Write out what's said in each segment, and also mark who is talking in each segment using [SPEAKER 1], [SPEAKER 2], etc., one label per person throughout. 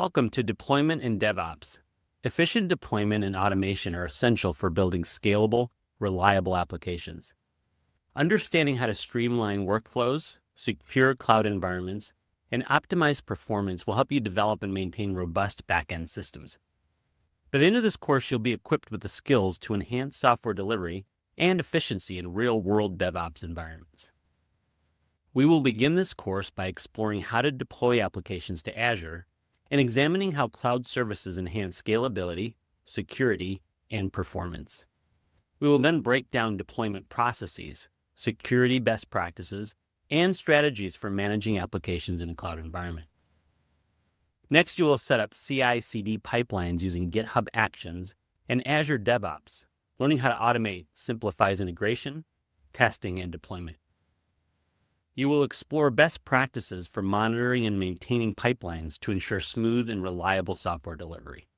[SPEAKER 1] Welcome to Deployment and DevOps. Efficient deployment and automation are essential for building scalable, reliable applications. Understanding how to streamline workflows, secure cloud environments, and optimize performance will help you develop and maintain robust backend systems. By the end of this course, you'll be equipped with the skills to enhance software delivery and efficiency in real-world DevOps environments. We will begin this course by exploring how to deploy applications to Azure and examining how cloud services enhance scalability, security, and performance. We will then break down deployment processes, security best practices, and strategies for managing applications in a cloud environment. Next, you will set up CICD pipelines using GitHub Actions and Azure DevOps. Learning how to automate simplifies integration, testing, and deployment. You will explore best practices for monitoring and maintaining pipelines to ensure smooth and reliable software delivery.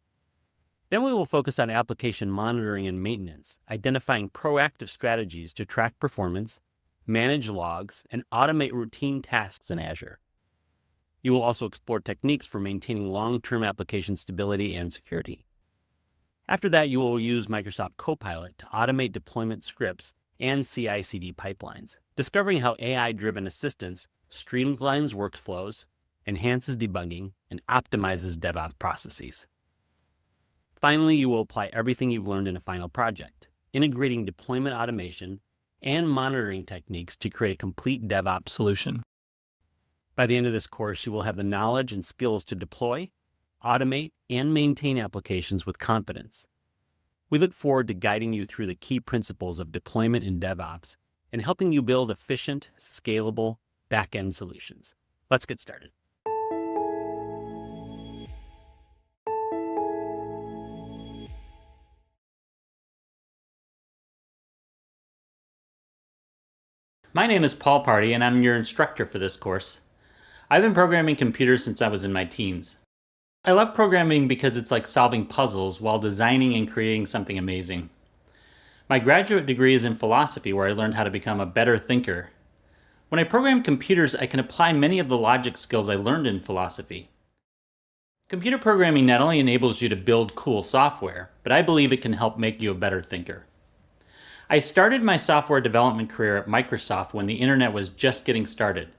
[SPEAKER 1] Then we will focus on application monitoring and maintenance, identifying proactive strategies to track performance, manage logs, and automate routine tasks in Azure. You will also explore techniques for maintaining long-term application stability and security. After that, you will use Microsoft Copilot to automate deployment scripts and CI/CD pipelines, discovering how AI-driven assistance streamlines workflows, enhances debugging, and optimizes DevOps processes. Finally, you will apply everything you've learned in a final project, integrating deployment automation and monitoring techniques to create a complete DevOps solution. By the end of this course, you will have the knowledge and skills to deploy, automate, and maintain applications with confidence. We look forward to guiding you through the key principles of deployment in DevOps and helping you build efficient, scalable, back-end solutions. Let's get started.
[SPEAKER 2] My name is Paul Party, and I'm your instructor for this course. I've been programming computers since I was in my teens. I love programming because it's like solving puzzles while designing and creating something amazing. My graduate degree is in philosophy, where I learned how to become a better thinker. When I program computers, I can apply many of the logic skills I learned in philosophy. Computer programming not only enables you to build cool software, but I believe it can help make you a better thinker. I started my software development career at Microsoft when the internet was just getting started,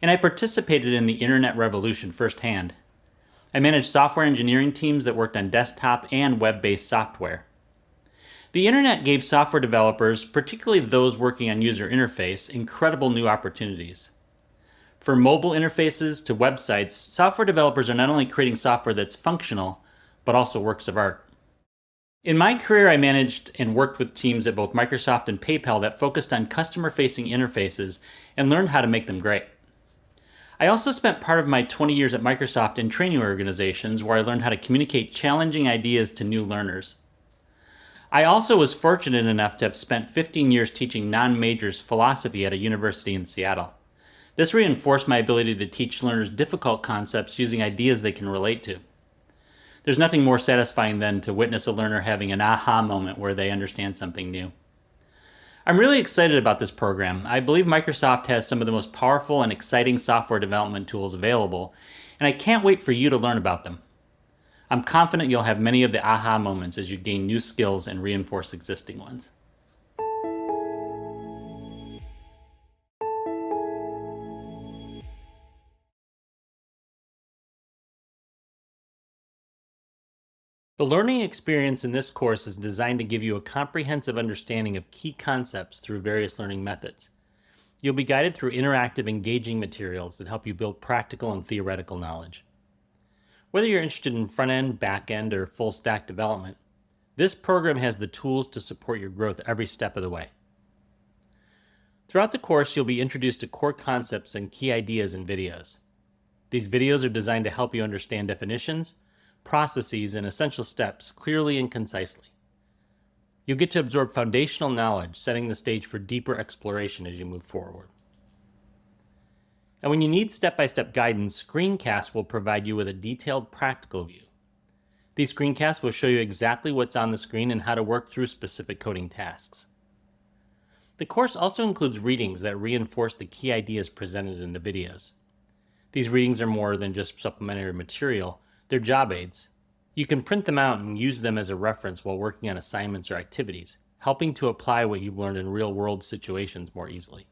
[SPEAKER 2] and I participated in the internet revolution firsthand. I managed software engineering teams that worked on desktop and web-based software. The internet gave software developers, particularly those working on user interface, incredible new opportunities. From mobile interfaces to websites, software developers are not only creating software that's functional, but also works of art. In my career, I managed and worked with teams at both Microsoft and PayPal that focused on customer-facing interfaces and learned how to make them great. I also spent part of my 20 years at Microsoft in training organizations where I learned how to communicate challenging ideas to new learners. I also was fortunate enough to have spent 15 years teaching non-majors philosophy at a university in Seattle. This reinforced my ability to teach learners difficult concepts using ideas they can relate to. There's nothing more satisfying than to witness a learner having an aha moment where they understand something new. I'm really excited about this program. I believe Microsoft has some of the most powerful and exciting software development tools available, and I can't wait for you to learn about them. I'm confident you'll have many of the aha moments as you gain new skills and reinforce existing ones. The learning experience in this course is designed to give you a comprehensive understanding of key concepts through various learning methods. You'll be guided through interactive, engaging materials that help you build practical and theoretical knowledge. Whether you're interested in front-end, back-end, or full-stack development, this program has the tools to support your growth every step of the way. Throughout the course, you'll be introduced to core concepts and key ideas in videos. These videos are designed to help you understand definitions, processes, and essential steps clearly and concisely. You'll get to absorb foundational knowledge, setting the stage for deeper exploration as you move forward. And when you need step-by-step guidance, screencasts will provide you with a detailed practical view. These screencasts will show you exactly what's on the screen and how to work through specific coding tasks. The course also includes readings that reinforce the key ideas presented in the videos. These readings are more than just supplementary material. They're job aids. You can print them out and use them as a reference while working on assignments or activities, helping to apply what you've learned in real-world situations more easily.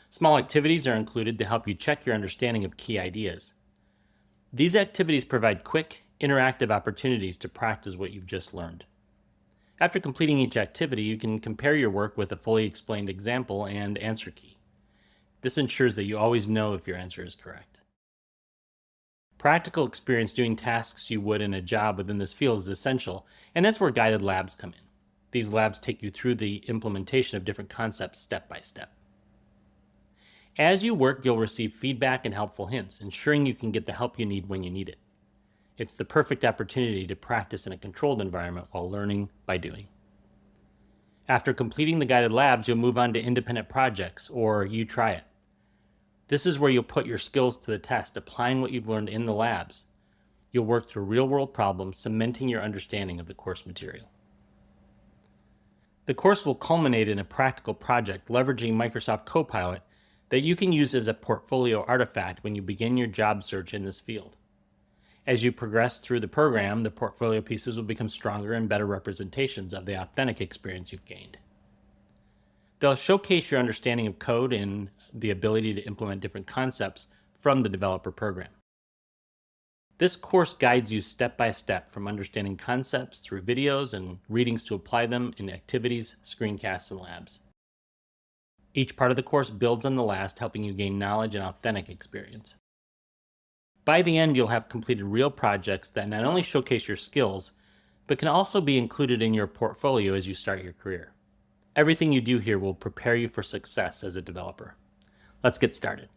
[SPEAKER 2] Small activities are included to help you check your understanding of key ideas. These activities provide quick, interactive opportunities to practice what you've just learned. After completing each activity, you can compare your work with a fully explained example and answer key. This ensures that you always know if your answer is correct. Practical experience doing tasks you would in a job within this field is essential, and that's where guided labs come in. These labs take you through the implementation of different concepts step by step. As you work, you'll receive feedback and helpful hints, ensuring you can get the help you need when you need it. It's the perfect opportunity to practice in a controlled environment while learning by doing. After completing the guided labs, you'll move on to independent projects, or you try it. This is where you'll put your skills to the test, applying what you've learned in the labs. You'll work through real-world problems, cementing your understanding of the course material. The course will culminate in a practical project leveraging Microsoft Copilot that you can use as a portfolio artifact when you begin your job search in this field. As you progress through the program, the portfolio pieces will become stronger and better representations of the authentic experience you've gained. They'll showcase your understanding of code and the ability to implement different concepts from the developer program. This course guides you step by step from understanding concepts through videos and readings to apply them in activities, screencasts, and labs. Each part of the course builds on the last, helping you gain knowledge and authentic experience. By the end, you'll have completed real projects that not only showcase your skills, but can also be included in your portfolio as you start your career. Everything you do here will prepare you for success as a developer. Let's get started.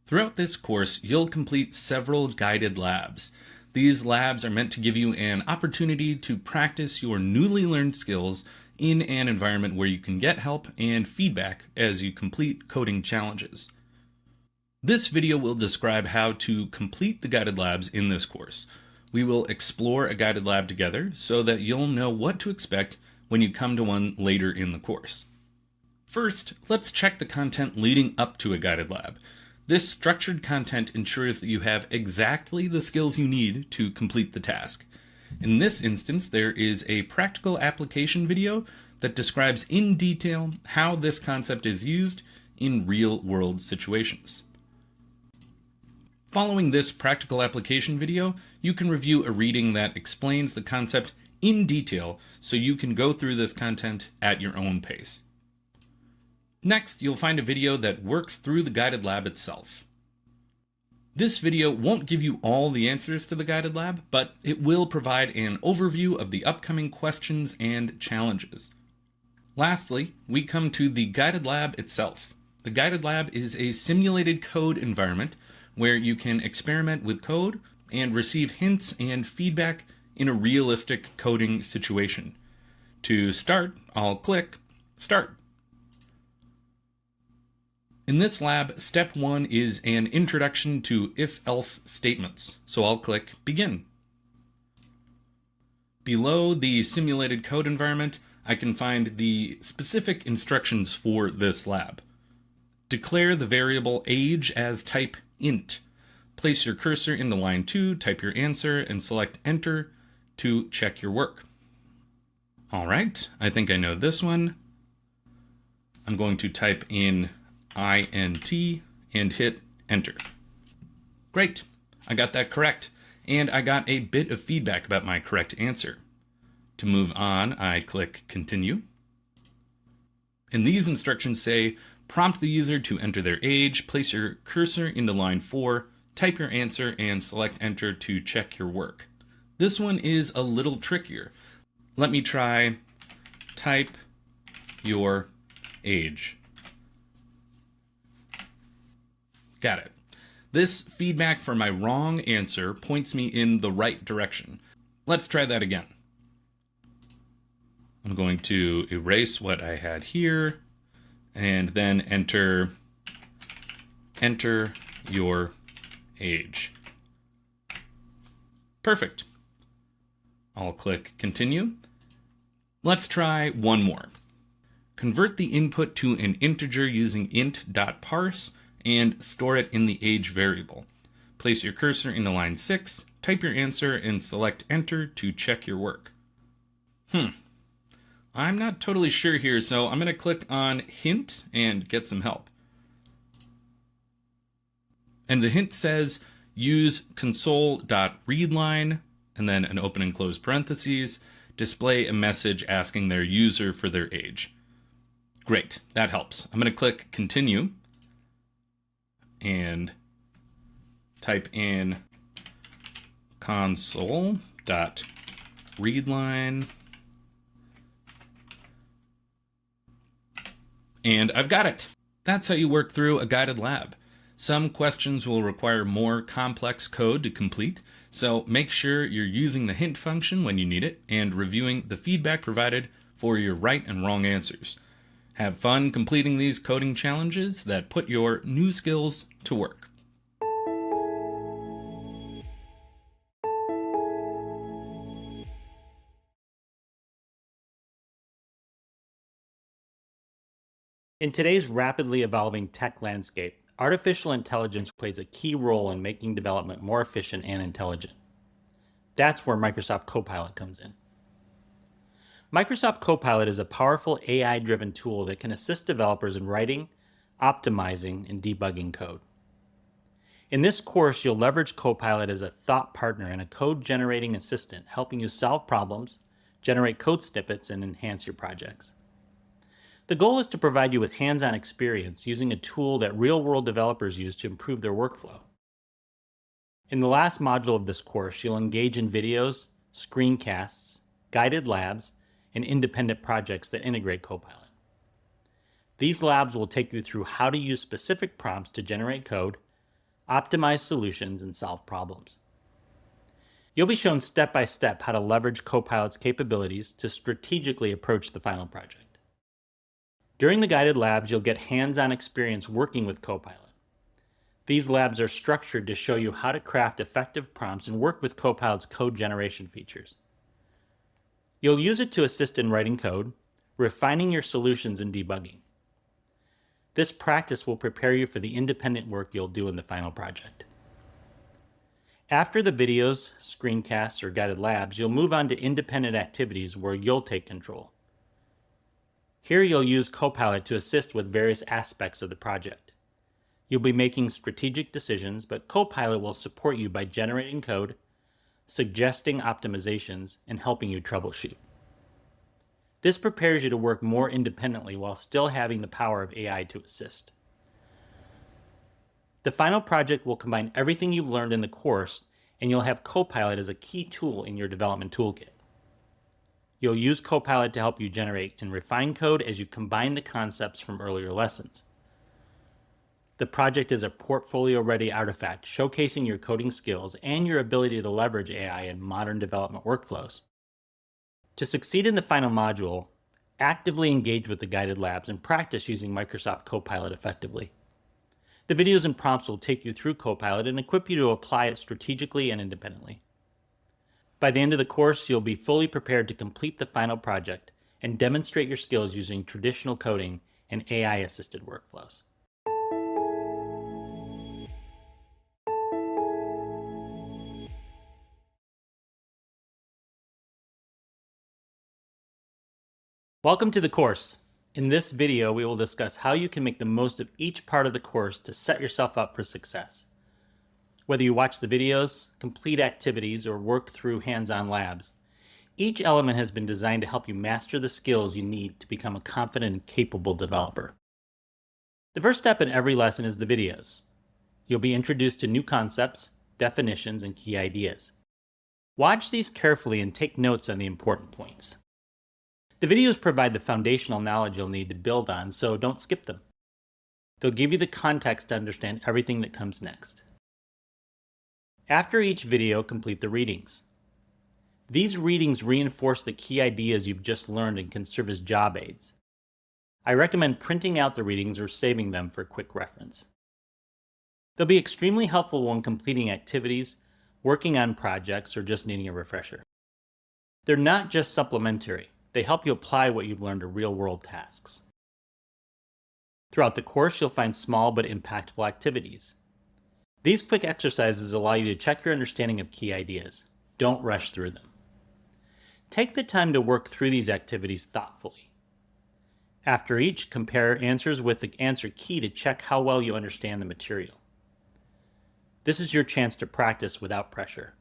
[SPEAKER 3] Throughout this course, you'll complete several guided labs. These labs are meant to give you an opportunity to practice your newly learned skills in an environment where you can get help and feedback as you complete coding challenges. This video will describe how to complete the guided labs in this course. We will explore a guided lab together so that you'll know what to expect when you come to one later in the course. First, let's check the content leading up to a guided lab. This structured content ensures that you have exactly the skills you need to complete the task. In this instance, there is a practical application video that describes in detail how this concept is used in real-world situations. Following this practical application video, you can review a reading that explains the concept in detail so you can go through this content at your own pace. Next, you'll find a video that works through the guided lab itself. This video won't give you all the answers to the guided lab, but it will provide an overview of the upcoming questions and challenges. Lastly, we come to the guided lab itself. The guided lab is a simulated code environment where you can experiment with code and receive hints and feedback in a realistic coding situation. To start, I'll click Start. In this lab, step 1 is an introduction to if-else statements, so I'll click Begin. Below the simulated code environment, I can find the specific instructions for this lab. Declare the variable age as type int. Place your cursor into line 2, type your answer, and select Enter to check your work. Alright, I think I know this one. I'm going to type in INT and hit Enter. Great, I got that correct, and I got a bit of feedback about my correct answer. To move on, I click Continue. And these instructions say, prompt the user to enter their age, place your cursor into line 4, type your answer, and select Enter to check your work. This one is a little trickier. Let me try type your age. Got it. This feedback for my wrong answer points me in the right direction. Let's try that again. I'm going to erase what I had here and then enter your age. Perfect. I'll click Continue. Let's try one more. Convert the input to an integer using int.parse and store it in the age variable. Place your cursor into line 6, type your answer, and select enter to check your work. I'm not totally sure here, so I'm going to click on hint and get some help. And the hint says use console.readline and then an open and close parentheses, display a message asking their user for their age. Great, that helps. I'm going to click continue and type in console.readline. And I've got it. That's how you work through a guided lab. Some questions will require more complex code to complete, so make sure you're using the hint function when you need it and reviewing the feedback provided for your right and wrong answers. Have fun completing these coding challenges that put your new skills to work.
[SPEAKER 1] In today's rapidly evolving tech landscape, artificial intelligence plays a key role in making development more efficient and intelligent. That's where Microsoft Copilot comes in. Microsoft Copilot is a powerful AI-driven tool that can assist developers in writing, optimizing, and debugging code. In this course, you'll leverage Copilot as a thought partner and a code-generating assistant, helping you solve problems, generate code snippets, and enhance your projects. The goal is to provide you with hands-on experience using a tool that real-world developers use to improve their workflow. In the last module of this course, you'll engage in videos, screencasts, guided labs, and independent projects that integrate Copilot. These labs will take you through how to use specific prompts to generate code, optimize solutions, and solve problems. You'll be shown step-by-step how to leverage Copilot's capabilities to strategically approach the final project. During the guided labs, you'll get hands-on experience working with Copilot. These labs are structured to show you how to craft effective prompts and work with Copilot's code generation features. You'll use it to assist in writing code, refining your solutions, and debugging. This practice will prepare you for the independent work you'll do in the final project. After the videos, screencasts, or guided labs, you'll move on to independent activities where you'll take control. Here you'll use Copilot to assist with various aspects of the project. You'll be making strategic decisions, but Copilot will support you by generating code, suggesting optimizations, and helping you troubleshoot. This prepares you to work more independently while still having the power of AI to assist. The final project will combine everything you've learned in the course, and you'll have Copilot as a key tool in your development toolkit. You'll use Copilot to help you generate and refine code as you combine the concepts from earlier lessons. The project is a portfolio-ready artifact showcasing your coding skills and your ability to leverage AI in modern development workflows. To succeed in the final module, actively engage with the guided labs and practice using Microsoft Copilot effectively. The videos and prompts will take you through Copilot and equip you to apply it strategically and independently. By the end of the course, you'll be fully prepared to complete the final project and demonstrate your skills using traditional coding and AI-assisted workflows. Welcome to the course. In this video, we will discuss how you can make the most of each part of the course to set yourself up for success. Whether you watch the videos, complete activities, or work through hands-on labs, each element has been designed to help you master the skills you need to become a confident and capable developer. The first step in every lesson is the videos. You'll be introduced to new concepts, definitions, and key ideas. Watch these carefully and take notes on the important points. The videos provide the foundational knowledge you'll need to build on, so don't skip them. They'll give you the context to understand everything that comes next. After each video, complete the readings. These readings reinforce the key ideas you've just learned and can serve as job aids. I recommend printing out the readings or saving them for quick reference. They'll be extremely helpful when completing activities, working on projects, or just needing a refresher. They're not just supplementary. They help you apply what you've learned to real-world tasks.
[SPEAKER 2] Throughout the course, you'll find small but impactful activities. These quick exercises allow you to check your understanding of key ideas. Don't rush through them. Take the time to work through these activities thoughtfully. After each, compare answers with the answer key to check how well you understand the material. This is your chance to practice without pressure.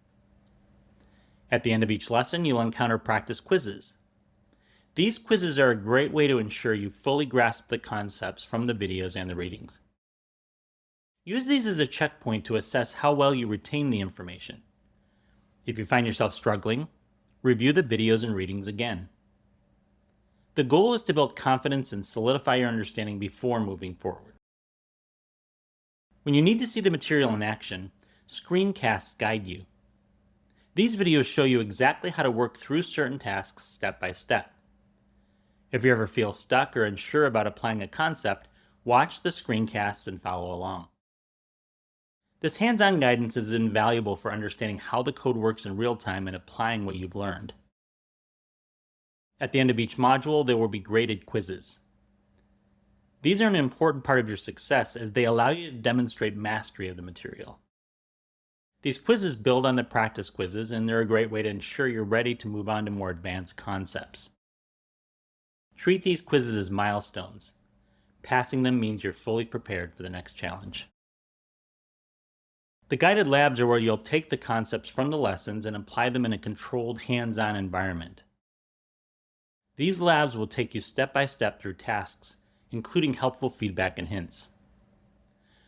[SPEAKER 2] At the end of each lesson, you'll encounter practice quizzes. These quizzes are a great way to ensure you fully grasp the concepts from the videos and the readings. Use these as a checkpoint to assess how well you retain the information. If you find yourself struggling, review the videos and readings again. The goal is to build confidence and solidify your understanding before moving forward. When you need to see the material in action, screencasts guide you. These videos show you exactly how to work through certain tasks step by step. If you ever feel stuck or unsure about applying a concept, watch the screencasts and follow along. This hands-on guidance is invaluable for understanding how the code works in real time and applying what you've learned. At the end of each module, there will be graded quizzes. These are an important part of your success as they allow you to demonstrate mastery of the material. These quizzes build on the practice quizzes, and they're a great way to ensure you're ready to move on to more advanced concepts. Treat these quizzes as milestones. Passing them means you're fully prepared for the next challenge. The guided labs are where you'll take the concepts from the lessons and apply them in a controlled, hands-on environment. These labs will take you step by step through tasks, including helpful feedback and hints.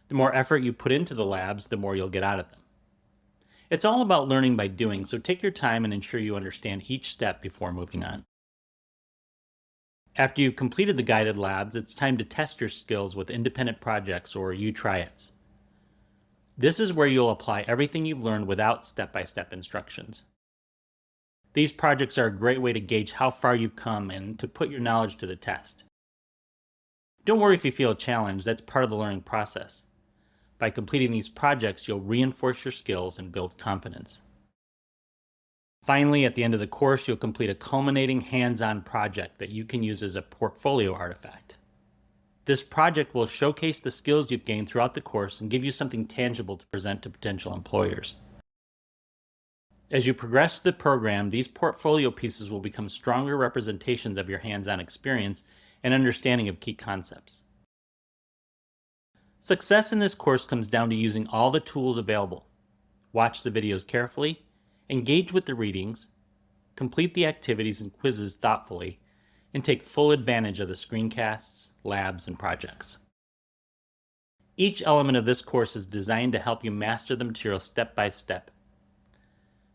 [SPEAKER 2] The more effort you put into the labs, the more you'll get out of them. It's all about learning by doing, so take your time and ensure you understand each step before moving on. After you've completed the guided labs, it's time to test your skills with independent projects or U-try-its. This is where you'll apply everything you've learned without step-by-step instructions. These projects are a great way to gauge how far you've come and to put your knowledge to the test. Don't worry if you feel challenged, that's part of the learning process. By completing these projects, you'll reinforce your skills and build confidence. Finally, at the end of the course, you'll complete a culminating hands-on project that you can use as a portfolio artifact. This project will showcase the skills you've gained throughout the course and give you something tangible to present to potential employers. As you progress through the program, these portfolio pieces will become stronger representations of your hands-on experience and understanding of key concepts. Success in this course comes down to using all the tools available. Watch the videos carefully, engage with the readings, complete the activities and quizzes thoughtfully, and take full advantage of the screencasts, labs, and projects. Each element of this course is designed to help you master the material step by step.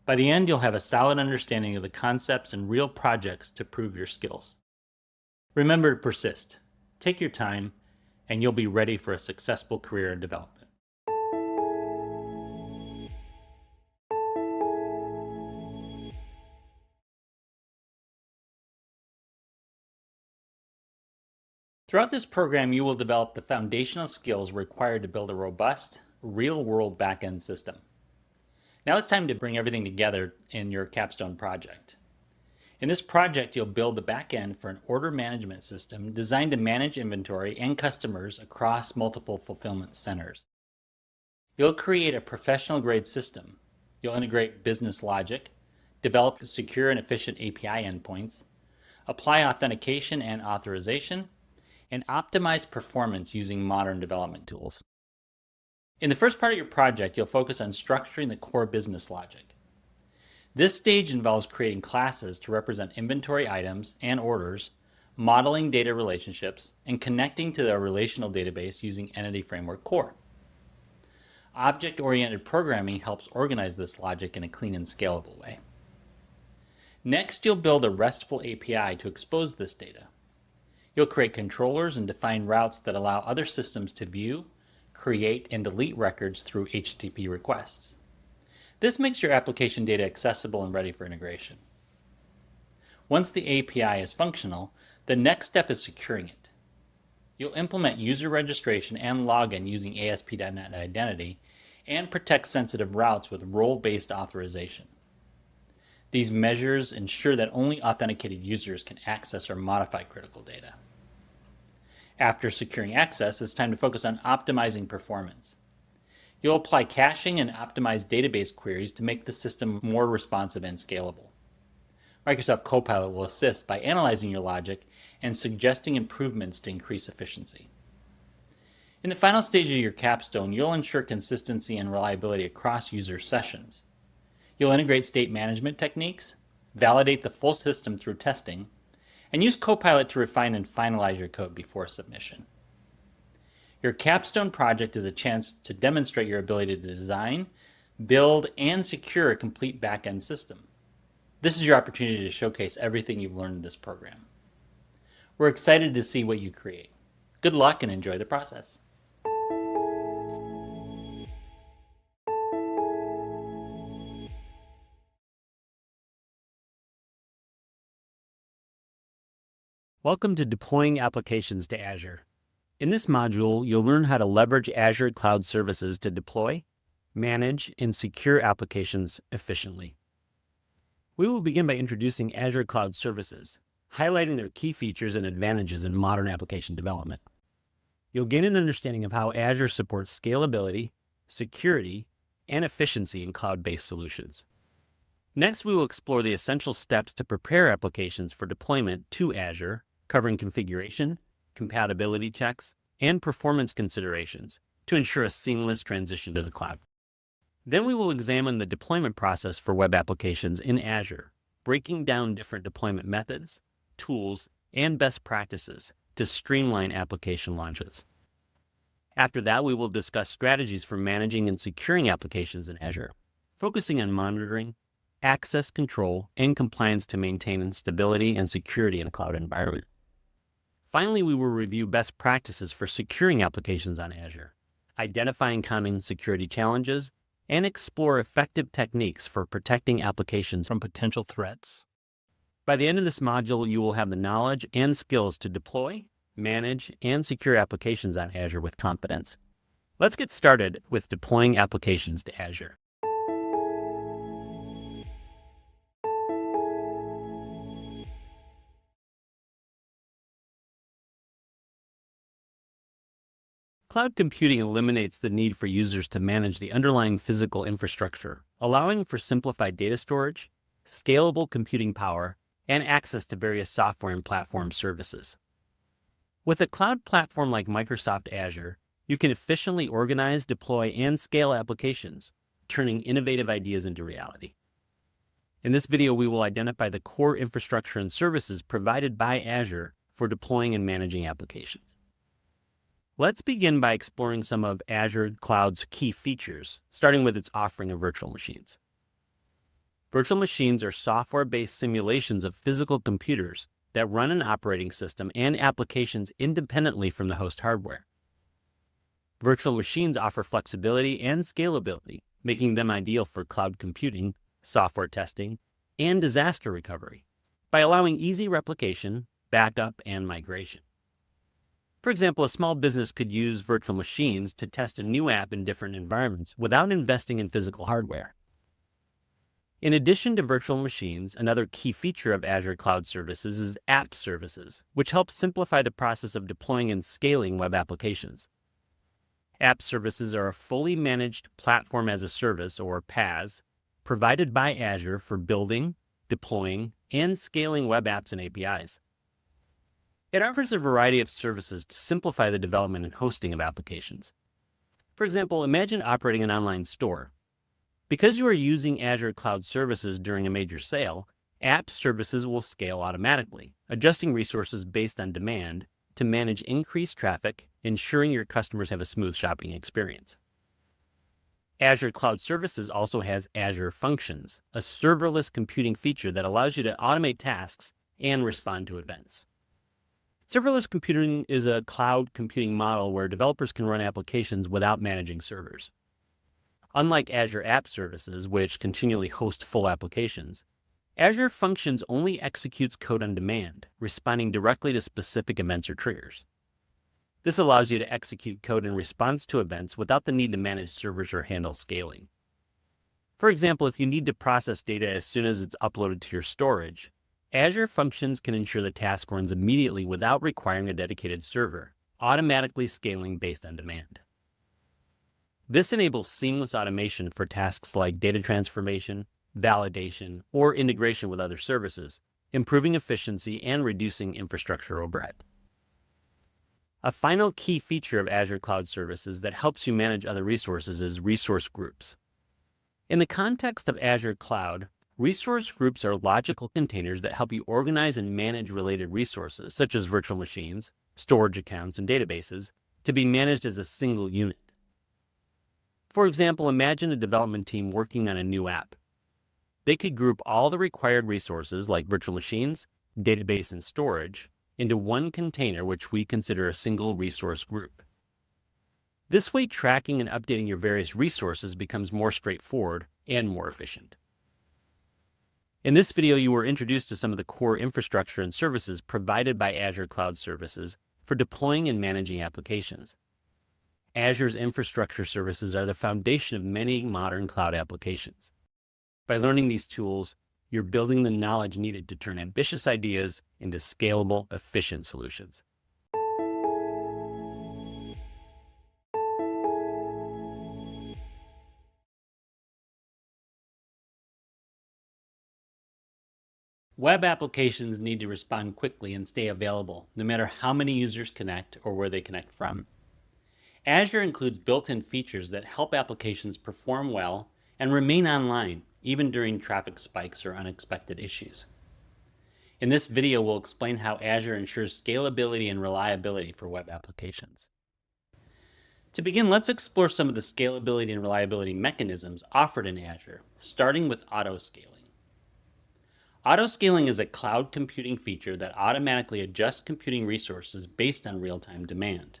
[SPEAKER 2] By the end, you'll have a solid understanding of the concepts and real projects to prove your skills. Remember to persist, take your time, and you'll be ready for a successful career in development. Throughout this program, you will develop the foundational skills required to build a robust, real-world back-end system. Now it's time to bring everything together in your capstone project. In this project, you'll build the back-end for an order management system designed to manage inventory and customers across multiple fulfillment centers. You'll create a professional-grade system. You'll integrate business logic, develop secure and efficient API endpoints, apply authentication and authorization, and optimize performance using modern development tools. In the first part of your project, you'll focus on structuring the core business logic. This stage involves creating classes to represent inventory items and orders, modeling data relationships, and connecting to the relational database using Entity Framework Core. Object-oriented programming helps organize this logic in a clean and scalable way. Next, you'll build a RESTful API to expose this data. You'll create controllers and define routes that allow other systems to view, create, and delete records through HTTP requests. This makes your application data accessible and ready for integration. Once the API is functional, the next step is securing it. You'll implement user registration and login using ASP.NET Identity and protect sensitive routes with role-based authorization. These measures ensure that only authenticated users can access or modify critical data. After securing access, it's time to focus on optimizing performance. You'll apply caching and optimize database queries to make the system more responsive and scalable. Microsoft Copilot will assist by analyzing your logic and suggesting improvements to increase efficiency. In the final stage of your capstone, you'll ensure consistency and reliability across user sessions. You'll integrate state management techniques, validate the full system through testing, and use Copilot to refine and finalize your code before submission. Your capstone project is a chance to demonstrate your ability to design, build, and secure a complete back-end system. This is your opportunity to showcase everything you've learned in this program. We're excited to see what you create. Good luck and enjoy the process.
[SPEAKER 1] Welcome to Deploying Applications to Azure. In this module, you'll learn how to leverage Azure Cloud Services to deploy, manage, and secure applications efficiently. We will begin by introducing Azure Cloud Services, highlighting their key features and advantages in modern application development. You'll gain an understanding of how Azure supports scalability, security, and efficiency in cloud-based solutions. Next, we will explore the essential steps to prepare applications for deployment to Azure, covering configuration, compatibility checks, and performance considerations to ensure a seamless transition to the cloud. Then we will examine the deployment process for web applications in Azure, breaking down different deployment methods, tools, and best practices to streamline application launches. After that, we will discuss strategies for managing and securing applications in Azure, focusing on monitoring, access control, and compliance to maintain stability and security in a cloud environment. Finally, we will review best practices for securing applications on Azure, identifying common security challenges, and explore effective techniques for protecting applications from potential threats. By the end of this module, you will have the knowledge and skills to deploy, manage, and secure applications on Azure with confidence. Let's get started with deploying applications to Azure. Cloud computing eliminates the need for users to manage the underlying physical infrastructure, allowing for simplified data storage, scalable computing power, and access to various software and platform services. With a cloud platform like Microsoft Azure, you can efficiently organize, deploy, and scale applications, turning innovative ideas into reality. In this video, we will identify the core infrastructure and services provided by Azure for deploying and managing applications. Let's begin by exploring some of Azure Cloud's key features, starting with its offering of virtual machines. Virtual machines are software-based simulations of physical computers that run an operating system and applications independently from the host hardware. Virtual machines offer flexibility and scalability, making them ideal for cloud computing, software testing, and disaster recovery, by allowing easy replication, backup, and migration. For example, a small business could use virtual machines to test a new app in different environments without investing in physical hardware. In addition to virtual machines, another key feature of Azure Cloud Services is app services, which helps simplify the process of deploying and scaling web applications. App services are a fully managed platform as a service, or PaaS, provided by Azure for building, deploying, and scaling web apps and APIs. It offers a variety of services to simplify the development and hosting of applications. For example, imagine operating an online store. Because you are using Azure Cloud Services during a major sale, app services will scale automatically, adjusting resources based on demand to manage increased traffic, ensuring your customers have a smooth shopping experience. Azure Cloud Services also has Azure Functions, a serverless computing feature that allows you to automate tasks and respond to events. Serverless computing is a cloud computing model where developers can run applications without managing servers. Unlike Azure App Services, which continually host full applications, Azure Functions only executes code on demand, responding directly to specific events or triggers. This allows you to execute code in response to events without the need to manage servers or handle scaling. For example, if you need to process data as soon as it's uploaded to your storage, Azure Functions can ensure the task runs immediately without requiring a dedicated server, automatically scaling based on demand. This enables seamless automation for tasks like data transformation, validation, or integration with other services, improving efficiency and reducing infrastructure overhead. A final key feature of Azure Cloud Services that helps you manage other resources is resource groups. In the context of Azure Cloud, resource groups are logical containers that help you organize and manage related resources, such as virtual machines, storage accounts, and databases, to be managed as a single unit. For example, imagine a development team working on a new app. They could group all the required resources, like virtual machines, database, and storage, into one container, which we consider a single resource group. This way, tracking and updating your various resources becomes more straightforward and more efficient. In this video, you were introduced to some of the core infrastructure and services provided by Azure Cloud Services for deploying and managing applications. Azure's infrastructure services are the foundation of many modern cloud applications. By learning these tools, you're building the knowledge needed to turn ambitious ideas into scalable, efficient solutions.
[SPEAKER 2] Web applications need to respond quickly and stay available, no matter how many users connect or where they connect from. Azure includes built-in features that help applications perform well and remain online, even during traffic spikes or unexpected issues. In this video, we'll explain how Azure ensures scalability and reliability for web applications. To begin, let's explore some of the scalability and reliability mechanisms offered in Azure, starting with auto-scaling. Auto-scaling is a cloud computing feature that automatically adjusts computing resources based on real-time demand.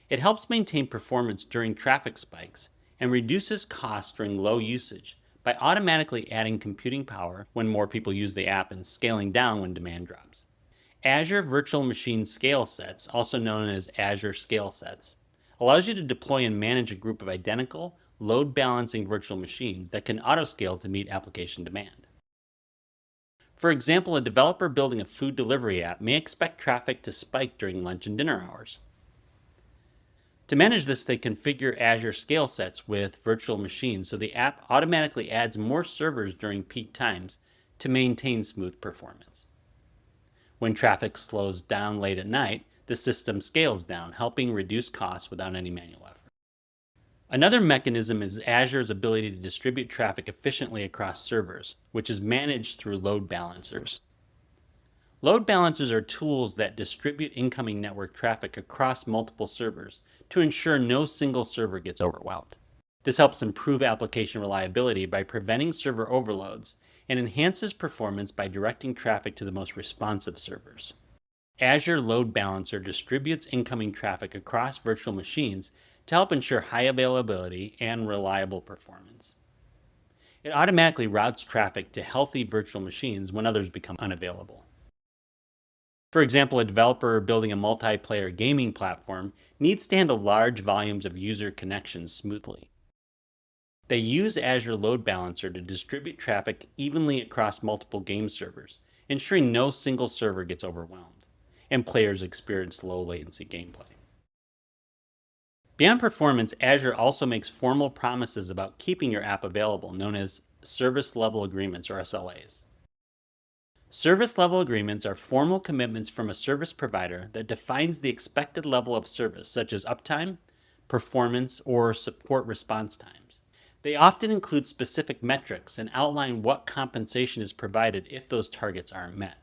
[SPEAKER 2] It helps maintain performance during traffic spikes and reduces costs during low usage by automatically adding computing power when more people use the app and scaling down when demand drops. Azure Virtual Machine Scale Sets, also known as Azure Scale Sets, allows you to deploy and manage a group of identical, load-balancing virtual machines that can auto-scale to meet application demand. For example, a developer building a food delivery app may expect traffic to spike during lunch and dinner hours. To manage this, they configure Azure Scale Sets with virtual machines so the app automatically adds more servers during peak times to maintain smooth performance. When traffic slows down late at night, the system scales down, helping reduce costs without any manual effort. Another mechanism is Azure's ability to distribute traffic efficiently across servers, which is managed through load balancers. Load balancers are tools that distribute incoming network traffic across multiple servers to ensure no single server gets overwhelmed. This helps improve application reliability by preventing server overloads and enhances performance by directing traffic to the most responsive servers. Azure Load Balancer distributes incoming traffic across virtual machines to help ensure high availability and reliable performance. It automatically routes traffic to healthy virtual machines when others become unavailable. For example, a developer building a multiplayer gaming platform needs to handle large volumes of user connections smoothly. They use Azure Load Balancer to distribute traffic evenly across multiple game servers, ensuring no single server gets overwhelmed, and players experience low latency gameplay. Beyond performance, Azure also makes formal promises about keeping your app available, known as Service Level Agreements, or SLAs. Service Level Agreements are formal commitments from a service provider that defines the expected level of service, such as uptime, performance, or support response times. They often include specific metrics and outline what compensation is provided if those targets aren't met.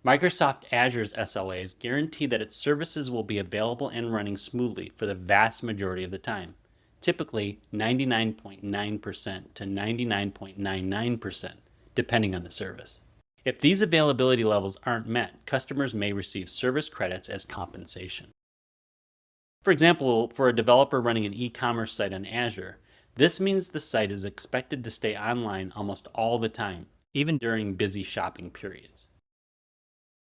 [SPEAKER 2] Microsoft Azure's SLAs guarantee that its services will be available and running smoothly for the vast majority of the time, typically 99.9% to 99.99%, depending on the service. If these availability levels aren't met, customers may receive service credits as compensation. For example, for a developer running an e-commerce site on Azure, this means the site is expected to stay online almost all the time, even during busy shopping periods.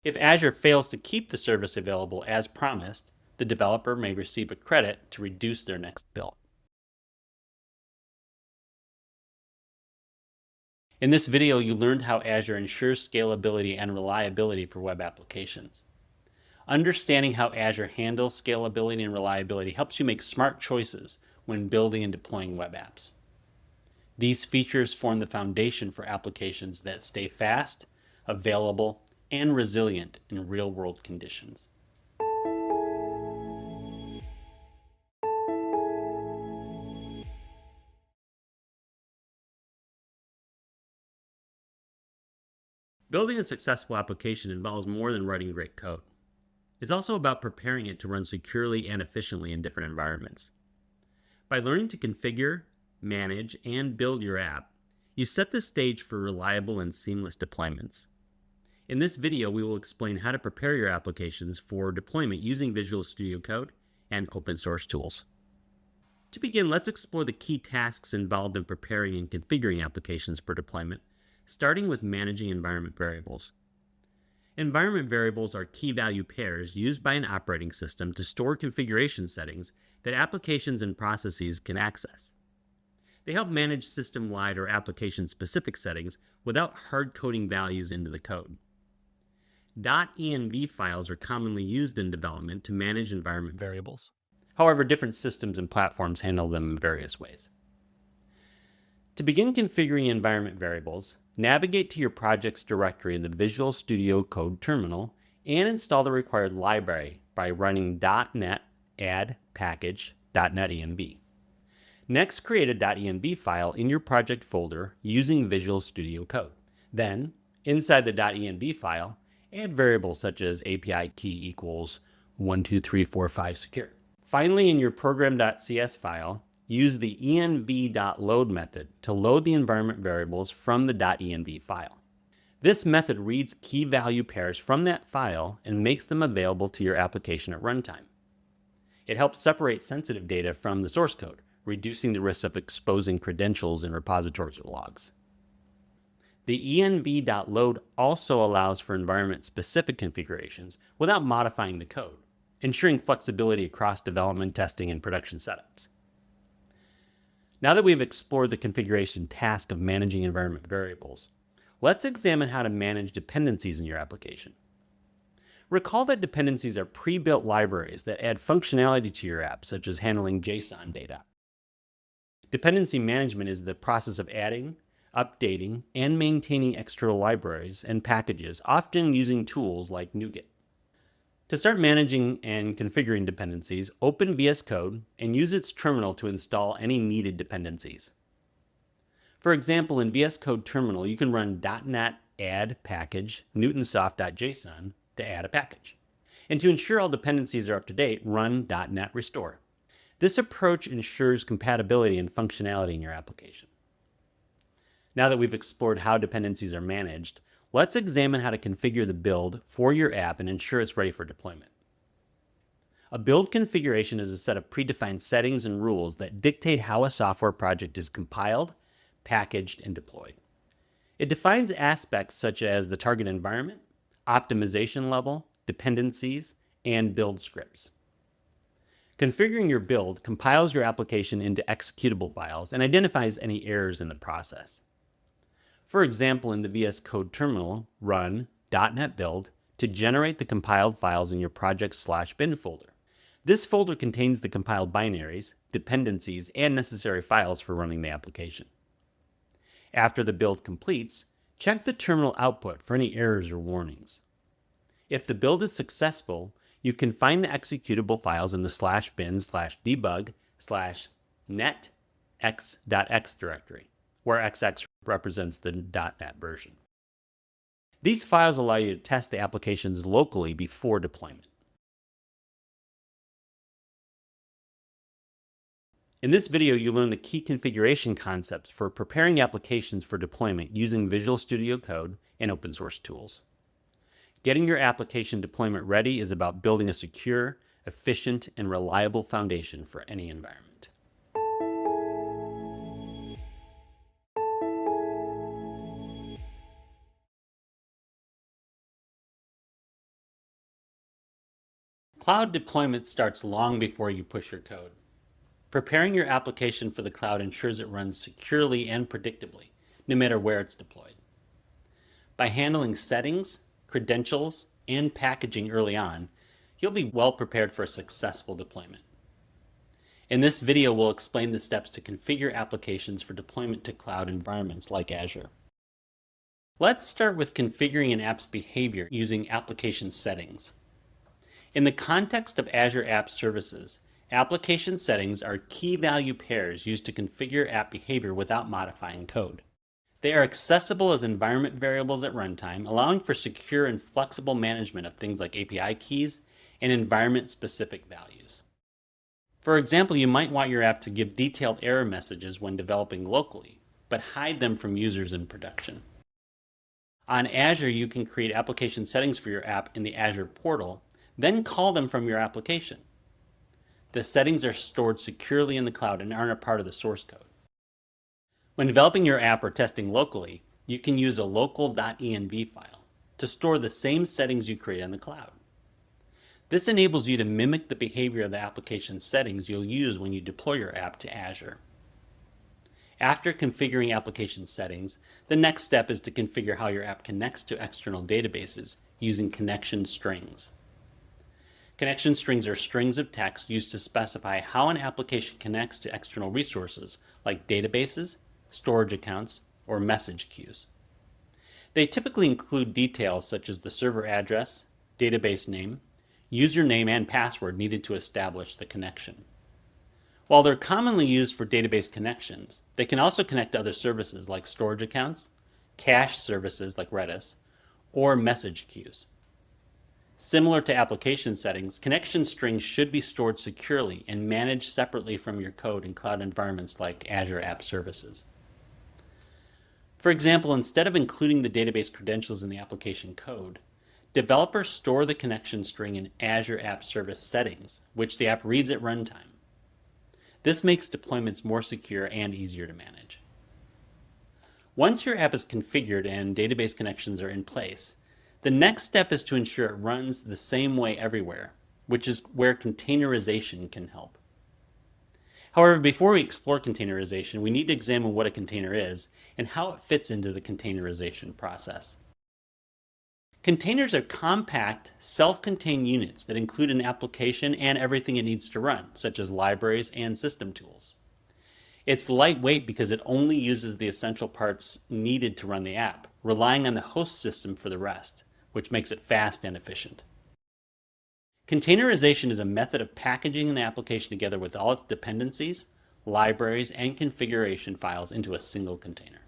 [SPEAKER 2] If Azure fails to keep the service available as promised, the developer may receive a credit to reduce their next bill. In this video, you learned how Azure ensures scalability and reliability for web applications.
[SPEAKER 1] Understanding how Azure handles scalability and reliability helps you make smart choices when building and deploying web apps. These features form the foundation for applications that stay fast, available, and resilient in real-world conditions. Building a successful application involves more than writing great code. It's also about preparing it to run securely and efficiently in different environments. By learning to configure, manage, and build your app, you set the stage for reliable and seamless deployments. In this video, we will explain how to prepare your applications for deployment using Visual Studio Code and open source tools. To begin, let's explore the key tasks involved in preparing and configuring applications for deployment, starting with managing environment variables. Environment variables are key value pairs used by an operating system to store configuration settings that applications and processes can access. They help manage system-wide or application-specific settings without hard-coding values into the code. .env files are commonly used in development to manage environment variables. However, different systems and platforms handle them in various ways. To begin configuring environment variables, navigate to your project's directory in the Visual Studio Code terminal and install the required library by running .NET add package .NET-ENV. Next, create a .env file in your project folder using Visual Studio Code. Then, inside the .env file, add variables such as API key equals 12345 secure. Finally, in your program.cs file, use the env.load method to load the environment variables from the .env file. This method reads key value pairs from that file and makes them available to your application at runtime. It helps separate sensitive data from the source code, reducing the risk of exposing credentials in repositories or logs. The env.load also allows for environment-specific configurations without modifying the code, ensuring flexibility across development, testing, and production setups. Now that we've explored the configuration task of managing environment variables, let's examine how to manage dependencies in your application. Recall that dependencies are pre-built libraries that add functionality to your app, such as handling JSON data. Dependency management is the process of adding, updating, and maintaining external libraries and packages, often using tools like NuGet. To start managing and configuring dependencies, open VS Code and use its terminal to install any needed dependencies. For example, in VS Code terminal, you can run .NET add package newtonsoft.json to add a package. And to ensure all dependencies are up to date, run .NET restore. This approach ensures compatibility and functionality in your application. Now that we've explored how dependencies are managed, let's examine how to configure the build for your app and ensure it's ready for deployment. A build configuration is a set of predefined settings and rules that dictate how a software project is compiled, packaged, and deployed. It defines aspects such as the target environment, optimization level, dependencies, and build scripts. Configuring your build compiles your application into executable files and identifies any errors in the process. For example, in the VS Code terminal, run .NET build to generate the compiled files in your project/bin folder. This folder contains the compiled binaries, dependencies, and necessary files for running the application. After the build completes, check the terminal output for any errors or warnings. If the build is successful, you can find the executable files in the /bin/debug/netx.x directory, where XX represents the .NET version. These files allow you to test the applications locally before deployment. In this video, you learn the key configuration concepts for preparing applications for deployment using Visual Studio Code and open source tools. Getting your application deployment ready is about building a secure, efficient, and reliable foundation for any environment. Cloud deployment starts long before you push your code. Preparing your application for the cloud ensures it runs securely and predictably, no matter where it's deployed. By handling settings, credentials, and packaging early on,
[SPEAKER 2] you'll be well prepared for a successful deployment. In this video, we'll explain the steps to configure applications for deployment to cloud environments like Azure. Let's start with configuring an app's behavior using application settings. In the context of Azure App Services, application settings are key value pairs used to configure app behavior without modifying code. They are accessible as environment variables at runtime, allowing for secure and flexible management of things like API keys and environment-specific values. For example, you might want your app to give detailed error messages when developing locally, but hide them from users in production. On Azure, you can create application settings for your app in the Azure portal, then call them from your application. The settings are stored securely in the cloud and aren't a part of the source code. When developing your app or testing locally, you can use a local.env file to store the same settings you create on the cloud. This enables you to mimic the behavior of the application settings you'll use when you deploy your app to Azure. After configuring application settings, the next step is to configure how your app connects to external databases using connection strings. Connection strings are strings of text used to specify how an application connects to external resources like databases, storage accounts, or message queues. They typically include details such as the server address, database name, username, and password needed to establish the connection. While they're commonly used for database connections, they can also connect to other services like storage accounts, cache services like Redis, or message queues. Similar to application settings, connection strings should be stored securely and managed separately from your code in cloud environments like Azure App Services. For example, instead of including the database credentials in the application code, developers store the connection string in Azure App Service settings, which the app reads at runtime. This makes deployments more secure and easier to manage. Once your app is configured and database connections are in place, the next step is to ensure it runs the same way everywhere, which is where containerization can help. However, before we explore containerization, we need to examine what a container is and how it fits into the containerization process. Containers are compact, self-contained units that include an application and everything it needs to run, such as libraries and system tools. It's lightweight because it only uses the essential parts needed to run the app, relying on the host system for the rest, which makes it fast and efficient. Containerization is a method of packaging an application together with all its dependencies, libraries, and configuration files into a single container.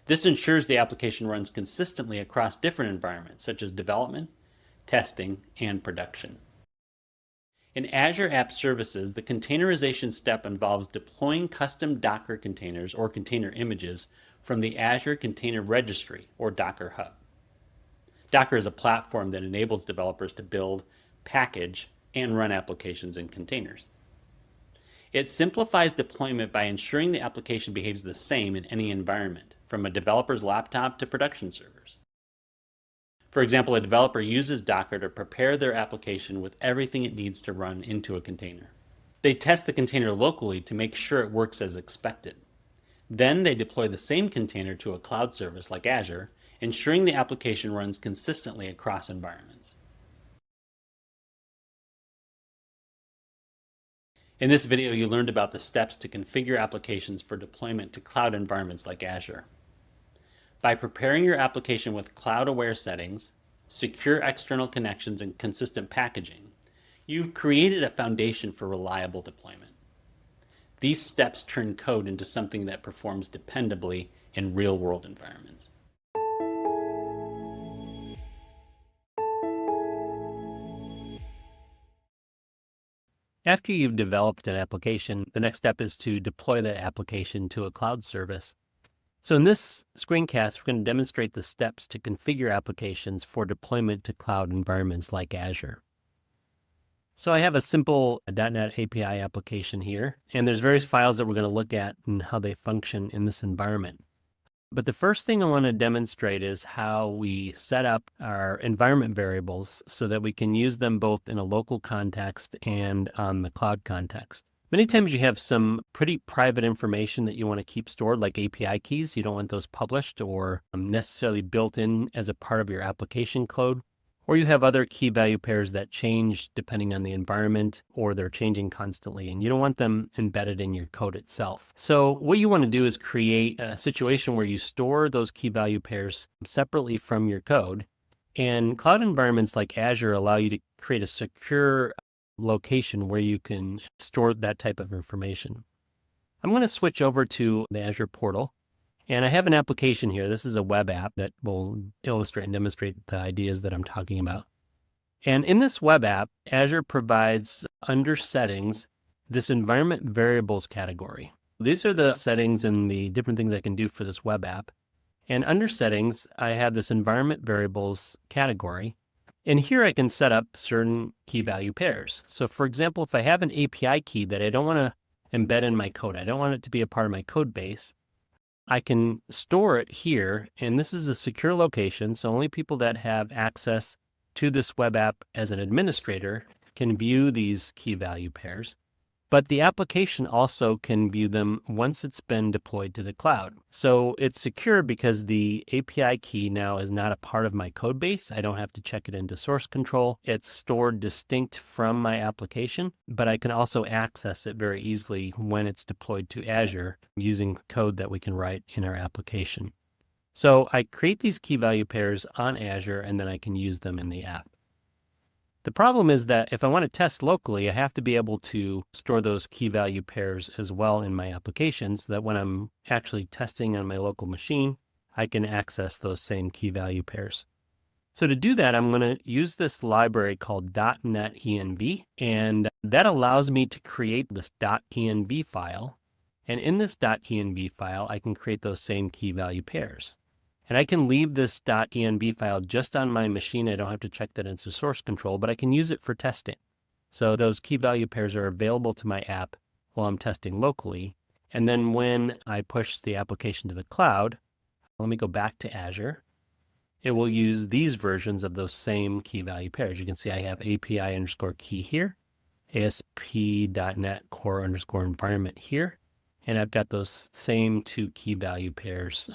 [SPEAKER 2] This ensures the application runs consistently across different environments, such as development, testing, and production. In Azure App Services, the containerization step involves deploying custom Docker containers or container images from the Azure Container Registry or Docker Hub. Docker is a platform that enables developers to build, package, and run applications in containers. It simplifies deployment by ensuring the application behaves the same in any environment, from a developer's laptop to production servers. For example, a developer uses Docker to prepare their application with everything it needs to run into a container. They test the container locally to make sure it works as expected. Then they deploy the same container to a cloud service like Azure, ensuring the application runs consistently across environments. In this video, you learned about the steps to configure applications for deployment to cloud environments like Azure. By preparing your application with cloud-aware settings, secure external connections, and consistent packaging, you've created a foundation for reliable deployment. These steps turn code into something that performs dependably in real-world environments.
[SPEAKER 1] After you've developed an application, the next step is to deploy that application to a cloud service. So in this screencast, we're going to demonstrate the steps to configure applications for deployment to cloud environments like Azure. So I have a simple .NET API application here, and there's various files that we're going to look at and how they function in this environment. But the first thing I want to demonstrate is how we set up our environment variables so that we can use them both in a local context and on the cloud context. Many times you have some pretty private information that you want to keep stored, like API keys. You don't want those published or necessarily built in as a part of your application code. or you have other key value pairs that change depending on the environment, or they're changing constantly, and you don't want them embedded in your code itself. So what you want to do is create a situation where you store those key value pairs separately from your code. And cloud environments like Azure allow you to create a secure location where you can store that type of information. I'm going to switch over to the Azure portal. And I have an application here. This is a web app that will illustrate and demonstrate the ideas that I'm talking about. And in this web app, Azure provides under settings this environment variables category. These are the settings and the different things I can do for this web app. And under settings, I have this environment variables category. And here I can set up certain key value pairs. So for example, if I have an API key that I don't want to embed in my code, I don't want it to be a part of my code base, I can store it here, and this is a secure location, so only people that have access to this web app as an administrator can view these key value pairs. But the application also can view them once it's been deployed to the cloud. So it's secure because the API key now is not a part of my code base. I don't have to check it into source control. It's stored distinct from my application, but I can also access it very easily when it's deployed to Azure using code that we can write in our application. So I create these key value pairs on Azure, and then I can use them in the app. The problem is that if I want to test locally, I have to be able to store those key value pairs as well in my application so that when I'm actually testing on my local machine, I can access those same key value pairs. So to do that, I'm going to use this library called .NET-ENV, and that allows me to create this .env file. And in this .env file, I can create those same key value pairs. And I can leave this .env file just on my machine. I don't have to check that into source control, but I can use it for testing. So those key value pairs are available to my app while I'm testing locally. And then when I push the application to the cloud, let me go back to Azure. It will use these versions of those same key value pairs. You can see I have API_key here, ASP.NET Core_environment here, and I've got those same two key value pairs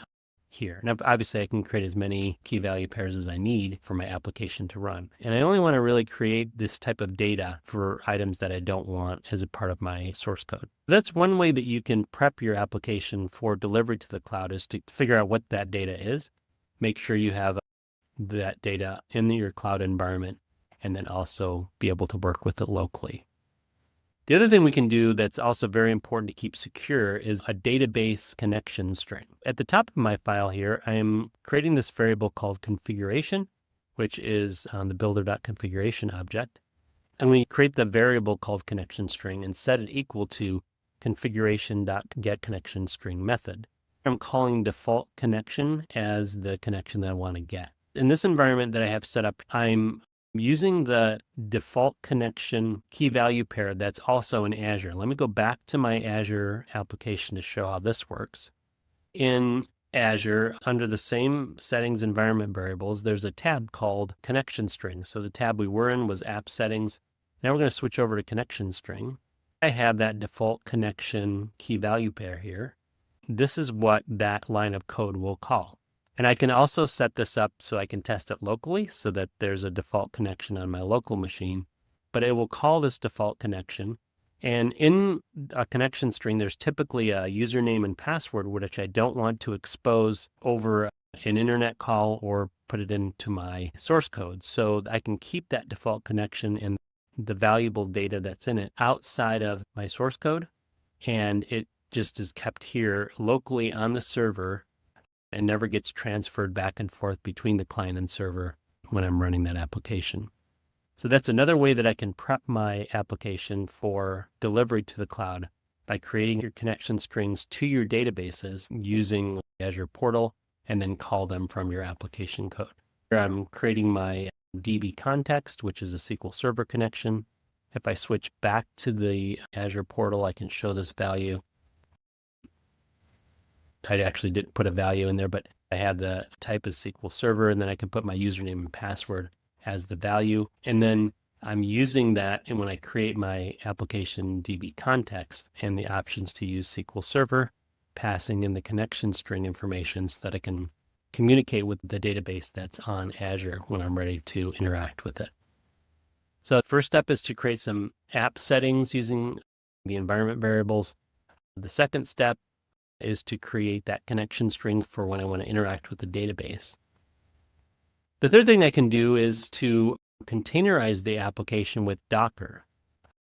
[SPEAKER 1] here. And obviously I can create as many key value pairs as I need for my application to run. And I only want to really create this type of data for items that I don't want as a part of my source code. That's one way that you can prep your application for delivery to the cloud, is to figure out what that data is. Make sure you have that data in your cloud environment, and then also be able to work with it locally. The other thing we can do that's also very important to keep secure is a database connection string. At the top of my file here, I am creating this variable called configuration, which is on the builder.configuration object. And we create the variable called connection string and set it equal to configuration.getConnectionString method. I'm calling default connection as the connection that I want to get. In this environment that I have set up, I'm using the default connection key value pair that's also in Azure. Let me go back to my Azure application to show how this works. In Azure, under the same settings environment variables, there's a tab called connection string. So the tab we were in was app settings. Now we're going to switch over to connection string. I have that default connection key value pair here. This is what that line of code will call. And I can also set this up so I can test it locally so that there's a default connection on my local machine, but it will call this default connection. And in a connection string, there's typically a username and password, which I don't want to expose over an internet call or put it into my source code. So I can keep that default connection and the valuable data that's in it outside of my source code. And it just is kept here locally on the server and never gets transferred back and forth between the client and server when I'm running that application. So that's another way that I can prep my application for delivery to the cloud by creating your connection strings to your databases using Azure portal and then call them from your application code. Here I'm creating my DB context, which is a SQL Server connection. If I switch back to the Azure portal, I can show this value. I actually didn't put a value in there, but I have the type as SQL Server, and then I can put my username and password as the value. And then I'm using that, and when I create my application DB context and the options to use SQL Server, passing in the connection string information so that I can communicate with the database that's on Azure when I'm ready to interact with it. So the first step is to create some app settings using the environment variables. The second step is to create that connection string for when I want to interact with the database. The third thing I can do is to containerize the application with Docker.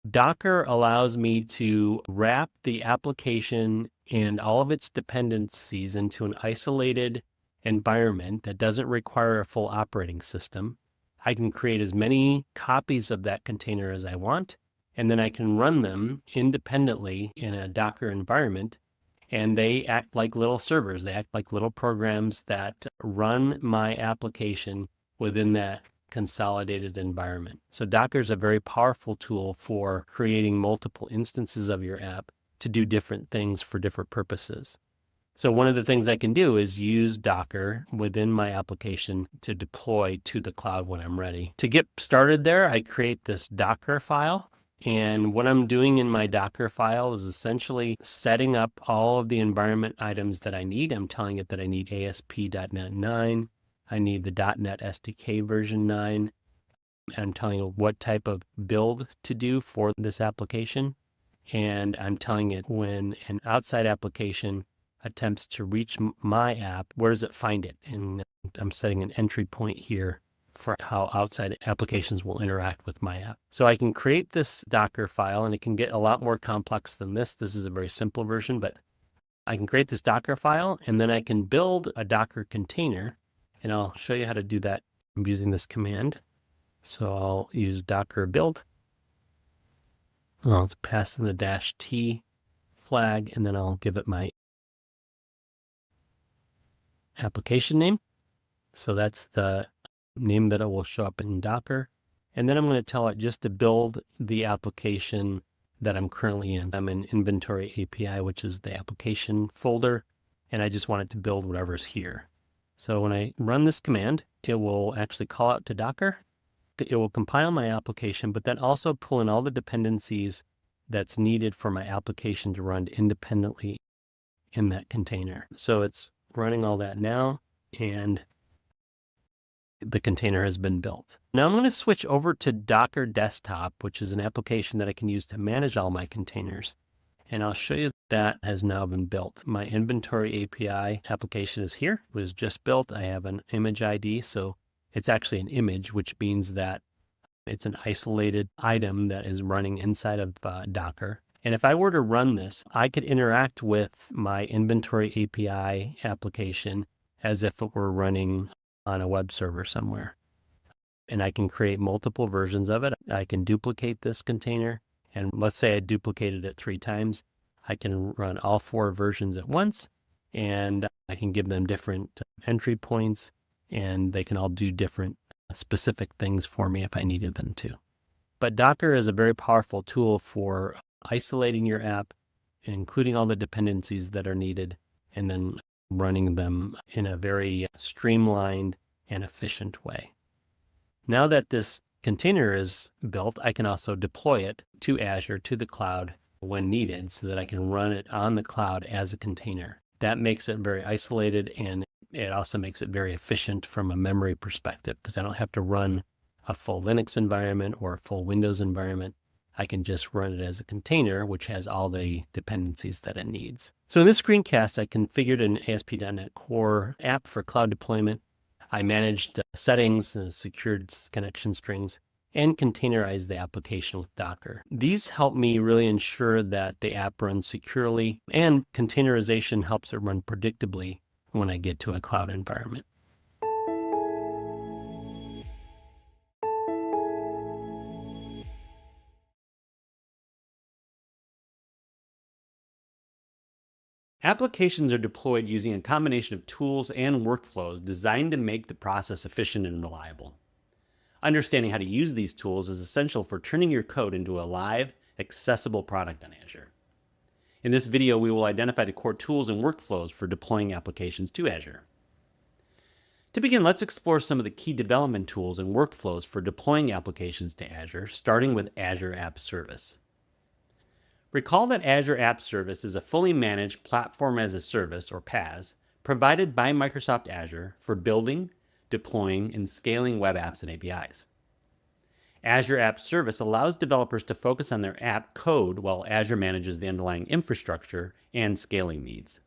[SPEAKER 1] Docker allows me to wrap the application and all of its dependencies into an isolated environment that doesn't require a full operating system. I can create as many copies of that container as I want, and then I can run them independently in a Docker environment, and they act like little servers. They act like little programs that run my application within that consolidated environment. So Docker is a very powerful tool for creating multiple instances of your app to do different things for different purposes. So one of the things I can do is use Docker within my application to deploy to the cloud when I'm ready. To get started there, I create this Docker file. And what I'm doing in my Docker file is essentially setting up all of the environment items that I need. I'm telling it that I need ASP.NET 9. I need the .NET SDK version 9. I'm telling it what type of build to do for this application. And I'm telling it when an outside application attempts to reach my app, where does it find it? And I'm setting an entry point here for how outside applications will interact with my app. So I can create this Docker file, and it can get a lot more complex than this. This is a very simple version, but I can create this Docker file, and then I can build a Docker container, and I'll show you how to do that. I'm using this command. So I'll use Docker build. I'll pass in the -t flag, and then I'll give it my application name. So that's the name that it will show up in Docker. And then I'm going to tell it just to build the application that I'm currently in. I'm in Inventory API, which is the application folder, and I just want it to build whatever's here. So when I run this command, it will actually call out to Docker. It will compile my application, but then also pull in all the dependencies that's needed for my application to run independently in that container. So it's running all that now, and the container has been built. Now I'm going to switch over to Docker Desktop, which is an application that I can use to manage all my containers. And I'll show you that has now been built. My Inventory API application is here. It was just built. I have an image ID, so it's actually an image, which means that it's an isolated item that is running inside of Docker. And if I were to run this, I could interact with my Inventory API application as if it were running on a web server somewhere. And I can create multiple versions of it. I can duplicate this container. And let's say I duplicated it 3 times. I can run all 4 versions at once, and I can give them different entry points, and they can all do different specific things for me if I needed them to. But Docker is a very powerful tool for isolating your app, including all the dependencies that are needed, and then running them in a very streamlined and efficient way. Now that this container is built, I can also deploy it to Azure, to the cloud when needed, so that I can run it on the cloud as a container. That makes it very isolated, and it also makes it very efficient from a memory perspective, because I don't have to run a full Linux environment or a full Windows environment. I can just run it as a container, which has all the dependencies that it needs. So in this screencast, I configured an ASP.NET Core app for cloud deployment. I managed settings, secured connection strings, and containerized the application with Docker. These help me really ensure that the app runs securely, and containerization helps it run predictably when I get to a cloud environment. Applications are deployed using a combination of tools and workflows designed to make the process efficient and reliable. Understanding how to use these tools is essential for turning your code into a live, accessible product on Azure. In this video, we will identify the core tools and workflows for deploying applications to Azure. To begin, let's explore some of the key development tools and workflows for deploying applications to Azure, starting with Azure App Service. Recall that Azure App Service is a fully managed platform as a service, or PaaS, provided by Microsoft Azure for building, deploying, and scaling web apps and APIs. Azure App Service allows developers to focus on their app code while Azure manages the underlying infrastructure and scaling needs.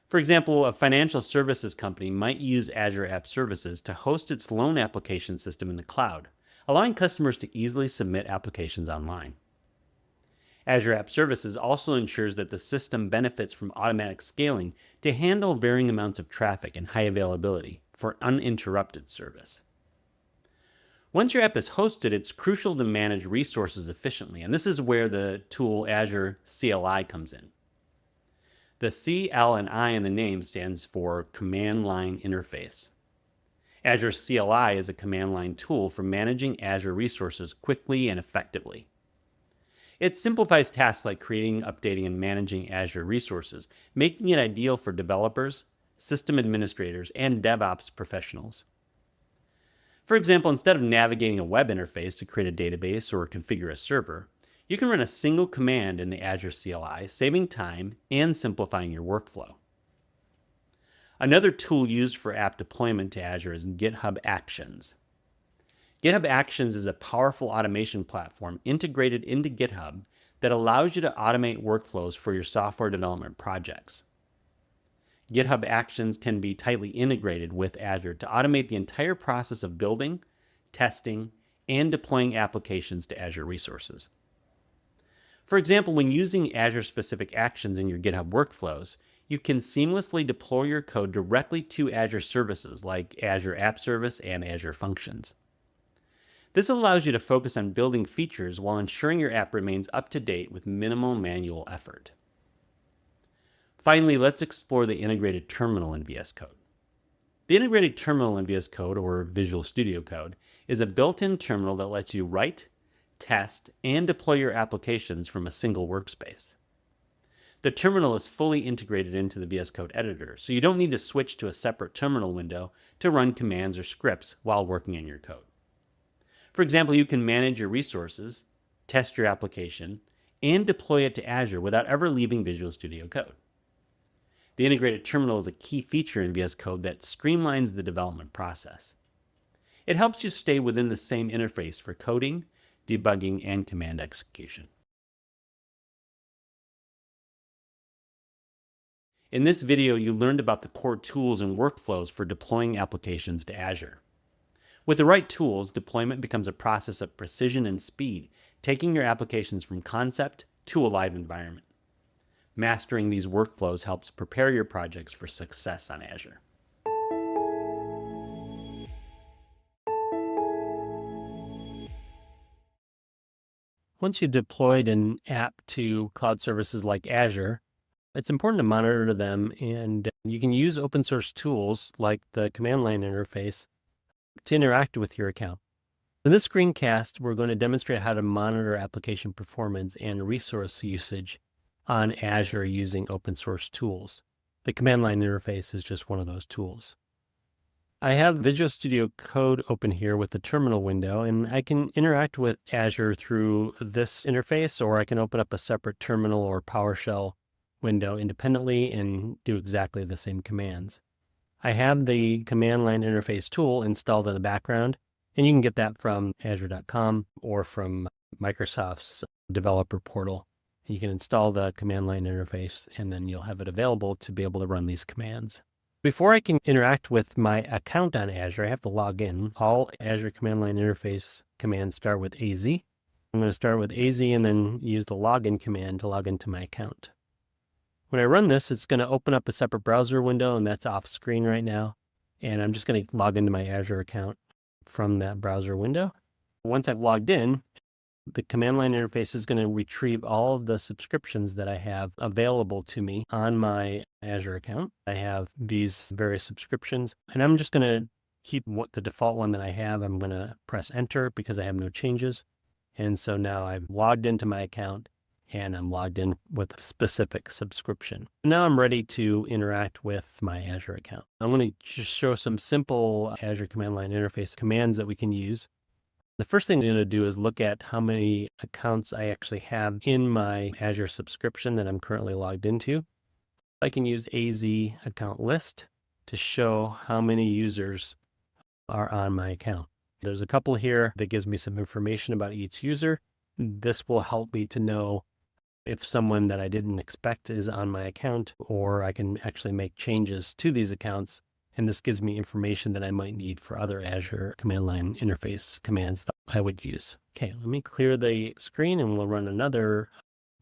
[SPEAKER 1] For example, a financial services company might use Azure App Services to host its loan application system in the cloud, allowing customers to easily submit applications online. Azure App Services also ensures that the system benefits from automatic scaling to handle varying amounts of traffic and high availability for uninterrupted service. Once your app is hosted, it's crucial to manage resources efficiently, and this is where the tool Azure CLI comes in. The C, L, and I in the name stands for Command Line Interface. Azure CLI is a command line tool for managing Azure resources quickly and effectively. It simplifies tasks like creating, updating, and managing Azure resources, making it ideal for developers, system administrators, and DevOps professionals. For example, instead of navigating a web interface to create a database or configure a server, you can run a single command in the Azure CLI, saving time and simplifying your workflow. Another tool used for app deployment to Azure is GitHub Actions. GitHub Actions is a powerful automation platform integrated into GitHub that allows you to automate workflows for your software development projects. GitHub Actions can be tightly integrated with Azure to automate the entire process of building, testing, and deploying applications to Azure resources. For example, when using Azure-specific actions in your GitHub workflows, you can seamlessly deploy your code directly to Azure services like Azure App Service and Azure Functions. This allows you to focus on building features while ensuring your app remains up to date with minimal manual effort. Finally, let's explore the integrated terminal in VS Code. The integrated terminal in VS Code, or Visual Studio Code, is a built-in terminal that lets you write, test, and deploy your applications from a single workspace. The terminal is fully integrated into the VS Code editor, so you don't need to switch to a separate terminal window to run commands or scripts while working on your code. For example, you can manage your resources, test your application, and deploy it to Azure without ever leaving Visual Studio Code. The integrated terminal is a key feature in VS Code that streamlines the development process. It helps you stay within the same interface for coding, debugging, and command execution. In this video, you learned about the core tools and workflows for deploying applications to Azure. With the right tools, deployment becomes a process of precision and speed, taking your applications from concept to a live environment. Mastering these workflows helps prepare your projects for success on Azure. Once you've deployed an app to cloud services like Azure, it's important to monitor them, and you can use open source tools like the command line interface to interact with your account. In this screencast, we're going to demonstrate how to monitor application performance and resource usage on Azure using open source tools. The command line interface is just one of those tools. I have Visual Studio Code open here with the terminal window, and I can interact with Azure through this interface, or I can open up a separate terminal or PowerShell window independently and do exactly the same commands. I have the command line interface tool installed in the background, and you can get that from azure.com or from Microsoft's developer portal. You can install the command line interface, and then you'll have it available to be able to run these commands. Before I can interact with my account on Azure, I have to log in. All Azure command line interface commands start with AZ. I'm going to start with AZ and then use the login command to log into my account. When I run this, it's going to open up a separate browser window, and that's off screen right now. And I'm just going to log into my Azure account from that browser window. Once I've logged in, the command line interface is going to retrieve all of the subscriptions that I have available to me on my Azure account. I have these various subscriptions, and I'm just going to keep the default one that I have. I'm going to press enter because I have no changes. And so now I've logged into my account, and I'm logged in with a specific subscription. Now I'm ready to interact with my Azure account. I'm going to just show some simple Azure command line interface commands that we can use. The first thing I'm going to do is look at how many accounts I actually have in my Azure subscription that I'm currently logged into. I can use AZ account list to show how many users are on my account. There's a couple here that gives me some information about each user. This will help me to know if someone that I didn't expect is on my account, or I can actually make changes to these accounts. And this gives me information that I might need for other Azure command line interface commands that I would use. Okay, let me clear the screen and we'll run another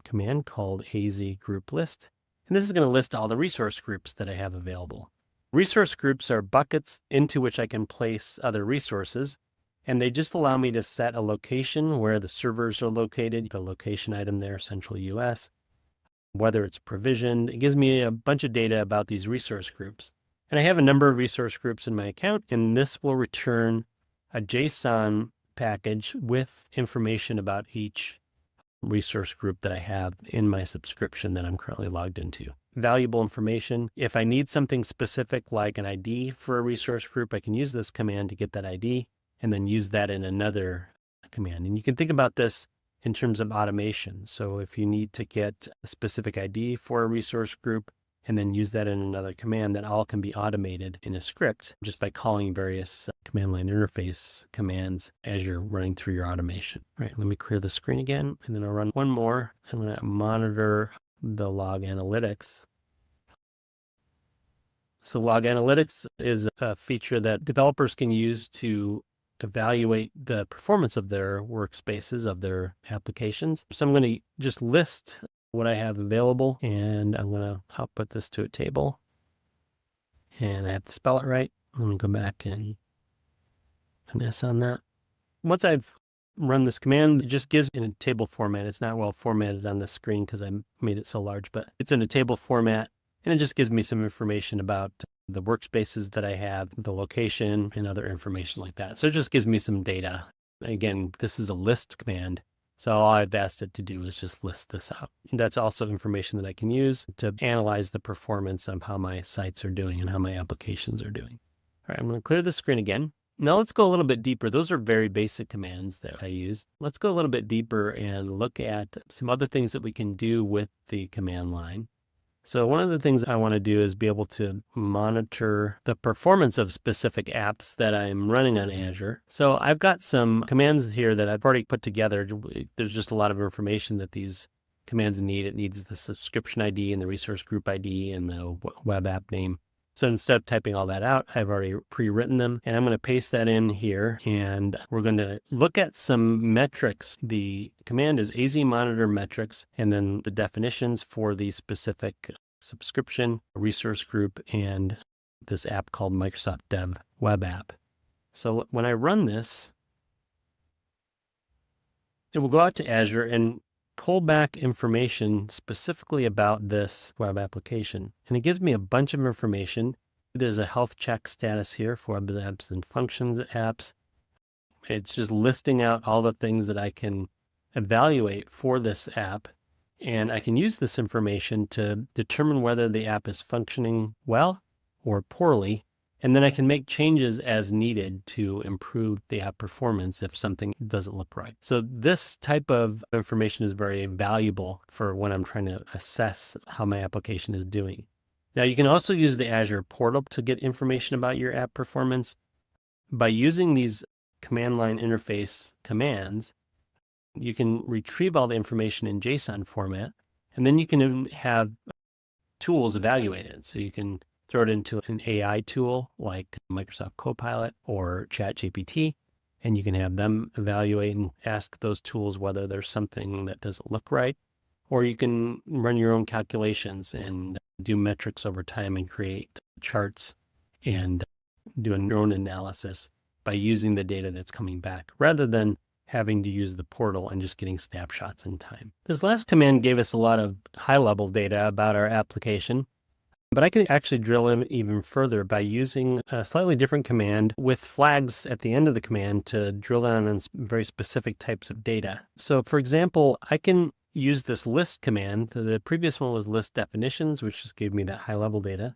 [SPEAKER 1] command called AZ group list. And this is going to list all the resource groups that I have available. Resource groups are buckets into which I can place other resources, and they just allow me to set a location where the servers are located, the location item there, Central US, whether it's provisioned. It gives me a bunch of data about these resource groups. And I have a number of resource groups in my account, and this will return a JSON package with information about each resource group that I have in my subscription that I'm currently logged into. Valuable information. If I need something specific like an ID for a resource group, I can use this command to get that ID and then use that in another command. And you can think about this in terms of automation. So if you need to get a specific ID for a resource group and then use that in another command, that all can be automated in a script just by calling various command line interface commands as you're running through your automation. All right, let me clear the screen again, and then I'll run one more. I'm going to monitor the log analytics. So log analytics is a feature that developers can use to evaluate the performance of their workspaces, of their applications. So I'm going to just list what I have available, and I'm going to output this to a table. And I have to spell it right. Let me go back and finesse on that. Once I've run this command, it just gives in a table format. It's not well formatted on the screen because I made it so large, but it's in a table format, and it just gives me some information about the workspaces that I have, the location, and other information like that. So it just gives me some data. Again, this is a list command. So all I've asked it to do is just list this out. And that's also information that I can use to analyze the performance of how my sites are doing and how my applications are doing. All right, I'm going to clear the screen again. Now let's go a little bit deeper. Those are very basic commands that I use. Let's go a little bit deeper and look at some other things that we can do with the command line. So one of the things I want to do is be able to monitor the performance of specific apps that I'm running on Azure. So I've got some commands here that I've already put together. There's just a lot of information that these commands need. It needs the subscription ID and the resource group ID and the web app name. So instead of typing all that out, I've already pre-written them, and I'm going to paste that in here, and we're going to look at some metrics. The command is AZ monitor metrics, and then the definitions for the specific subscription, resource group, and this app called Microsoft Dev Web App. So when I run this, it will go out to Azure and pull back information specifically about this web application. And it gives me a bunch of information. There's a health check status here for web apps and functions apps. It's just listing out all the things that I can evaluate for this app. And I can use this information to determine whether the app is functioning well or poorly. And then I can make changes as needed to improve the app performance if something doesn't look right. So this type of information is very valuable for when I'm trying to assess how my application is doing. Now you can also use the Azure portal to get information about your app performance. By using these command line interface commands, you can retrieve all the information in JSON format, and then you can have tools evaluate it. So you can throw it into an AI tool like Microsoft Copilot or ChatGPT, and you can have them evaluate and ask those tools whether there's something that doesn't look right. Or you can run your own calculations and do metrics over time and create charts and do a neuron analysis by using the data that's coming back, rather than having to use the portal and just getting snapshots in time. This last command gave us a lot of high-level data about our application. But I can actually drill in even further by using a slightly different command with flags at the end of the command to drill down on very specific types of data. So for example, I can use this list command. The previous one was list definitions, which just gave me that high level data.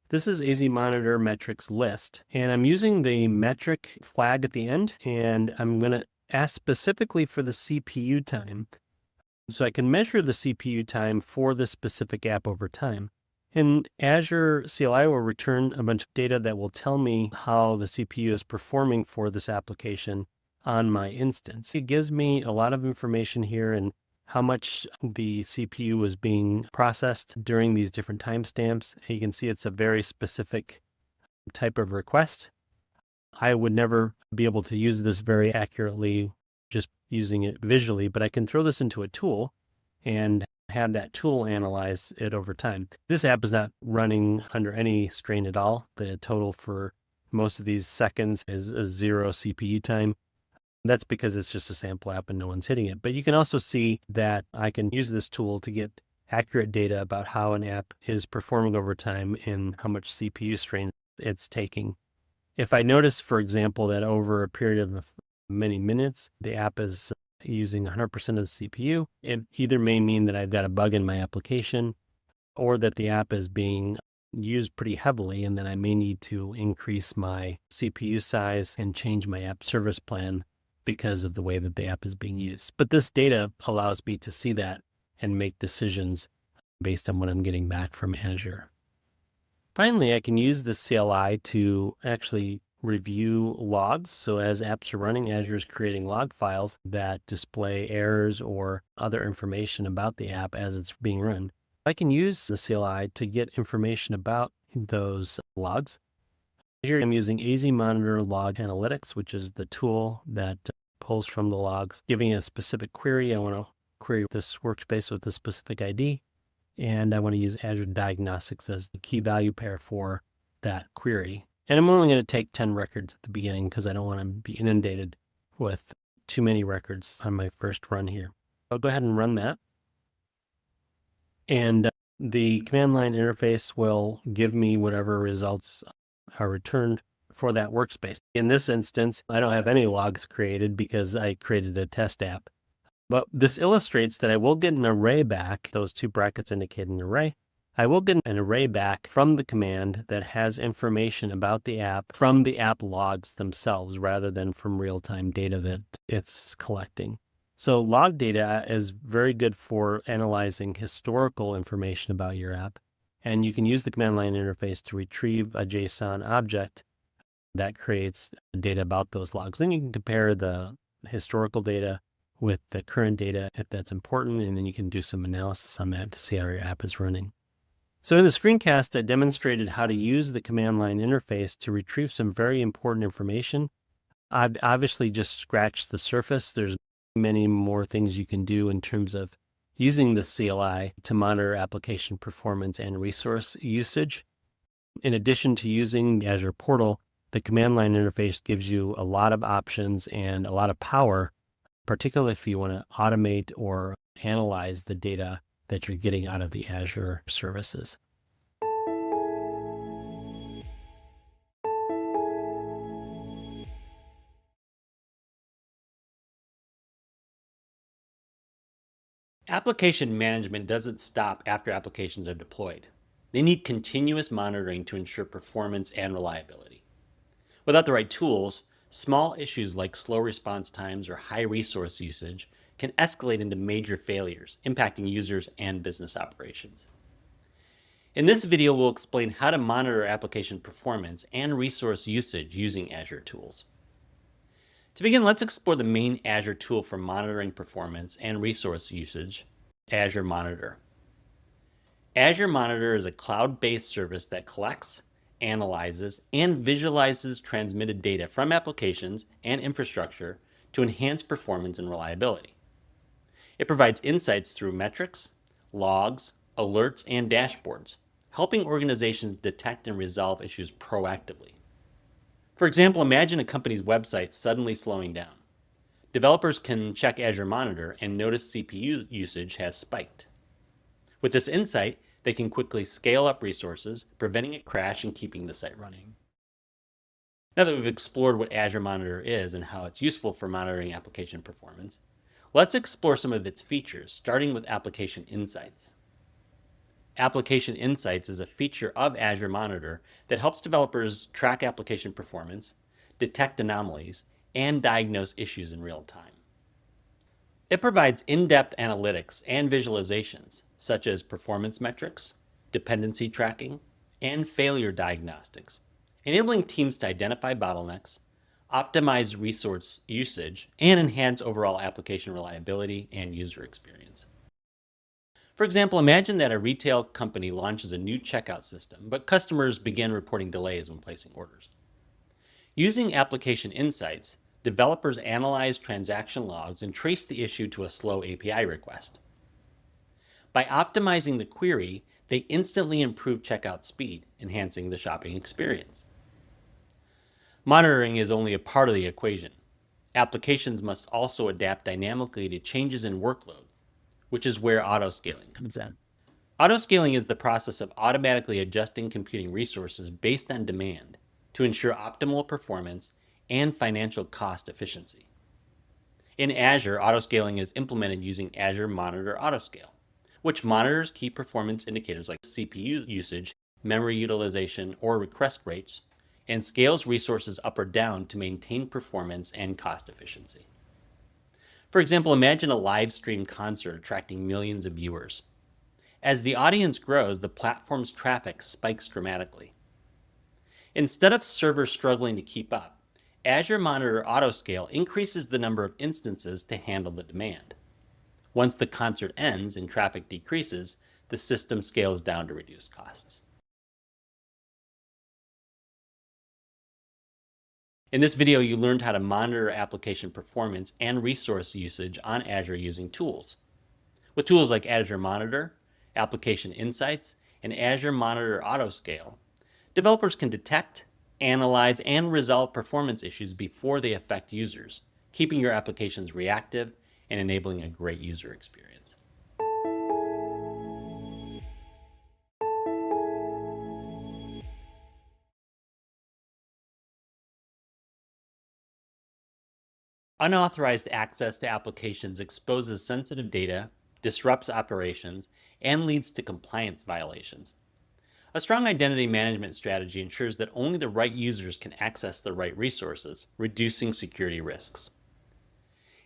[SPEAKER 1] This is AZ monitor metrics list, and I'm using the metric flag at the end, and I'm going to ask specifically for the CPU time. So I can measure the CPU time for this specific app over time. And Azure CLI will return a bunch of data that will tell me how the CPU is performing for this application on my instance. It gives me a lot of information here and how much the CPU was being processed during these different timestamps. You can see it's a very specific type of request. I would never be able to use this very accurately just using it visually, but I can throw this into a tool and have that tool analyze it over time. This app is not running under any strain at all. The total for most of these seconds is a 0 CPU time. That's because it's just a sample app and no one's hitting it. But you can also see that I can use this tool to get accurate data about how an app is performing over time and how much CPU strain it's taking. If I notice, for example, that over a period of many minutes, the app is using 100% of the CPU, it either may mean that I've got a bug in my application or that the app is being used pretty heavily and then I may need to increase my CPU size and change my app service plan because of the way that the app is being used. But this data allows me to see that and make decisions based on what I'm getting back from Azure. Finally, I can use the CLI to actually review logs. So as apps are running, Azure is creating log files that display errors or other information about the app as it's being run. I can use the CLI to get information about those logs. Here I'm using AZ Monitor Log Analytics, which is the tool that pulls from the logs, giving a specific query. I want to query this workspace with a specific ID, and I want to use Azure Diagnostics as the key value pair for that query. And I'm only going to take 10 records at the beginning because I don't want to be inundated with too many records on my first run here. I'll go ahead and run that. And the command line interface will give me whatever results are returned for that workspace. In this instance, I don't have any logs created because I created a test app. But this illustrates that I will get an array back. Those two brackets indicate an array. I will get an array back from the command that has information about the app from the app logs themselves rather than from real-time data that it's collecting. So log data is very good for analyzing historical information about your app. And you can use the command line interface to retrieve a JSON object that creates data about those logs. Then you can compare the historical data with the current data if that's important, and then you can do some analysis on that to see how your app is running. So in the screencast, I demonstrated how to use the command line interface to retrieve some very important information. I've obviously just scratched the surface. There's many more things you can do in terms of using the CLI to monitor application performance and resource usage. In addition to using the Azure portal, the command line interface gives you a lot of options and a lot of power, particularly if you want to automate or analyze the data that you're getting out of the Azure services.
[SPEAKER 2] Application management doesn't stop after applications are deployed. They need continuous monitoring to ensure performance and reliability. Without the right tools, small issues like slow response times or high resource usage can escalate into major failures, impacting users and business operations. In this video, we'll explain how to monitor application performance and resource usage using Azure tools. To begin, let's explore the main Azure tool for monitoring performance and resource usage, Azure Monitor. Azure Monitor is a cloud-based service that collects, analyzes, and visualizes transmitted data from applications and infrastructure to enhance performance and reliability. It provides insights through metrics, logs, alerts, and dashboards, helping organizations detect and resolve issues proactively. For example, imagine a company's website suddenly slowing down. Developers can check Azure Monitor and notice CPU usage has spiked. With this insight, they can quickly scale up resources, preventing a crash and keeping the site running. Now that we've explored what Azure Monitor is and how it's useful for monitoring application performance, let's explore some of its features, starting with Application Insights. Application Insights is a feature of Azure Monitor that helps developers track application performance, detect anomalies, and diagnose issues in real time. It provides in-depth analytics and visualizations, such as performance metrics,
[SPEAKER 1] dependency tracking, and failure diagnostics, enabling teams to identify bottlenecks, optimize resource usage, and enhance overall application reliability and user experience. For example, imagine that a retail company launches a new checkout system, but customers begin reporting delays when placing orders. Using application insights, developers analyze transaction logs and trace the issue to a slow API request. By optimizing the query, they instantly improve checkout speed, enhancing the shopping experience. Monitoring is only a part of the equation. Applications must also adapt dynamically to changes in workload, which is where autoscaling comes in. Autoscaling is the process of automatically adjusting computing resources based on demand to ensure optimal performance and financial cost efficiency. In Azure, autoscaling is implemented using Azure Monitor Autoscale, which monitors key performance indicators like CPU usage, memory utilization, or request rates, and scales resources up or down to maintain performance and cost efficiency. For example, imagine a live stream concert attracting millions of viewers. As the audience grows, the platform's traffic spikes dramatically. Instead of servers struggling to keep up, Azure Monitor Autoscale increases the number of instances to handle the demand. Once the concert ends and traffic decreases, the system scales down to reduce costs. In this video, you learned how to monitor application performance and resource usage on Azure using tools. With tools like Azure Monitor, Application Insights, and Azure Monitor Autoscale, developers can detect, analyze, and resolve performance issues before they affect users, keeping your applications reactive and enabling a great user experience. Unauthorized access to applications exposes sensitive data, disrupts operations, and leads to compliance violations. A strong identity management strategy ensures that only the right users can access the right resources, reducing security risks.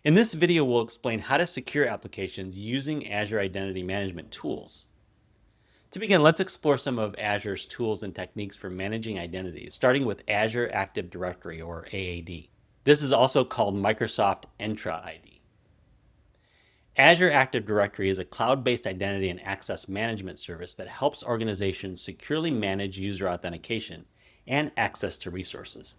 [SPEAKER 1] In this video, we'll explain how to secure applications using Azure Identity Management tools. To begin, let's explore some of Azure's tools and techniques for managing identities, starting with Azure Active Directory, or AAD. This is also called Microsoft Entra ID. Azure Active Directory is a cloud-based identity and access management service that helps organizations securely manage user authentication and access to resources.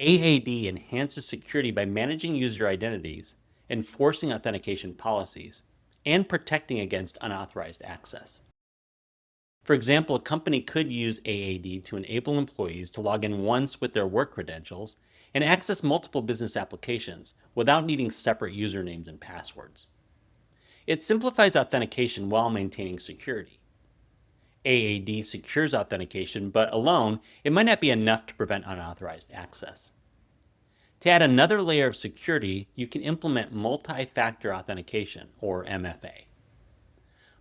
[SPEAKER 1] AAD enhances security by managing user identities, enforcing authentication policies, and protecting against unauthorized access. For example, a company could use AAD to enable employees to log in once with their work credentials and access multiple business applications without needing separate usernames and passwords. It simplifies authentication while maintaining security. AAD secures authentication, but alone, it might not be enough to prevent unauthorized access. To add another layer of security, you can implement multi-factor authentication, or MFA.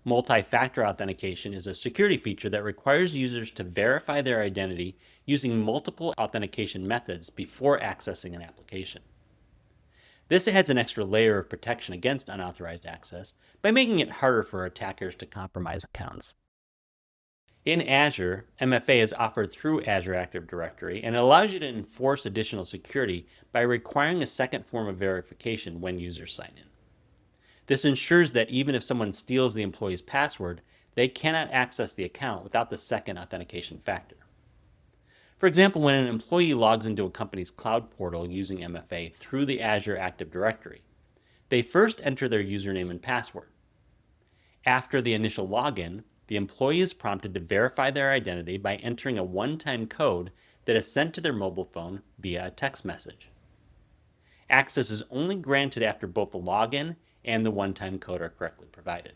[SPEAKER 1] Multi-factor authentication is a security feature that requires users to verify their identity using multiple authentication methods before accessing an application. This adds an extra layer of protection against unauthorized access by making it harder for attackers to compromise accounts. In Azure, MFA is offered through Azure Active Directory, and it allows you to enforce additional security by requiring a second form of verification when users sign in. This ensures that even if someone steals the employee's password, they cannot access the account without the second authentication factor. For example, when an employee logs into a company's cloud portal using MFA through the Azure Active Directory, they first enter their username and password. After the initial login, the employee is prompted to verify their identity by entering a one-time code that is sent to their mobile phone via a text message. Access is only granted after both the login and the one-time code are correctly provided.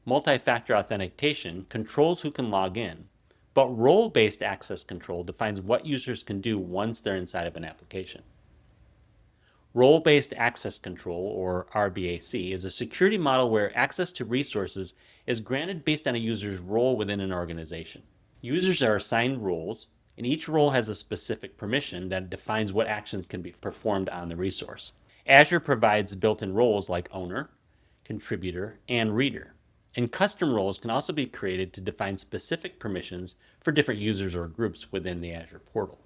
[SPEAKER 1] Multi-factor authentication controls who can log in, but role-based access control defines what users can do once they're inside of an application. Role-based access control, or RBAC, is a security model where access to resources is granted based on a user's role within an organization. Users are assigned roles, and each role has a specific permission that defines what actions can be performed on the resource. Azure provides built-in roles like owner, contributor, and reader. And custom roles can also be created to define specific permissions for different users or groups within the Azure portal.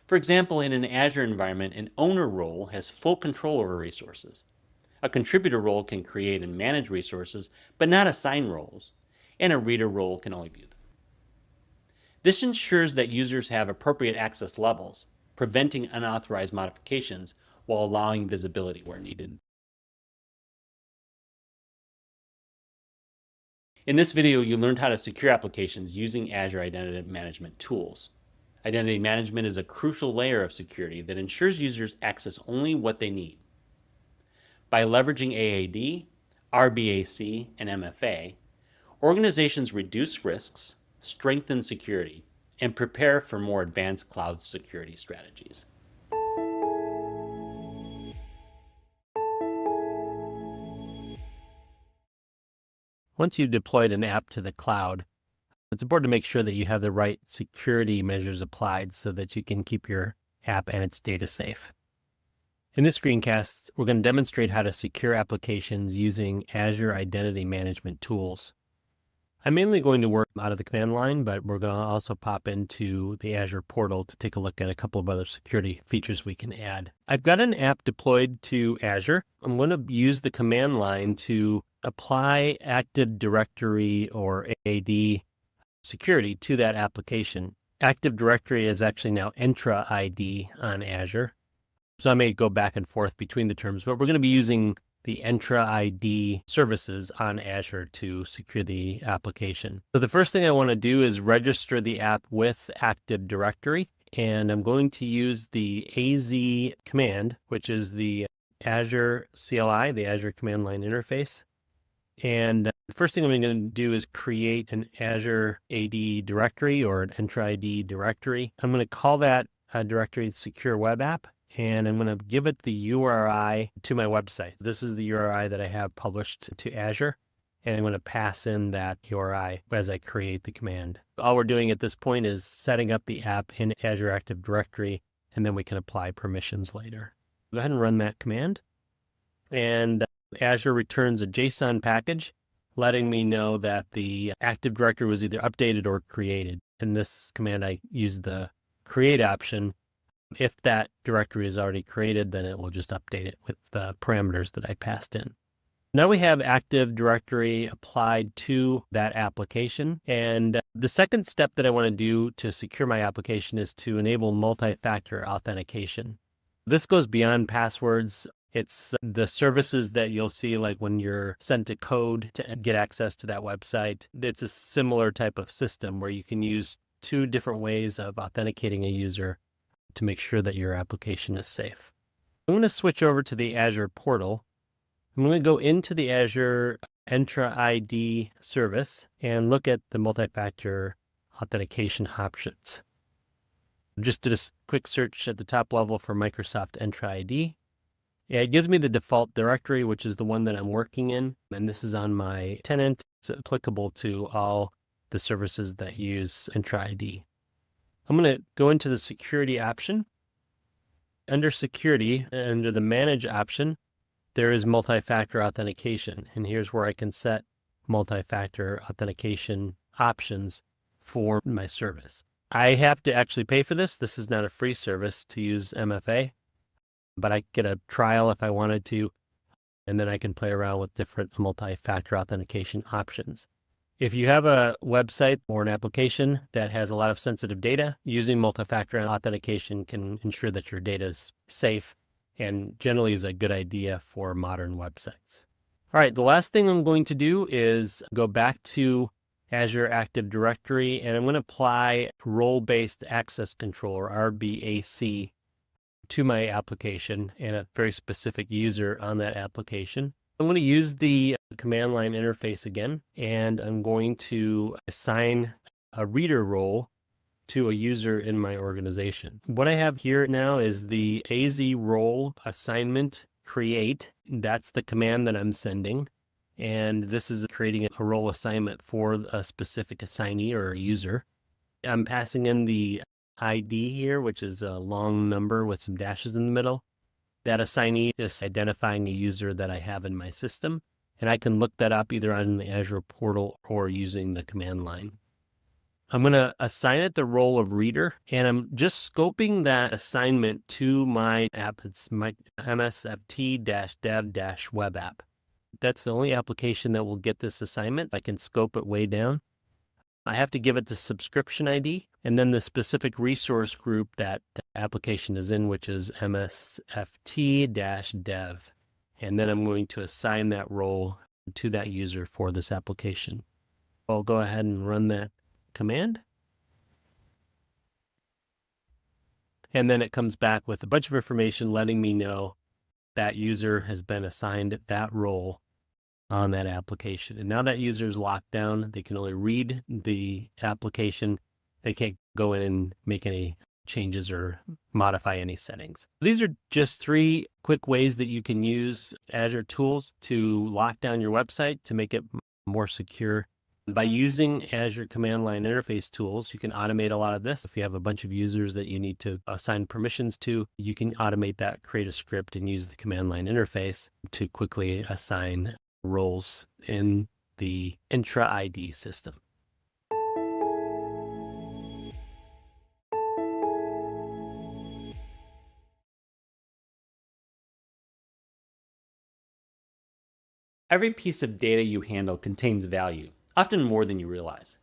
[SPEAKER 1] For example, in an Azure environment, an owner role has full control over resources. A contributor role can create and manage resources, but not assign roles, and a reader role can only view them. This ensures that users have appropriate access levels, preventing unauthorized modifications while allowing visibility where needed. In this video, you learned how to secure applications using Azure Identity Management tools. Identity management is a crucial layer of security that ensures users access only what they need. By leveraging AAD, RBAC, and MFA, organizations reduce risks, strengthen security, and prepare for more advanced cloud security strategies.
[SPEAKER 4] Once you've deployed an app to the cloud, it's important to make sure that you have the right security measures applied so that you can keep your app and its data safe. In this screencast, we're going to demonstrate how to secure applications using Azure Identity Management tools. I'm mainly going to work out of the command line, but we're going to also pop into the Azure portal to take a look at a couple of other security features we can add. I've got an app deployed to Azure. I'm going to use the command line to apply Active Directory or AAD security to that application. Active Directory is actually now Entra ID on Azure. So I may go back and forth between the terms, but we're going to be using the Entra ID services on Azure to secure the application. So the first thing I want to do is register the app with Active Directory, and I'm going to use the AZ command, which is the Azure CLI, the Azure Command Line Interface. And the first thing I'm going to do is create an Azure AD directory or an Entra ID directory. I'm going to call that directory Secure Web App, and I'm going to give it the URI to my website. This is the URI that I have published to Azure, and I'm going to pass in that URI as I create the command. All we're doing at this point is setting up the app in Azure Active Directory, and then we can apply permissions later. Go ahead and run that command, and Azure returns a JSON package letting me know that the Active Directory was either updated or created. In this command, I use the create option. If that directory is already created, then it will just update it with the parameters that I passed in. Now we have Active Directory applied to that application. And the second step that I want to do to secure my application is to enable multi-factor authentication. This goes beyond passwords. It's the services that you'll see like when you're sent a code to get access to that website. It's a similar type of system where you can use two different ways of authenticating a user to make sure that your application is safe. I'm going to switch over to the Azure portal. I'm going to go into the Azure Entra ID service and look at the multi-factor authentication options. I just did a quick search at the top level for Microsoft Entra ID. It gives me the default directory, which is the one that I'm working in, and this is on my tenant. It's applicable to all the services that use Entra ID. I'm going to go into the security option. Under security, under the manage option, there is multi-factor authentication, and here's where I can set multi-factor authentication options for my service. I have to actually pay for this. This is not a free service to use MFA. But I get a trial if I wanted to, and then I can play around with different multi-factor authentication options. If you have a website or an application that has a lot of sensitive data, using multi-factor authentication can ensure that your data is safe and generally is a good idea for modern websites. All right, the last thing I'm going to do is go back to Azure Active Directory, and I'm going to apply role-based access control, or RBAC, to my application and a very specific user on that application. I'm going to use the command line interface again, and I'm going to assign a reader role to a user in my organization. What I have here now is the AZ role assignment create. That's the command that I'm sending. And this is creating a role assignment for a specific assignee or a user. I'm passing in the ID here, which is a long number with some dashes in the middle. That assignee is identifying a user that I have in my system, And I can look that up either on the Azure portal or using the command line. I'm going to assign it the role of reader, and I'm just scoping that assignment to my app. It's my MSFT-dev-web app. That's the only application that will get this assignment. I can scope it way down. I have to give it the subscription ID and then the specific resource group that the application is in, which is MSFT-dev. And then I'm going to assign that role to that user for this application. I'll go ahead and run that command. And then it comes back with a bunch of information letting me know that user has been assigned that role on that application. And now that user is locked down, they can only read the application. They can't go in and make any changes or modify any settings. These are just 3 quick ways that you can use Azure tools to lock down your website to make it more secure. By using Azure command line interface tools, you can automate a lot of this. If you have a bunch of users that you need to assign permissions to, you can automate that, create a script, and use the command line interface to quickly assign roles in the intra ID system.
[SPEAKER 2] Every piece of data you handle contains value, often more than you realize.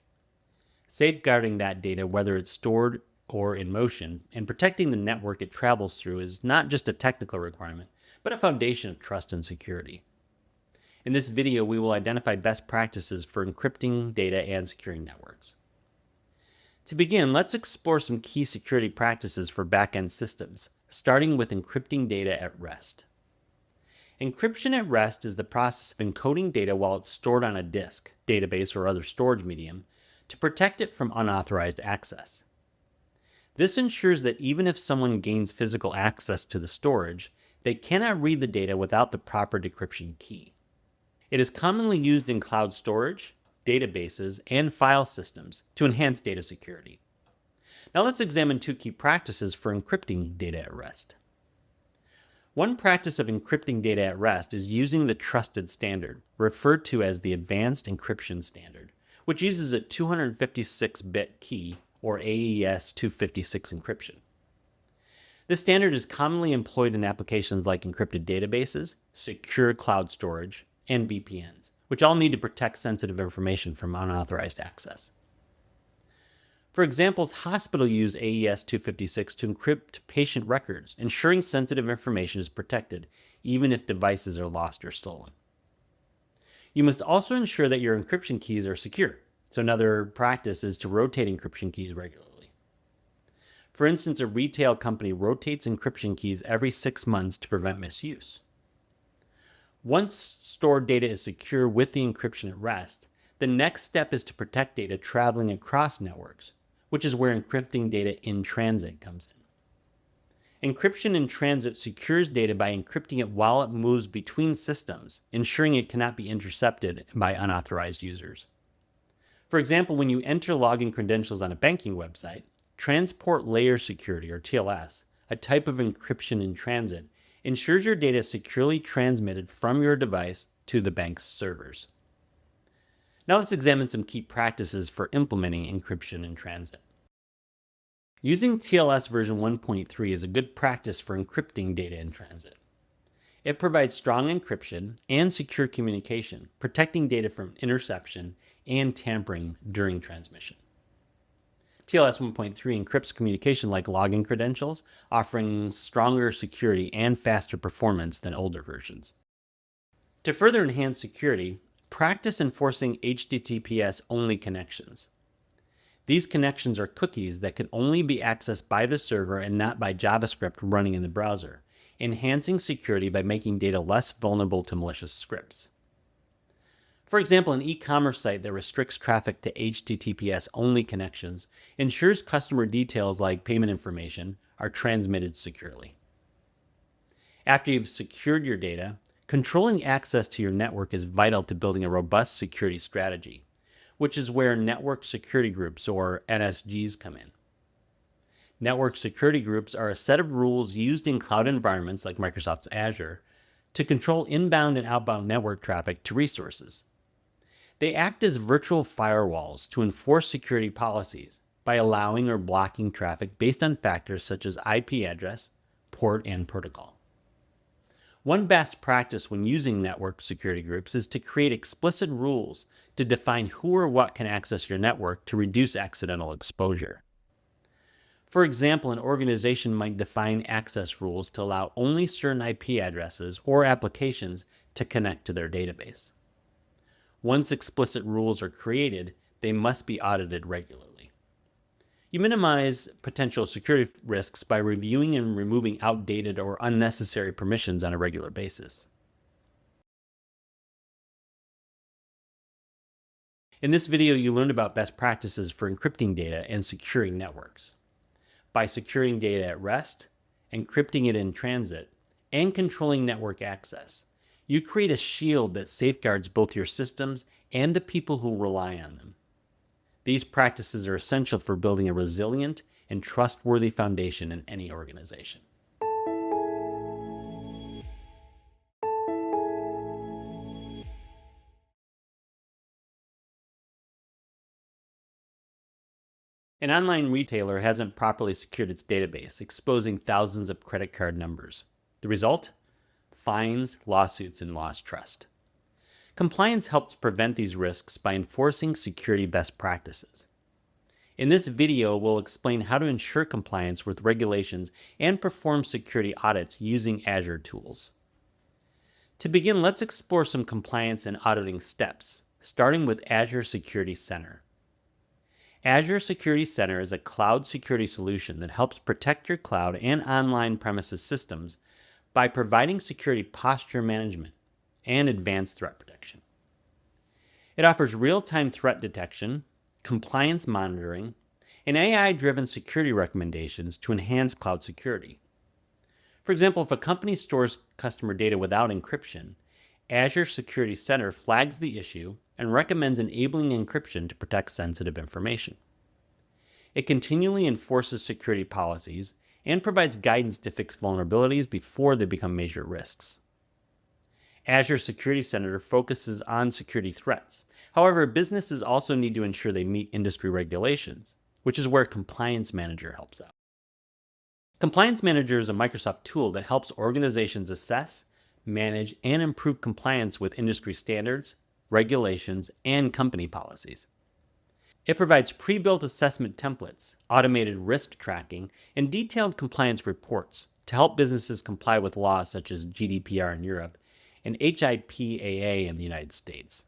[SPEAKER 2] Safeguarding that data, whether it's stored or in motion, and protecting the network it travels through is not just a technical requirement, but a foundation of trust and security. In this video, we will identify best practices for encrypting data and securing networks. To begin, let's explore some key security practices for back-end systems, starting with encrypting data at rest. Encryption at rest is the process of encoding data while it's stored on a disk, database, or other storage medium to protect it from unauthorized access. This ensures that even if someone gains physical access to the storage, they cannot read the data without the proper decryption key. It is commonly used in cloud storage, databases, and file systems to enhance data security. Now let's examine 2 key practices for encrypting data at rest. One practice of encrypting data at rest is using the trusted standard, referred to as the Advanced Encryption Standard, which uses a 256-bit key, or AES 256 encryption. This standard is commonly employed in applications like encrypted databases, secure cloud storage, and VPNs, which all need to protect sensitive information from unauthorized access. For examples, hospitals use AES 256 to encrypt patient records, ensuring sensitive information is protected, even if devices are lost or stolen. You must also ensure that your encryption keys are secure, so another practice is to rotate encryption keys regularly. For instance, a retail company rotates encryption keys every 6 months to prevent misuse. Once stored data is secure with the encryption at rest, the next step is to protect data traveling across networks, which is where encrypting data in transit comes in. Encryption in transit secures data by encrypting it while it moves between systems, ensuring it cannot be intercepted by unauthorized users. For example, when you enter login credentials on a banking website, Transport Layer Security, or TLS, a type of encryption in transit, ensures your data is securely transmitted from your device to the bank's servers. Now let's examine some key practices for implementing encryption in transit. Using TLS version 1.3 is a good practice for encrypting data in transit. It provides strong encryption and secure communication, protecting data from interception and tampering during transmission. TLS 1.3 encrypts communication like login credentials, offering stronger security and faster performance than older versions. To further enhance security, practice enforcing HTTPS-only connections. These connections are cookies that can only be accessed by the server and not by JavaScript running in the browser, enhancing security by making data less vulnerable to malicious scripts. For example, an e-commerce site that restricts traffic to HTTPS-only connections ensures customer details like payment information are transmitted securely. After you've secured your data, controlling access to your network is vital to building a robust security strategy, which is where network security groups, or NSGs, come in. Network security groups are a set of rules used in cloud environments like Microsoft's Azure
[SPEAKER 1] to control inbound and outbound network traffic to resources. They act as virtual firewalls to enforce security policies by allowing or blocking traffic based on factors such as IP address, port, and protocol. One best practice when using network security groups is to create explicit rules to define who or what can access your network to reduce accidental exposure. For example, an organization might define access rules to allow only certain IP addresses or applications to connect to their database. Once explicit rules are created, they must be audited regularly. You minimize potential security risks by reviewing and removing outdated or unnecessary permissions on a regular basis. In this video, you learned about best practices for encrypting data and securing networks. By securing data at rest, encrypting it in transit, and controlling network access, you create a shield that safeguards both your systems and the people who rely on them. These practices are essential for building a resilient and trustworthy foundation in any organization. An online retailer hasn't properly secured its database, exposing thousands of credit card numbers. The result? Fines, lawsuits, and lost trust. Compliance helps prevent these risks by enforcing security best practices. In this video, we'll explain how to ensure compliance with regulations and perform security audits using Azure tools. To begin, let's explore some compliance and auditing steps, starting with Azure Security Center. Azure Security Center is a cloud security solution that helps protect your cloud and online premises systems by providing security posture management and advanced threat protection. It offers real-time threat detection, compliance monitoring, and AI-driven security recommendations to enhance cloud security. For example, if a company stores customer data without encryption, Azure Security Center flags the issue and recommends enabling encryption to protect sensitive information. It continually enforces security policies and provides guidance to fix vulnerabilities before they become major risks. Azure Security Center focuses on security threats. However, businesses also need to ensure they meet industry regulations, which is where Compliance Manager helps out. Compliance Manager is a Microsoft tool that helps organizations assess, manage, and improve compliance with industry standards, regulations, and company policies. It provides pre-built assessment templates, automated risk tracking, and detailed compliance reports to help businesses comply with laws such as GDPR in Europe and HIPAA in the United States.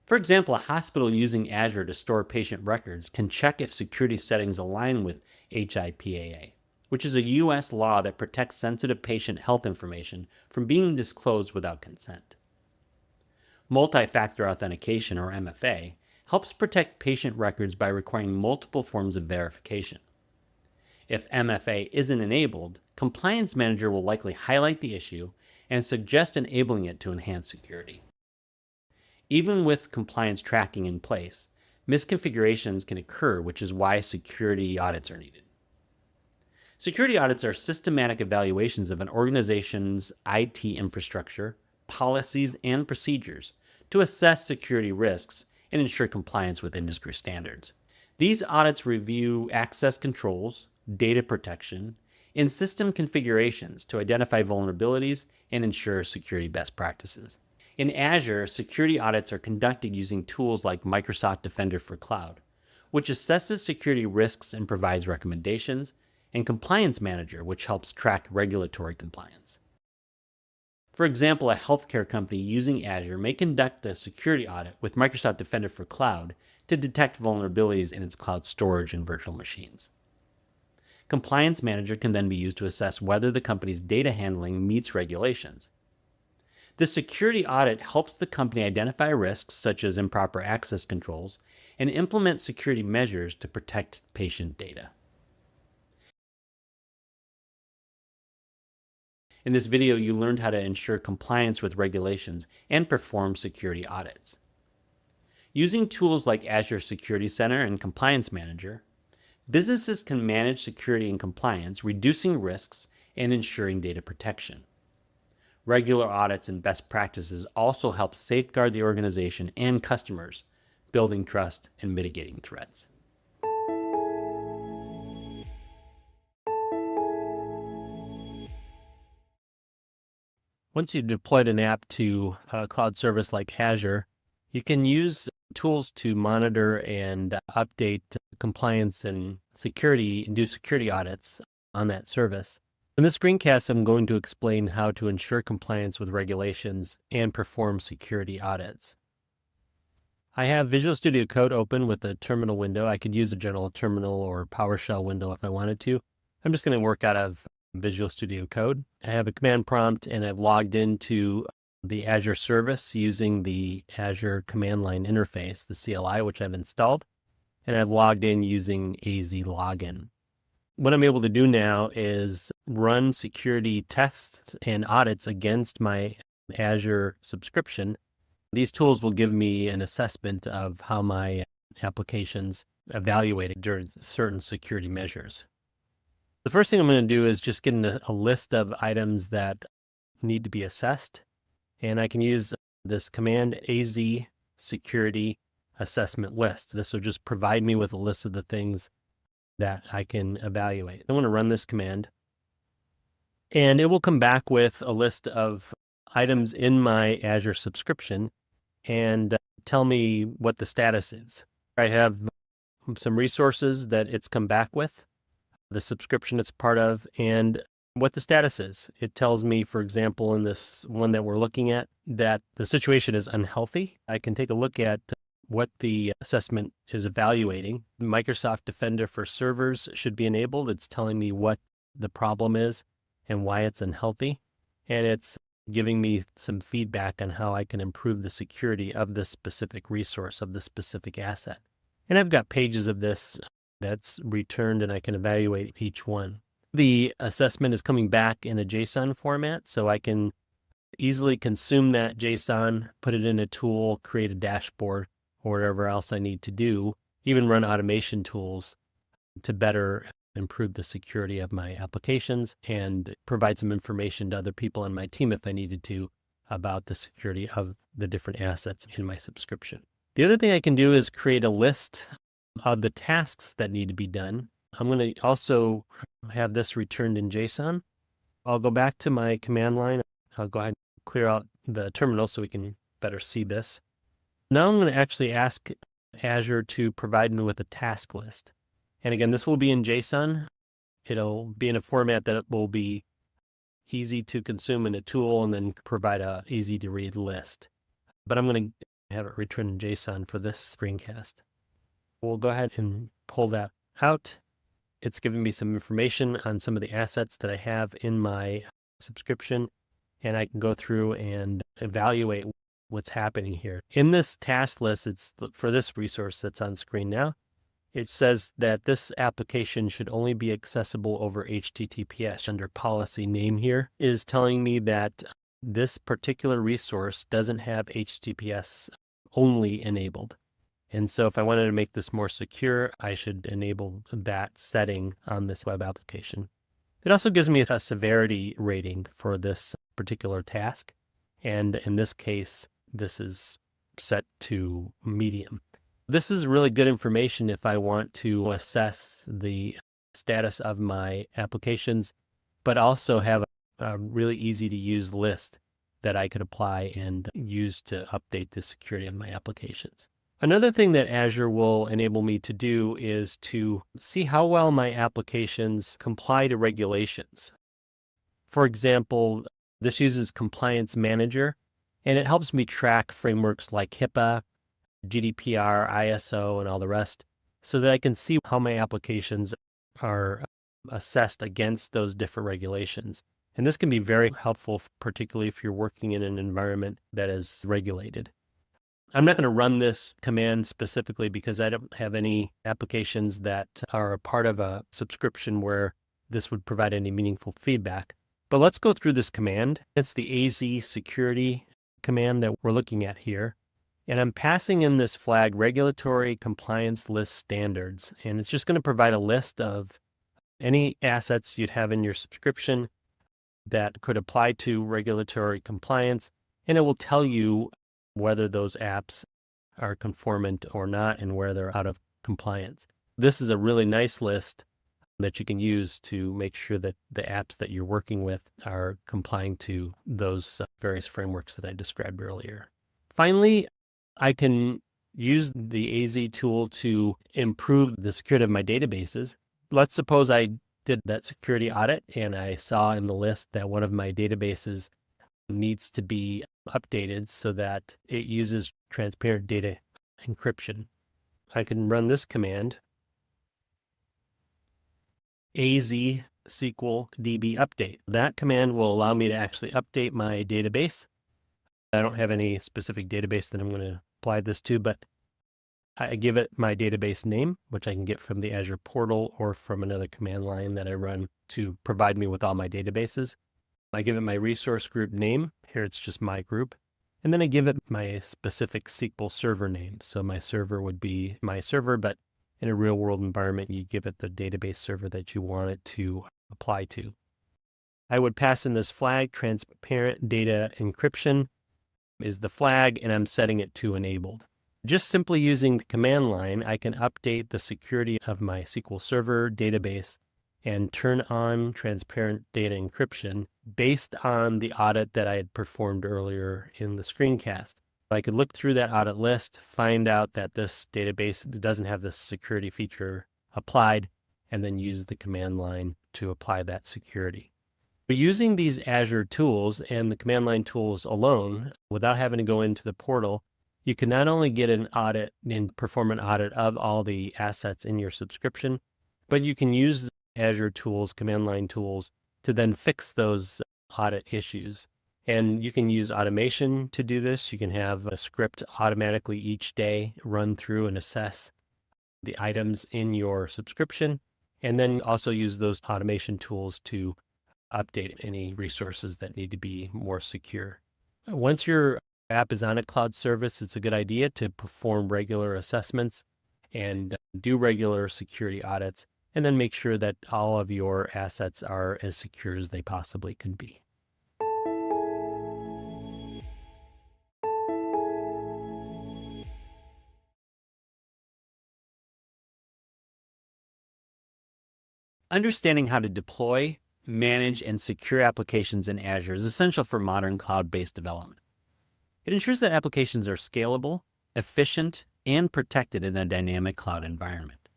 [SPEAKER 1] For example, a hospital using Azure to store patient records can check if security settings align with HIPAA, which is a U.S. law that protects sensitive patient health information from being disclosed without consent. Multi-factor authentication, or MFA, helps protect patient records by requiring multiple forms of verification. If MFA isn't enabled, Compliance Manager will likely highlight the issue and suggest enabling it to enhance security. Even with compliance tracking in place, misconfigurations can occur, which is why security audits are needed. Security audits are systematic evaluations of an organization's IT infrastructure, policies, and procedures to assess security risks and ensure compliance with industry standards. These audits review access controls, data protection, and system configurations to identify vulnerabilities and ensure security best practices. In Azure, security audits are conducted using tools like Microsoft Defender for Cloud, which assesses security risks and provides recommendations, and Compliance Manager, which helps track regulatory compliance. For example, a healthcare company using Azure may conduct a security audit with Microsoft Defender for Cloud to detect vulnerabilities in its cloud storage and virtual machines. Compliance Manager can then be used to assess whether the company's data handling meets regulations. The security audit helps the company identify risks such as improper access controls and implement security measures to protect patient data. In this video, you learned how to ensure compliance with regulations and perform security audits. Using tools like Azure Security Center and Compliance Manager, businesses can manage security and compliance, reducing risks and ensuring data protection. Regular audits and best practices also help safeguard the organization and customers, building trust and mitigating threats.
[SPEAKER 4] Once you've deployed an app to a cloud service like Azure, you can use tools to monitor and update compliance and security and do security audits on that service. In this screencast, I'm going to explain how to ensure compliance with regulations and perform security audits. I have Visual Studio Code open with a terminal window. I could use a general terminal or PowerShell window if I wanted to. I'm just going to work out of Visual Studio Code. I have a command prompt and I've logged into the Azure service using the Azure command line interface, the CLI, which I've installed, and I've logged in using AZ login. What I'm able to do now is run security tests and audits against my Azure subscription. These tools will give me an assessment of how my applications evaluated during certain security measures. The first thing I'm going to do is just get a list of items that need to be assessed. And I can use this command AZ security assessment list. This will just provide me with a list of the things that I can evaluate. I'm going to run this command. And it will come back with a list of items in my Azure subscription and tell me what the status is. I have some resources that it's come back with, the subscription it's part of, and what the status is. It tells me, for example, in this one that we're looking at, that the situation is unhealthy. I can take a look at what the assessment is evaluating. Microsoft Defender for servers should be enabled. It's telling me what the problem is and why it's unhealthy. And it's giving me some feedback on how I can improve the security of this specific resource, of this specific asset. And I've got pages of this that's returned and I can evaluate each one. The assessment is coming back in a JSON format, so I can easily consume that JSON, put it in a tool, create a dashboard, or whatever else I need to do, even run automation tools to better improve the security of my applications and provide some information to other people on my team if I needed to about the security of the different assets in my subscription. The other thing I can do is create a list of the tasks that need to be done. I'm going to also have this returned in JSON. I'll go back to my command line. I'll go ahead and clear out the terminal so we can better see this. Now I'm going to actually ask Azure to provide me with a task list. And again, this will be in JSON. It'll be in a format that will be easy to consume in a tool and then provide a easy to read list. But I'm going to have it returned in JSON for this screencast. We'll go ahead and pull that out. It's giving me some information on some of the assets that I have in my subscription, and I can go through and evaluate what's happening here. In this task list, it's for this resource that's on screen now. It says that this application should only be accessible over HTTPS. Under policy name here is telling me that this particular resource doesn't have HTTPS only enabled. And so if I wanted to make this more secure, I should enable that setting on this web application. It also gives me a severity rating for this particular task. And in this case, this is set to medium. This is really good information if I want to assess the status of my applications, but also have a really easy to use list that I could apply and use to update the security of my applications. Another thing that Azure will enable me to do is to see how well my applications comply to regulations. For example, this uses Compliance Manager, and it helps me track frameworks like HIPAA, GDPR, ISO, and all the rest, so that I can see how my applications are assessed against those different regulations. And this can be very helpful, particularly if you're working in an environment that is regulated. I'm not going to run this command specifically because I don't have any applications that are a part of a subscription where this would provide any meaningful feedback. But let's go through this command. It's the AZ security command that we're looking at here. And I'm passing in this flag, regulatory compliance list standards. And it's just going to provide a list of any assets you'd have in your subscription that could apply to regulatory compliance, and it will tell you whether those apps are conformant or not and where they're out of compliance. This is a really nice list that you can use to make sure that the apps that you're working with are complying to those various frameworks that I described earlier. Finally, I can use the AZ tool to improve the security of my databases. Let's suppose I did that security audit and I saw in the list that one of my databases needs to be updated so that it uses transparent data encryption. I can run this command, AZ SQL DB update. That command will allow me to actually update my database. I don't have any specific database that I'm going to apply this to, but I give it my database name, which I can get from the Azure portal or from another command line that I run to provide me with all my databases. I give it my resource group name. Here it's just my group. And then I give it my specific SQL server name. So my server would be my server, but in a real world environment, you give it the database server that you want it to apply to. I would pass in this flag, transparent data encryption is the flag, and I'm setting it to enabled. Just simply using the command line, I can update the security of my SQL Server database and turn on transparent data encryption based on the audit that I had performed earlier in the screencast. I could look through that audit list, find out that this database doesn't have this security feature applied, and then use the command line to apply that security. But using these Azure tools and the command line tools alone, without having to go into the portal, you can not only get an audit and perform an audit of all the assets in your subscription, but you can use Azure tools, command line tools, to then fix those audit issues. And you can use automation to do this. You can have a script automatically each day run through and assess the items in your subscription, and then also use those automation tools to update any resources that need to be more secure. Once your app is on a cloud service, it's a good idea to perform regular assessments and do regular security audits, and then make sure that all of your assets are as secure as they possibly can be.
[SPEAKER 1] Understanding how to deploy, manage, and secure applications in Azure is essential for modern cloud-based development. It ensures that applications are scalable, efficient, and protected in a dynamic cloud environment.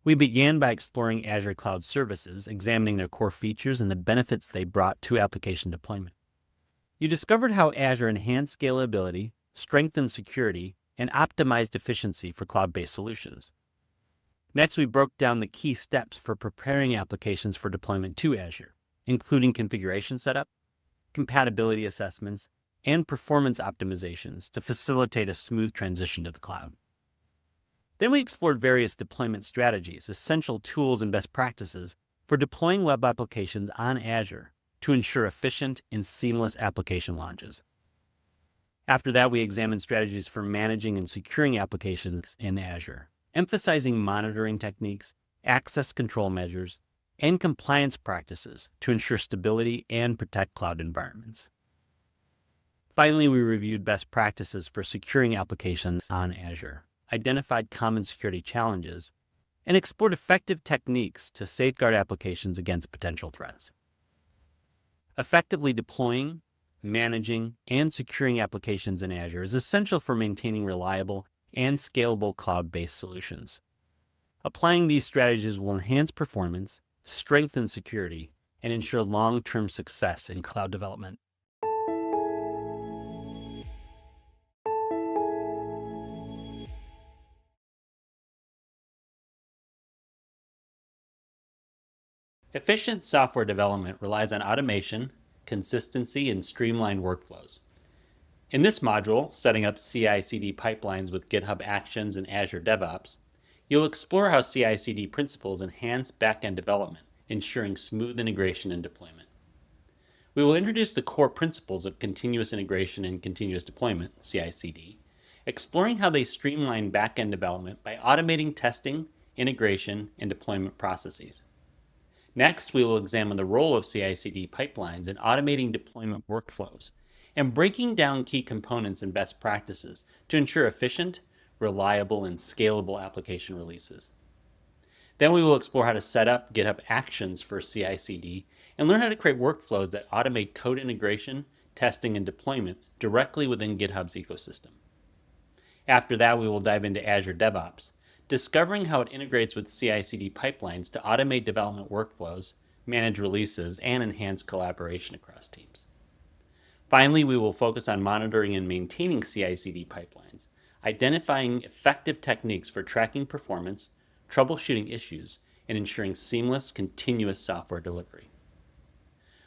[SPEAKER 1] We began by exploring Azure Cloud Services, examining their core features and the benefits they brought to application deployment. You discovered how Azure enhanced scalability, strengthened security, and optimized efficiency for cloud-based solutions. Next, we broke down the key steps for preparing applications for deployment to Azure, including configuration setup, compatibility assessments, and performance optimizations to facilitate a smooth transition to the cloud. Then we explored various deployment strategies, essential tools, and best practices for deploying web applications on Azure to ensure efficient and seamless application launches. After that, we examined strategies for managing and securing applications in Azure, emphasizing monitoring techniques, access control measures, and compliance practices to ensure stability and protect cloud environments. Finally, we reviewed best practices for securing applications on Azure, identified common security challenges, and explored effective techniques to safeguard applications against potential threats. Effectively deploying, managing, and securing applications in Azure is essential for maintaining reliable and scalable cloud-based solutions. Applying these strategies will enhance performance, strengthen security, and ensure long-term success in cloud development.
[SPEAKER 2] Efficient software development relies on automation, consistency, and streamlined workflows. In this module, setting up CICD pipelines with GitHub Actions and Azure DevOps, you'll explore how CICD principles enhance back-end development, ensuring smooth integration and deployment. We will introduce the core principles of continuous integration and continuous deployment, CICD, exploring how they streamline back-end development by automating testing, integration, and deployment processes. Next, we will examine the role of CI/CD pipelines in automating deployment workflows and breaking down key components and best practices to ensure efficient, reliable, and scalable application releases. Then we will explore how to set up GitHub Actions for CI/CD and learn how to create workflows that automate code integration, testing, and deployment directly within GitHub's ecosystem. After that, we will dive into Azure DevOps, discovering how it integrates with CI/CD pipelines to automate development workflows, manage releases, and enhance collaboration across teams. Finally, we will focus on monitoring and maintaining CI/CD pipelines, identifying effective techniques for tracking performance, troubleshooting issues, and ensuring seamless, continuous software delivery.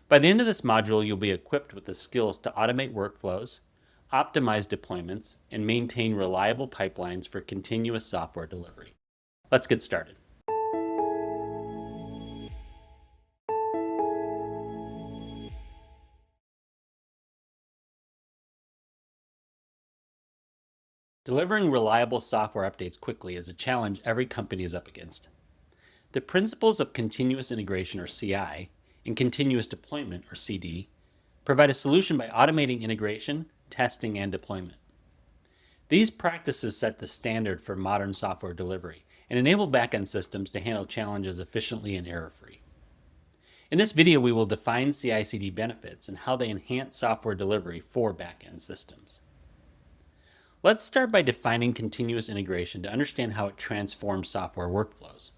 [SPEAKER 2] By the end of this module, you'll be equipped with the skills to automate workflows, optimize deployments, and maintain reliable pipelines for continuous software delivery. Let's get started. Delivering reliable software updates quickly is a challenge every company is up against. The principles of continuous integration, or CI, and continuous deployment, or CD, provide a solution by automating integration, testing, and deployment. These practices set the standard for modern software delivery and enable backend systems to handle challenges efficiently and error-free. In this video, we will define CI/CD benefits and how they enhance software delivery for backend systems. Let's start by defining continuous integration to understand how it transforms software workflows.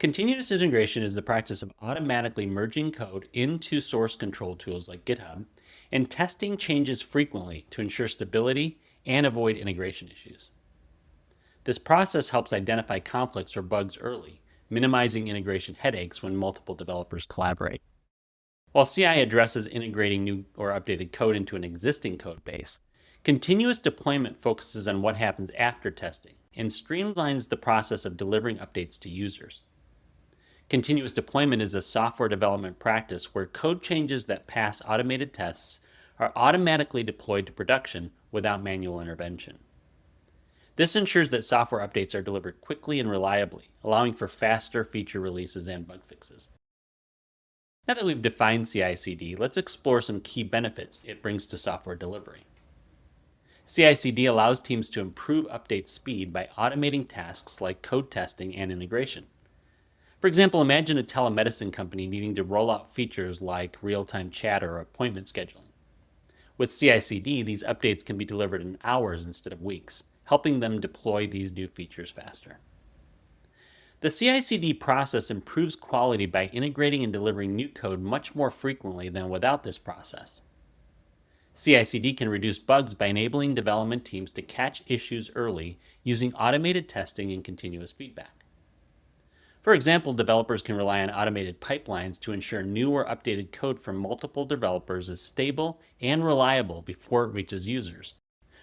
[SPEAKER 2] Continuous integration is the practice of automatically merging code into source control tools like GitHub and testing changes frequently to ensure stability and avoid integration issues. This process helps identify conflicts or bugs early, minimizing integration headaches when multiple developers collaborate. While CI addresses integrating new or updated code into an existing code base, continuous deployment focuses on what happens after testing and streamlines the process of delivering updates to users. Continuous deployment is a software development practice where code changes that pass automated tests are automatically deployed to production without manual intervention. This ensures that software updates are delivered quickly and reliably, allowing for faster feature releases and bug fixes. Now that we've defined CI/CD, let's explore some key benefits it brings to software delivery. CI/CD allows teams to improve update speed by automating tasks like code testing and integration. For example, imagine a telemedicine company needing to roll out features like real-time chat or appointment scheduling. With CI/CD, these updates can be delivered in hours instead of weeks, helping them deploy these new features faster. The CI/CD process improves quality by integrating and delivering new code much more frequently than without this process. CI/CD can reduce bugs by enabling development teams to catch issues early using automated testing and continuous feedback. For example, developers can rely on automated pipelines to ensure new or updated code from multiple developers is stable and reliable before it reaches users,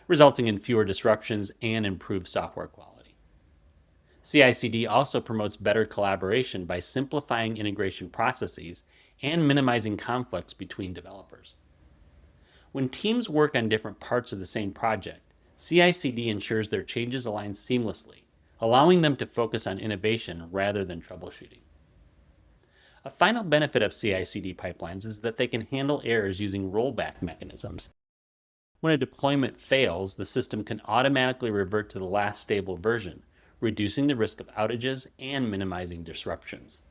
[SPEAKER 2] resulting in fewer disruptions and improved software quality. CI/CD also promotes better collaboration by simplifying integration processes and minimizing conflicts between developers. When teams work on different parts of the same project, CI/CD ensures their changes align seamlessly, allowing them to focus on innovation rather than troubleshooting. A final benefit of CI/CD pipelines is that they can handle errors using rollback mechanisms. When a deployment fails, the system can automatically revert to the last stable version, reducing the risk of outages and minimizing disruptions.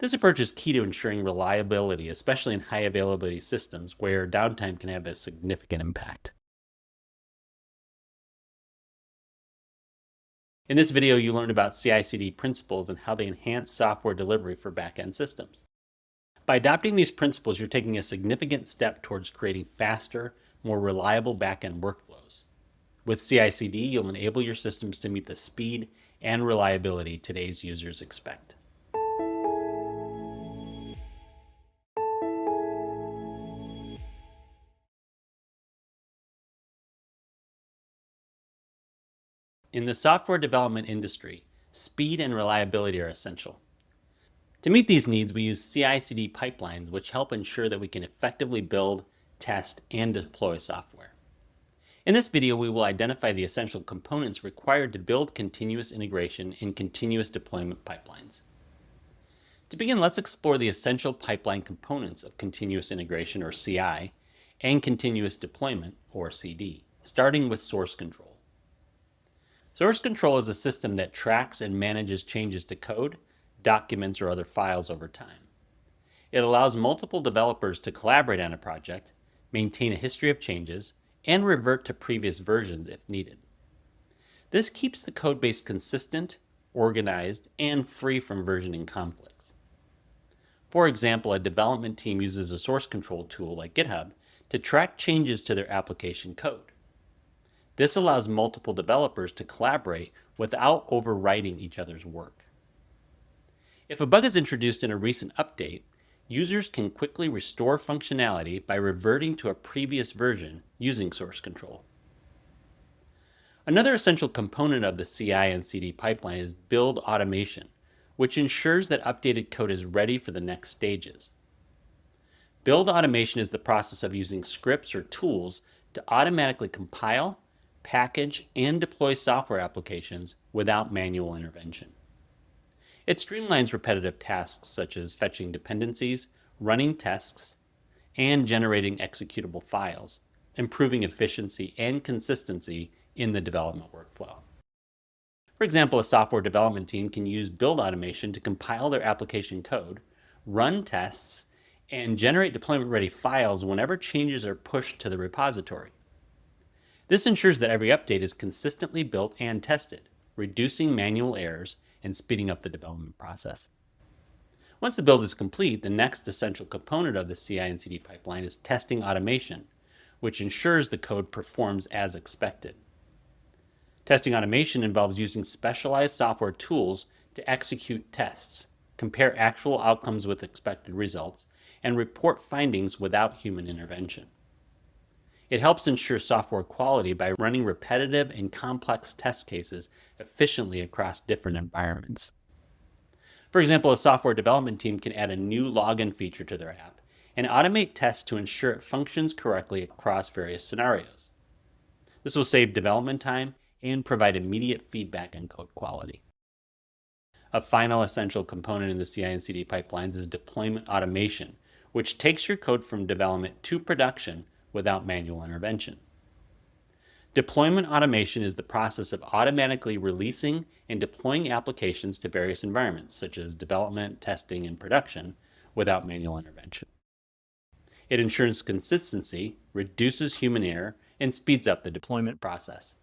[SPEAKER 2] This approach is key to ensuring reliability, especially in high availability systems where downtime can have a significant impact. In this video, you learned about CI/CD principles and how they enhance software delivery for backend systems. By adopting these principles, you're taking a significant step towards creating faster, more reliable backend workflows. With CI/CD, you'll enable your systems to meet the speed and reliability today's users expect. In the software development industry, speed and reliability are essential. To meet these needs, we use CI/CD pipelines, which help ensure that we can effectively build, test, and deploy software. In this video, we will identify the essential components required to build continuous integration and continuous deployment pipelines.
[SPEAKER 1] To begin, let's explore the essential pipeline components of continuous integration, or CI, and continuous deployment, or CD, starting with source control. Source control is a system that tracks and manages changes to code, documents, or other files over time. It allows multiple developers to collaborate on a project, maintain a history of changes, and revert to previous versions if needed. This keeps the code base consistent, organized, and free from versioning conflicts. For example, a development team uses a source control tool like GitHub to track changes to their application code. This allows multiple developers to collaborate without overwriting each other's work. If a bug is introduced in a recent update, users can quickly restore functionality by reverting to a previous version using source control. Another essential component of the CI and CD pipeline is build automation, which ensures that updated code is ready for the next stages. Build automation is the process of using scripts or tools to automatically compile, package, and deploy software applications without manual intervention. It streamlines repetitive tasks such as fetching dependencies, running tests, and generating executable files, improving efficiency and consistency in the development workflow. For example, a software development team can use build automation to compile their application code, run tests, and generate deployment-ready files whenever changes are pushed to the repository. This ensures that every update is consistently built and tested, reducing manual errors and speeding up the development process. Once the build is complete, the next essential component of the CI and CD pipeline is testing automation, which ensures the code performs as expected. Testing automation involves using specialized software tools to execute tests, compare actual outcomes with expected results, and report findings without human intervention. It helps ensure software quality by running repetitive and complex test cases efficiently across different environments. For example, a software development team can add a new login feature to their app and automate tests to ensure it functions correctly across various scenarios. This will save development time and provide immediate feedback on code quality. A final essential component in the CI and CD pipelines is deployment automation, which takes your code from development to production without manual intervention. Deployment automation is the process of automatically releasing and deploying applications to various environments, such as development, testing, and production, without manual intervention. It ensures consistency, reduces human error, and speeds up the deployment process.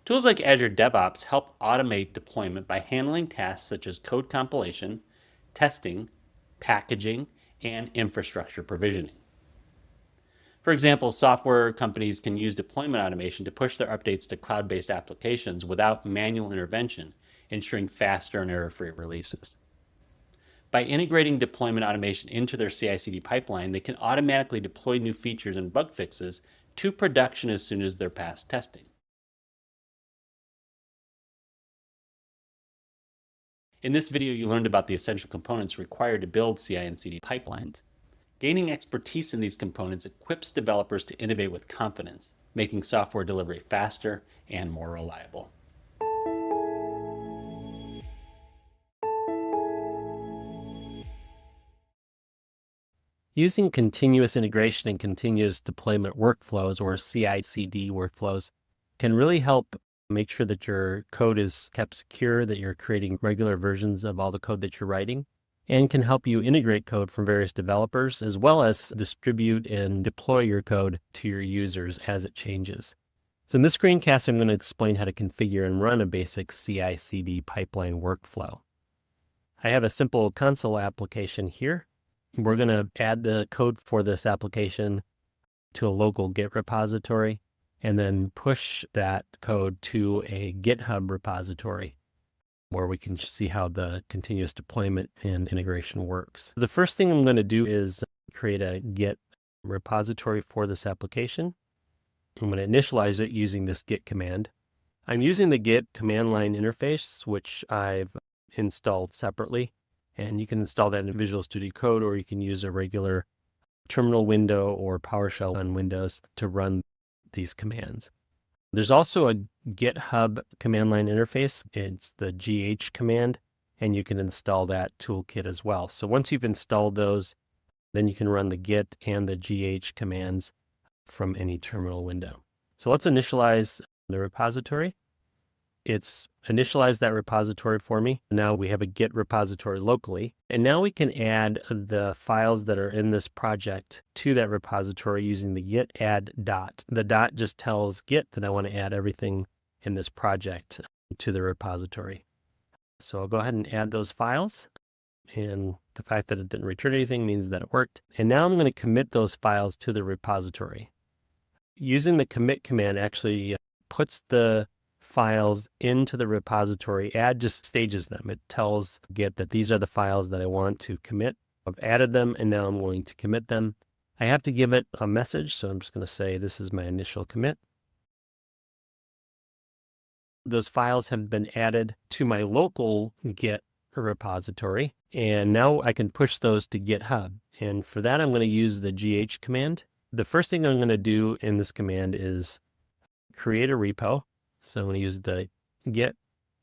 [SPEAKER 1] Tools like Azure DevOps help automate deployment by handling tasks such as code compilation, testing, packaging, and infrastructure provisioning. For example, software companies can use deployment automation to push their updates to cloud-based applications without manual intervention, ensuring faster and error-free releases. By integrating deployment automation into their CI/CD pipeline, they can automatically deploy new features and bug fixes to production as soon as they're past testing. In this video, you learned about the essential components required to build CI and CD pipelines. Gaining expertise in these components equips developers to innovate with confidence, making software delivery faster and more reliable.
[SPEAKER 4] Using continuous integration and continuous deployment workflows, or CI/CD workflows, can really help make sure that your code is kept secure, that you're creating regular versions of all the code that you're writing, and can help you integrate code from various developers, as well as distribute and deploy your code to your users as it changes. So in this screencast, I'm going to explain how to configure and run a basic CI/CD pipeline workflow. I have a simple console application here. We're going to add the code for this application to a local Git repository, and then push that code to a GitHub repository where we can see how the continuous deployment and integration works. The first thing I'm going to do is create a Git repository for this application. I'm going to initialize it using this Git command. I'm using the Git command line interface, which I've installed separately, and you can install that in Visual Studio Code, or you can use a regular terminal window or PowerShell on Windows to run these commands. There's also a GitHub command line interface. It's the GH command, and you can install that toolkit as well. So once you've installed those, then you can run the git and the gh commands from any terminal window. So let's initialize the repository. It's initialized that repository for me. Now we have a Git repository locally, and now we can add the files that are in this project to that repository using the git add dot. The dot just tells Git that I want to add everything in this project to the repository. So I'll go ahead and add those files, and the fact that it didn't return anything means that it worked. And now I'm going to commit those files to the repository. Using the commit command actually puts the files into the repository. Add just stages them. It tells Git that these are the files that I want to commit. I've added them, and now I'm going to commit them. I have to give it a message, so I'm just going to say this is my initial commit. Those files have been added to my local Git repository, and now I can push those to GitHub. And for that, I'm going to use the gh command. The first thing I'm going to do in this command is create a repo. So I'm going to use the git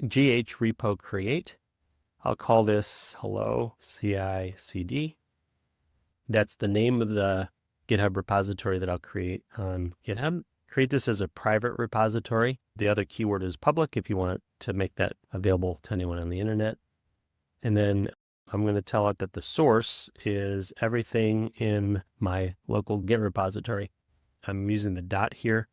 [SPEAKER 4] gh repo create. I'll call this hello CICD. That's the name of the GitHub repository that I'll create on GitHub. Create this as a private repository. The other keyword is public if you want to make that available to anyone on the internet. And then I'm going to tell it that the source is everything in my local Git repository. I'm using the dot here.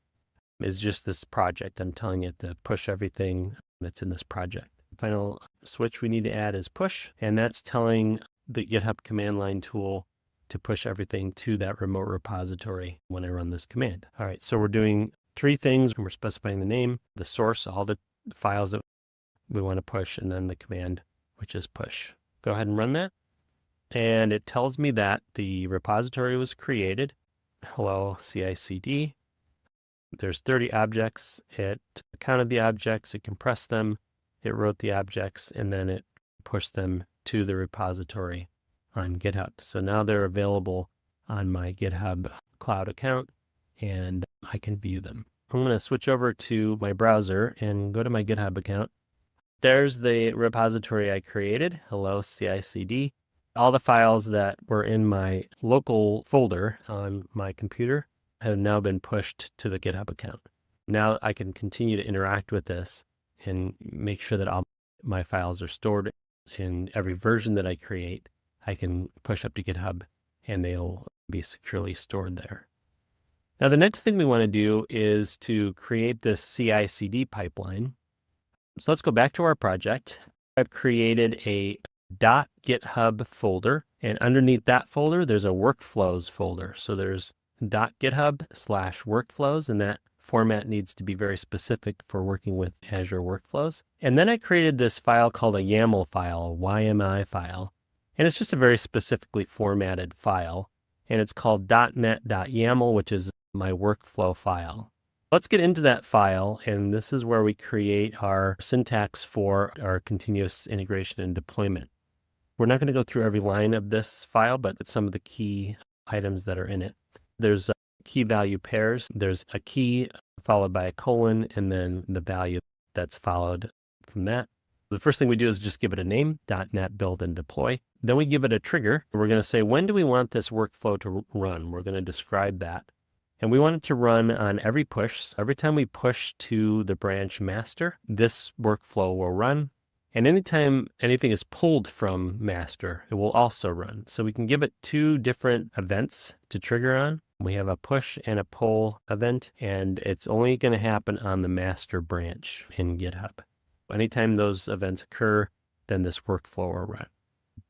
[SPEAKER 4] Is just this project. I'm telling it to push everything that's in this project. The final switch we need to add is push, and that's telling the GitHub command line tool to push everything to that remote repository when I run this command. All right, so we're doing three things. We're specifying the name, the source, all the files that we want to push, and then the command, which is push. Go ahead and run that. And it tells me that the repository was created. Hello, CICD. There's 30 objects. It counted the objects, it compressed them, it wrote the objects, and then it pushed them to the repository on GitHub. So now they're available on my GitHub Cloud account, and I can view them. I'm going to switch over to my browser and go to my GitHub account. There's the repository I created, hello CICD. All the files that were in my local folder on my computer have now been pushed to the GitHub account. Now I can continue to interact with this and make sure that all my files are stored in every version that I create. I can push up to GitHub and they'll be securely stored there. Now the next thing we want to do is to create this CI/CD pipeline. So let's go back to our project. I've created a .github folder, and underneath that folder there's a workflows folder. So there's .github/workflows, and that format needs to be very specific for working with Azure workflows. And then I created this file called a YAML file, a YMI file, and it's just a very specifically formatted file, and it's called .net.yaml, which is my workflow file. Let's get into that file, and this is where we create our syntax for our continuous integration and deployment. We're not going to go through every line of this file, but it's some of the key items that are in it. There's key value pairs. There's a key followed by a colon, and then the value that's followed from that. The first thing we do is just give it a name, .NET build and deploy. Then we give it a trigger. We're going to say, when do we want this workflow to run? We're going to describe that. And we want it to run on every push. So every time we push to the branch master, this workflow will run. And anytime anything is pulled from master, it will also run. So we can give it two different events to trigger on. We have a push and a pull event, and it's only going to happen on the master branch in GitHub. Anytime those events occur, then this workflow will run.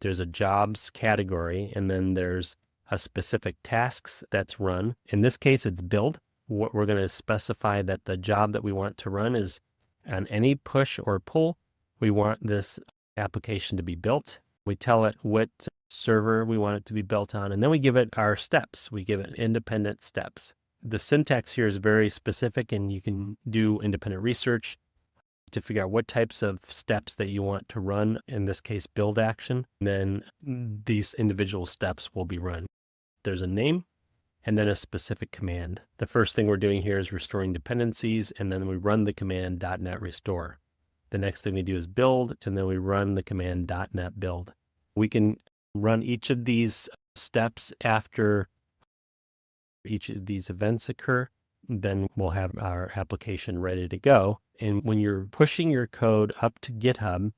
[SPEAKER 4] There's a jobs category, and then there's a specific tasks that's run. In this case, it's build. What we're going to specify that the job that we want to run is on any push or pull. We want this application to be built. We tell it what server we want it to be built on, and then we give it our steps. We give it independent steps. The syntax here is very specific, and you can do independent research to figure out what types of steps that you want to run, in this case, build action. And then these individual steps will be run. There's a name and then a specific command. The first thing we're doing here is restoring dependencies, and then we run the command .NET restore. The next thing we do is build, and then we run the command .NET build. We can run each of these steps after each of these events occur. Then we'll have our application ready to go. And when you're pushing your code up to GitHub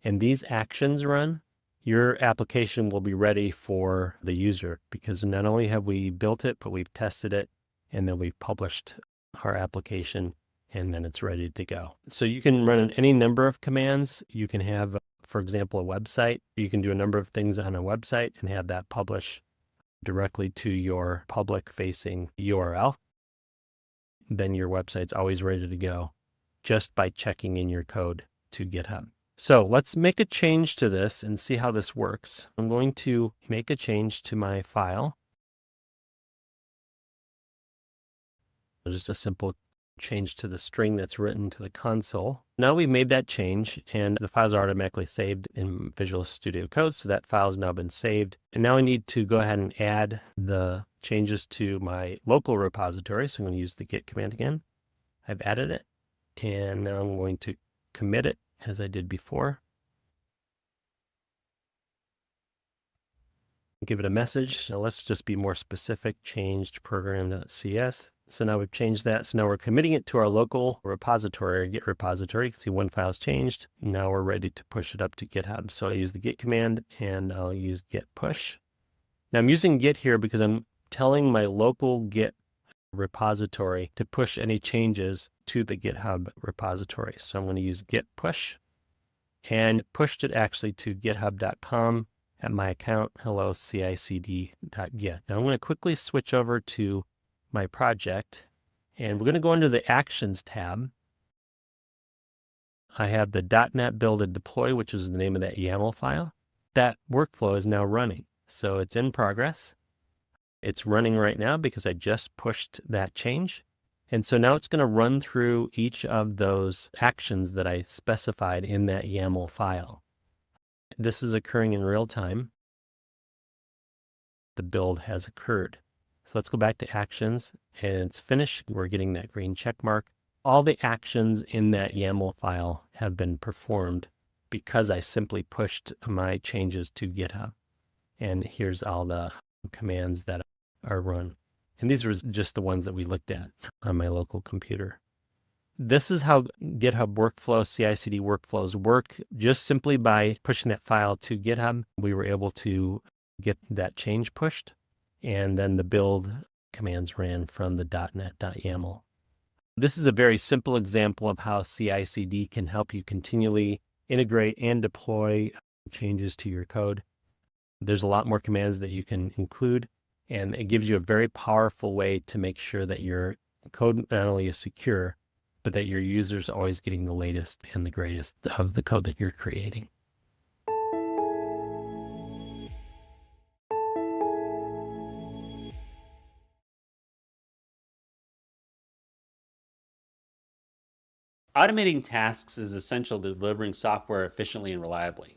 [SPEAKER 4] and these actions run, your application will be ready for the user, because not only have we built it, but we've tested it, and then we've published our application, and then it's ready to go. So you can run any number of commands. You can have, for example, a website. You can do a number of things on a website and have that publish directly to your public-facing URL. Then your website's always ready to go just by checking in your code to GitHub. So let's make a change to this and see how this works. I'm going to make a change to my file. Just a simple change to the string that's written to the console. Now we've made that change, and the files are automatically saved in Visual Studio Code, so that file has now been saved. And now I need to go ahead and add the changes to my local repository, so I'm going to use the git command again. I've added it, and now I'm going to commit it as I did before. Give it a message. Now let's just be more specific. Changed program.cs. So now we've changed that. So now we're committing it to our local repository, or Git repository. You can see one file's changed. Now we're ready to push it up to GitHub. So I use the git command, and I'll use git push. Now I'm using git here because I'm telling my local Git repository to push any changes to the GitHub repository. So I'm going to use git push, and pushed it actually to github.com at my account, hello CICD.git. Now I'm going to quickly switch over to my project, and we're going to go into the Actions tab. I have the .NET build and deploy, which is the name of that YAML file. That workflow is now running. So it's in progress. It's running right now because I just pushed that change. And so now it's going to run through each of those actions that I specified in that YAML file. This is occurring in real time. The build has occurred. So let's go back to actions, and it's finished. We're getting that green check mark. All the actions in that YAML file have been performed because I simply pushed my changes to GitHub. And here's all the commands that are run. And these were just the ones that we looked at on my local computer. This is how GitHub workflow, CI/CD workflows work. Just simply by pushing that file to GitHub, we were able to get that change pushed, and then the build commands ran from the .NET.YAML. This is a very simple example of how CI/CD can help you continually integrate and deploy changes to your code. There's a lot more commands that you can include, and it gives you a very powerful way to make sure that your code not only is secure, but that your users are always getting the latest and the greatest of the code that you're creating.
[SPEAKER 2] Automating tasks is essential to delivering software efficiently and reliably.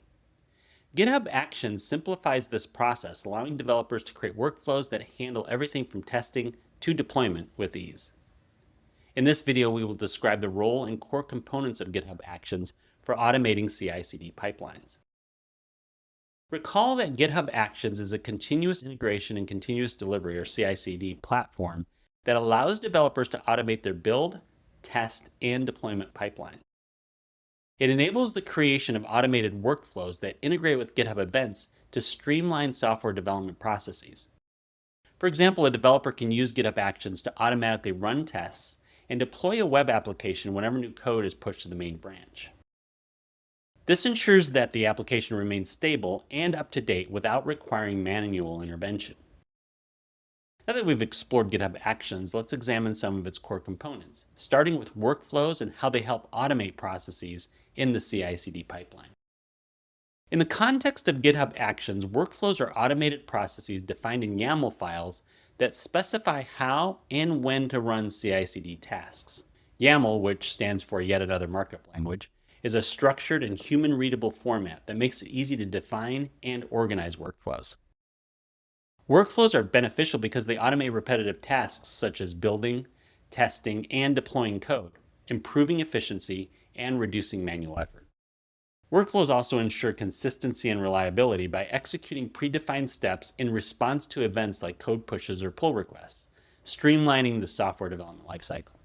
[SPEAKER 2] GitHub Actions simplifies this process, allowing developers to create workflows that handle everything from testing to deployment with ease. In this video, we will describe the role and core components of GitHub Actions for automating CI/CD pipelines. Recall that GitHub Actions is a continuous integration and continuous delivery, or CI/CD, platform that allows developers to automate their build, test, and deployment pipeline. It enables the creation of automated workflows that integrate with GitHub events to streamline software development processes. For example, a developer can use GitHub Actions to automatically run tests and deploy a web application whenever new code is pushed to the main branch. This ensures that the application remains stable and up to date without requiring manual intervention. Now that we've explored GitHub Actions, let's examine some of its core components, starting with workflows and how they help automate processes in the CI/CD pipeline. In the context of GitHub Actions, workflows are automated processes defined in YAML files that specify how and when to run CI/CD tasks. YAML, which stands for Yet Another Markup Language, is a structured and human-readable format that makes it easy to define and organize workflows. Workflows are beneficial because they automate repetitive tasks such as building, testing, and deploying code, improving efficiency and reducing manual effort. Workflows also ensure consistency and reliability by executing predefined steps in response to events like code pushes or pull requests, streamlining the software development lifecycle.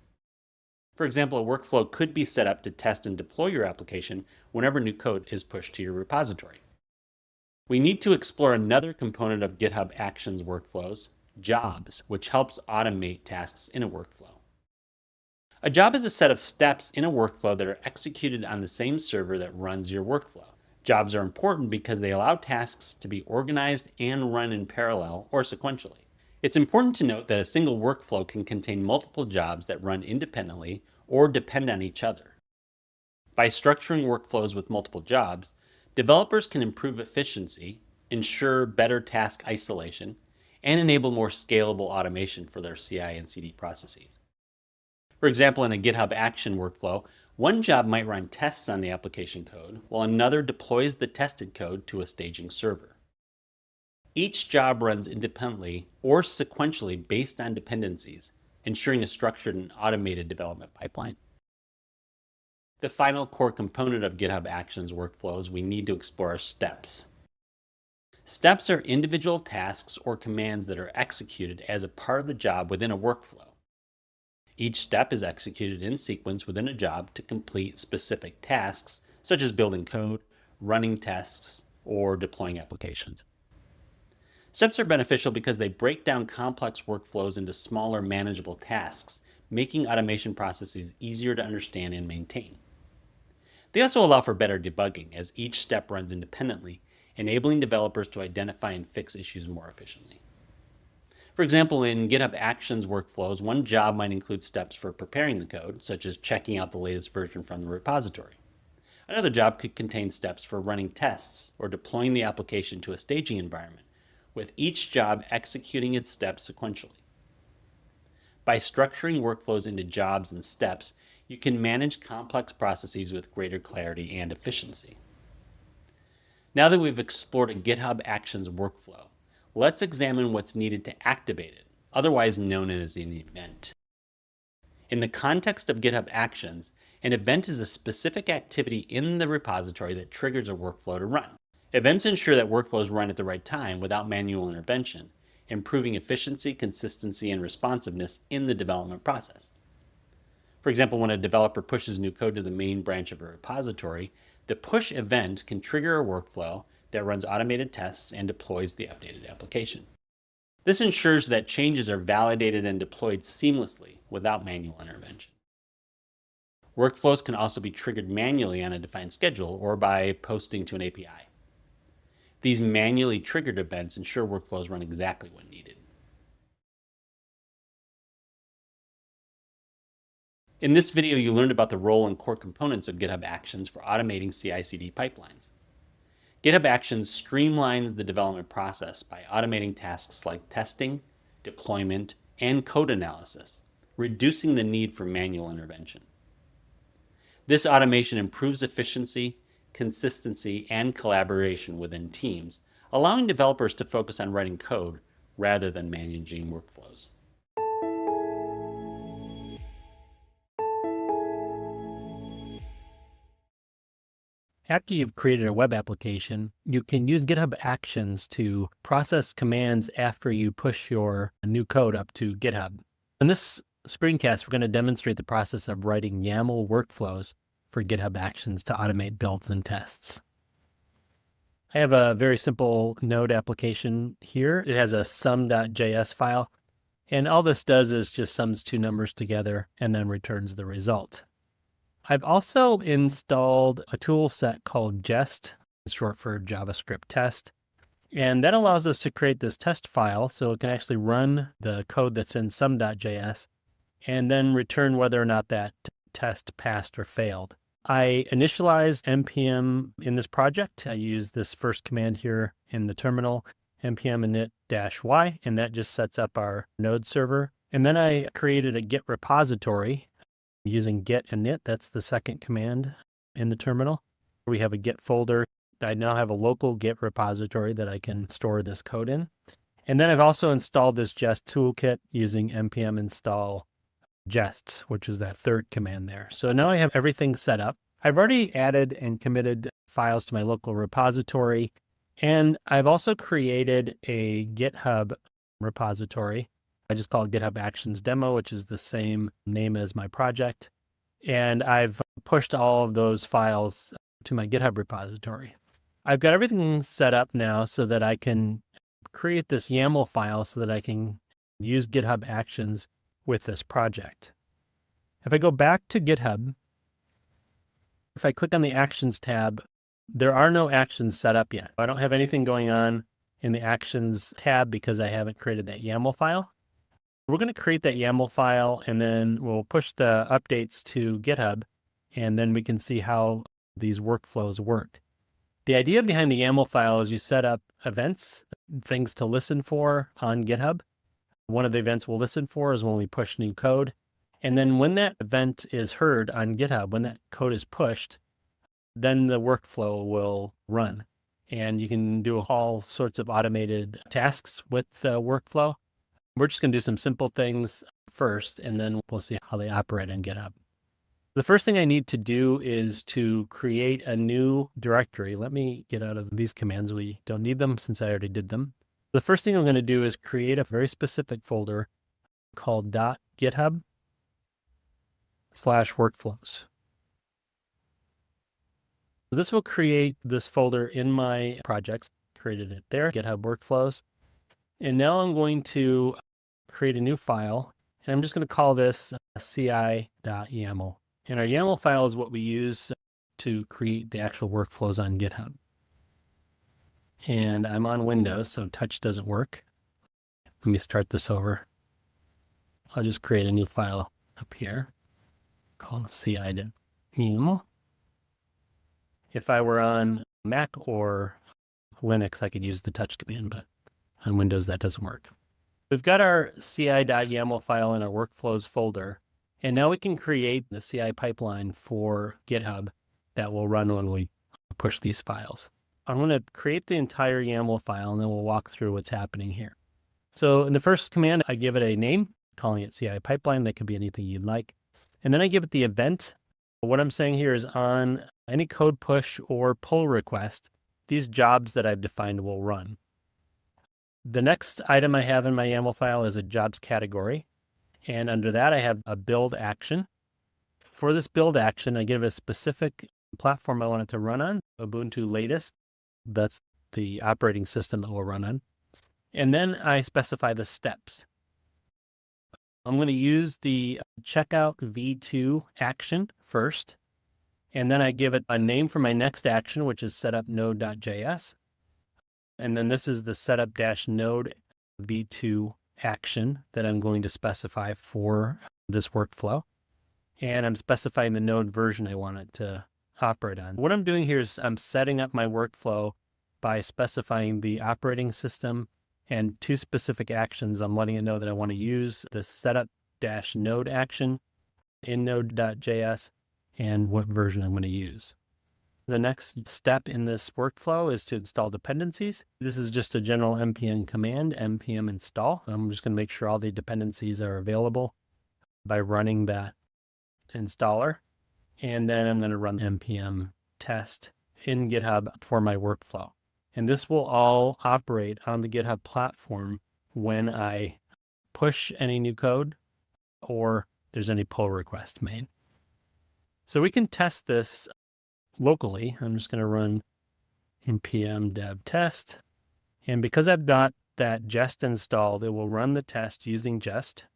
[SPEAKER 2] For example, a workflow could be set up to test and deploy your application whenever new code is pushed to your repository. We need to explore another component of GitHub Actions workflows, jobs, which helps automate tasks in a workflow. A job is a set of steps in a workflow that are executed on the same server that runs your workflow. Jobs are important because they allow tasks to be organized and run in parallel or sequentially. It's important to note that a single workflow can contain multiple jobs that run independently or depend on each other. By structuring workflows with multiple jobs, developers can improve efficiency, ensure better task isolation, and enable more scalable automation for their CI and CD processes. For example, in a GitHub Action workflow, one job might run tests on the application code, while another deploys the tested code to a staging server. Each job runs independently or sequentially based on dependencies, ensuring a structured and automated development pipeline. The final core component of GitHub Actions workflows we need to explore are steps. Steps are individual tasks or commands that are executed as a part of the job within a workflow. Each step is executed in sequence within a job to complete specific tasks, such as building code, running tests, or deploying applications. Steps are beneficial because they break down complex workflows into smaller, manageable tasks, making automation processes easier to understand and maintain. They also allow for better debugging, as each step runs independently, enabling developers to identify and fix issues more efficiently. For example, in GitHub Actions workflows, one job might include steps for preparing the code, such as checking out the latest version from the repository. Another job could contain steps for running tests or deploying the application to a staging environment, with each job executing its steps sequentially. By structuring workflows into jobs and steps, you can manage complex processes with greater clarity and efficiency. Now that we've explored a GitHub Actions workflow, let's examine what's needed to activate it, otherwise known as an event. In the context of GitHub Actions, an event is a specific activity in the repository that triggers a workflow to run. Events ensure that workflows run at the right time without manual intervention, improving efficiency, consistency, and responsiveness in the development process. For example, when a developer pushes new code to the main branch of a repository, the push event can trigger a workflow that runs automated tests and deploys the updated application. This ensures that changes are validated and deployed seamlessly without manual intervention. Workflows can also be triggered manually on a defined schedule or by posting to an API. These manually triggered events ensure workflows run exactly when needed. In this video, you learned about the role and core components of GitHub Actions for automating CI/CD pipelines. GitHub Actions streamlines the development process by automating tasks like testing, deployment, and code analysis, reducing the need for manual intervention. This automation improves efficiency, consistency, and collaboration within teams, allowing developers to focus on writing code rather than managing workflows.
[SPEAKER 4] After you've created a web application, you can use GitHub Actions to process commands after you push your new code up to GitHub. In this screencast, we're going to demonstrate the process of writing YAML workflows for GitHub Actions to automate builds and tests. I have a very simple Node application here. It has a sum.js file, and all this does is just sums two numbers together and then returns the result. I've also installed a tool set called Jest, short for JavaScript test, and that allows us to create this test file so it can actually run the code that's in sum.js and then return whether or not that test passed or failed. I initialized npm in this project. I use this first command here in the terminal, npm init-y, and that just sets up our node server. And then I created a Git repository using git init. That's the second command in the terminal. We have a Git folder. I now have a local Git repository that I can store this code in. And then I've also installed this Jest toolkit using npm install jests, which is that third command there. So now I have everything set up. I've already added and committed files to my local repository, and I've also created a GitHub repository. I just call it GitHub Actions Demo, which is the same name as my project. And I've pushed all of those files to my GitHub repository. I've got everything set up now so that I can create this YAML file so that I can use GitHub Actions with this project. If I go back to GitHub, if I click on the Actions tab, there are no actions set up yet. I don't have anything going on in the Actions tab because I haven't created that YAML file. We're going to create that YAML file, and then we'll push the updates to GitHub, and then we can see how these workflows work. The idea behind the YAML file is you set up events, things to listen for on GitHub. One of the events we'll listen for is when we push new code. And then when that event is heard on GitHub, when that code is pushed, then the workflow will run. And you can do all sorts of automated tasks with the workflow. We're just going to do some simple things first, and then we'll see how they operate on GitHub. The first thing I need to do is to create a new directory. Let me get out of these commands. We don't need them since I already did them. The first thing I'm going to do is create a very specific folder called .github/workflows. This will create this folder in my projects. Created it there, GitHub Workflows. And now I'm going to create a new file, and I'm just going to call this ci.yaml. And our YAML file is what we use to create the actual workflows on GitHub. And I'm on Windows, so touch doesn't work. Let me start this over. I'll just create a new file up here called ci.yaml. If I were on Mac or Linux, I could use the touch command, but on Windows, that doesn't work. We've got our ci.yaml file in our workflows folder, and now we can create the CI pipeline for GitHub that will run when we push these files. I'm going to create the entire YAML file, and then we'll walk through what's happening here. So in the first command, I give it a name, calling it CI pipeline. That could be anything you'd like. And then I give it the event. What I'm saying here is on any code push or pull request, these jobs that I've defined will run. The next item I have in my YAML file is a jobs category. And under that, I have a build action. For this build action, I give a specific platform I want it to run on, Ubuntu latest. That's the operating system that will run on. And then I specify the steps. I'm going to use the checkout v2 action first. And then I give it a name for my next action, which is setup node.js. And then this is the setup-node v2 action that I'm going to specify for this workflow. And I'm specifying the node version I want it to operate on. What I'm doing here is I'm setting up my workflow by specifying the operating system and two specific actions. I'm letting it know that I want to use the setup-node action in node.js and what version I'm going to use. The next step in this workflow is to install dependencies. This is just a general npm command, npm install. I'm just going to make sure all the dependencies are available by running that installer. And then I'm going to run npm test in GitHub for my workflow. And this will all operate on the GitHub platform when I push any new code or there's any pull request made. So we can test this locally. I'm just going to run npm dev test. And because I've got that Jest installed, it will run the test using Jest.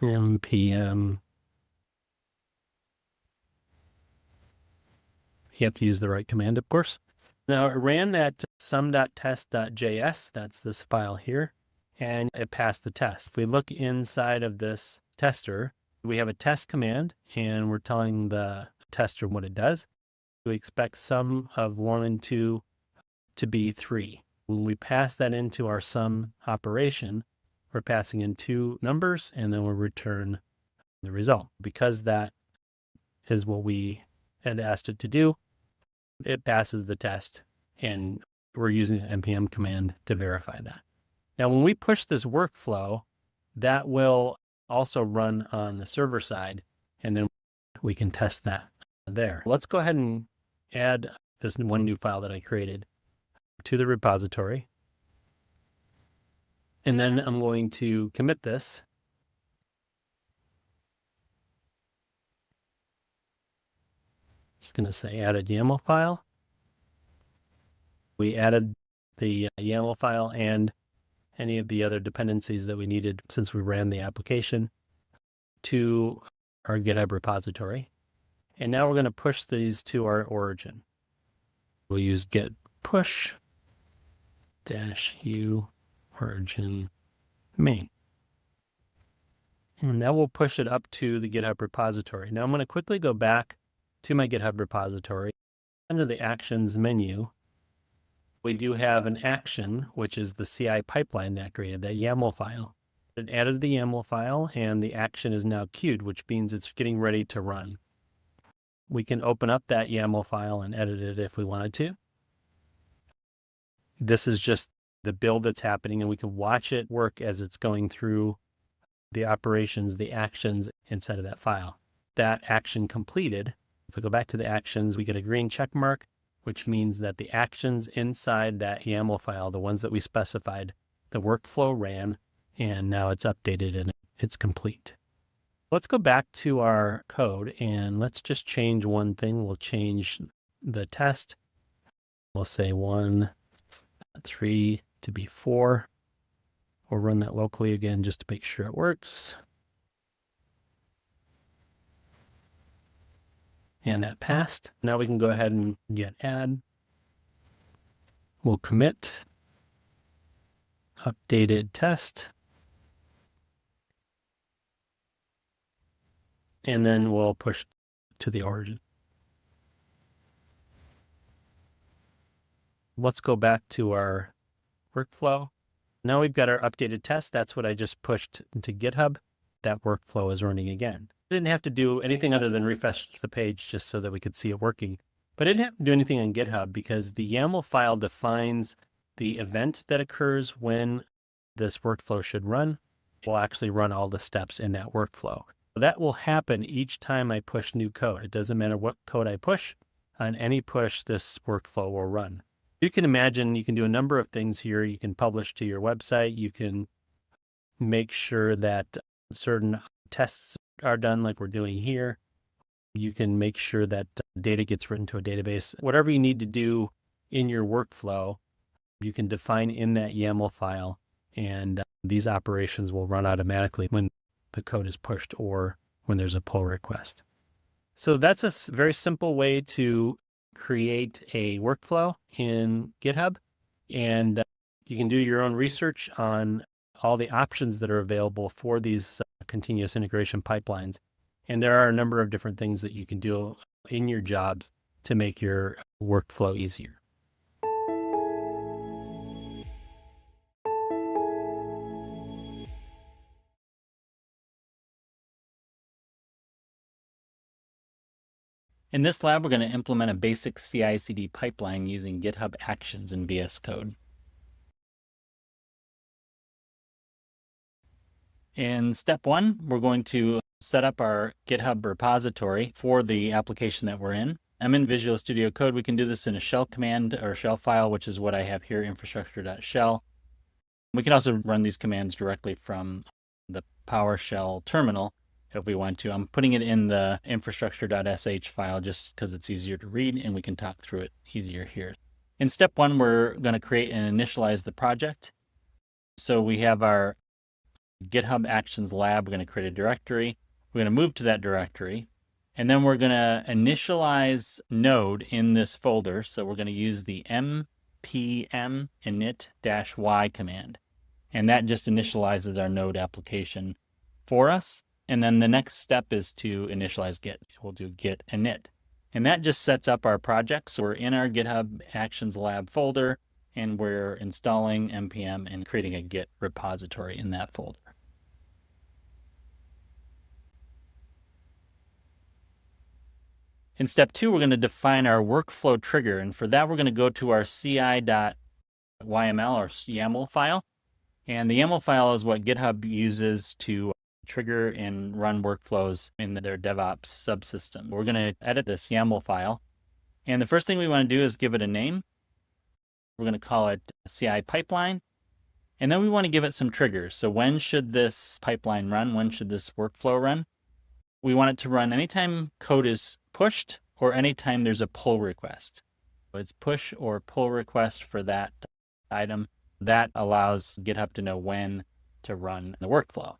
[SPEAKER 4] npm. You have to use the right command, of course. Now it ran that sum.test.js, that's this file here, and it passed the test. If we look inside of this tester, we have a test command, and we're telling the tester what it does. We expect sum of 1 and 2 to be 3. When we pass that into our sum operation, we're passing in 2 numbers, and then we'll return the result. Because that is what we had asked it to do, it passes the test, and we're using the npm command to verify that. Now, when we push this workflow, that will also run on the server side, and then we can test that there. Let's go ahead and add this one new file that I created to the repository. And then I'm going to commit this. Just going to say added YAML file. We added the YAML file and any of the other dependencies that we needed since we ran the application to our GitHub repository. And now we're going to push these to our origin. We'll use git push -u origin main. And now we'll push it up to the GitHub repository. Now I'm going to quickly go back to my GitHub repository. Under the Actions menu, we do have an action, which is the CI pipeline that created that YAML file. It added the YAML file, and the action is now queued, which means it's getting ready to run. We can open up that YAML file and edit it if we wanted to. This is just the build that's happening, and we can watch it work as it's going through the operations, the actions inside of that file. That action completed. If we go back to the actions, we get a green check mark, which means that the actions inside that YAML file, the ones that we specified, the workflow ran, and now it's updated and it's complete. Let's go back to our code and let's just change one thing. We'll change the test. We'll say 1.3 to be 4. We'll run that locally again just to make sure it works. And that passed. Now we can go ahead and git add. We'll commit updated test. And then we'll push to the origin. Let's go back to our workflow. Now we've got our updated test. That's what I just pushed into GitHub. That workflow is running again. I didn't have to do anything other than refresh the page just so that we could see it working. But I didn't have to do anything on GitHub because the YAML file defines the event that occurs when this workflow should run. We'll actually run all the steps in that workflow. That will happen each time I push new code. It doesn't matter what code I push. On any push, this workflow will run. You can imagine you can do a number of things here. You can publish to your website. You can make sure that certain tests are done like we're doing here. You can make sure that data gets written to a database. Whatever you need to do in your workflow, you can define in that YAML file, and these operations will run automatically when the code is pushed or when there's a pull request. So that's a very simple way to create a workflow in GitHub, and you can do your own research on all the options that are available for these continuous integration pipelines. And there are a number of different things that you can do in your jobs to make your workflow easier.
[SPEAKER 2] In this lab, we're going to implement a basic CI/CD pipeline using GitHub Actions in VS Code. In step 1, we're going to set up our GitHub repository for the application that we're in. I'm in Visual Studio Code. We can do this in a shell command or shell file, which is what I have here, infrastructure.shell. We can also run these commands directly from the PowerShell terminal if we want to. I'm putting it in the infrastructure.sh file just because it's easier to read and we can talk through it easier here. In step 1, we're going to create and initialize the project. So we have our GitHub Actions lab. We're going to create a directory. We're going to move to that directory. And then we're going to initialize node in this folder. So we're going to use the npm init-y command. And that just initializes our node application for us. And then the next step is to initialize Git. We'll do git init. And that just sets up our project. So we're in our GitHub Actions lab folder, and we're installing npm and creating a Git repository in that folder. In step 2, we're going to define our workflow trigger. And for that, we're going to go to our ci.yml or YAML file. And the YAML file is what GitHub uses to trigger and run workflows in their DevOps subsystem. We're going to edit this YAML file. And the first thing we want to do is give it a name. We're going to call it CI pipeline. And then we want to give it some triggers. So when should this pipeline run? When should this workflow run? We want it to run anytime code is pushed or anytime there's a pull request. So it's push or pull request for that item. That allows GitHub to know when to run the workflow.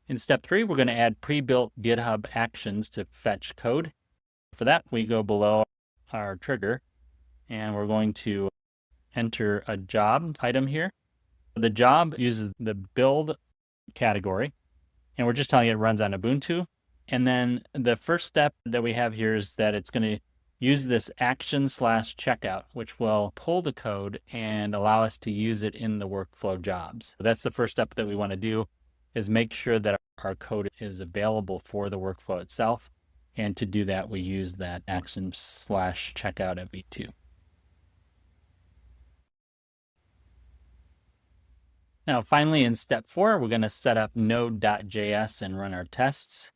[SPEAKER 2] In step 3, we're going to add pre-built GitHub actions to fetch code. For that, we go below our trigger, and we're going to enter a job item here. The job uses the build category, and we're just telling it runs on Ubuntu. And then the first step that we have here is that it's going to use this action/checkout, which will pull the code and allow us to use it in the workflow jobs. So that's the first step that we want to do, is make sure that our code is available for the workflow itself. And to do that, we use that action/checkout at v2. Now, finally, in step 4, we're going to set up node.js and run our tests.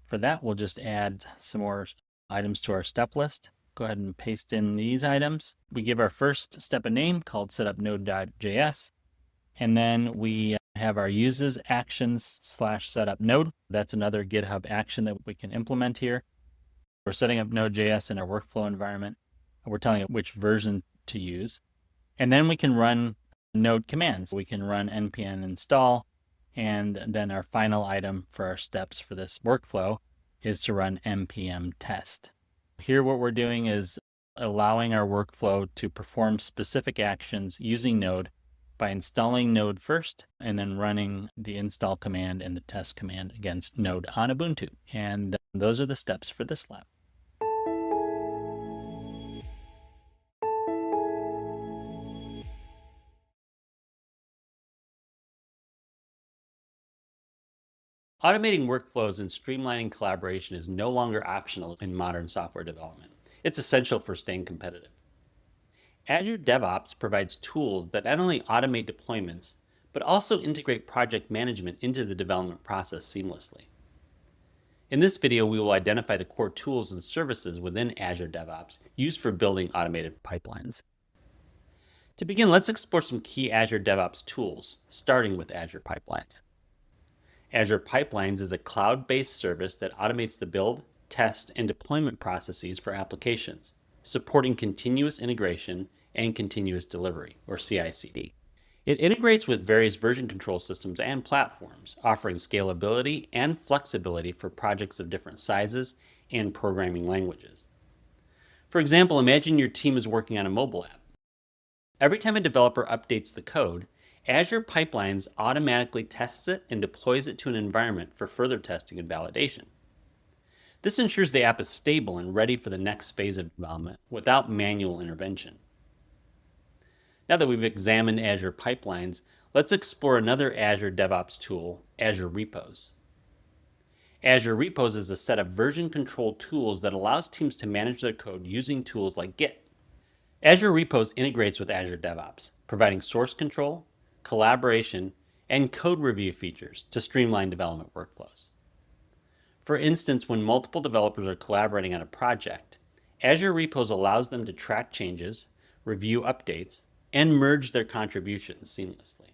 [SPEAKER 2] For that, we'll just add some more items to our step list. Go ahead and paste in these items. We give our first step a name called setup node.js. And then we have our uses actions/setup node. That's another GitHub action that we can implement here. We're setting up Node.js in our workflow environment. We're telling it which version to use. And then we can run node commands. We can run npm install. And then our final item for our steps for this workflow is to run npm test. Here what we're doing is allowing our workflow to perform specific actions using Node by installing Node first and then running the install command and the test command against Node on Ubuntu. And those are the steps for this lab.
[SPEAKER 1] Automating workflows and streamlining collaboration is no longer optional in modern software development. It's essential for staying competitive. Azure DevOps provides tools that not only automate deployments, but also integrate project management into the development process seamlessly. In this video, we will identify the core tools and services within Azure DevOps used for building automated pipelines. To begin, let's explore some key Azure DevOps tools, starting with Azure Pipelines. Azure Pipelines is a cloud-based service that automates the build, test, and deployment processes for applications, supporting continuous integration and continuous delivery, or CICD. It integrates with various version control systems and platforms, offering scalability and flexibility for projects of different sizes and programming languages. For example, imagine your team is working on a mobile app. Every time a developer updates the code, Azure Pipelines automatically tests it and deploys it to an environment for further testing and validation. This ensures the app is stable and ready for the next phase of development without manual intervention. Now that we've examined Azure Pipelines, let's explore another Azure DevOps tool, Azure Repos. Azure Repos is a set of version control tools that allows teams to manage their code using tools like Git. Azure Repos integrates with Azure DevOps, providing source control, collaboration, and code review features to streamline development workflows. For instance, when multiple developers are collaborating on a project, Azure Repos allows them to track changes, review updates, and merge their contributions seamlessly.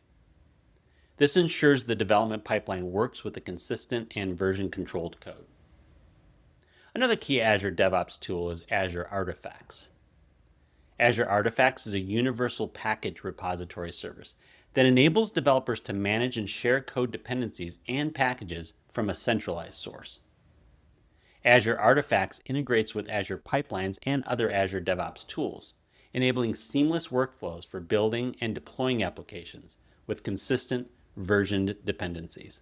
[SPEAKER 1] This ensures the development pipeline works with a consistent and version-controlled code. Another key Azure DevOps tool is Azure Artifacts. Azure Artifacts is a universal package repository service that enables developers to manage and share code dependencies and packages from a centralized source. Azure Artifacts integrates with Azure Pipelines and other Azure DevOps tools, enabling seamless workflows for building and deploying applications with consistent versioned dependencies.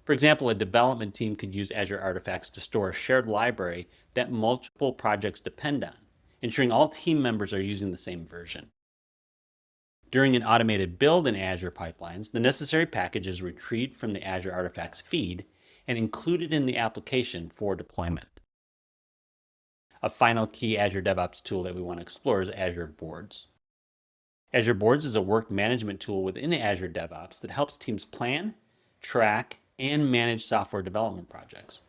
[SPEAKER 1] For example, a development team could use Azure Artifacts to store a shared library that multiple projects depend on, ensuring all team members are using the same version. During an automated build in Azure Pipelines, the necessary package is retrieved from the Azure Artifacts feed and included in the application for deployment. A final key Azure DevOps tool that we want to explore is Azure Boards.
[SPEAKER 2] Azure Boards is a work management tool within Azure DevOps that helps teams plan, track, and manage software development projects.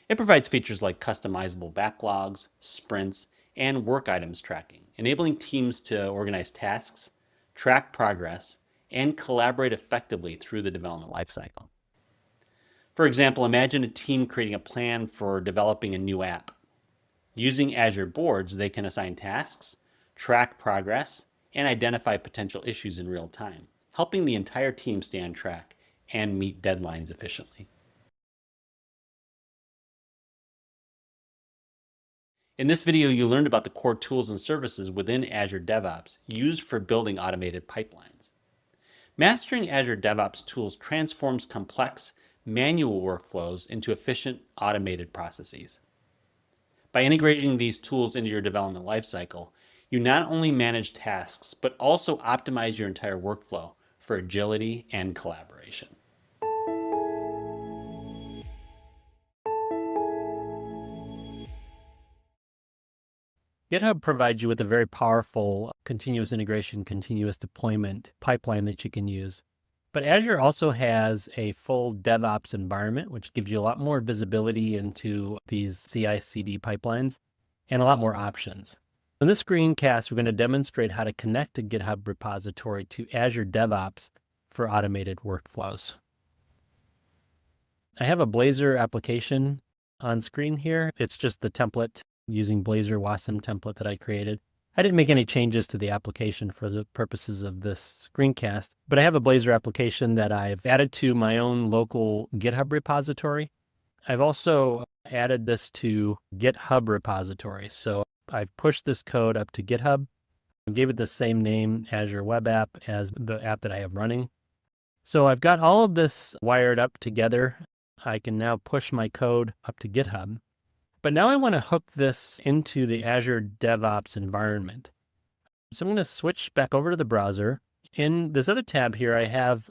[SPEAKER 2] It provides features like customizable backlogs, sprints, and work items tracking, enabling teams to organize tasks, track progress, and collaborate effectively through the development lifecycle. For example, imagine a team creating a plan for developing a new app. Using Azure Boards, they can assign tasks, track progress, and identify potential issues in real time, helping the entire team stay on track and meet deadlines efficiently. In this video, you learned about the core tools and services within Azure DevOps used for building automated pipelines. Mastering Azure DevOps tools transforms complex manual workflows into efficient automated processes. By integrating these tools into your development lifecycle, you not only manage tasks, but also optimize your entire workflow for agility and collaboration.
[SPEAKER 4] GitHub provides you with a very powerful continuous integration, continuous deployment pipeline that you can use. But Azure also has a full DevOps environment, which gives you a lot more visibility into these CI/CD pipelines and a lot more options. In this screencast, we're going to demonstrate how to connect a GitHub repository to Azure DevOps for automated workflows. I have a Blazor application on screen here. It's just the template using Blazor Wasm template that I created. I didn't make any changes to the application for the purposes of this screencast, but I have a Blazor application that I've added to my own local GitHub repository. I've also added this to GitHub repository. So I've pushed this code up to GitHub and gave it the same name, Azure Web App, as the app that I have running. So I've got all of this wired up together. I can now push my code up to GitHub. But now I want to hook this into the Azure DevOps environment. So I'm going to switch back over to the browser. In this other tab here, I have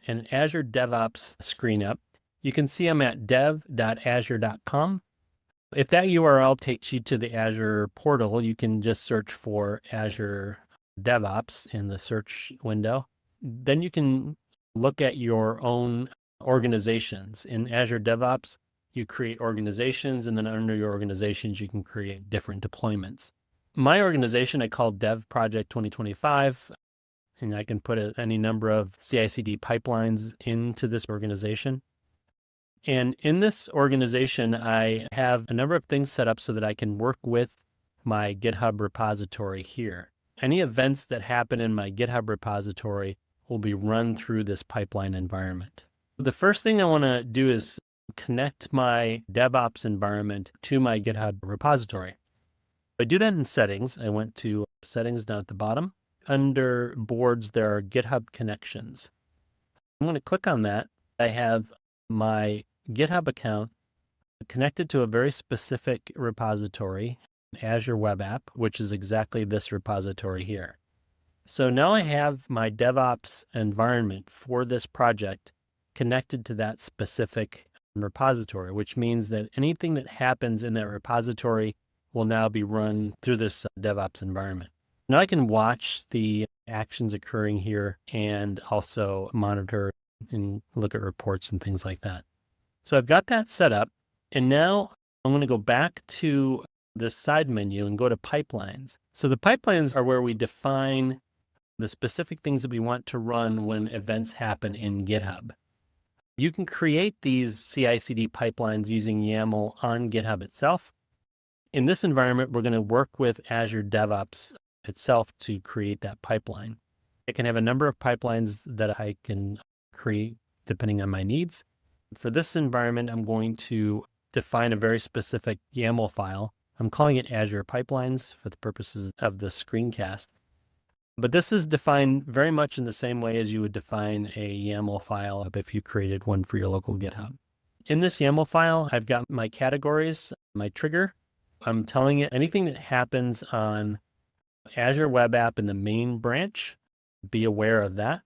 [SPEAKER 4] an Azure DevOps screen up. You can see I'm at dev.azure.com. If that URL takes you to the Azure portal, you can just search for Azure DevOps in the search window. Then you can look at your own organizations. In Azure DevOps, you create organizations, and then under your organizations, you can create different deployments. My organization I call Dev Project 2025, and I can put any number of CI/CD pipelines into this organization. And in this organization, I have a number of things set up so that I can work with my GitHub repository here. Any events that happen in my GitHub repository will be run through this pipeline environment. The first thing I want to do is connect my DevOps environment to my GitHub repository. I do that in settings. I went to settings down at the bottom. Under boards, there are GitHub connections. I'm going to click on that. I have my GitHub account connected to a very specific repository, Azure Web App, which is exactly this repository here. So now I have my DevOps environment for this project connected to that specific repository, which means that anything that happens in that repository will now be run through this DevOps environment. Now I can watch the actions occurring here and also monitor and look at reports and things like that. So I've got that set up, and now I'm going to go back to this side menu and go to pipelines. So the pipelines are where we define the specific things that we want to run when events happen in GitHub. You can create these CI/CD pipelines using YAML on GitHub itself. In this environment, we're going to work with Azure DevOps itself to create that pipeline. I can have a number of pipelines that I can create depending on my needs. For this environment, I'm going to define a very specific YAML file. I'm calling it Azure Pipelines for the purposes of this screencast. But this is defined very much in the same way as you would define a YAML file if you created one for your local GitHub. In this YAML file, I've got my categories, my trigger. I'm telling it anything that happens on Azure Web App in the main branch, be aware of that.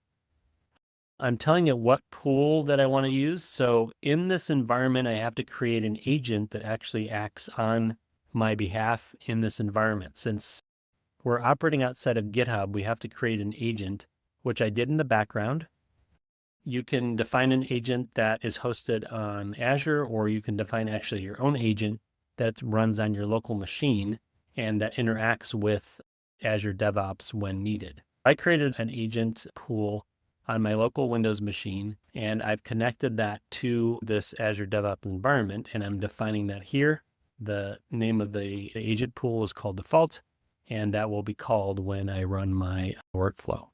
[SPEAKER 4] I'm telling it what pool that I want to use. So in this environment, I have to create an agent that actually acts on my behalf in this environment, since we're operating outside of GitHub, we have to create an agent, which I did in the background. You can define an agent that is hosted on Azure, or you can define actually your own agent that runs on your local machine and that interacts with Azure DevOps when needed. I created an agent pool on my local Windows machine, and I've connected that to this Azure DevOps environment, and I'm defining that here. The name of the agent pool is called default, and that will be called when I run my workflow.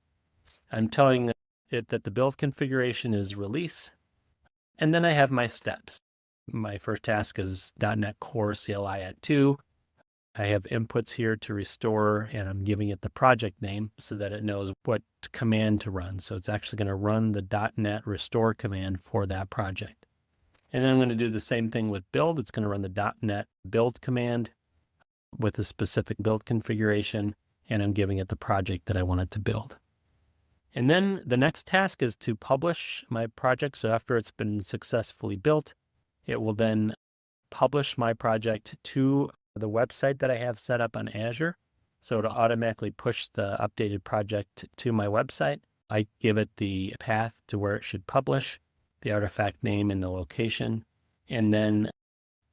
[SPEAKER 4] I'm telling it that the build configuration is release, and then I have my steps. My first task is .NET Core CLI at 2. I have inputs here to restore, and I'm giving it the project name so that it knows what command to run. So it's actually going to run the .NET restore command for that project. And then I'm going to do the same thing with build. It's going to run the .NET build command with a specific build configuration, and I'm giving it the project that I want it to build. And then the next task is to publish my project. So after it's been successfully built, it will then publish my project to the website that I have set up on Azure. So it'll automatically push the updated project to my website. I give it the path to where it should publish, the artifact name and the location. And then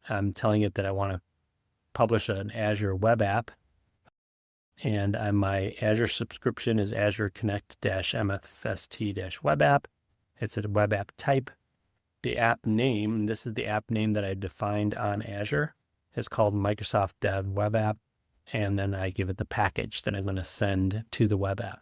[SPEAKER 4] I'm telling it that I want to publish an Azure web app. And my Azure subscription is Azure Connect-MFST-web app. It's a web app type. The app name, this is the app name that I defined on Azure, is called Microsoft Dev Web App. And then I give it the package that I'm going to send to the web app.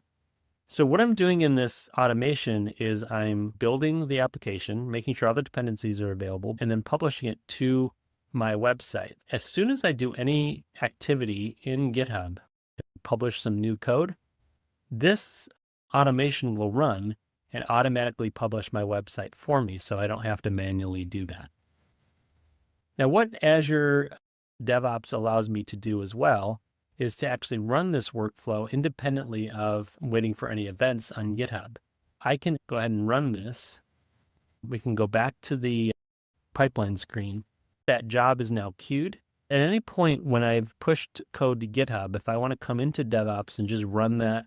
[SPEAKER 4] So what I'm doing in this automation is I'm building the application, making sure all the dependencies are available, and then publishing it to my website. As soon as I do any activity in GitHub, publish some new code, this automation will run and automatically publish my website for me, so I don't have to manually do that. Now, what Azure DevOps allows me to do as well is to actually run this workflow independently of waiting for any events on GitHub. I can go ahead and run this. We can go back to the pipeline screen. That job is now queued. At any point when I've pushed code to GitHub, if I want to come into DevOps and just run that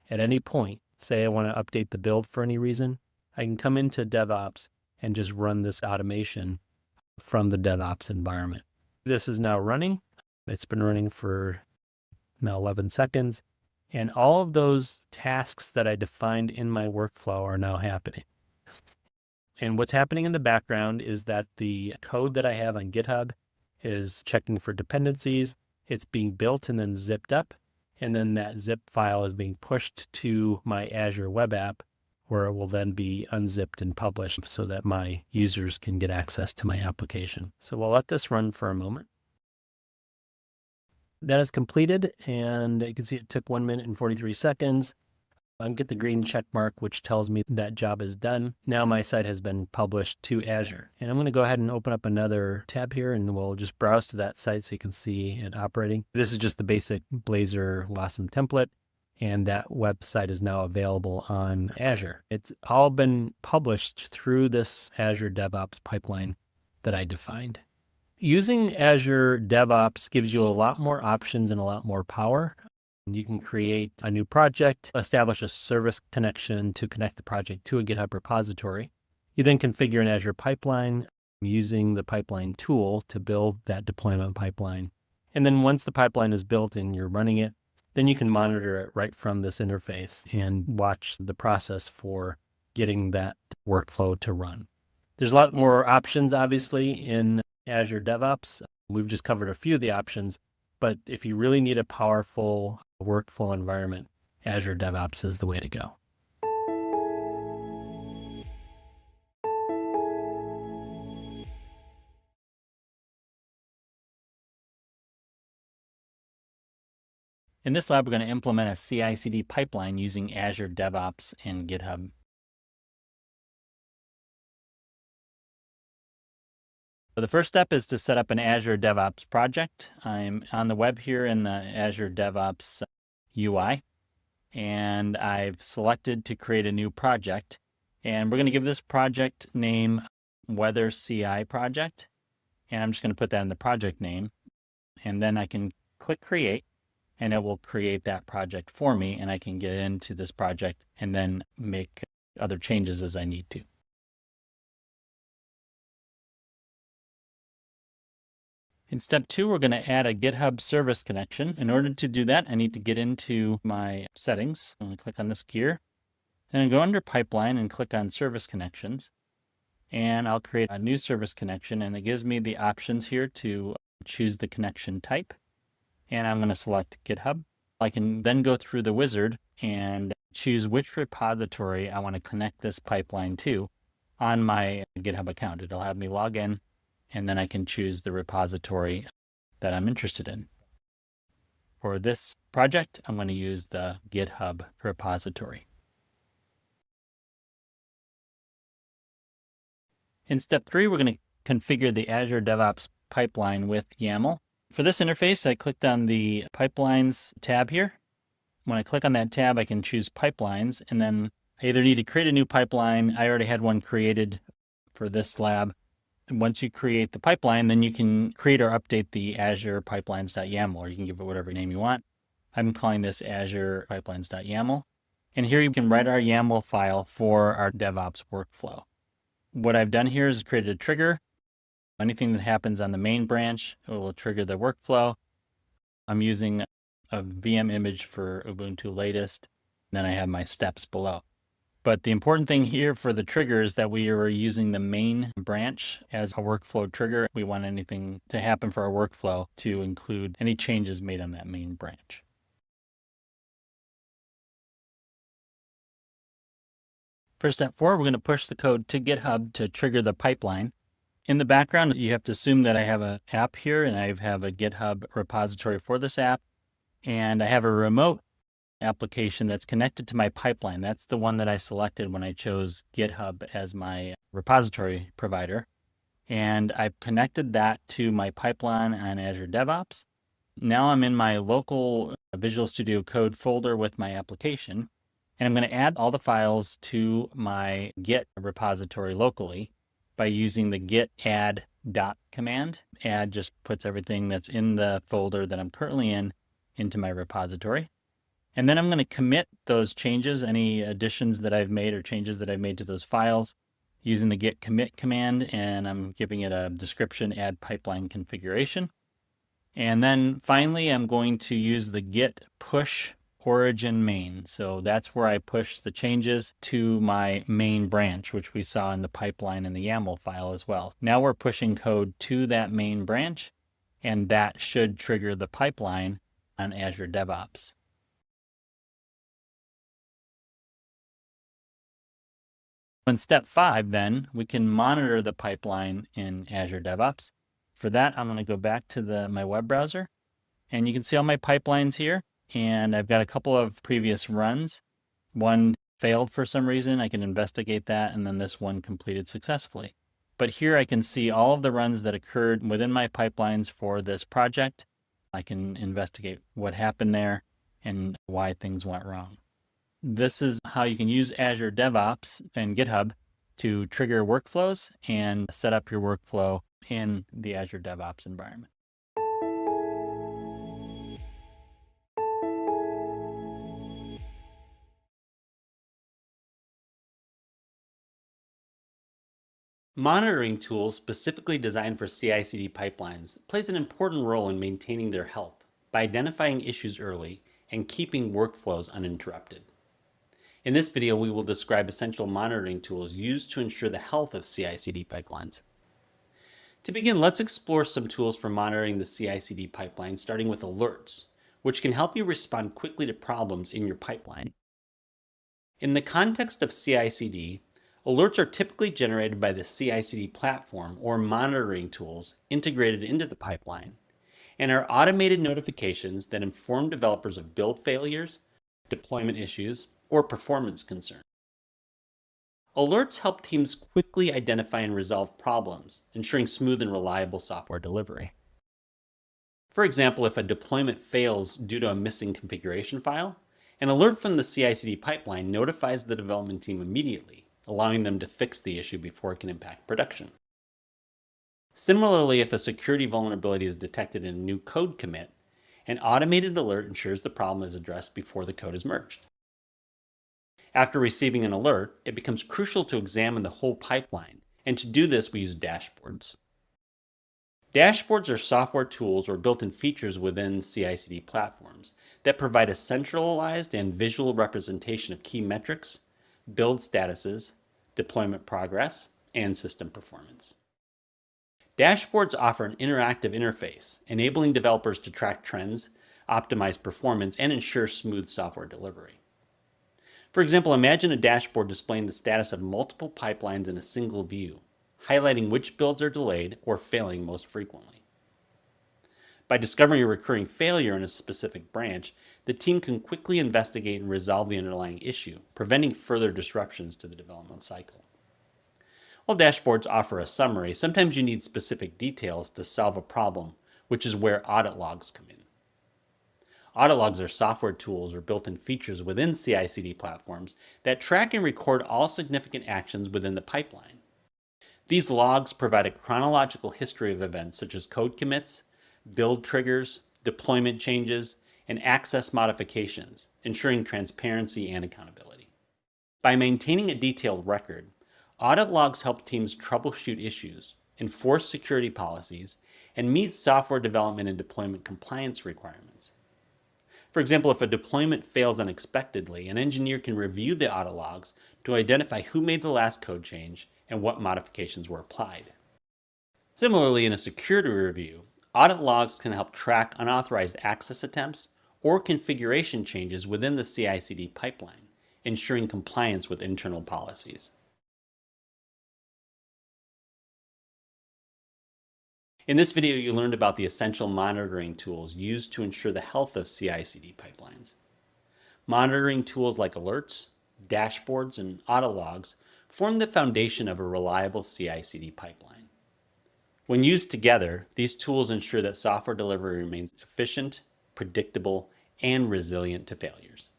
[SPEAKER 4] at any point, say I want to update the build for any reason, I can come into DevOps and just run this automation from the DevOps environment. This is now running. It's been running for now 11 seconds. And all of those tasks that I defined in my workflow are now happening. And what's happening in the background is that the code that I have on GitHub is checking for dependencies. It's being built and then zipped up. And then that zip file is being pushed to my Azure web app, where it will then be unzipped and published so that my users can get access to my application. So we'll let this run for a moment. That is completed, and you can see it took 1 minute and 43 seconds. I get the green check mark, which tells me that job is done. Now my site has been published to Azure. And I'm going to go ahead and open up another tab here, and we'll just browse to that site so you can see it operating. This is just the basic Blazor Wasm template, and that website is now available on Azure. It's all been published through this Azure DevOps pipeline that I defined. Using Azure DevOps gives you a lot more options and a lot more power. You can create a new project, establish a service connection to connect the project to a GitHub repository. You then configure an Azure pipeline using the pipeline tool to build that deployment pipeline. And then once the pipeline is built and you're running it, then you can monitor it right from this interface and watch the process for getting that workflow to run. There's a lot more options, obviously, in Azure DevOps. We've just covered a few of the options, but if you really need a powerful workflow environment, Azure DevOps is the way to go.
[SPEAKER 2] In this lab, we're going to implement a CI/CD pipeline using Azure DevOps and GitHub. So the first step is to set up an Azure DevOps project. I'm on the web here in the Azure DevOps UI, and I've selected to create a new project. And we're going to give this project name Weather CI Project. And I'm just going to put that in the project name. And then I can click Create. and it will create that project for me, and I can get into this project and then make other changes as I need to. In step 2, we're going to add a GitHub service connection. In order to do that, I need to get into my settings. I'm going to click on this gear. Then I go under pipeline and click on service connections. And I'll create a new service connection, and it gives me the options here to choose the connection type. And I'm going to select GitHub. I can then go through the wizard and choose which repository I want to connect this pipeline to on my GitHub account. It'll have me log in, and then I can choose the repository that I'm interested in. For this project, I'm going to use the GitHub repository. In step 3, we're going to configure the Azure DevOps pipeline with YAML. For this interface, I clicked on the Pipelines tab here. When I click on that tab, I can choose Pipelines, and then I either need to create a new pipeline. I already had one created for this lab. Once you create the pipeline, then you can create or update the Azure Pipelines.yaml, or you can give it whatever name you want. I'm calling this Azure Pipelines.yaml. And here you can write our YAML file for our DevOps workflow. What I've done here is created a trigger. Anything that happens on the main branch, it will trigger the workflow. I'm using a VM image for Ubuntu latest. Then I have my steps below. But the important thing here for the trigger is that we are using the main branch as a workflow trigger. We want anything to happen for our workflow to include any changes made on that main branch. For step 4, we're going to push the code to GitHub to trigger the pipeline. In the background, you have to assume that I have an app here, and I have a GitHub repository for this app. And I have a remote application that's connected to my pipeline. That's the one that I selected when I chose GitHub as my repository provider. And I've connected that to my pipeline on Azure DevOps. Now I'm in my local Visual Studio Code folder with my application. And I'm going to add all the files to my Git repository locally by using the git add dot command. Add just puts everything that's in the folder that I'm currently in into my repository. And then I'm going to commit those changes, any additions that I've made or changes that I've made to those files using the git commit command, and I'm giving it a description, add pipeline configuration. And then finally, I'm going to use the git push origin main. So that's where I push the changes to my main branch, which we saw in the pipeline and the YAML file as well. Now we're pushing code to that main branch, and that should trigger the pipeline on Azure DevOps. In step 5, then, we can monitor the pipeline in Azure DevOps. For that, I'm going to go back to my web browser, and you can see all my pipelines here. And I've got a couple of previous runs. One failed for some reason. I can investigate that, and then this one completed successfully. But here I can see all of the runs that occurred within my pipelines for this project. I can investigate what happened there and why things went wrong. This is how you can use Azure DevOps and GitHub to trigger workflows and set up your workflow in the Azure DevOps environment.
[SPEAKER 1] Monitoring tools specifically designed for CI/CD pipelines plays an important role in maintaining their health by identifying issues early and keeping workflows uninterrupted. In this video, we will describe essential monitoring tools used to ensure the health of CI/CD pipelines. To begin, let's explore some tools for monitoring the CI/CD pipeline, starting with alerts, which can help you respond quickly to problems in your pipeline. In the context of CI/CD, alerts are typically generated by the CI/CD platform or monitoring tools integrated into the pipeline, and are automated notifications that inform developers of build failures, deployment issues, or performance concerns. Alerts help teams quickly identify and resolve problems, ensuring smooth and reliable software delivery. For example, if a deployment fails due to a missing configuration file, an alert from the CI/CD pipeline notifies the development team immediately, allowing them to fix the issue before it can impact production. Similarly, if a security vulnerability is detected in a new code commit,
[SPEAKER 2] An automated alert ensures the problem is addressed before the code is merged. After receiving an alert, it becomes crucial to examine the whole pipeline, and to do this we use dashboards. Dashboards are software tools or built-in features within CI/CD platforms that provide a centralized and visual representation of key metrics, build statuses, deployment progress, and system performance. Dashboards offer an interactive interface, enabling developers to track trends, optimize performance, and ensure smooth software delivery. For example, imagine a dashboard displaying the status of multiple pipelines in a single view, highlighting which builds are delayed or failing most frequently. By discovering a recurring failure in a specific branch, the team can quickly investigate and resolve the underlying issue, preventing further disruptions to the development cycle. While dashboards offer a summary, sometimes you need specific details to solve a problem, which is where audit logs come in. Audit logs are software tools or built-in features within CI/CD platforms that track and record all significant actions within the pipeline. These logs provide a chronological history of events such as code commits, build triggers, deployment changes, and access modifications, ensuring transparency and accountability. By maintaining a detailed record, audit logs help teams troubleshoot issues, enforce security policies, and meet software development and deployment compliance requirements. For example, if a deployment fails unexpectedly, an engineer can review the audit logs to identify who made the last code change and what modifications were applied. Similarly, in a security review, audit logs can help track unauthorized access attempts or configuration changes within the CI/CD pipeline, ensuring compliance with internal policies. In this video, you learned about the essential monitoring tools used to ensure the health of CI/CD pipelines. Monitoring tools like alerts, dashboards, and audit logs form the foundation of a reliable CI/CD pipeline. When used together, these tools ensure that software delivery remains efficient, predictable, and resilient to failures.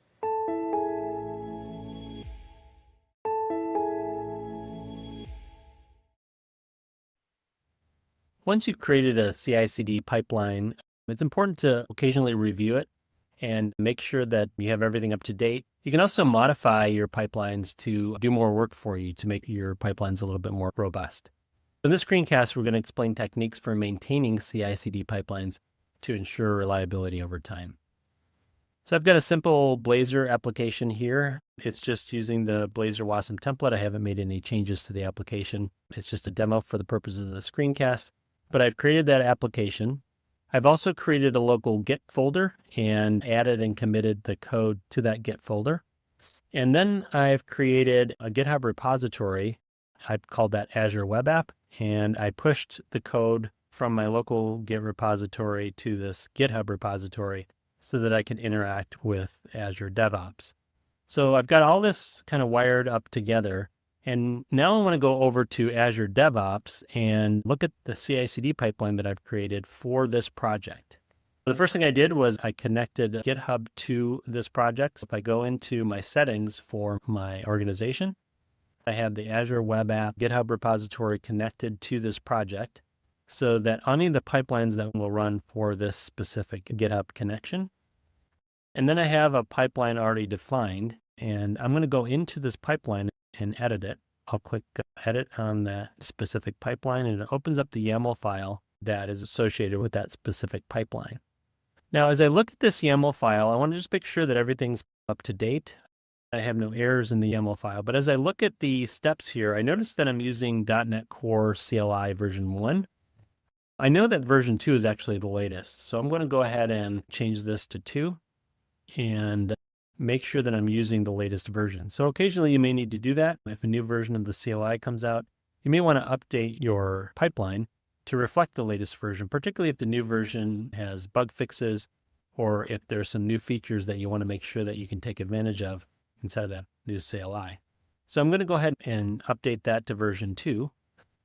[SPEAKER 4] Once you've created a CI/CD pipeline, it's important to occasionally review it and make sure that you have everything up to date. You can also modify your pipelines to do more work for you to make your pipelines a little bit more robust. In this screencast, we're going to explain techniques for maintaining CI/CD pipelines to ensure reliability over time. So I've got a simple Blazor application here. It's just using the Blazor Wasm template. I haven't made any changes to the application. It's just a demo for the purposes of the screencast. But I've created that application. I've also created a local Git folder and added and committed the code to that Git folder. And then I've created a GitHub repository. I've called that Azure Web App. And I pushed the code from my local Git repository to this GitHub repository so that I can interact with Azure DevOps. So I've got all this kind of wired up together. And now I want to go over to Azure DevOps and look at the CI/CD pipeline that I've created for this project. The first thing I did was I connected GitHub to this project. So if I go into my settings for my organization, I have the Azure Web App GitHub repository connected to this project so that any of the pipelines that will run for this specific GitHub connection. And then I have a pipeline already defined, and I'm going to go into this pipeline and edit it. I'll click edit on that specific pipeline, and it opens up the YAML file that is associated with that specific pipeline. Now, as I look at this YAML file, I want to just make sure that everything's up to date. I have no errors in the YAML file, but as I look at the steps here, I notice that I'm using .NET Core CLI version 1. I know that version 2 is actually the latest, so I'm going to go ahead and change this to 2 and make sure that I'm using the latest version. So occasionally you may need to do that. If a new version of the CLI comes out, you may want to update your pipeline to reflect the latest version, particularly if the new version has bug fixes or if there's some new features that you want to make sure that you can take advantage of inside of that new CLI. So I'm going to go ahead and update that to version 2.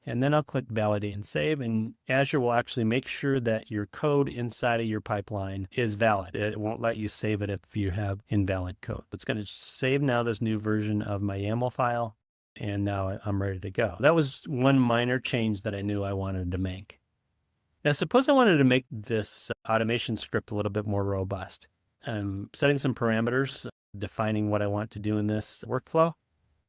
[SPEAKER 4] And then I'll click validate and save, and Azure will actually make sure that your code inside of your pipeline is valid. It won't let you save it if you have invalid code. It's going to save now this new version of my YAML file, and now I'm ready to go. That was one minor change that I knew I wanted to make. Now, suppose I wanted to make this automation script a little bit more robust. I'm setting some parameters, defining what I want to do in this workflow,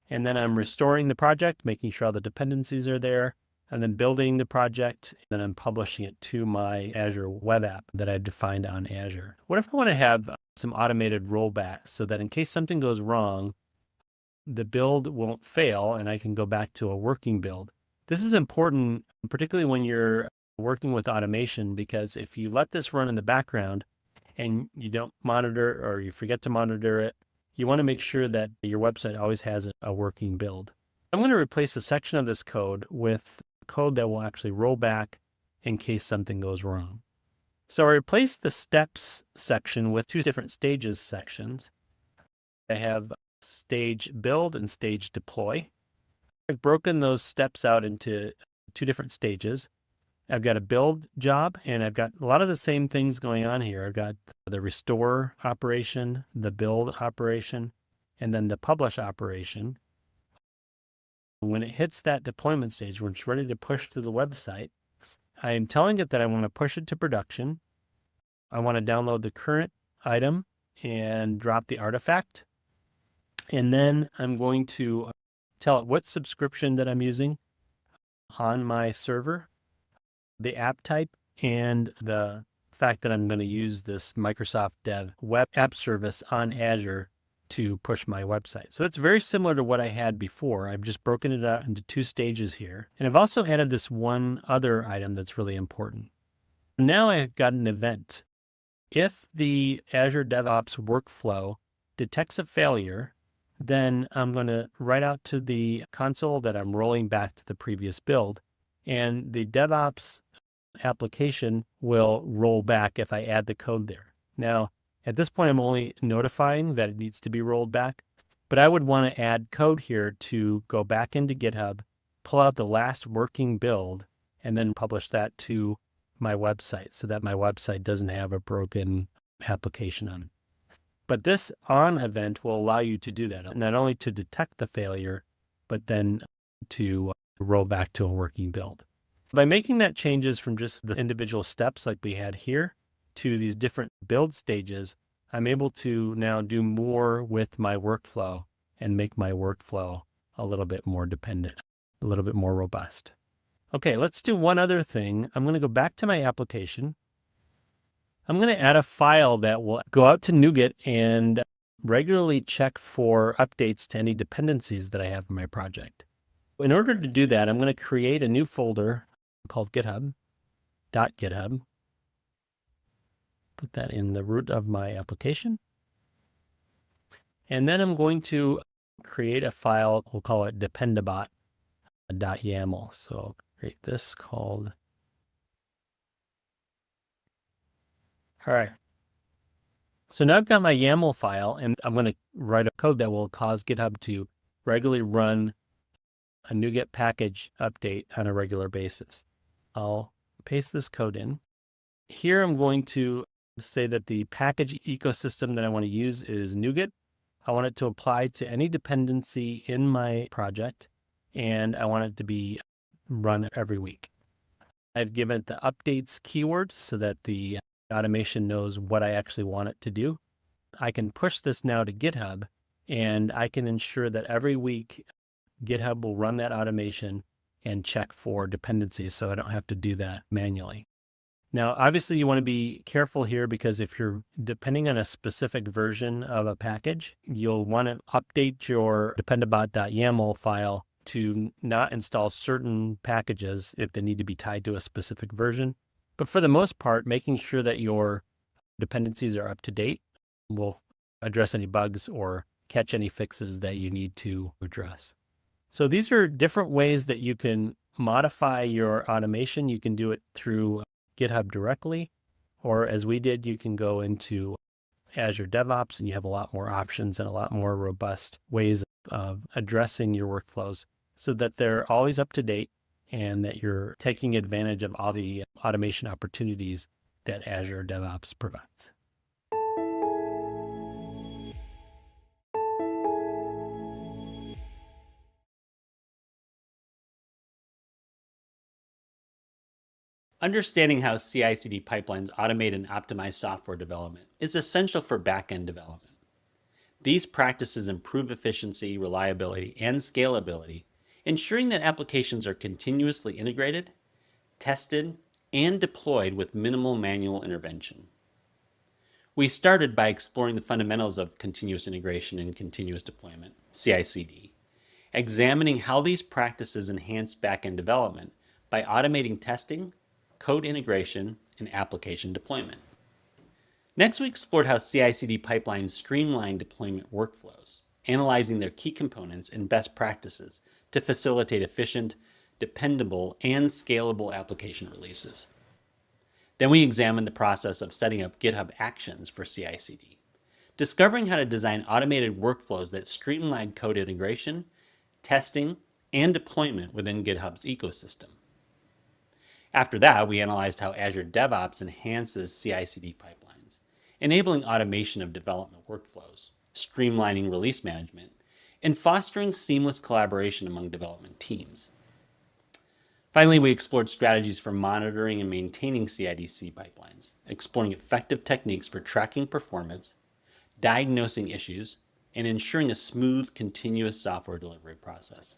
[SPEAKER 4] and then I'm restoring the project, making sure all the dependencies are there, and then building the project, and then I'm publishing it to my Azure web app that I've defined on Azure. What if I want to have some automated rollbacks so that in case something goes wrong, the build won't fail and I can go back to a working build? This is important, particularly when you're working with automation, because if you let this run in the background and you don't monitor or you forget to monitor it, you want to make sure that your website always has a working build. I'm going to replace a section of this code with code that will actually roll back in case something goes wrong. So I replaced the steps section with two different stages sections. I have stage build and stage deploy. I've broken those steps out into two different stages. I've got a build job, and I've got a lot of the same things going on here. I've got the restore operation, the build operation, and then the publish operation. When it hits that deployment stage, when it's ready to push to the website, I am telling it that I want to push it to production. I want to download the current item and drop the artifact. And then I'm going to tell it what subscription that I'm using on my server, the app type, and the fact that I'm going to use this Microsoft Dev web app service on Azure to push my website. So it's very similar to what I had before. I've just broken it out into two stages here. And I've also added this one other item that's really important. Now I've got an event. If the Azure DevOps workflow detects a failure, then I'm going to write out to the console that I'm rolling back to the previous build. And the DevOps application will roll back if I add the code there. Now, at this point, I'm only notifying that it needs to be rolled back, but I would want to add code here to go back into GitHub, pull out the last working build, and then publish that to my website so that my website doesn't have a broken application on it. But this on event will allow you to do that, not only to detect the failure, but then to roll back to a working build. By making that changes from just the individual steps like we had here to these different build stages, I'm able to now do more with my workflow and make my workflow a little bit more dependent, a little bit more robust. Okay, let's do one other thing. I'm going to go back to my application. I'm going to add a file that will go out to NuGet and regularly check for updates to any dependencies that I have in my project. In order to do that, I'm going to create a new folder called GitHub.github. Put that in the root of my application. And then I'm going to create a file, we'll call it dependabot.yaml. So I'll create this called. All right. So now I've got my YAML file, and I'm going to write a code that will cause GitHub to regularly run a NuGet package update on a regular basis. I'll paste this code in. Here I'm going to say that the package ecosystem that I want to use is NuGet. I want it to apply to any dependency in my project, and I want it to be run every week. I've given it the updates keyword so that the automation knows what I actually want it to do. I can push this now to GitHub, and I can ensure that every week GitHub will run that automation and check for dependencies so I don't have to do that manually. Now, obviously, you want to be careful here because if you're depending on a specific version of a package, you'll want to update your dependabot.yaml file to not install certain packages if they need to be tied to a specific version. But for the most part, making sure that your dependencies are up to date will address any bugs or catch any fixes that you need to address. So these are different ways that you can modify your automation. You can do it through GitHub directly, or as we did, you can go into Azure DevOps and you have a lot more options and a lot more robust ways of addressing your workflows so that they're always up to date and that you're taking advantage of all the automation opportunities that Azure DevOps provides.
[SPEAKER 2] Understanding how CI/CD pipelines automate and optimize software development is essential for back-end development. These practices improve efficiency, reliability, and scalability, ensuring that applications are continuously integrated, tested, and deployed with minimal manual intervention. We started by exploring the fundamentals of continuous integration and continuous deployment, CI/CD, examining how these practices enhance back-end development by automating testing, code integration, and application deployment. Next, we explored how CI/CD pipelines streamline deployment workflows, analyzing their key components and best practices to facilitate efficient, dependable, and scalable application releases. Then we examined the process of setting up GitHub Actions for CI/CD, discovering how to design automated workflows that streamline code integration, testing, and deployment within GitHub's ecosystem. After that, we analyzed how Azure DevOps enhances CI/CD pipelines, enabling automation of development workflows, streamlining release management, and fostering seamless collaboration among development teams. Finally, we explored strategies for monitoring and maintaining CI/CD pipelines, exploring effective techniques for tracking performance, diagnosing issues, and ensuring a smooth, continuous software delivery process.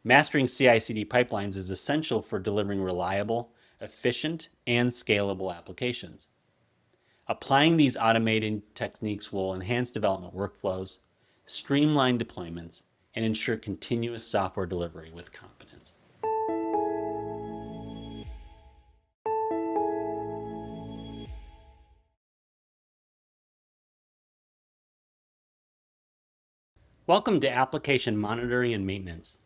[SPEAKER 2] Mastering CI/CD pipelines is essential for delivering reliable, efficient, and scalable applications. Applying these automated techniques will enhance development workflows, streamline deployments, and ensure continuous software delivery with confidence. Welcome to Application Monitoring and Maintenance.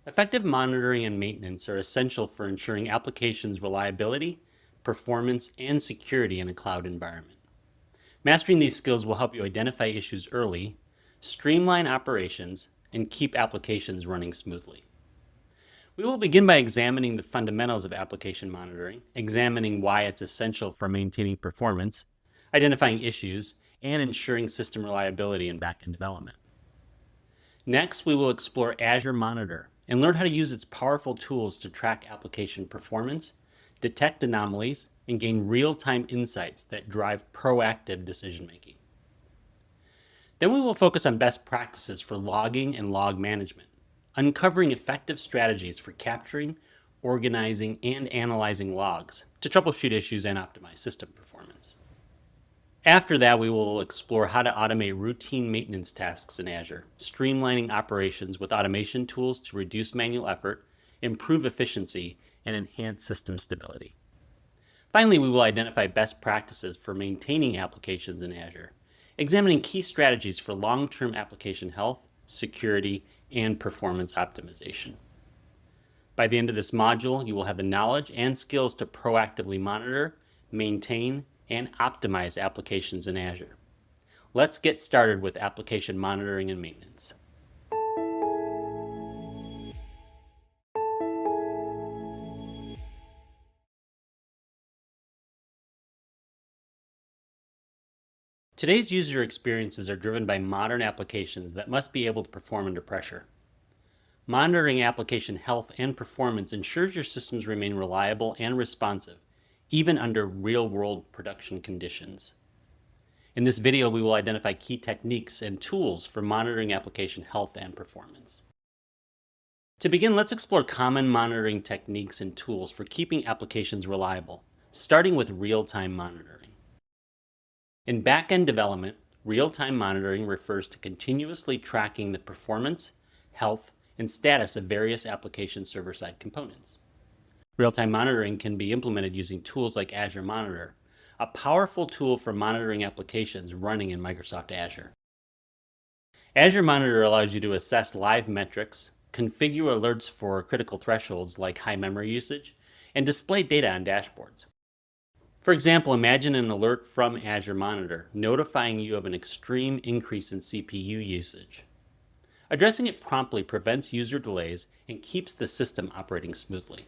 [SPEAKER 2] Effective monitoring and maintenance are essential for ensuring applications' reliability, performance, and security in a cloud environment. Mastering these skills will help you identify issues early, streamline operations, and keep applications running smoothly. We will begin by examining the fundamentals of application monitoring, examining why it's essential for maintaining performance, identifying issues, and ensuring system reliability in backend development. Next, we will explore Azure Monitor and learn how to use its powerful tools to track application performance, detect anomalies, and gain real-time insights that drive proactive decision-making. Then we will focus on best practices for logging and log management, uncovering effective strategies for capturing, organizing, and analyzing logs to troubleshoot issues and optimize system performance. After that, we will explore how to automate routine maintenance tasks in Azure, streamlining operations with automation tools to reduce manual effort, improve efficiency, and enhance system stability. Finally, we will identify best practices for maintaining applications in Azure, examining key strategies for long-term application health, security, and performance optimization. By the end of this module, you will have the knowledge and skills to proactively monitor, maintain, and optimize applications in Azure. Let's get started with application monitoring and maintenance. Today's user experiences are driven by modern applications that must be able to perform under pressure. Monitoring application health and performance ensures your systems remain reliable and responsive, even under real-world production conditions. In this video, we will identify key techniques and tools for monitoring application health and performance. To begin, let's explore common monitoring techniques and tools for keeping applications reliable, starting with real-time monitoring. In back-end development, real-time monitoring refers to continuously tracking the performance, health, and status of various application server-side components. Real-time monitoring can be implemented using tools like Azure Monitor, a powerful tool for monitoring applications running in Microsoft Azure. Azure Monitor allows you to assess live metrics, configure alerts for critical thresholds like high memory usage, and display data on dashboards. For example, imagine an alert from Azure Monitor notifying you of an extreme increase in CPU usage. Addressing it promptly prevents user delays and keeps the system operating smoothly.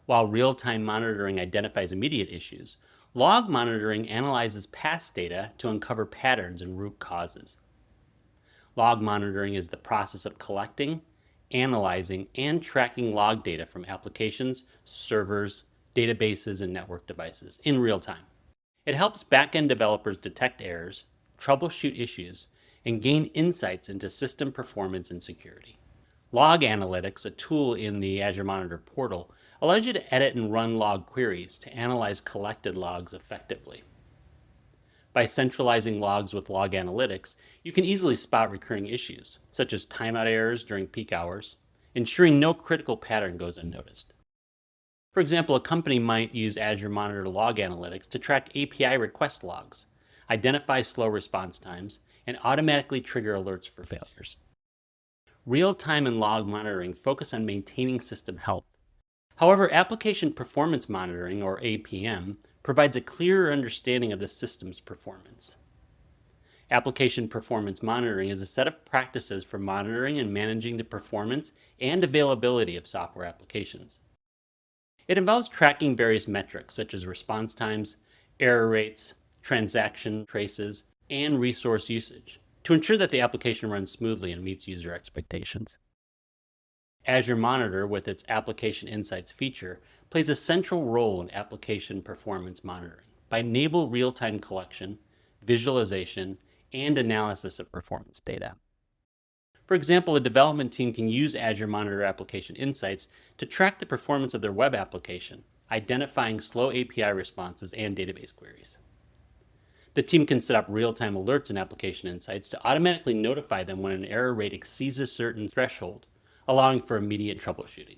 [SPEAKER 2] While real-time monitoring identifies immediate issues, log monitoring analyzes past data to uncover patterns and root causes. Log monitoring is the process of collecting,
[SPEAKER 1] analyzing, and tracking log data from applications, servers, databases, and network devices in real time. It helps back-end developers detect errors, troubleshoot issues, and gain insights into system performance and security. Log Analytics, a tool in the Azure Monitor portal, allows you to edit and run log queries to analyze collected logs effectively. By centralizing logs with Log Analytics, you can easily spot recurring issues, such as timeout errors during peak hours, ensuring no critical pattern goes unnoticed. For example, a company might use Azure Monitor Log Analytics to track API request logs, identify slow response times, and automatically trigger alerts for failures. Real-time and log monitoring focus on maintaining system health. However, application performance monitoring, or APM, provides a clearer understanding of the system's performance. Application performance monitoring is a set of practices for monitoring and managing the performance and availability of software applications. It involves tracking various metrics such as response times, error rates, transaction traces, and resource usage to ensure that the application runs smoothly and meets user expectations. Azure Monitor, with its Application Insights feature, plays a central role in application performance monitoring by enabling real-time collection, visualization, and analysis of performance data. For example, a development team can use Azure Monitor Application Insights to track the performance of their web application, identifying slow API responses and database queries. The team can set up real-time alerts in Application Insights to automatically notify them when an error rate exceeds a certain threshold, allowing for immediate troubleshooting.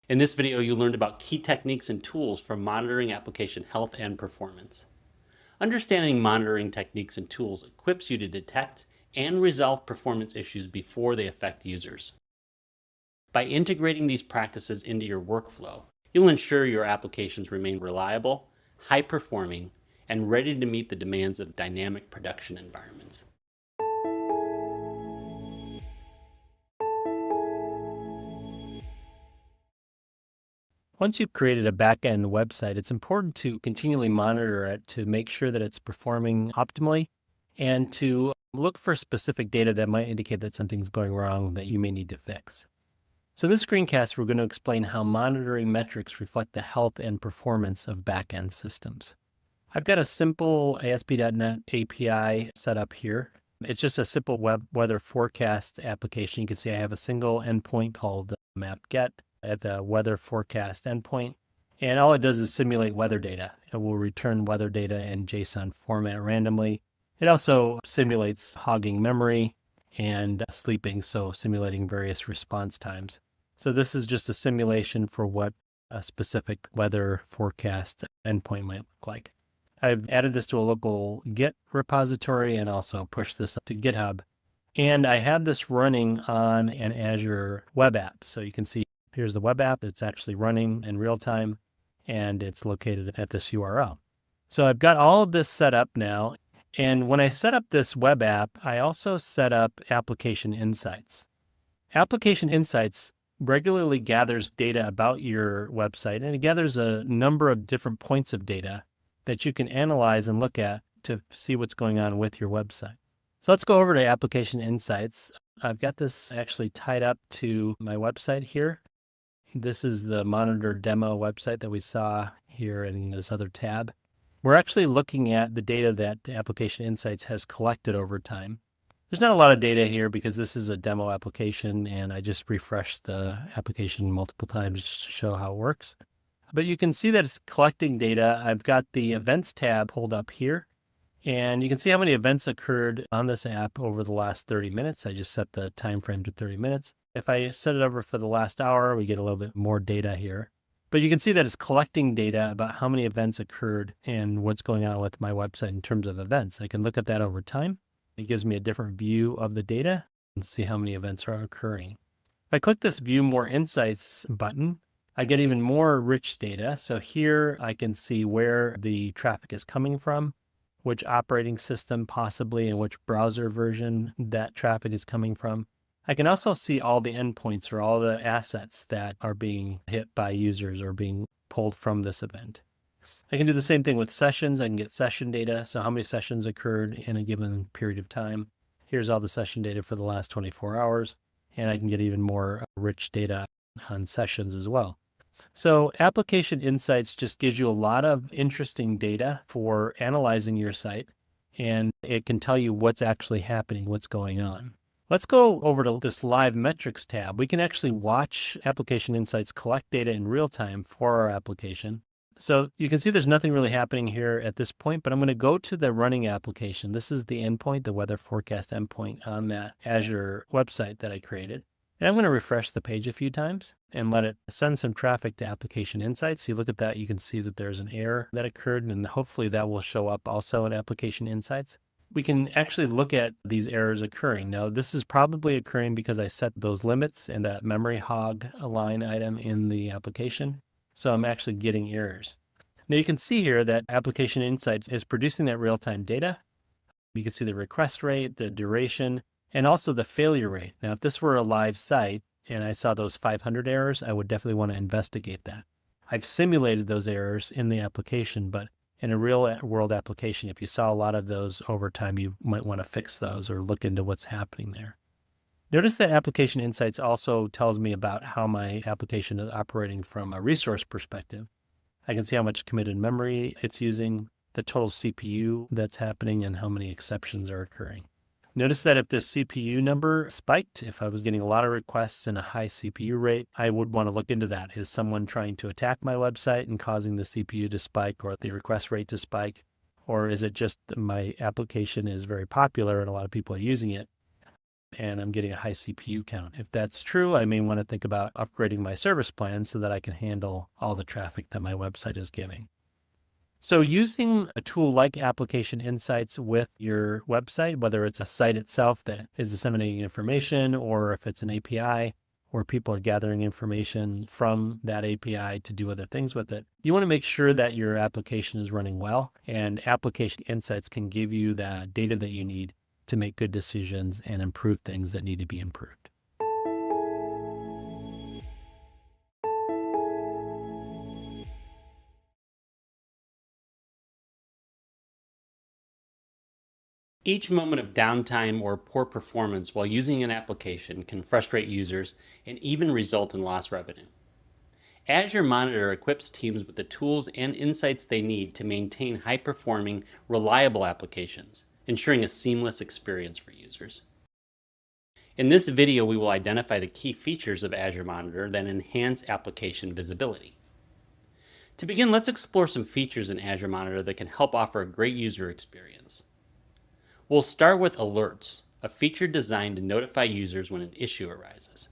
[SPEAKER 1] In this video, you learned about key techniques and tools for monitoring application health and performance. Understanding monitoring techniques and tools equips you to detect and resolve performance issues before they affect users. By integrating these practices into your workflow, you'll ensure your applications remain reliable, high-performing, and ready to meet the demands of dynamic production environments.
[SPEAKER 4] Once you've created a back-end website, it's important to continually monitor it to make sure that it's performing optimally and to look for specific data that might indicate that something's going wrong that you may need to fix. So in this screencast, we're going to explain how monitoring metrics reflect the health and performance of back-end systems. I've got a simple ASP.NET API set up here. It's just a simple web weather forecast application. You can see I have a single endpoint called map.get at the weather forecast endpoint. And all it does is simulate weather data. It will return weather data in JSON format randomly. It also simulates hogging memory and sleeping, so simulating various response times. So this is just a simulation for what a specific weather forecast endpoint might look like. I've added this to a local Git repository and also pushed this up to GitHub. And I have this running on an Azure web app. So you can see here's the web app. It's actually running in real time, and it's located at this URL. So I've got all of this set up now. And when I set up this web app, I also set up Application Insights. Application Insights regularly gathers data about your website, and it gathers a number of different points of data that you can analyze and look at to see what's going on with your website. So let's go over to Application Insights. I've got this actually tied up to my website here. This is the monitor demo website that we saw here in this other tab. We're actually looking at the data that Application Insights has collected over time. There's not a lot of data here because this is a demo application and I just refreshed the application multiple times just to show how it works. But you can see that it's collecting data. I've got the events tab pulled up here and you can see how many events occurred on this app over the last 30 minutes. I just set the time frame to 30 minutes. If I set it over for the last hour, we get a little bit more data here. But you can see that it's collecting data about how many events occurred and what's going on with my website in terms of events. I can look at that over time. It gives me a different view of the data and see how many events are occurring. If I click this View More Insights button, I get even more rich data. So here I can see where the traffic is coming from, which operating system possibly, and which browser version that traffic is coming from. I can also see all the endpoints or all the assets that are being hit by users or being pulled from this event. I can do the same thing with sessions. I can get session data, so how many sessions occurred in a given period of time. Here's all the session data for the last 24 hours, and I can get even more rich data on sessions as well. So Application Insights just gives you a lot of interesting data for analyzing your site, and it can tell you what's actually happening, what's going on. Let's go over to this Live Metrics tab. We can actually watch Application Insights collect data in real time for our application. So you can see there's nothing really happening here at this point, but I'm going to go to the running application. This is the endpoint, the weather forecast endpoint on that Azure website that I created. And I'm going to refresh the page a few times and let it send some traffic to Application Insights. You look at that, you can see that there's an error that occurred, and hopefully that will show up also in Application Insights. We can actually look at these errors occurring. Now, this is probably occurring because I set those limits and that memory hog line item in the application. So I'm actually getting errors. Now you can see here that Application Insights is producing that real-time data. You can see the request rate, the duration, and also the failure rate. Now, if this were a live site and I saw those 500 errors, I would definitely want to investigate that. I've simulated those errors in the application, but in a real world application, if you saw a lot of those over time, you might want to fix those or look into what's happening there. Notice that Application Insights also tells me about how my application is operating from a resource perspective. I can see how much committed memory it's using, the total CPU that's happening, and how many exceptions are occurring. Notice that if this CPU number spiked, if I was getting a lot of requests and a high CPU rate, I would want to look into that. Is someone trying to attack my website and causing the CPU to spike or the request rate to spike? Or is it just my application is very popular and a lot of people are using it and I'm getting a high CPU count? If that's true, I may want to think about upgrading my service plan so that I can handle all the traffic that my website is giving. So using a tool like Application Insights with your website, whether it's a site itself that is disseminating information, or if it's an API where people are gathering information from that API to do other things with it, you want to make sure that your application is running well, and Application Insights can give you the data that you need to make good decisions and improve things that need to be improved.
[SPEAKER 2] Each moment of downtime or poor performance while using an application can frustrate users and even result in lost revenue. Azure Monitor equips teams with the tools and insights they need to maintain high-performing, reliable applications, ensuring a seamless experience for users. In this video, we will identify the key features of Azure Monitor that enhance application visibility. To begin, let's explore some features in Azure Monitor that can help offer a great user experience. We'll start with alerts, a feature designed to notify users when an issue arises.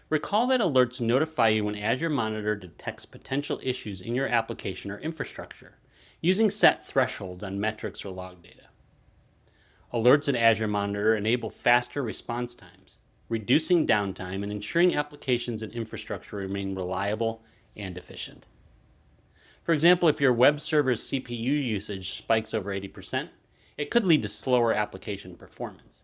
[SPEAKER 2] Recall that alerts notify you when Azure Monitor detects potential issues in your application or infrastructure, using set thresholds on metrics or log data. Alerts in Azure Monitor enable faster response times, reducing downtime and ensuring applications and infrastructure remain reliable and efficient. For example, if your web server's CPU usage spikes over 80%, it could lead to slower application performance.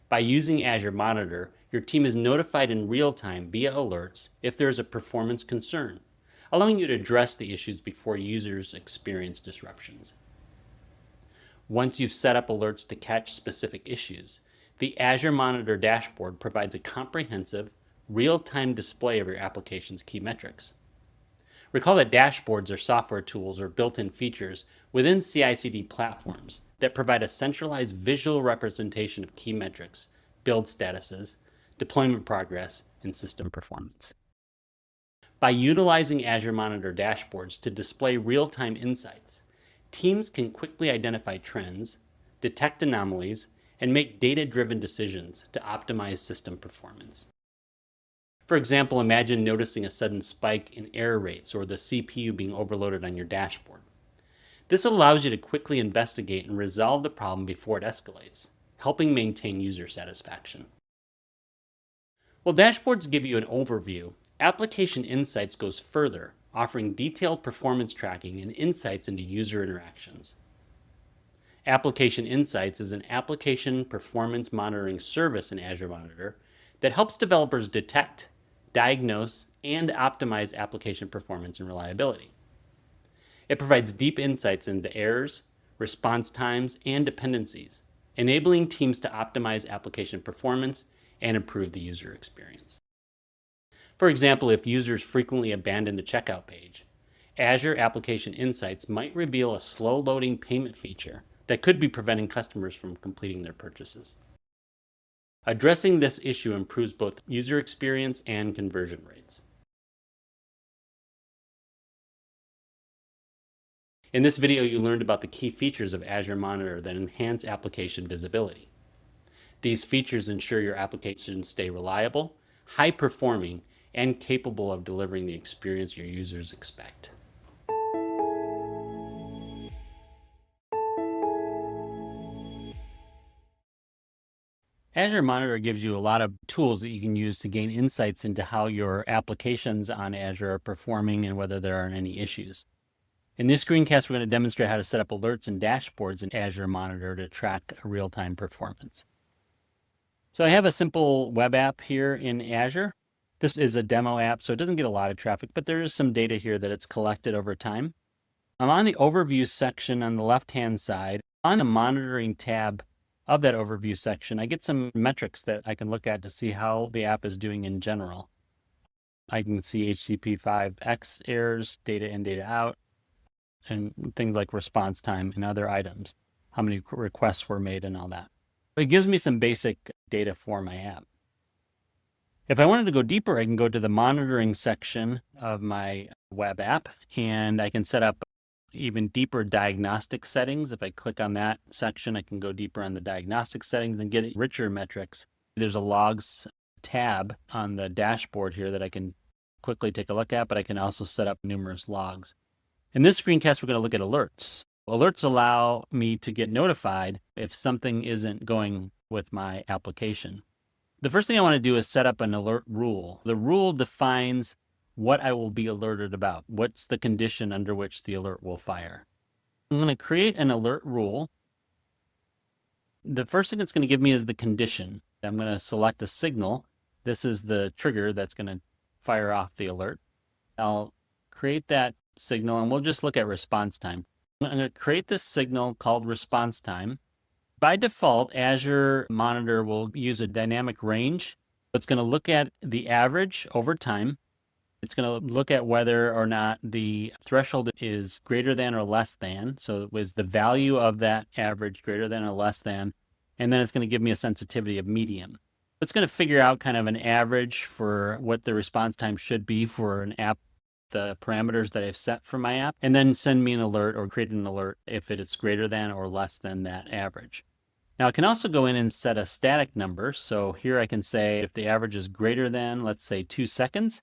[SPEAKER 2] By using Azure Monitor, your team is notified in real time via alerts if there is a performance concern, allowing you to address the issues before users experience disruptions. Once you've set up alerts to catch specific issues, the Azure Monitor dashboard provides a comprehensive, real-time display of your application's key metrics. Recall that dashboards are software tools or built-in features within CICD platforms that provide a centralized visual representation of key metrics, build statuses, deployment progress, and system performance. By utilizing Azure Monitor dashboards to display real-time insights, teams can quickly identify trends, detect anomalies, and make data-driven decisions to optimize system performance. For example, imagine noticing a sudden spike in error rates or the CPU being overloaded on your dashboard. This allows you to quickly investigate and resolve the problem before it escalates, helping maintain user satisfaction. While dashboards give you an overview, Application Insights goes further, offering detailed performance tracking and insights into user interactions. Application Insights is an application performance monitoring service in Azure Monitor that helps developers detect, diagnose, and optimize application performance and reliability. It provides deep insights into errors, response times, and dependencies,
[SPEAKER 1] enabling teams to optimize application performance and improve the user experience. For example, if users frequently abandon the checkout page, Azure Application Insights might reveal a slow-loading payment feature that could be preventing customers from completing their purchases. Addressing this issue improves both user experience and conversion rates. In this video, you learned about the key features of Azure Monitor that enhance application visibility. These features ensure your applications stay reliable, high-performing, and capable of delivering the experience your users expect. Azure Monitor gives you a lot of tools that you can use to gain insights into how your applications on Azure are performing and whether there are any issues. In this screencast, we're going to demonstrate how to set up alerts and dashboards in Azure Monitor to track real-time performance. So I have a simple web app here in Azure. This is a demo app, so it doesn't get a lot of traffic, but there is some data here that it's collected over time. I'm on the overview section on the left-hand side. On the monitoring tab of that overview section, I get some metrics that I can look at to see how the app is doing in general. I can see HTTP5X errors, data in, data out, and things like response time and other items, how many requests were made and all that. It gives me some basic data for my app. If I wanted to go deeper, I can go to the monitoring section of my web app, and I can set up even deeper diagnostic settings. If I click on that section, I can go deeper on the diagnostic settings and get richer metrics. There's a logs tab on the dashboard here that I can quickly take a look at, but I can also set up numerous logs. In this screencast, we're going to look at alerts. Alerts allow me to get notified if something isn't going with my application. The first thing I want to do is set up an alert rule. The rule defines what I will be alerted about. What's the condition under which the alert will fire? I'm going to create an alert rule. The first thing it's going to give me is the condition. I'm going to select a signal. This is the trigger that's going to fire off the alert. I'll create that signal, and we'll just look at response time. I'm going to create this signal called response time. By default, Azure Monitor will use a dynamic range. It's going to look at the average over time. It's going to look at whether or not the threshold is greater than or less than. So it was the value of that average greater than or less than. And then it's going to give me a sensitivity of medium. It's going to figure out kind of an average for what the response time should be for an app, the parameters that I've set for my app, and then send me an alert or create an alert if it is greater than or less than that average. Now I can also go in and set a static number. So here I can say if the average is greater than, let's say 2 seconds,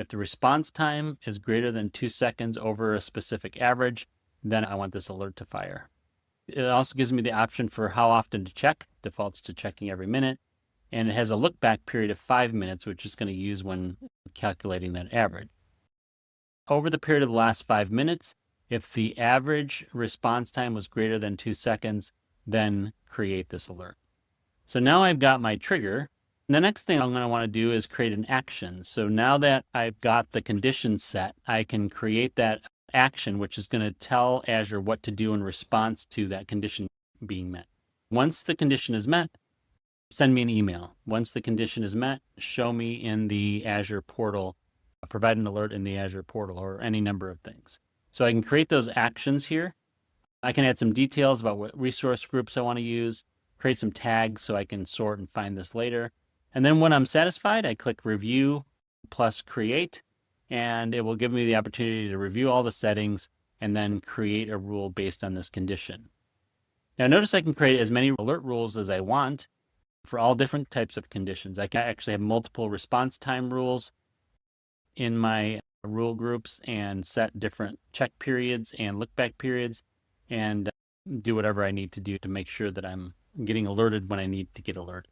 [SPEAKER 1] if the response time is greater than 2 seconds over a specific average, then I want this alert to fire. It also gives me the option for how often to check, defaults to checking every minute, and it has a look back period of 5 minutes, which is going to use when calculating that average. Over the period of the last 5 minutes, if the average response time was greater than 2 seconds, then create this alert. So now I've got my trigger. And the next thing I'm going to want to do is create an action. So now that I've got the condition set, I can create that action, which is going to tell Azure what to do in response to that condition being met. Once the condition is met, send me an email. Once the condition is met, show me in the Azure portal, provide an alert in the Azure portal, or any number of things. So I can create those actions here. I can add some details about what resource groups I want to use, create some tags so I can sort and find this later. And then when I'm satisfied, I click Review plus Create, and it will give me the opportunity to review all the settings and then create a rule based on this condition. Now notice I can create as many alert rules as I want for all different types of conditions. I can actually have multiple response time rules in my rule groups and set different check periods and look back periods, and do whatever I need to do to make sure that I'm getting alerted when I need to get alerted.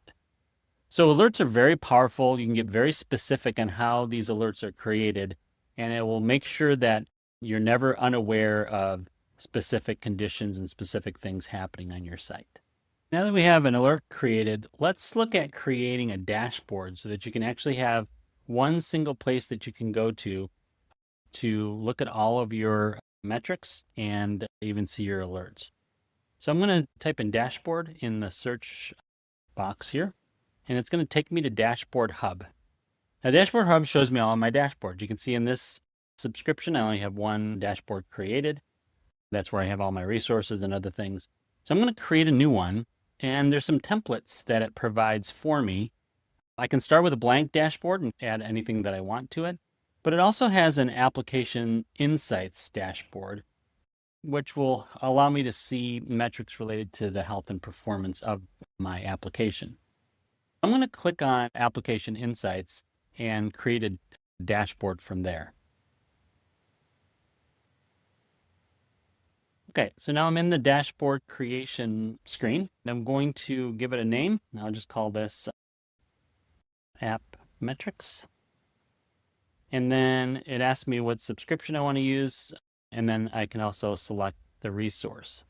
[SPEAKER 1] So alerts are very powerful. You can get very specific on how these alerts are created, and it will make sure that you're never unaware of specific conditions and specific things happening on your site. Now that we have an alert created, let's look at creating a dashboard so that you can actually have one single place that you can go to look at all of your metrics and even see your alerts. So I'm going to type in dashboard in the search box here, and it's going to take me to Dashboard Hub. Now, Dashboard Hub shows me all of my dashboards. You can see in this subscription, I only have one dashboard created. That's where I have all my resources and other things. So I'm going to create a new one, and there's some templates that it provides for me. I can start with a blank dashboard and add anything that I want to it, but it also has an application insights dashboard, which will allow me to see metrics related to the health and performance of my application. I'm going to click on Application Insights and create a dashboard from there. Okay, so now I'm in the dashboard creation screen, and I'm going to give it a name. I'll just call this App Metrics. And then it asks me what subscription I want to use, and then I can also select the resource.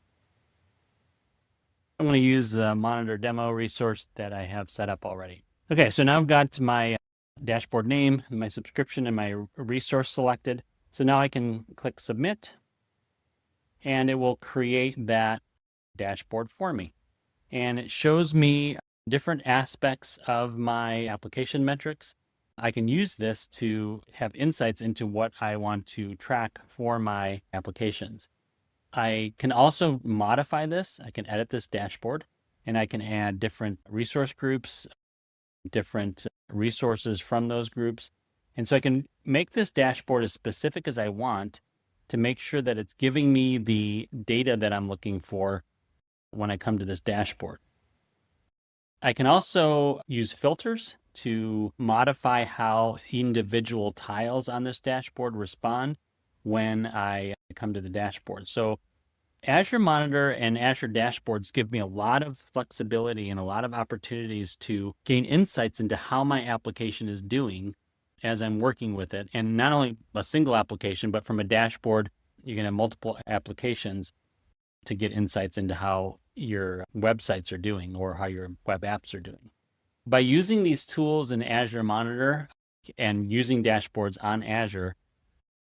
[SPEAKER 1] I'm going to use the monitor demo resource that I have set up already. Okay, so now I've got my dashboard name, my subscription, and my resource selected. So now I can click Submit, and it will create that dashboard for me. And it shows me different aspects of my application metrics. I can use this to have insights into what I want to track for my applications. I can also modify this. I can edit this dashboard, and I can add different resource groups, different resources from those groups. And so I can make this dashboard as specific as I want to make sure that it's giving me the data that I'm looking for when I come to this dashboard. I can also use filters to modify how individual tiles on this dashboard respond when I come to the dashboard. So Azure Monitor and Azure Dashboards give me a lot of flexibility and a lot of opportunities to gain insights into how my application is doing as I'm working with it. And not only a single application, but from a dashboard, you can have multiple applications to get insights into how your websites are doing or how your web apps are doing. By using these tools in Azure Monitor and using dashboards on Azure,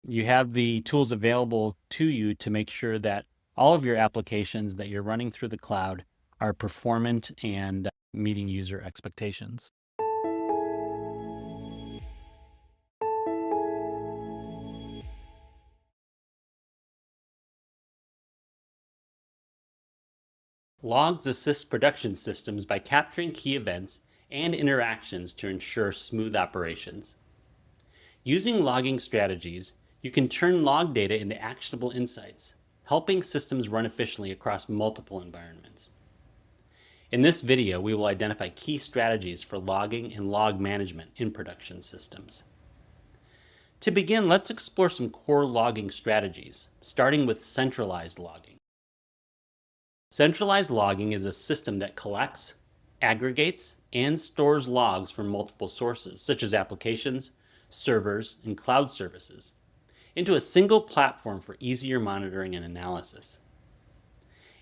[SPEAKER 1] you have the tools available to you to make sure that all of your applications that you're running through the cloud are performant and meeting user expectations.
[SPEAKER 2] Logs assist production systems by capturing key events and interactions to ensure smooth operations. Using logging strategies, you can turn log data into actionable insights, helping systems run efficiently across multiple environments. In this video, we will identify key strategies for logging and log management in production systems. To begin, let's explore some core logging strategies, starting with centralized logging. Centralized logging is a system that collects, aggregates, and stores logs from multiple sources, such as applications, servers, and cloud services, into a single platform for easier monitoring and analysis.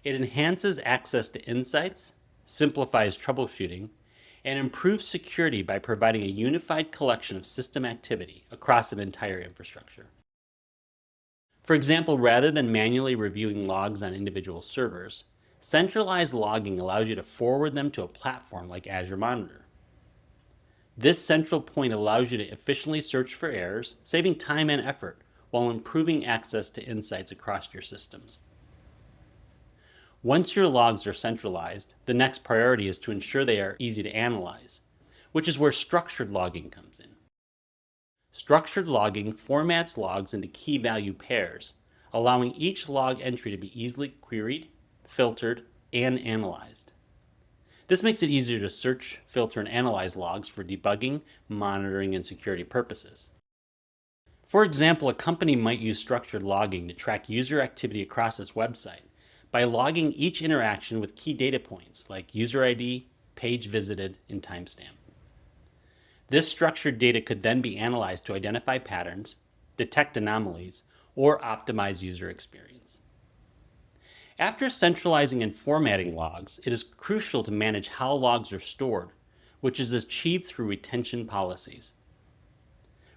[SPEAKER 2] It enhances access to insights, simplifies troubleshooting, and improves security by providing a unified collection of system activity across an entire infrastructure. For example, rather than manually reviewing logs on individual servers, centralized logging allows you to forward them to a platform like Azure Monitor. This central point allows you to efficiently search for errors, saving time and effort while improving access to insights across your systems. Once your logs are centralized, the next priority is to ensure they are easy to analyze, which is where structured logging comes in. Structured logging formats logs into key value pairs, allowing each log entry to be easily queried, filtered, and analyzed. This makes it easier to search, filter, and analyze logs for debugging, monitoring, and security purposes. For example, a company might use structured logging to track user activity across its website by logging each interaction with key data points like user ID, page visited, and timestamp. This structured data could then be analyzed to identify patterns, detect anomalies, or optimize user experience. After centralizing and formatting logs, it is crucial to manage how logs are stored, which is achieved through retention policies.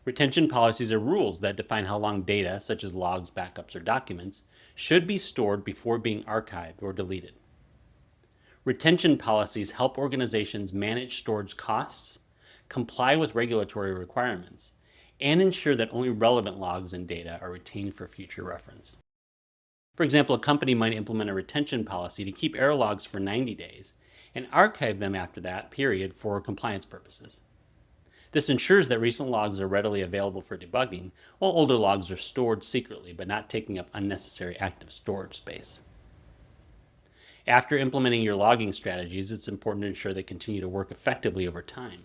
[SPEAKER 1] Retention policies are rules that define how long data, such as logs, backups, or documents, should be stored before being archived or deleted. Retention policies help organizations manage storage costs, comply with regulatory requirements, and ensure that only relevant logs and data are retained for future reference. For example, a company might implement a retention policy to keep error logs for 90 days and archive them after that period for compliance purposes. This ensures that recent logs are readily available for debugging, while older logs are stored secretly but not taking up unnecessary active storage space. After implementing your logging strategies, it's important to ensure they continue to work effectively over time.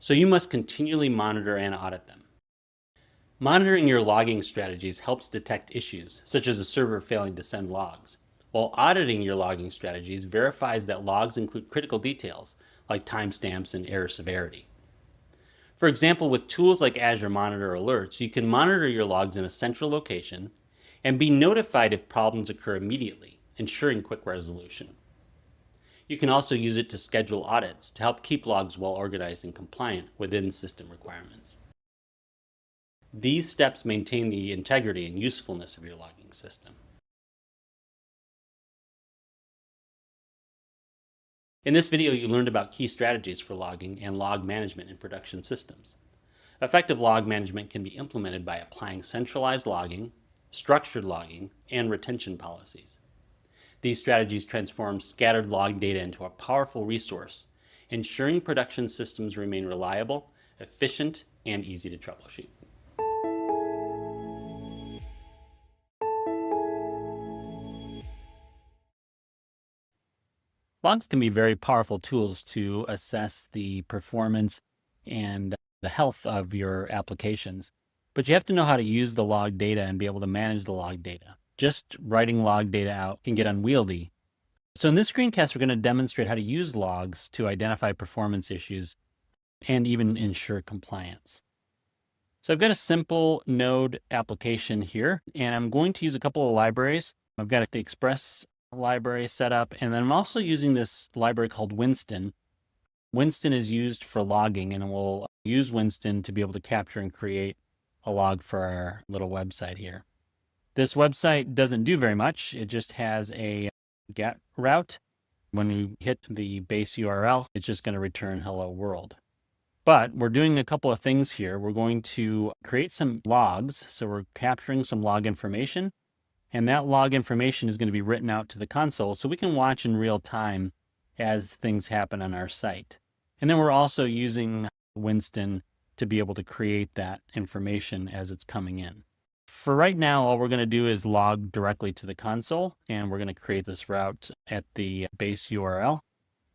[SPEAKER 1] So you must continually monitor and audit them. Monitoring your logging strategies helps detect issues, such as a server failing to send logs, while auditing your logging strategies verifies that logs include critical details, like timestamps and error severity. For example, with tools like Azure Monitor Alerts, you can monitor your logs in a central location and be notified if problems occur immediately, ensuring quick resolution. You can also use it to schedule audits to help keep logs well organized and compliant within system requirements. These steps maintain the integrity and usefulness of your logging system. In this video, you learned about key strategies for logging and log management in production systems. Effective log management can be implemented by applying centralized logging, structured logging, and retention policies. These strategies transform scattered log data into a powerful resource, ensuring production systems remain reliable, efficient, and easy to troubleshoot. Logs can be very powerful tools to assess the performance and the health of your applications, but you have to know how to use the log data and be able to manage the log data. Just writing log data out can get unwieldy. So in this screencast, we're going to demonstrate how to use logs to identify performance issues and even ensure compliance. So I've got a simple Node application here, and I'm going to use a couple of libraries. I've got the Express library set up, and then I'm also using this library called Winston. Winston is used for logging, and we'll use Winston to be able to capture and create a log for our little website here. This website doesn't do very much. It just has a GET route. When you hit the base URL, it's just going to return hello world. But we're doing a couple of things here. We're going to create some logs. So we're capturing some log information, and that log information is going to be written out to the console so we can watch in real time as things happen on our site. And then we're also using Winston to be able to create that information as it's coming in. For right now, all we're going to do is log directly to the console, and we're going to create this route at the base URL.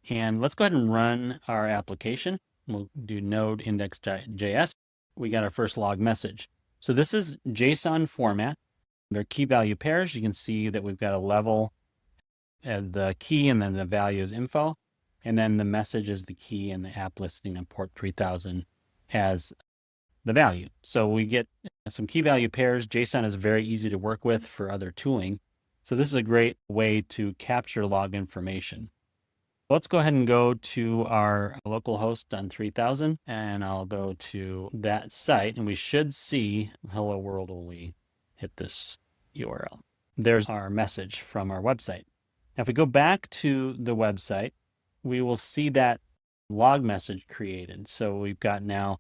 [SPEAKER 1] And let's go ahead and run our application. We'll do node index.js. We got our first log message. So this is JSON format. They're key value pairs. You can see that we've got a level as the key, and then the value is info. And then the message is the key, and the app listing and port 3000 as the value. So we get some key value pairs. JSON is very easy to work with for other tooling. So this is a great way to capture log information. Let's go ahead and go to our local host on 3000, and I'll go to that site, and we should see hello world when we hit this URL. There's our message from our website. Now, if we go back to the website, we will see that log message created. So we've got now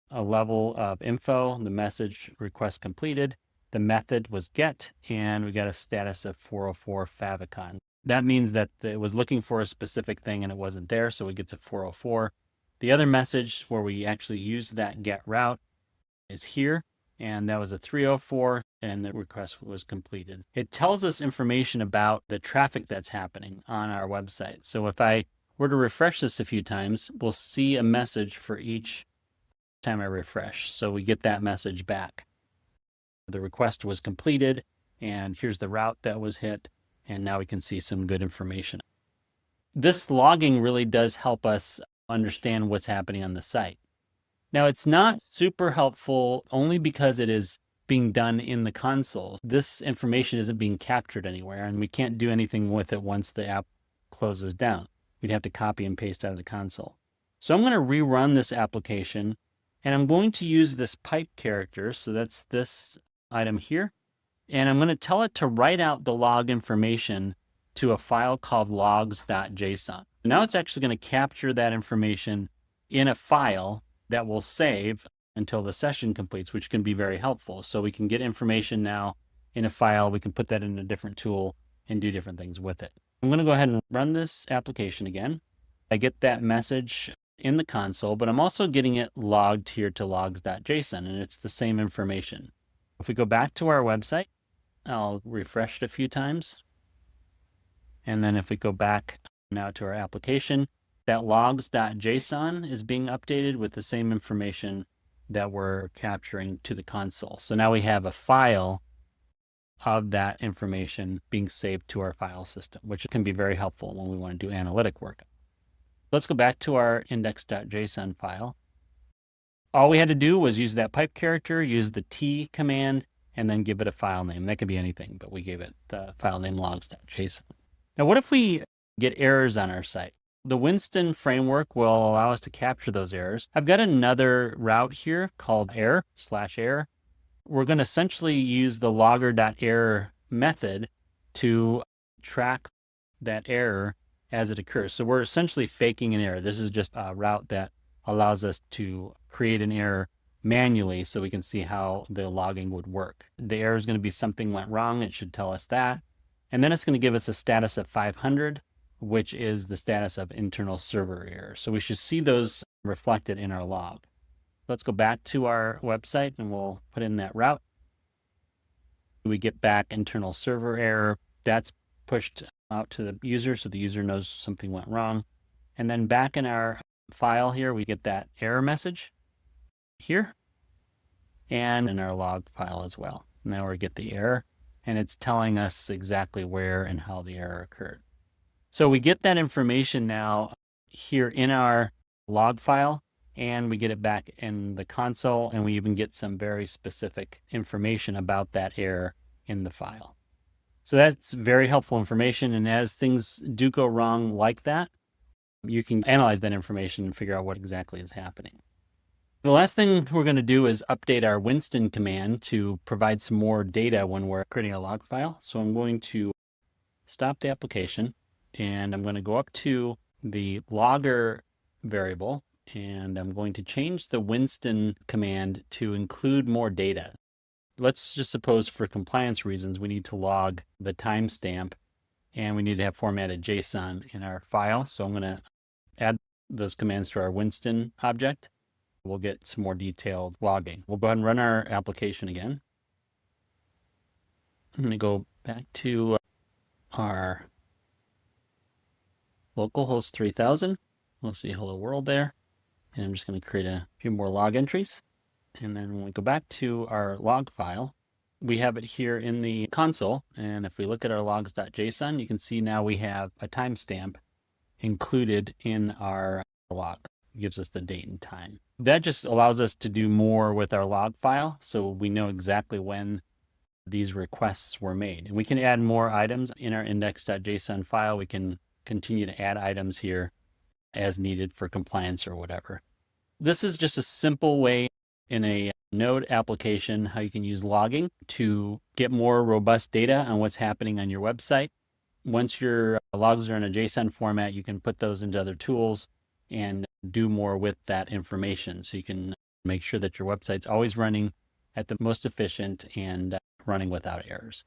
[SPEAKER 1] a level of info, the message request completed, the method was get, and we got a status of 404 favicon. That means that it was looking for a specific thing and it wasn't there, so it gets a 404. The other message where we actually use that get route is here, and that was a 304, and the request was completed. It tells us information about the traffic that's happening on our website. So if I were to refresh this a few times, we'll see a message for each time I refresh. So we get that message back. The request was completed, and here's the route that was hit, and now we can see some good information. This logging really does help us understand what's happening on the site. Now, it's not super helpful only because it is being done in the console. This information isn't being captured anywhere, and we can't do anything with it once the app closes down. We'd have to copy and paste out of the console. So I'm going to rerun this application And I'm going to use this pipe character. So that's this item here. And I'm going to tell it to write out the log information to a file called logs.json. Now it's actually going to capture that information in a file that will save until the session completes, which can be very helpful. So we can get information now in a file, we can put that in a different tool and do different things with it. I'm going to go ahead and run this application again. I get that message in the console, but I'm also getting it logged here to logs.json, and it's the same information. If we go back to our website, I'll refresh it a few times. And then if we go back now to our application, that logs.json is being updated with the same information that we're capturing to the console. So now we have a file of that information being saved to our file system, which can be very helpful when we want to do analytic work. Let's go back to our index.json file. All we had to do was use that pipe character, use the T command, and then give it a file name. That could be anything, but we gave it the file name logs.json. Now, what if we get errors on our site? The Winston framework will allow us to capture those errors. I've got another route here called error/error. We're going to essentially use the logger.error method to track that error as it occurs. So we're essentially faking an error. This is just a route that allows us to create an error manually so we can see how the logging would work. The error is going to be something went wrong. It should tell us that. And then it's going to give us a status of 500, which is the status of internal server error. So we should see those reflected in our log. Let's go back to our website and we'll put in that route. We get back internal server error. That's pushed out to the user so the user knows something went wrong. And then back in our file here, we get that error message here and in our log file as well. Now we get the error and it's telling us exactly where and how the error occurred. So we get that information now here in our log file, and we get it back in the console, and we even get some very specific information about that error in the file. So that's very helpful information, and as things do go wrong like that, you can analyze that information and figure out what exactly is happening. The last thing we're going to do is update our Winston command to provide some more data when we're creating a log file. So I'm going to stop the application, and I'm going to go up to the logger variable, and I'm going to change the Winston command to include more data. Let's just suppose for compliance reasons, we need to log the timestamp, and we need to have formatted JSON in our file. So I'm going to add those commands to our Winston object. We'll get some more detailed logging. We'll go ahead and run our application again. I'm going to go back to our localhost 3000. We'll see hello world there. And I'm just going to create a few more log entries. And then when we go back to our log file, we have it here in the console. And if we look at our logs.json, you can see now we have a timestamp included in our log. It gives us the date and time. That just allows us to do more with our log file, so we know exactly when these requests were made. And we can add more items in our index.json file. We can continue to add items here as needed for compliance or whatever. This is just a simple way in a Node application how you can use logging to get more robust data on what's happening on your website. Once your logs are in a JSON format, you can put those into other tools and do more with that information. So you can make sure that your website's always running at the most efficient and running without errors.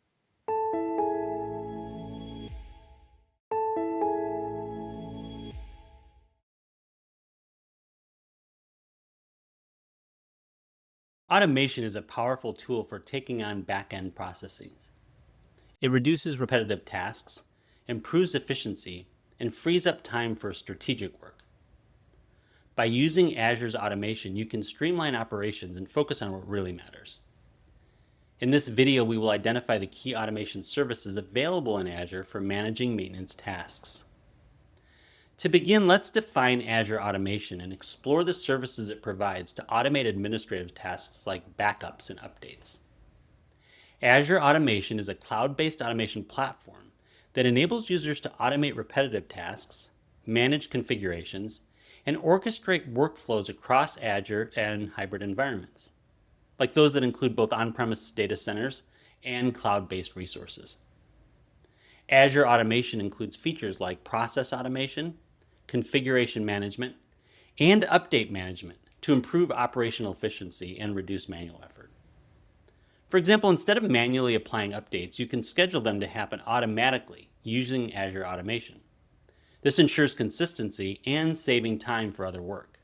[SPEAKER 1] Automation is a powerful tool for taking on back-end processing. It reduces repetitive tasks, improves efficiency, and frees up time for strategic work. By using Azure's automation, you can streamline operations and focus on what really matters. In this video, we will identify the key automation services available in Azure for managing maintenance tasks. To begin, let's define Azure Automation and explore the services it provides to automate administrative tasks like backups and updates. Azure Automation is a cloud-based automation platform that enables users to automate repetitive tasks, manage configurations,
[SPEAKER 2] and orchestrate workflows across Azure and hybrid environments, like those that include both on-premise data centers and cloud-based resources. Azure Automation includes features like process automation, configuration management, and update management to improve operational efficiency and reduce manual effort. For example, instead of manually applying updates, you can schedule them to happen automatically using Azure Automation. This ensures consistency and saving time for other work.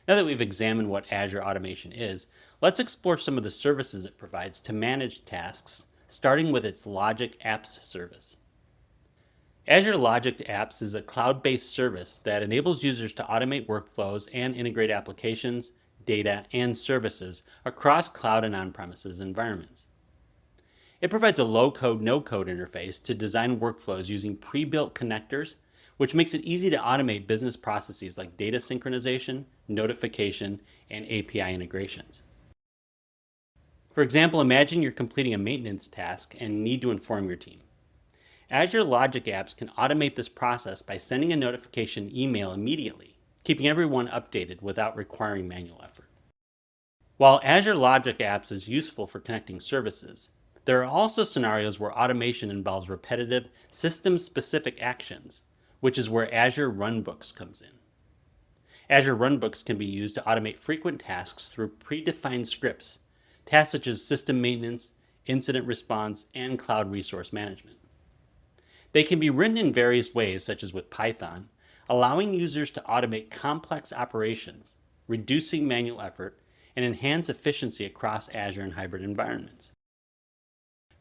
[SPEAKER 2] Now that we've examined what Azure Automation is, let's explore some of the services it provides to manage tasks, starting with its Logic Apps service. Azure Logic Apps is a cloud-based service that enables users to automate workflows and integrate applications, data, and services across cloud and on-premises environments. It provides a low-code, no-code interface to design workflows using pre-built connectors, which makes it easy to automate business processes like data synchronization, notification, and API integrations. For example, imagine you're completing a maintenance task and need to inform your team. Azure Logic Apps can automate this process by sending a notification email immediately, keeping everyone updated without requiring manual effort. While Azure Logic Apps is useful for connecting services, there are also scenarios where automation involves repetitive, system-specific actions, which is where Azure Runbooks comes in. Azure Runbooks can be used to automate frequent tasks through predefined scripts, tasks such as system maintenance, incident response, and cloud resource management. They can be written in various ways, such as with Python, allowing users to automate complex operations, reducing manual effort, and enhance efficiency across Azure and hybrid environments.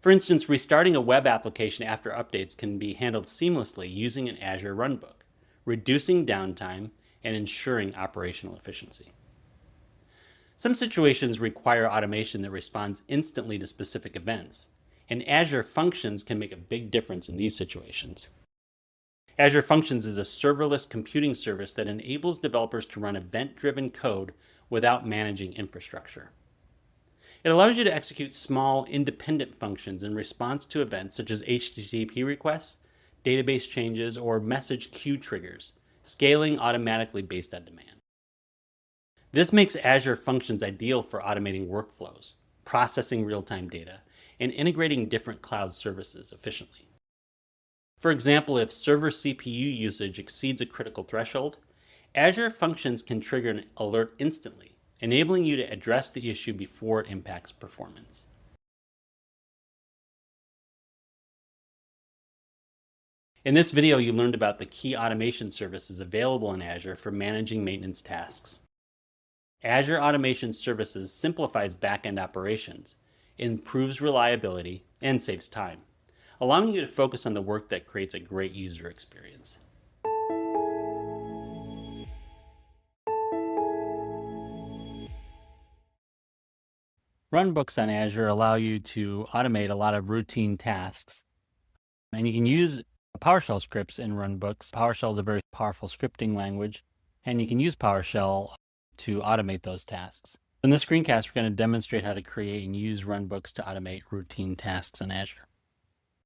[SPEAKER 2] For instance, restarting a web application after updates can be handled seamlessly using an Azure Runbook, reducing downtime and ensuring operational efficiency. Some situations require automation that responds instantly to specific events, and Azure Functions can make a big difference in these situations. Azure Functions is a serverless computing service that enables developers to run event-driven code without managing infrastructure. It allows you to execute small, independent functions in response to events such as HTTP requests, database changes, or message queue triggers, scaling automatically based on demand. This makes Azure Functions ideal for automating workflows, processing real-time data, and integrating different cloud services efficiently. For example, if server CPU usage exceeds a critical threshold, Azure Functions can trigger an alert instantly, enabling you to address the issue before it impacts performance. In this video, you learned about the key automation services available in Azure for managing maintenance tasks. Azure Automation Services simplifies back-end operations, improves reliability, and saves time, allowing you to focus on the work that creates a great user experience.
[SPEAKER 1] Runbooks on Azure allow you to automate a lot of routine tasks. And you can use PowerShell scripts in Runbooks. PowerShell is a very powerful scripting language, and you can use PowerShell to automate those tasks. In this screencast, we're going to demonstrate how to create and use Runbooks to automate routine tasks in Azure.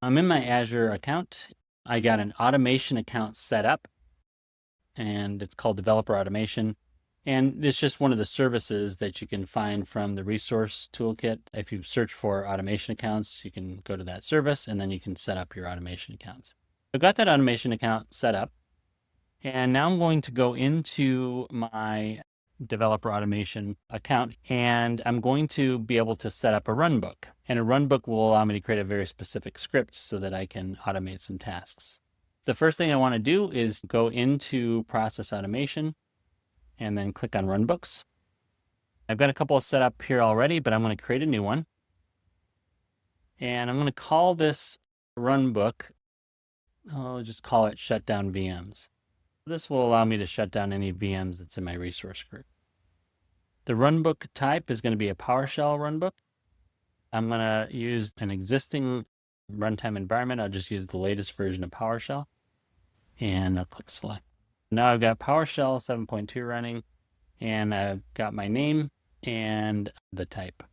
[SPEAKER 1] I'm in my Azure account. I got an automation account set up, and it's called Developer Automation. And it's just one of the services that you can find from the resource toolkit. If you search for automation accounts, you can go to that service, and then you can set up your automation accounts. I've got that automation account set up, and now I'm going to go into my Developer Automation account, and I'm going to be able to set up a runbook. And a runbook will allow me to create a very specific script so that I can automate some tasks. The first thing I want to do is go into Process Automation, and then click on Runbooks. I've got a couple set up here already, but I'm going to create a new one. And I'm going to call this runbook, I'll just call it Shutdown VMs. This will allow me to shut down any VMs that's in my resource group. The runbook type is going to be a PowerShell runbook. I'm going to use an existing runtime environment. I'll just use the latest version of PowerShell, and I'll click Select. Now I've got PowerShell 7.2 running, and I've got my name and the type.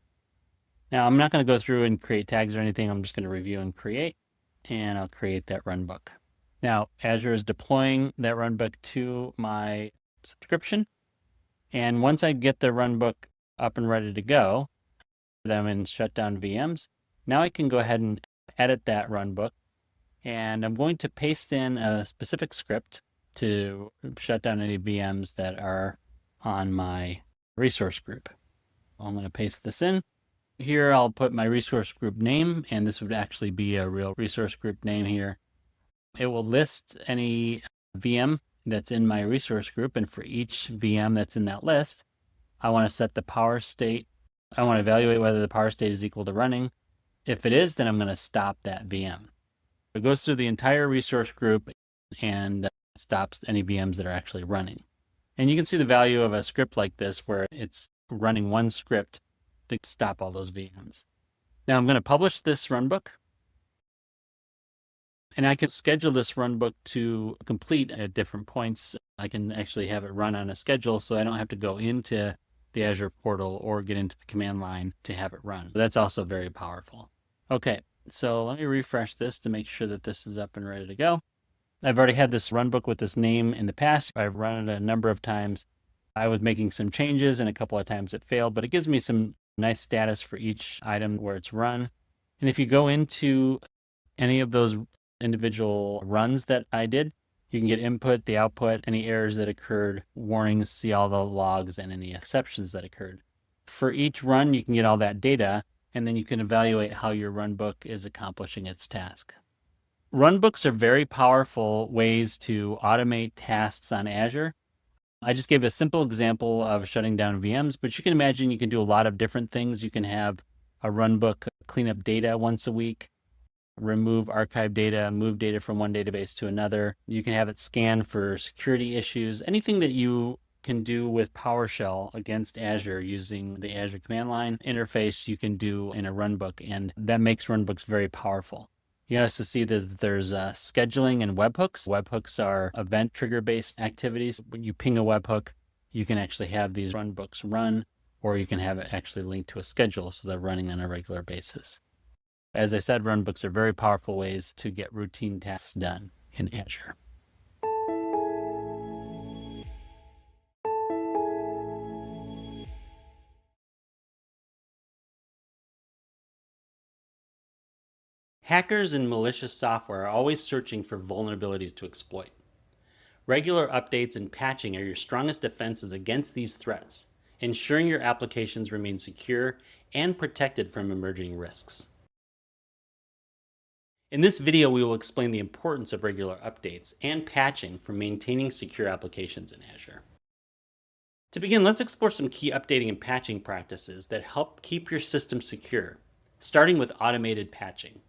[SPEAKER 1] Now I'm not going to go through and create tags or anything. I'm just going to review and create, and I'll create that runbook. Now, Azure is deploying that runbook to my subscription. And once I get the runbook up and ready to go, I'm in shutdown VMs. Now I can go ahead and edit that runbook. And I'm going to paste in a specific script to shut down any VMs that are on my resource group. I'm going to paste this in. Here I'll put my resource group name, and this would actually be a real resource group name here. It will list any VM that's in my resource group, and for each VM that's in that list, I want to set the power state. I want to evaluate whether the power state is equal to running. If it is, then I'm going to stop that VM. It goes through the entire resource group and stops any VMs that are actually running. And you can see the value of a script like this where it's running one script to stop all those VMs. Now I'm going to publish this runbook. And I can schedule this runbook to complete at different points. I can actually have it run on a schedule so I don't have to go into the Azure portal or get into the command line to have it run. That's also very powerful. Okay, so let me refresh this to make sure that this is up and ready to go. I've already had this runbook with this name in the past. I've run it a number of times. I was making some changes and a couple of times it failed, but it gives me some nice status for each item where it's run. And if you go into any of those individual runs that I did, you can get input, the output, any errors that occurred, warnings, see all the logs and any exceptions that occurred. For each run, you can get all that data, and then you can evaluate how your runbook is accomplishing its task. Runbooks are very powerful ways to automate tasks on Azure. I just gave a simple example of shutting down VMs, but you can imagine you can do a lot of different things. You can have a runbook clean up data once a week, remove archive data, move data from one database to another. You can have it scan for security issues. Anything that you can do with PowerShell against Azure using the Azure command line interface, you can do in a runbook, and that makes runbooks very powerful. You can also see that there's scheduling and webhooks. Webhooks are event trigger-based activities. When you ping a webhook, you can actually have these runbooks run, or you can have it actually linked to a schedule so they're running on a regular basis. As I said, runbooks are very powerful ways to get routine tasks done in Azure. Hackers and malicious software are always searching for vulnerabilities to exploit. Regular updates and patching are your strongest defenses against these threats, ensuring your applications remain secure and protected from emerging risks. In this video, we will explain the importance of regular updates and patching for maintaining secure applications in Azure. To begin, let's explore some key updating and patching practices that help keep your system secure, starting with automated patching.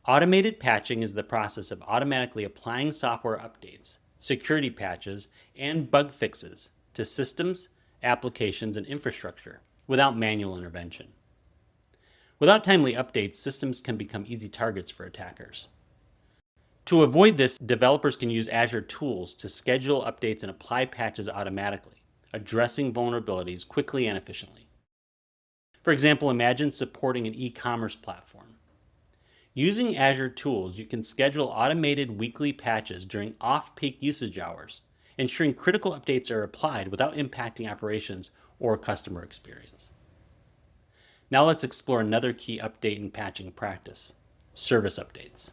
[SPEAKER 1] Automated patching is the process of automatically applying software updates, security patches, and bug fixes to systems, applications, and infrastructure without manual intervention. Without timely updates, systems can become easy targets for attackers. To avoid this, developers can use Azure tools to schedule updates and apply patches automatically, addressing vulnerabilities quickly and efficiently. For example, imagine supporting an e-commerce platform. Using Azure tools, you can schedule automated weekly patches during off-peak usage hours, ensuring critical updates are applied without impacting operations or customer experience. Now let's explore another key update and patching practice, service updates.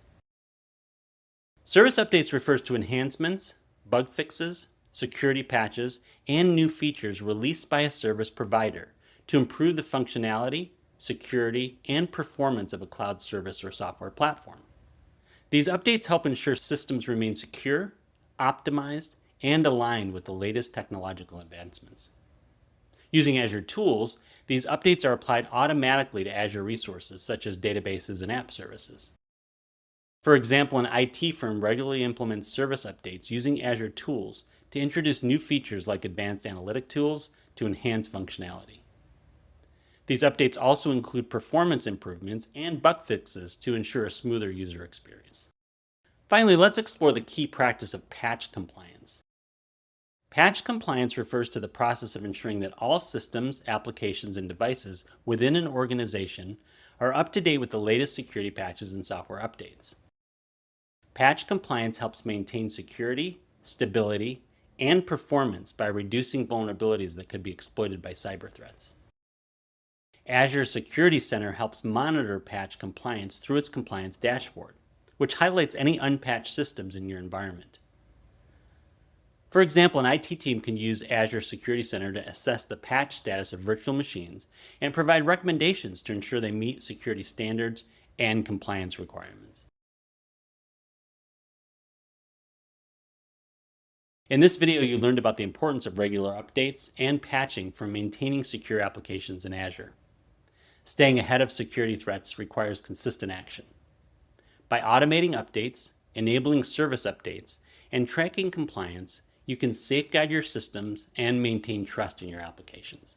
[SPEAKER 1] Service updates refers to enhancements, bug fixes, security patches, and new features released by a service provider to improve the functionality, security, and performance of a cloud service or software platform. These updates help ensure systems remain secure, optimized, and aligned with the latest technological advancements. Using Azure tools, these updates are applied automatically to Azure resources such as databases and app services. For example, an IT firm regularly implements service updates using Azure tools to introduce new features like advanced analytic tools to enhance functionality. These updates also include performance improvements and bug fixes to ensure a smoother user experience. Finally, let's explore the key practice of patch compliance. Patch compliance refers to the process of ensuring that all systems, applications, and devices within an organization are up to date with the latest security patches and software updates.
[SPEAKER 2] Patch compliance helps maintain security, stability, and performance by reducing vulnerabilities that could be exploited by cyber threats. Azure Security Center helps monitor patch compliance through its compliance dashboard, which highlights any unpatched systems in your environment. For example, an IT team can use Azure Security Center to assess the patch status of virtual machines and provide recommendations to ensure they meet security standards and compliance requirements. In this video, you learned about the importance of regular updates and patching for maintaining secure applications in Azure. Staying ahead of security threats requires consistent action. By automating updates, enabling service updates, and tracking compliance, you can safeguard your systems and maintain trust in your applications.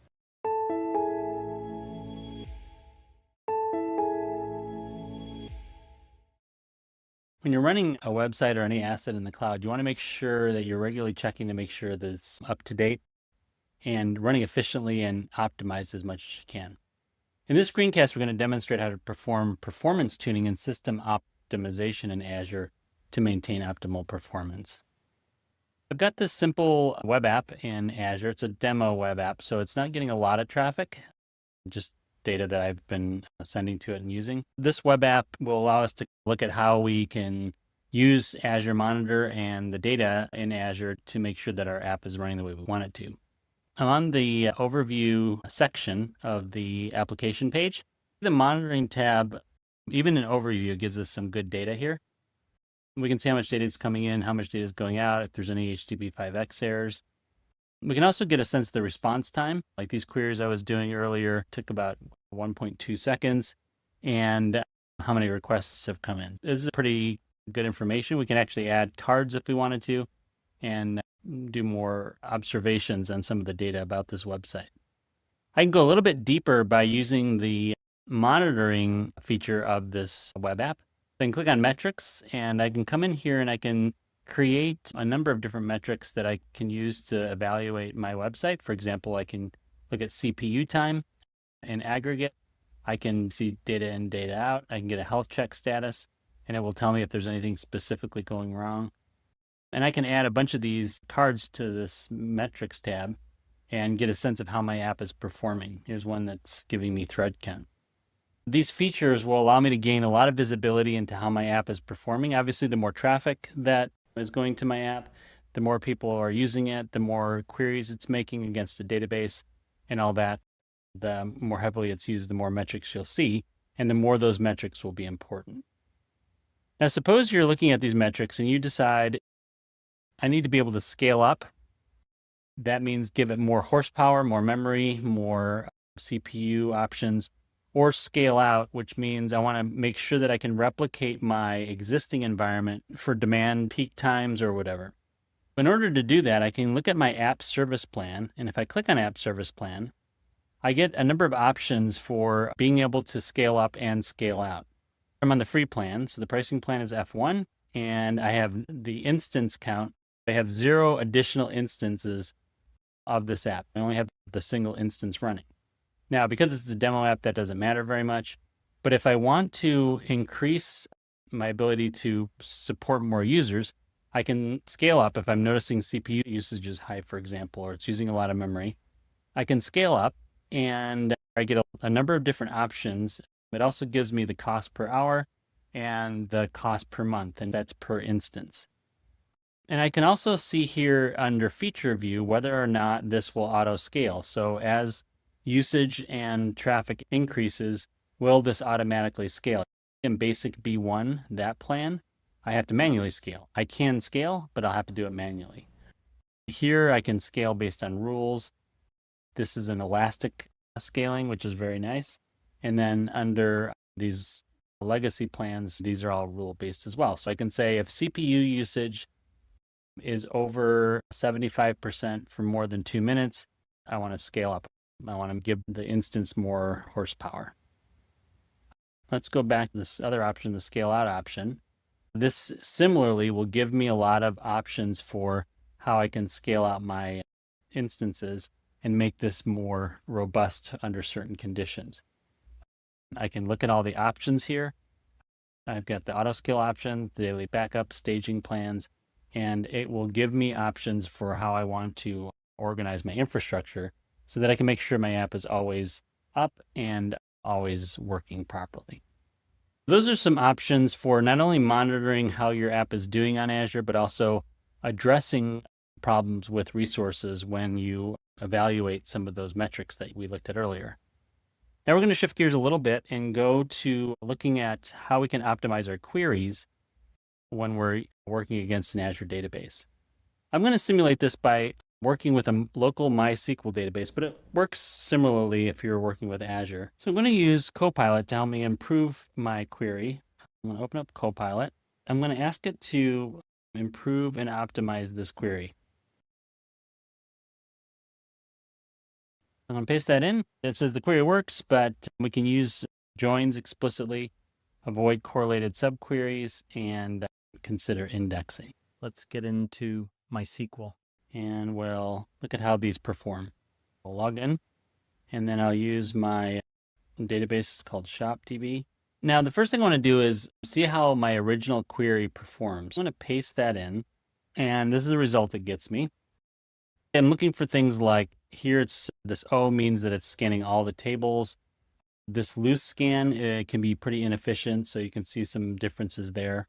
[SPEAKER 1] When you're running a website or any asset in the cloud, you want to make sure that you're regularly checking to make sure that it's up to date and running efficiently and optimized as much as you can. In this screencast, we're going to demonstrate how to perform performance tuning and system optimization in Azure to maintain optimal performance. I've got this simple web app in Azure. It's a demo web app, so it's not getting a lot of traffic, just data that I've been sending to it and using. This web app will allow us to look at how we can use Azure Monitor and the data in Azure to make sure that our app is running the way we want it to. I'm on the overview section of the application page. The monitoring tab, even in overview, gives us some good data here. We can see how much data is coming in, how much data is going out, if there's any HTTP5X errors. We can also get a sense of the response time. Like these queries I was doing earlier took about 1.2 seconds, and how many requests have come in. This is pretty good information. We can actually add cards if we wanted to, and do more observations on some of the data about this website. I can go a little bit deeper by using the monitoring feature of this web app. I can click on metrics, and I can come in here and I can create a number of different metrics that I can use to evaluate my website. For example, I can look at CPU time in aggregate. I can see data in, data out. I can get a health check status, and it will tell me if there's anything specifically going wrong. And I can add a bunch of these cards to this metrics tab and get a sense of how my app is performing. Here's one that's giving me thread count. These features will allow me to gain a lot of visibility into how my app is performing. Obviously, the more traffic that is going to my app, the more people are using it, the more queries it's making against a database and all that. The more heavily it's used, the more metrics you'll see, and the more those metrics will be important. Now, suppose you're looking at these metrics and you decide, I need to be able to scale up. That means give it more horsepower, more memory, more CPU options, or scale out, which means I want to make sure that I can replicate my existing environment for demand peak times or whatever. In order to do that, I can look at my app service plan. And if I click on app service plan, I get a number of options for being able to scale up and scale out. I'm on the free plan. So the pricing plan is F1, and I have the instance count. I have 0 additional instances of this app. I only have the single instance running. Now, because it's a demo app, that doesn't matter very much. But if I want to increase my ability to support more users, I can scale up. If I'm noticing CPU usage is high, for example, or it's using a lot of memory, I can scale up and I get a number of different options. It also gives me the cost per hour and the cost per month, and that's per instance. And I can also see here under feature view whether or not this will auto scale. So as usage and traffic increases, will this automatically scale? In basic B1, that plan, I have to manually scale. I can scale, but I'll have to do it manually. Here I can scale based on rules. This is an elastic scaling, which is very nice. And then under these legacy plans, these are all rule-based as well. So I can say if CPU usage is over 75% for more than 2 minutes, I want to scale up. I want to give the instance more horsepower. Let's go back to this other option, the scale out option. This similarly will give me a lot of options for how I can scale out my instances and make this more robust under certain conditions. I can look at all the options here. I've got the auto scale option, the daily backup, staging plans, and it will give me options for how I want to organize my infrastructure so that I can make sure my app is always up and always working properly. Those are some options for not only monitoring how your app is doing on Azure, but also addressing problems with resources when you evaluate some of those metrics that we looked at earlier. Now we're going to shift gears a little bit and go to looking at how we can optimize our queries when we're working against an Azure database. I'm going to simulate this by working with a local MySQL database, but it works similarly if you're working with Azure. So I'm going to use Copilot to help me improve my query. I'm going to open up Copilot. I'm going to ask it to improve and optimize this query. I'm going to paste that in. It says the query works, but we can use joins explicitly, avoid correlated subqueries, and consider indexing. Let's get into MySQL. And we'll look at how these perform. I'll log in, and then I'll use my database called ShopDB. Now, the first thing I want to do is see how my original query performs. I'm going to paste that in, and this is the result it gets me. I'm looking for things like here this O means that it's scanning all the tables. This loose scan can be pretty inefficient, so you can see some differences there.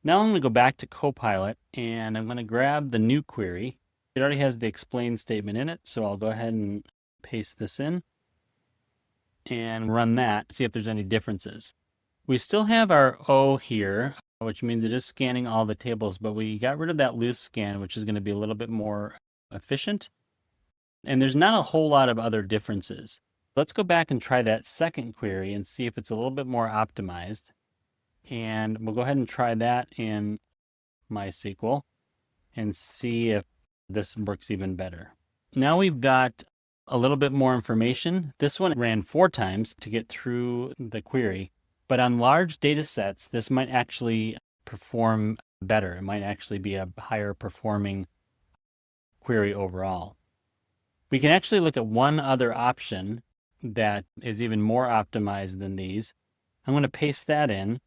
[SPEAKER 1] Now I'm going to go back to Copilot, and I'm going to grab the new query. It already has the explain statement in it, so I'll go ahead and paste this in and run that, see if there's any differences. We still have our O here, which means it is scanning all the tables, but we got rid of that loose scan, which is going to be a little bit more efficient. And there's not a whole lot of other differences. Let's go back and try that second query and see if it's a little bit more optimized. And we'll go ahead and try that in MySQL and see if this works even better. Now we've got a little bit more information. This one ran 4 times to get through the query, but on large data sets, this might actually perform better. It might actually be a higher performing query overall. We can actually look at one other option that is even more optimized than these. I'm going to paste that in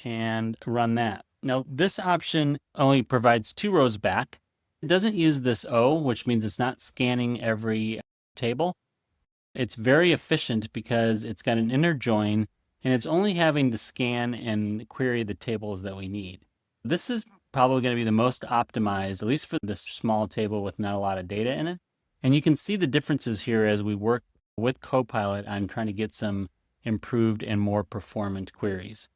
[SPEAKER 1] and run that. Now, this option only provides 2 rows back. It doesn't use this O, which means it's not scanning every table. It's very efficient because it's got an inner join, and it's only having to scan and query the tables that we need. This is probably going to be the most optimized, at least for this small table with not a lot of data in it. And you can see the differences here as we work with Copilot on trying to get some improved and more performant queries.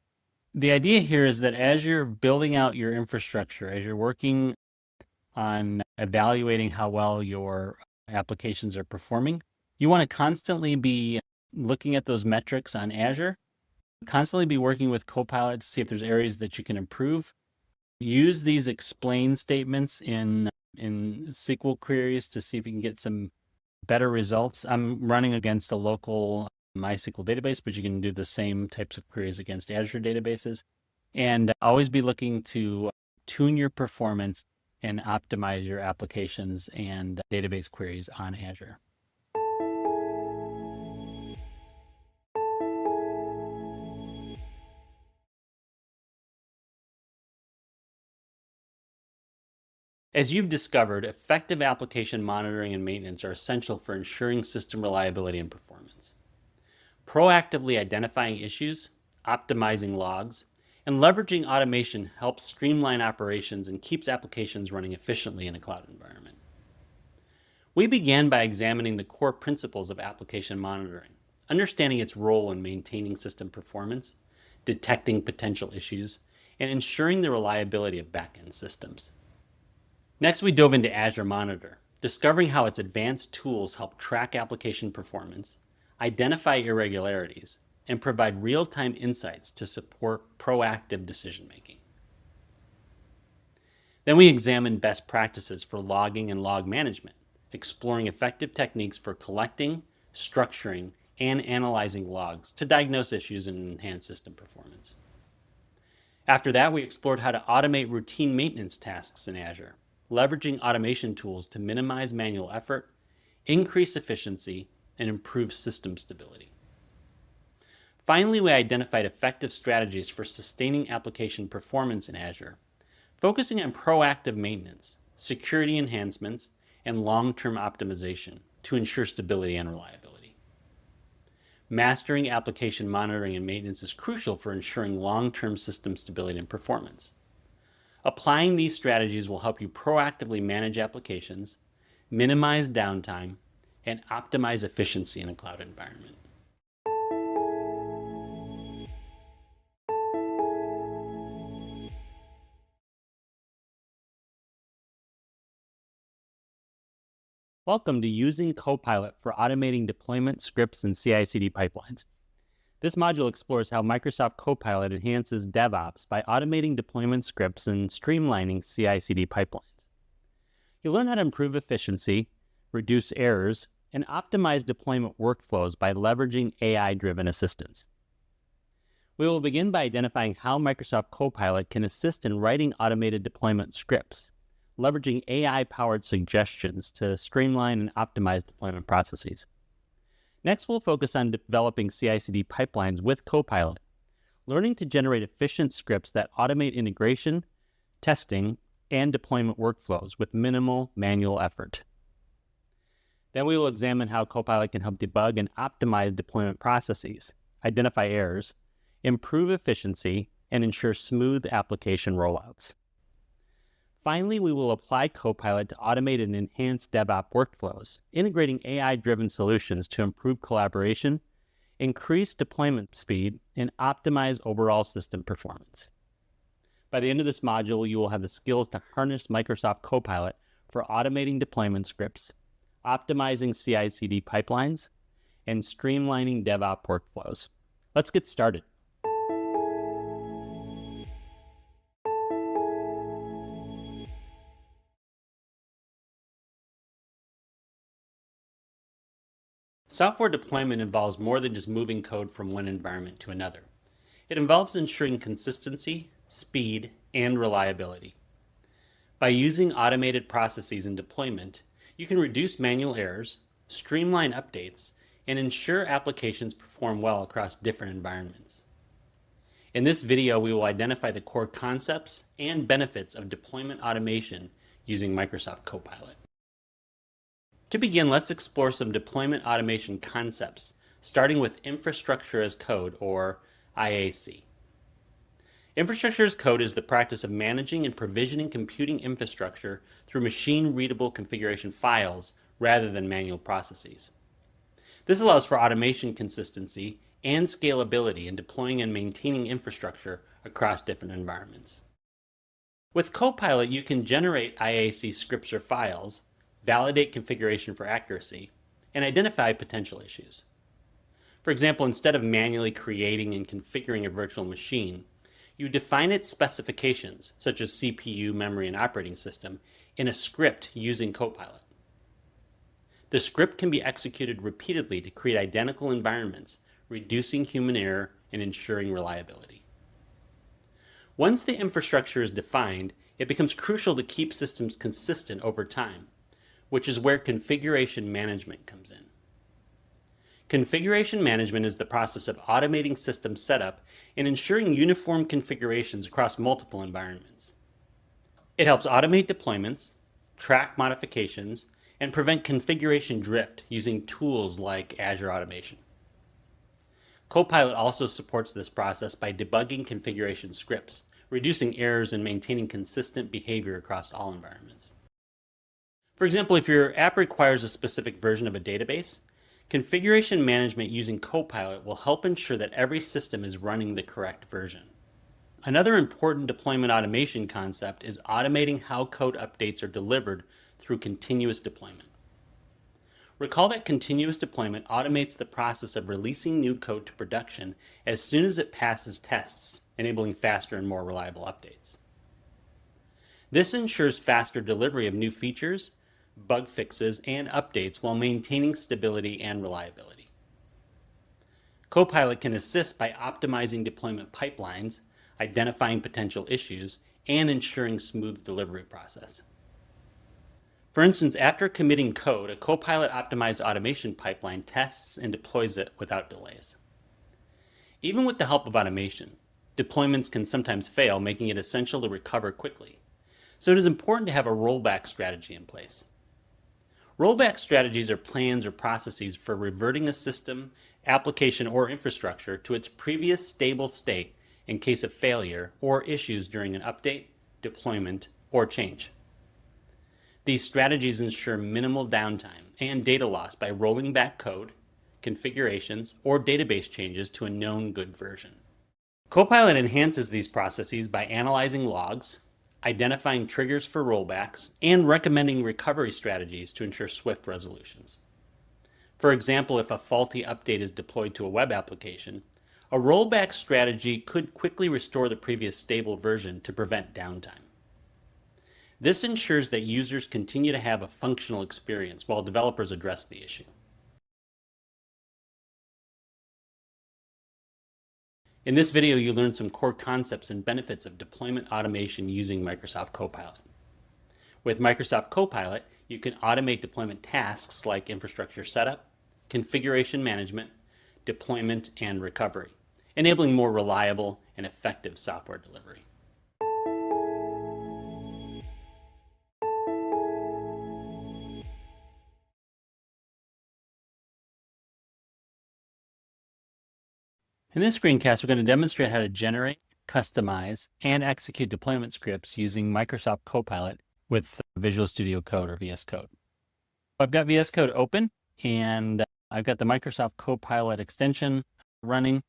[SPEAKER 1] The idea here is that as you're building out your infrastructure, as you're working on evaluating how well your applications are performing, you want to constantly be looking at those metrics on Azure, constantly be working with Copilot to see if there's areas that you can improve. Use these explain statements in SQL queries to see if you can get some better results. I'm running against a local MySQL database, but you can do the same types of queries against Azure databases. And always be looking to tune your performance and optimize your applications and database queries on Azure. As you've discovered, effective application monitoring and maintenance are essential for ensuring system reliability and performance. Proactively identifying issues, optimizing logs, and leveraging automation helps streamline operations and keeps applications running efficiently in a cloud environment. We began by examining the core principles of application monitoring, understanding its role in maintaining system performance, detecting potential issues, and ensuring the reliability of back-end systems. Next, we dove into Azure Monitor, discovering how its advanced tools help track application performance, identify irregularities, and provide real-time insights to support proactive decision-making. Then we examined best practices for logging and log management, exploring effective techniques for collecting, structuring, and analyzing logs to diagnose issues and enhance system performance. After that, we explored how to automate routine maintenance tasks in Azure, leveraging automation tools to minimize manual effort, increase efficiency, and improve system stability.
[SPEAKER 2] Finally, we identified effective strategies for sustaining application performance in Azure, focusing on proactive maintenance, security enhancements, and long-term optimization to ensure stability and reliability. Mastering application monitoring and maintenance is crucial for ensuring long-term system stability and performance. Applying these strategies will help you proactively manage applications, minimize downtime, and optimize efficiency in a cloud environment.
[SPEAKER 1] Welcome to Using Copilot for Automating Deployment, Scripts, and CI/CD Pipelines. This module explores how Microsoft Copilot enhances DevOps by automating deployment scripts and streamlining CI/CD pipelines. You'll learn how to improve efficiency, reduce errors, and optimize deployment workflows by leveraging AI-driven assistance. We will begin by identifying how Microsoft Copilot can assist in writing automated deployment scripts, leveraging AI-powered suggestions to streamline and optimize deployment processes. Next, we'll focus on developing CI/CD pipelines with Copilot, learning to generate efficient scripts that automate integration, testing, and deployment workflows with minimal manual effort. Then we will examine how Copilot can help debug and optimize deployment processes, identify errors, improve efficiency, and ensure smooth application rollouts. Finally, we will apply Copilot to automate and enhance DevOps workflows, integrating AI-driven solutions to improve collaboration, increase deployment speed, and optimize overall system performance. By the end of this module, you will have the skills to harness Microsoft Copilot for automating deployment scripts, optimizing CI/CD pipelines, and streamlining DevOps workflows. Let's get started. Software deployment involves more than just moving code from one environment to another. It involves ensuring consistency, speed, and reliability. By using automated processes in deployment, you can reduce manual errors, streamline updates, and ensure applications perform well across different environments. In this video, we will identify the core concepts and benefits of deployment automation using Microsoft Copilot. To begin, let's explore some deployment automation concepts, starting with Infrastructure as Code, or IAC. Infrastructure as Code is the practice of managing and provisioning computing infrastructure through machine-readable configuration files rather than manual processes. This allows for automation consistency and scalability in deploying and maintaining infrastructure across different environments. With Copilot, you can generate IAC scripts or files, validate configuration for accuracy, and identify potential issues. For example, instead of manually creating and configuring a virtual machine, you define its specifications, such as CPU, memory, and operating system, in a script using Copilot. The script can be executed repeatedly to create identical environments, reducing human error and ensuring reliability. Once the infrastructure is defined, it becomes crucial to keep systems consistent over time, which is where configuration management comes in. Configuration management is the process of automating system setup and ensuring uniform configurations across multiple environments. It helps automate deployments, track modifications, and prevent configuration drift using tools like Azure Automation. Copilot also supports this process by debugging configuration scripts, reducing errors, and maintaining consistent behavior across all environments. For example, if your app requires a specific version of a database, configuration management using Copilot will help ensure that every system is running the correct version. Another important deployment automation concept is automating how code updates are delivered through continuous deployment. Recall that continuous deployment automates the process of releasing new code to production as soon as it passes tests, enabling faster and more reliable updates. This ensures faster delivery of new features, bug fixes, and updates while maintaining stability and reliability. Copilot can assist by optimizing deployment pipelines, identifying potential issues, and ensuring smooth delivery process. For instance, after committing code, a Copilot optimized automation pipeline tests and deploys it without delays.
[SPEAKER 2] Even with the help of automation, deployments can sometimes fail, making it essential to recover quickly. So it is important to have a rollback strategy in place. Rollback strategies are plans or processes for reverting a system, application, or infrastructure to its previous stable state in case of failure or issues during an update, deployment, or change. These strategies ensure minimal downtime and data loss by rolling back code, configurations, or database changes to a known good version. Copilot enhances these processes by analyzing logs, identifying triggers for rollbacks, and recommending recovery strategies to ensure swift resolutions. For example, if a faulty update is deployed to a web application, a rollback strategy could quickly restore the previous stable version to prevent downtime. This ensures that users continue to have a functional experience while developers address the issue. In this video, you learned some core concepts and benefits of deployment automation using Microsoft Copilot. With Microsoft Copilot, you can automate deployment tasks like infrastructure setup, configuration management, deployment, and recovery, enabling more reliable and effective software delivery.
[SPEAKER 1] In this screencast, we're going to demonstrate how to generate, customize, and execute deployment scripts using Microsoft Copilot with Visual Studio Code or VS Code. I've got VS Code open, and I've got the Microsoft Copilot extension running.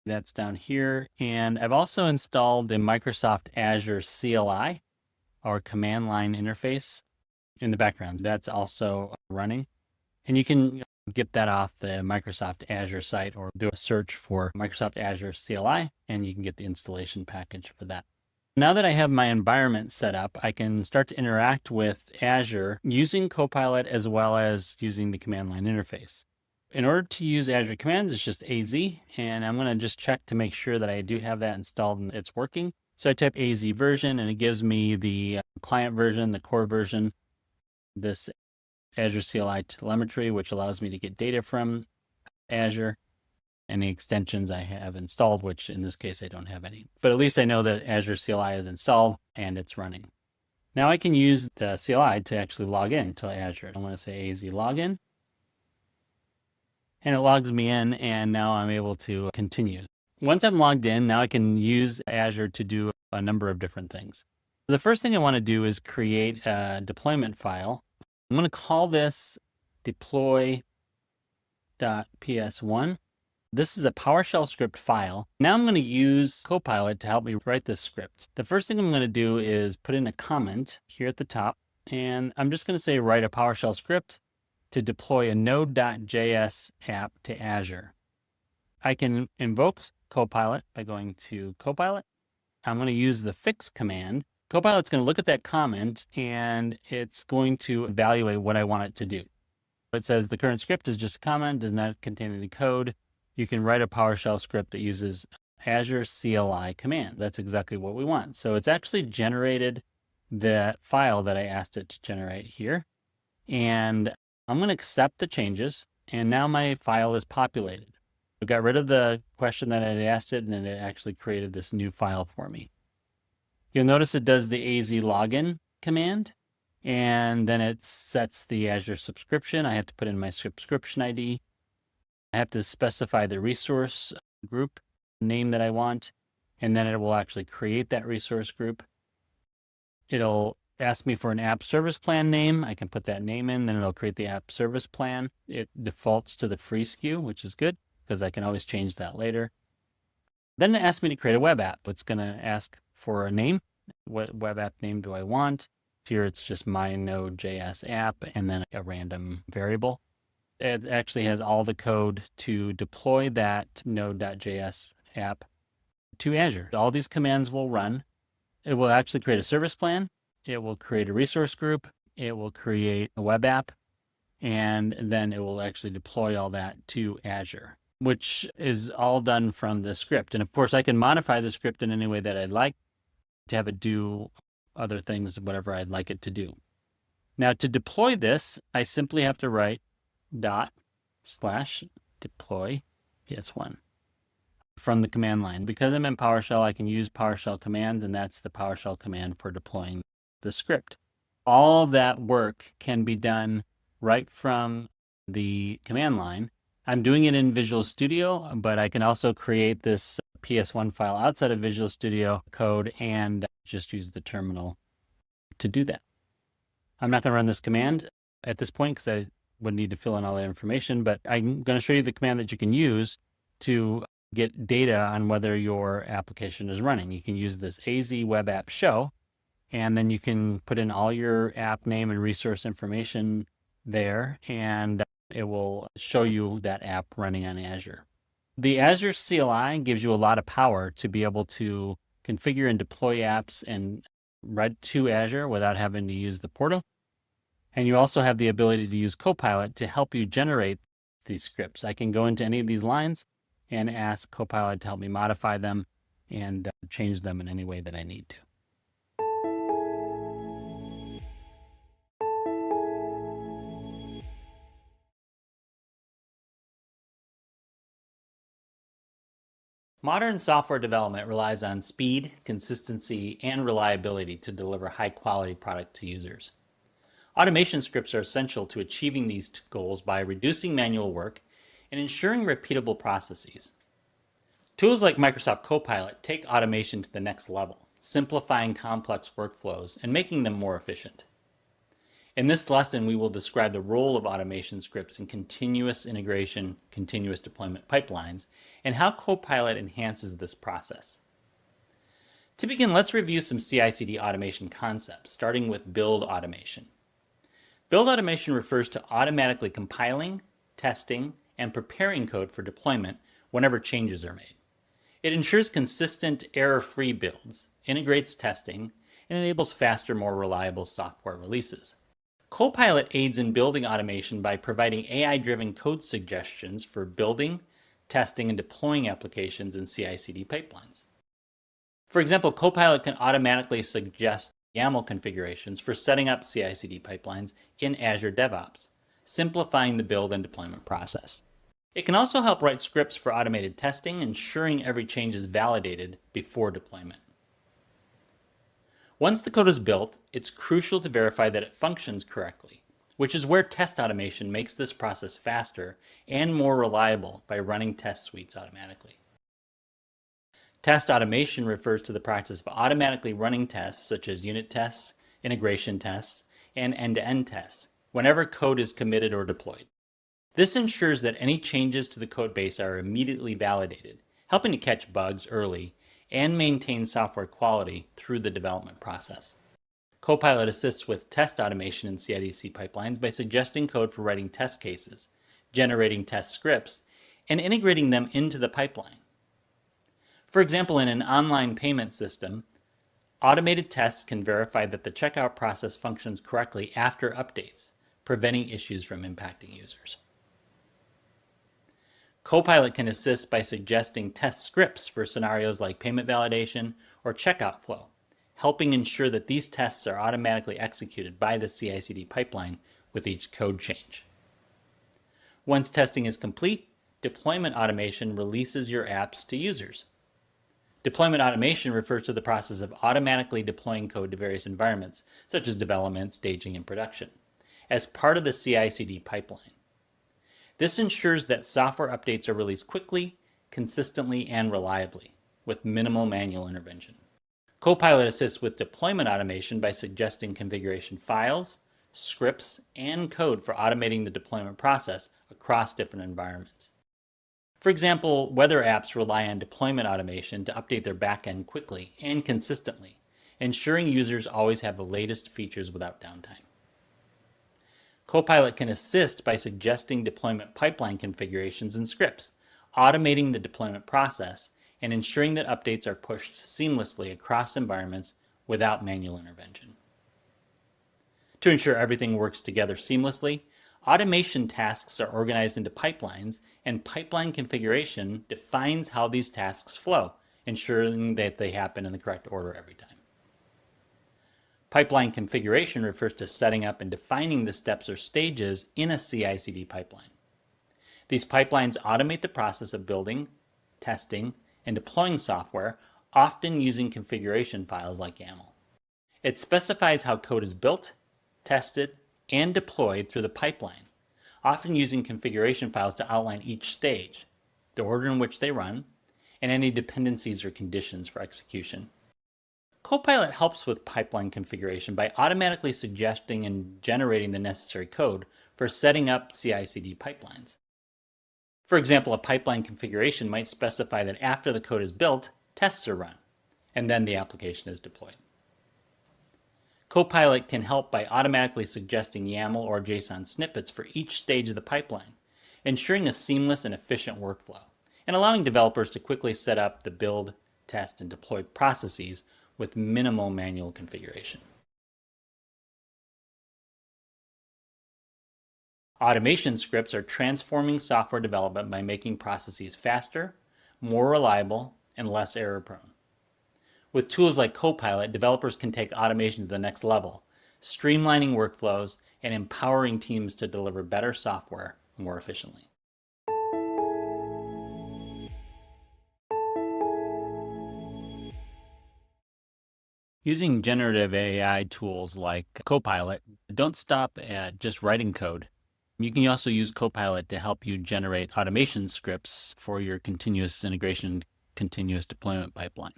[SPEAKER 1] That's down here. And I've also installed the Microsoft Azure CLI, or command line interface, in the background. That's also running. And you can get that off the Microsoft Azure site or do a search for Microsoft Azure CLI, and you can get the installation package for that. Now that I have my environment set up, I can start to interact with Azure using Copilot as well as using the command line interface. In order to use Azure commands, it's just AZ, and I'm going to just check to make sure that I do have that installed and it's working. So I type AZ version, and it gives me the client version, the core version, this Azure CLI telemetry, which allows me to get data from Azure, and the extensions I have installed, which in this case I don't have any. But at least I know that Azure CLI is installed and it's running. Now I can use the CLI to actually log in to Azure. I'm going to say AZ login, and it logs me in, and now I'm able to continue. Once I'm logged in, now I can use Azure to do a number of different things. The first thing I want to do is create a deployment file. I'm going to call this deploy.ps1. This is a PowerShell script file. Now I'm going to use Copilot to help me write this script. The first thing I'm going to do is put in a comment here at the top, and I'm just going to say write a PowerShell script to deploy a node.js app to Azure. I can invoke Copilot by going to Copilot. I'm going to use the fix command. Copilot's going to look at that comment, and it's going to evaluate what I want it to do. It says the current script is just a comment, does not contain any code. You can write a PowerShell script that uses Azure CLI command. That's exactly what we want. So it's actually generated the file that I asked it to generate here. And I'm going to accept the changes, and now my file is populated. I got rid of the question that I had asked it, and then it actually created this new file for me. You'll notice it does the AZ login command, and then it sets the Azure subscription. I have to put in my subscription ID. I have to specify the resource group name that I want, and then it will actually create that resource group. It'll ask me for an app service plan name. I can put that name in, then it'll create the app service plan. It defaults to the free SKU, which is good because I can always change that later. Then it asks me to create a web app. It's going to ask for a name. What web app name do I want? Here it's just my Node.js app and then a random variable. It actually has all the code to deploy that Node.js app to Azure. All these commands will run. It will actually create a service plan. It will create a resource group. It will create a web app. And then it will actually deploy all that to Azure, which is all done from the script. And of course, I can modify the script in any way that I'd like to have it do other things, whatever I'd like it to do. Now, to deploy this, I simply have to write /deploy ps1. from the command line. Because I'm in PowerShell, I can use PowerShell commands, and that's the PowerShell command for deploying the script. All of that work can be done right from the command line. I'm doing it in Visual Studio, but I can also create this PS1 file outside of Visual Studio Code and just use the terminal to do that. I'm not going to run this command at this point because I would need to fill in all that information, but I'm going to show you the command that you can use to get data on whether your application is running. You can use this AZ web app show, and then you can put in all your app name and resource information there, and it will show you that app running on Azure. The Azure CLI gives you a lot of power to be able to configure and deploy apps and right to Azure without having to use the portal. And you also have the ability to use Copilot to help you generate these scripts. I can go into any of these lines and ask Copilot to help me modify them and change them in any way that I need to.
[SPEAKER 2] Modern software development relies on speed, consistency, and reliability to deliver high-quality product to users. Automation scripts are essential to achieving these goals by reducing manual work and ensuring repeatable processes. Tools like Microsoft Copilot take automation to the next level, simplifying complex workflows and making them more efficient. In this lesson, we will describe the role of automation scripts in continuous integration, continuous deployment pipelines, and how Copilot enhances this process. To begin, let's review some CI/CD automation concepts, starting with build automation. Build automation refers to automatically compiling, testing, and preparing code for deployment whenever changes are made. It ensures consistent, error-free builds, integrates testing, and enables faster, more reliable software releases. Copilot aids in building automation by providing AI-driven code suggestions for building, testing, and deploying applications in CI/CD pipelines. For example, Copilot can automatically suggest YAML configurations for setting up CI/CD pipelines in Azure DevOps, simplifying the build and deployment process. It can also help write scripts for automated testing, ensuring every change is validated before deployment. Once the code is built, it's crucial to verify that it functions correctly, which is where test automation makes this process faster and more reliable by running test suites automatically. Test automation refers to the practice of automatically running tests such as unit tests, integration tests, and end-to-end tests whenever code is committed or deployed. This ensures that any changes to the code base are immediately validated, helping to catch bugs early and maintain software quality through the development process. Copilot assists with test automation in CI/CD pipelines by suggesting code for writing test cases, generating test scripts, and integrating them into the pipeline. For example, in an online payment system, automated tests can verify that the checkout process functions correctly after updates, preventing issues from impacting users. Copilot can assist by suggesting test scripts for scenarios like payment validation or checkout flow, helping ensure that these tests are automatically executed by the CI/CD pipeline with each code change. Once testing is complete, deployment automation releases your apps to users. Deployment automation refers to the process of automatically deploying code to various environments, such as development, staging, and production, as part of the CI/CD pipeline. This ensures that software updates are released quickly, consistently, and reliably, with minimal manual intervention. Copilot assists with deployment automation by suggesting configuration files, scripts, and code for automating the deployment process across different environments. For example, weather apps rely on deployment automation to update their backend quickly and consistently, ensuring users always have the latest features without downtime. Copilot can assist by suggesting deployment pipeline configurations and scripts, automating the deployment process, and ensuring that updates are pushed seamlessly across environments without manual intervention. To ensure everything works together seamlessly, automation tasks are organized into pipelines, and pipeline configuration defines how these tasks flow, ensuring that they happen in the correct order every time. Pipeline configuration refers to setting up and defining the steps or stages in a CI/CD pipeline. These pipelines automate the process of building, testing, and deploying software, often using configuration files like YAML. It specifies how code is built, tested, and deployed through the pipeline, often using configuration files to outline each stage, the order in which they run, and any dependencies or conditions for execution. Copilot helps with pipeline configuration by automatically suggesting and generating the necessary code for setting up CI/CD pipelines. For example, a pipeline configuration might specify that after the code is built, tests are run, and then the application is deployed. Copilot can help by automatically suggesting YAML or JSON snippets for each stage of the pipeline, ensuring a seamless and efficient workflow, and allowing developers to quickly set up the build, test, and deploy processes with minimal manual configuration. Automation scripts are transforming software development by making processes faster, more reliable, and less error-prone. With tools like Copilot, developers can take automation to the next level, streamlining workflows and empowering teams to deliver better software more efficiently.
[SPEAKER 1] Using generative AI tools like Copilot, don't stop at just writing code. You can also use Copilot to help you generate automation scripts for your continuous integration, continuous deployment pipeline.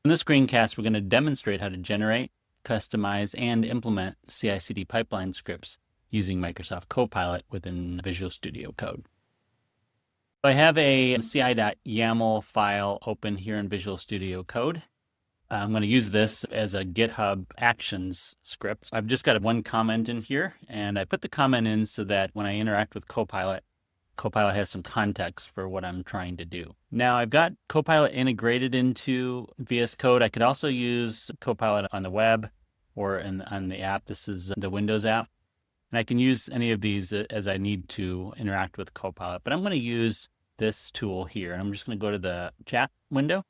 [SPEAKER 1] In this screencast, we're going to demonstrate how to generate, customize, and implement CI/CD pipeline scripts using Microsoft Copilot within Visual Studio Code. I have a ci.yaml file open here in Visual Studio Code. I'm going to use this as a GitHub Actions script. I've just got one comment in here, and I put the comment in so that when I interact with Copilot, Copilot has some context for what I'm trying to do. Now I've got Copilot integrated into VS Code. I could also use Copilot on the web or on the app. This is the Windows app. And I can use any of these as I need to interact with Copilot. But I'm going to use this tool here. I'm just going to go to the chat window.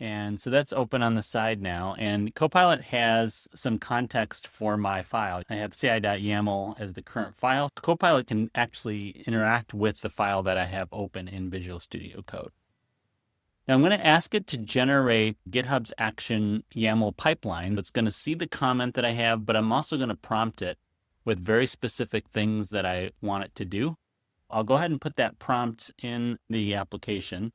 [SPEAKER 1] And so that's open on the side now. And Copilot has some context for my file. I have ci.yaml as the current file. Copilot can actually interact with the file that I have open in Visual Studio Code. Now I'm going to ask it to generate GitHub's action YAML pipeline that's going to see the comment that I have, but I'm also going to prompt it with very specific things that I want it to do. I'll go ahead and put that prompt in the application.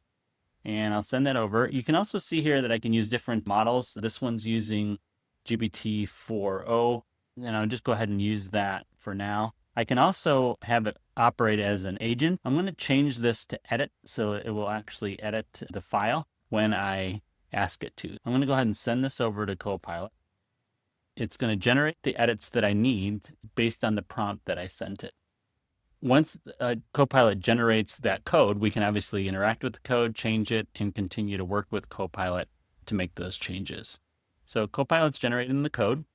[SPEAKER 1] And I'll send that over. You can also see here that I can use different models. This one's using GPT-4o, and I'll just go ahead and use that for now. I can also have it operate as an agent. I'm going to change this to edit, so it will actually edit the file when I ask it to. I'm going to go ahead and send this over to Copilot. It's going to generate the edits that I need based on the prompt that I sent it. Once Copilot generates that code, we can obviously interact with the code, change it, and continue to work with Copilot to make those changes. So Copilot's generating the code.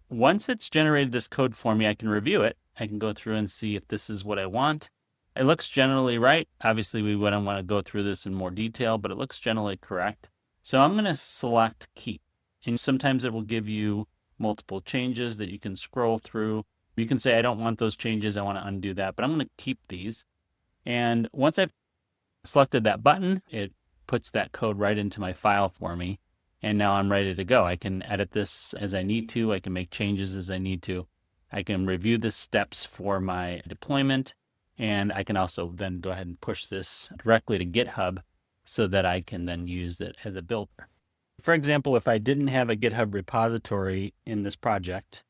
[SPEAKER 1] Once it's generated this code for me, I can review it. I can go through and see if this is what I want. It looks generally right. Obviously, we wouldn't want to go through this in more detail, but it looks generally correct. So I'm going to select Keep. And sometimes it will give you multiple changes that you can scroll through. You can say, I don't want those changes. I want to undo that, but I'm going to keep these. And once I've selected that button, it puts that code right into my file for me. And now I'm ready to go. I can edit this as I need to. I can make changes as I need to. I can review the steps for my deployment. And I can also then go ahead and push this directly to GitHub so that I can then use it as a builder. For example, if I didn't have a GitHub repository in this project,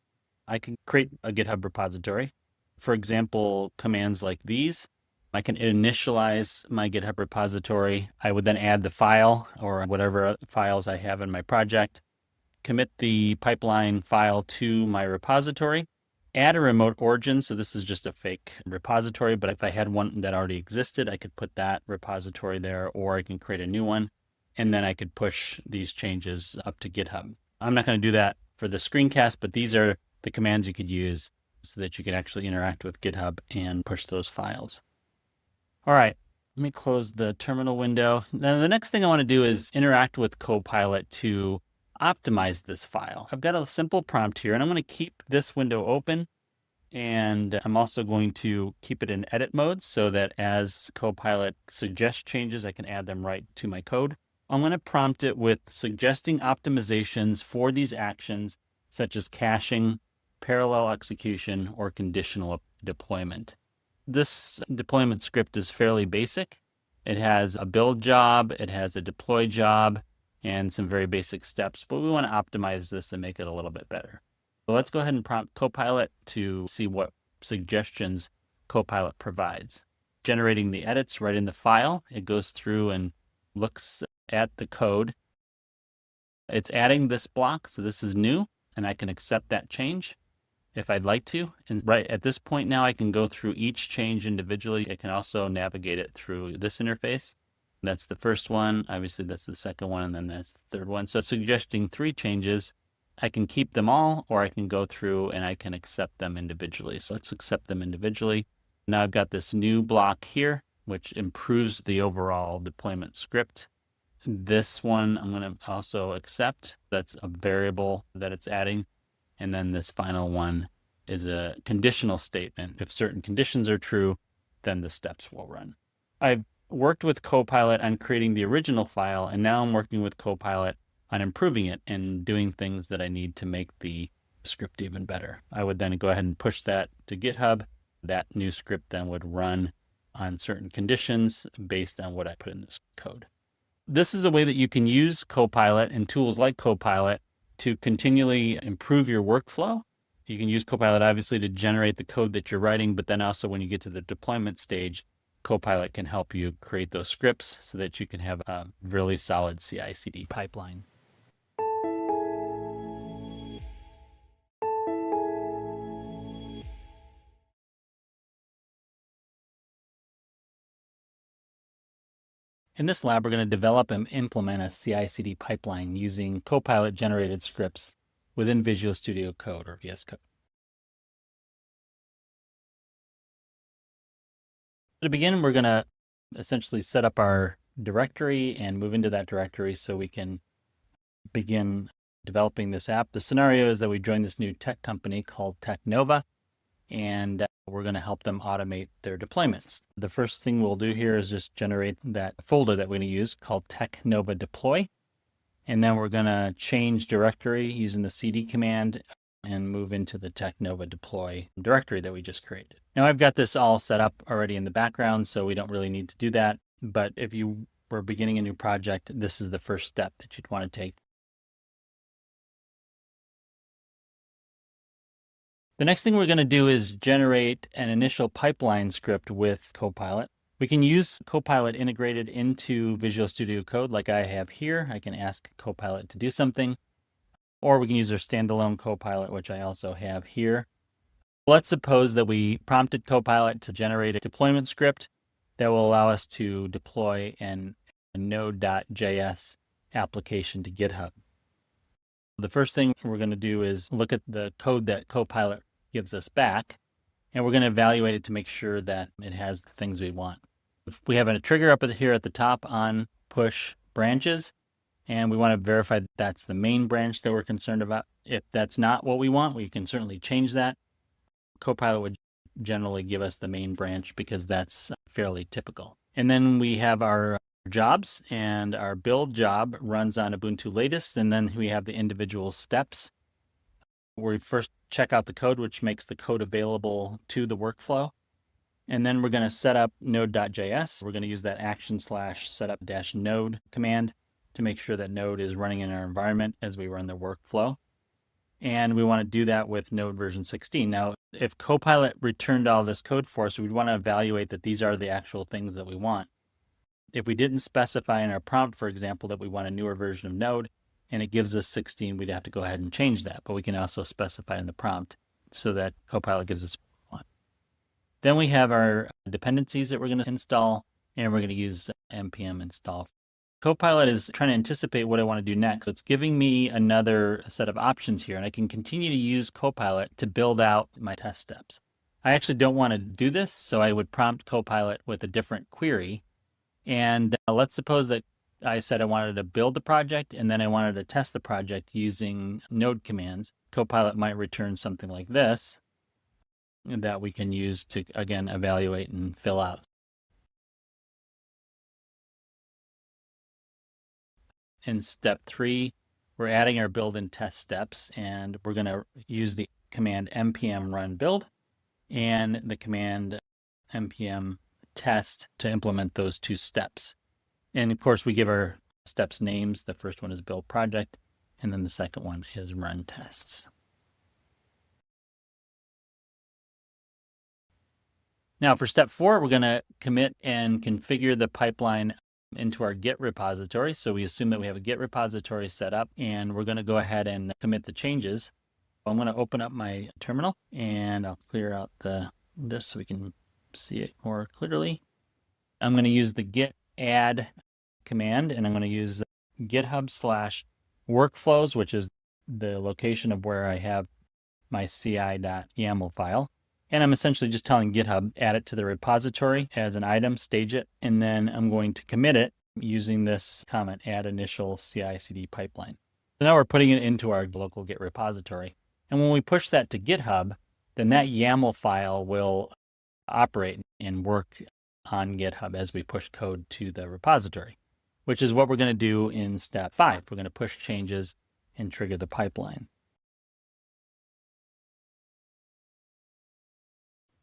[SPEAKER 1] I can create a GitHub repository. For example, commands like these. I can initialize my GitHub repository. I would then add the file or whatever files I have in my project, commit the pipeline file to my repository, add a remote origin. So this is just a fake repository, but if I had one that already existed, I could put that repository there, or I can create a new one, and then I could push these changes up to GitHub. I'm not going to do that for the screencast, but these are the commands you could use so that you can actually interact with GitHub and push those files. All right, let me close the terminal window. Now, the next thing I want to do is interact with Copilot to optimize this file. I've got a simple prompt here, and I'm going to keep this window open.
[SPEAKER 2] And I'm also going to keep it in edit mode so that as Copilot suggests changes, I can add them right to my code. I'm going to prompt it with suggesting optimizations for these actions, such as caching, parallel execution, or conditional deployment. This deployment script is fairly basic. It has a build job, it has a deploy job, and some very basic steps, but we want to optimize this and make it a little bit better. So let's go ahead and prompt Copilot to see what suggestions Copilot provides. Generating the edits right in the file, it goes through and looks at the code. It's adding this block, so this is new, and I can accept that change if I'd like to. And right at this point now, I can go through each change individually. I can also navigate it through this interface. That's the first one. Obviously, that's the second one, and then that's the third one. So suggesting 3 changes. I can keep them all, or I can go through and I can accept them individually. So let's accept them individually. Now I've got this new block here, which improves the overall deployment script. This one I'm going to also accept. That's a variable that it's adding. And then this final one is a conditional statement. If certain conditions are true, then the steps will run. I've worked with Copilot on creating the original file, and now I'm working with Copilot on improving it and doing things that I need to make the script even better. I would then go ahead and push that to GitHub. That new script then would run on certain conditions based on what I put in this code. This is a way that you can use Copilot and tools like Copilot to continually improve your workflow. You can use Copilot obviously to generate the code that you're writing, but then also when you get to the deployment stage, Copilot can help you create those scripts so that you can have a really solid CI/CD pipeline. In this lab, we're going to develop and implement a CI/CD pipeline using Copilot-generated scripts within Visual Studio Code or VS Code. To begin, we're going to essentially set up our directory and move into that directory so we can begin developing this app. The scenario is that we join this new tech company called Technova, and we're going to help them automate their deployments. The first thing we'll do here is just generate that folder that we're going to use called Technova Deploy. And then we're going to change directory using the cd command and move into the Technova Deploy directory that we just created. Now I've got this all set up already in the background, so we don't really need to do that. But if you were beginning a new project, this is the first step that you'd want to take. The next thing we're going to do is generate an initial pipeline script with Copilot. We can use Copilot integrated into Visual Studio Code like I have here. I can ask Copilot to do something, or we can use our standalone Copilot, which I also have here. Let's suppose that we prompted Copilot to generate a deployment script that will allow us to deploy a Node.js application to GitHub. The first thing we're going to do is look at the code that Copilot gives us back, and we're going to evaluate it to make sure that it has the things we want. If we have a trigger up here at the top on push branches, and we want to verify that that's the main branch that we're concerned about. If that's not what we want, we can certainly change that. Copilot would generally give us the main branch because that's fairly typical. And then we have our jobs, and our build job runs on Ubuntu latest, and then we have the individual steps. We first check out the code, which makes the code available to the workflow. And then we're going to set up node.js. We're going to use that action/setup-node command to make sure that Node is running in our environment as we run the workflow. And we want to do that with Node version 16. Now, if Copilot returned all this code for us, we'd want to evaluate that these are the actual things that we want. If we didn't specify in our prompt, for example, that we want a newer version of Node, and it gives us 16, we'd have to go ahead and change that. But we can also specify in the prompt so that Copilot gives us what we want. Then we have our dependencies that we're going to install, and we're going to use npm install. Copilot is trying to anticipate what I want to do next. It's giving me another set of options here, and I can continue to use Copilot to build out my test steps. I actually don't want to do this, so I would prompt Copilot with a different query. And let's suppose that I said I wanted to build the project and then I wanted to test the project using Node commands. Copilot might return something like this. that we can use to, again, evaluate and fill out. In step 3, we're adding our build and test steps, and we're going to use the command npm run build and the command npm test to implement those 2 steps. And of course, we give our steps names. The first one is build project, and then the second one is run tests. Now for step 4, we're going to commit and configure the pipeline into our Git repository. So we assume that we have a Git repository set up, and we're going to go ahead and commit the changes. I'm going to open up my terminal, and I'll clear out this so we can see it more clearly. I'm going to use the git add command, and I'm going to use github/workflows, which is the location of where I have my ci.yaml file. And I'm essentially just telling GitHub, add it to the repository as an item, stage it, and then I'm going to commit it using this comment, add initial CICD pipeline. So now we're putting it into our local Git repository. And when we push that to GitHub, then that YAML file will operate and work on GitHub as we push code to the repository, which is what we're going to do in step 5. We're going to push changes and trigger the pipeline.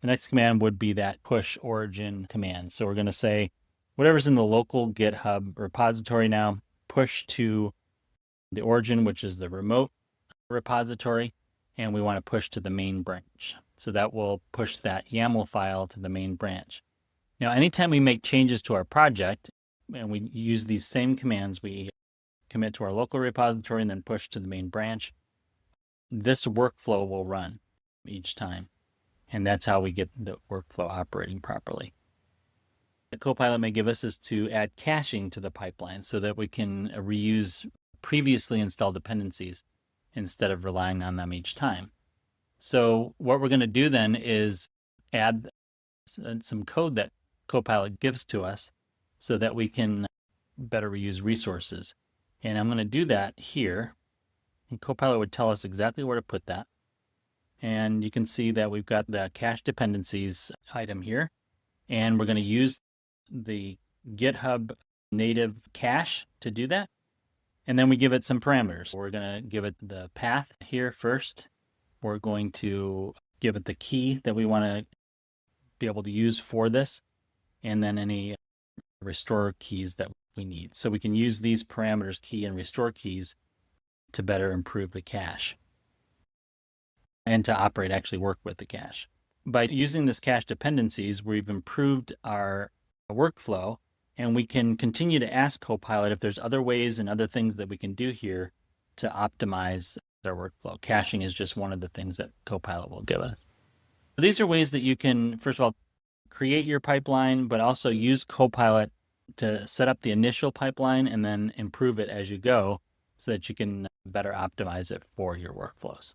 [SPEAKER 2] The next command would be that push origin command. So we're going to say whatever's in the local GitHub repository now, push to the origin, which is the remote repository, and we want to push to the main branch. So that will push that YAML file to the main branch. Now, anytime we make changes to our project and we use these same commands, we commit to our local repository and then push to the main branch, this workflow will run each time. And that's how we get the workflow operating properly. The Copilot may give us is to add caching to the pipeline so that we can reuse previously installed dependencies instead of relying on them each time. So what we're going to do then is add some code that Copilot gives to us so that we can better reuse resources. And I'm going to do that here. And Copilot would tell us exactly where to put that. And you can see that we've got the cache dependencies item here. And we're going to use the GitHub native cache to do that. And then we give it some parameters. We're going to give it the path here first. We're going to give it the key that we want to be able to use for this, and then any restore keys that we need. So we can use these parameters, key and restore keys, to better improve the cache and to actually work with the cache. By using this cache dependencies, we've improved our workflow, and we can continue to ask Copilot if there's other ways and other things that we can do here to optimize our workflow. Caching is just one of the things that Copilot will give us. So these are ways that you can, first of all, create your pipeline, but also use Copilot to set up the initial pipeline and then improve it as you go so that you can better optimize it for your workflows.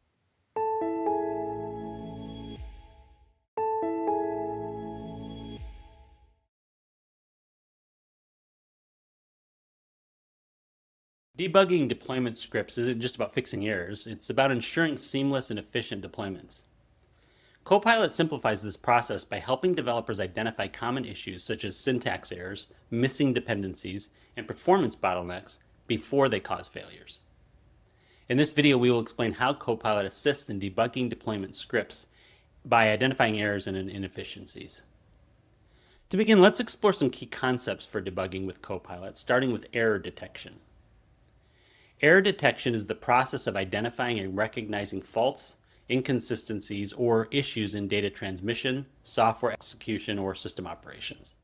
[SPEAKER 1] Debugging deployment scripts isn't just about fixing errors, it's about ensuring seamless and efficient deployments. Copilot simplifies this process by helping developers identify common issues such as syntax errors, missing dependencies, and performance bottlenecks before they cause failures. In this video, we will explain how Copilot assists in debugging deployment scripts by identifying errors and inefficiencies. To begin, let's explore some key concepts for debugging with Copilot, starting with error detection. Error detection is the process of identifying and recognizing faults, inconsistencies, or issues in data transmission, software execution, or system operations.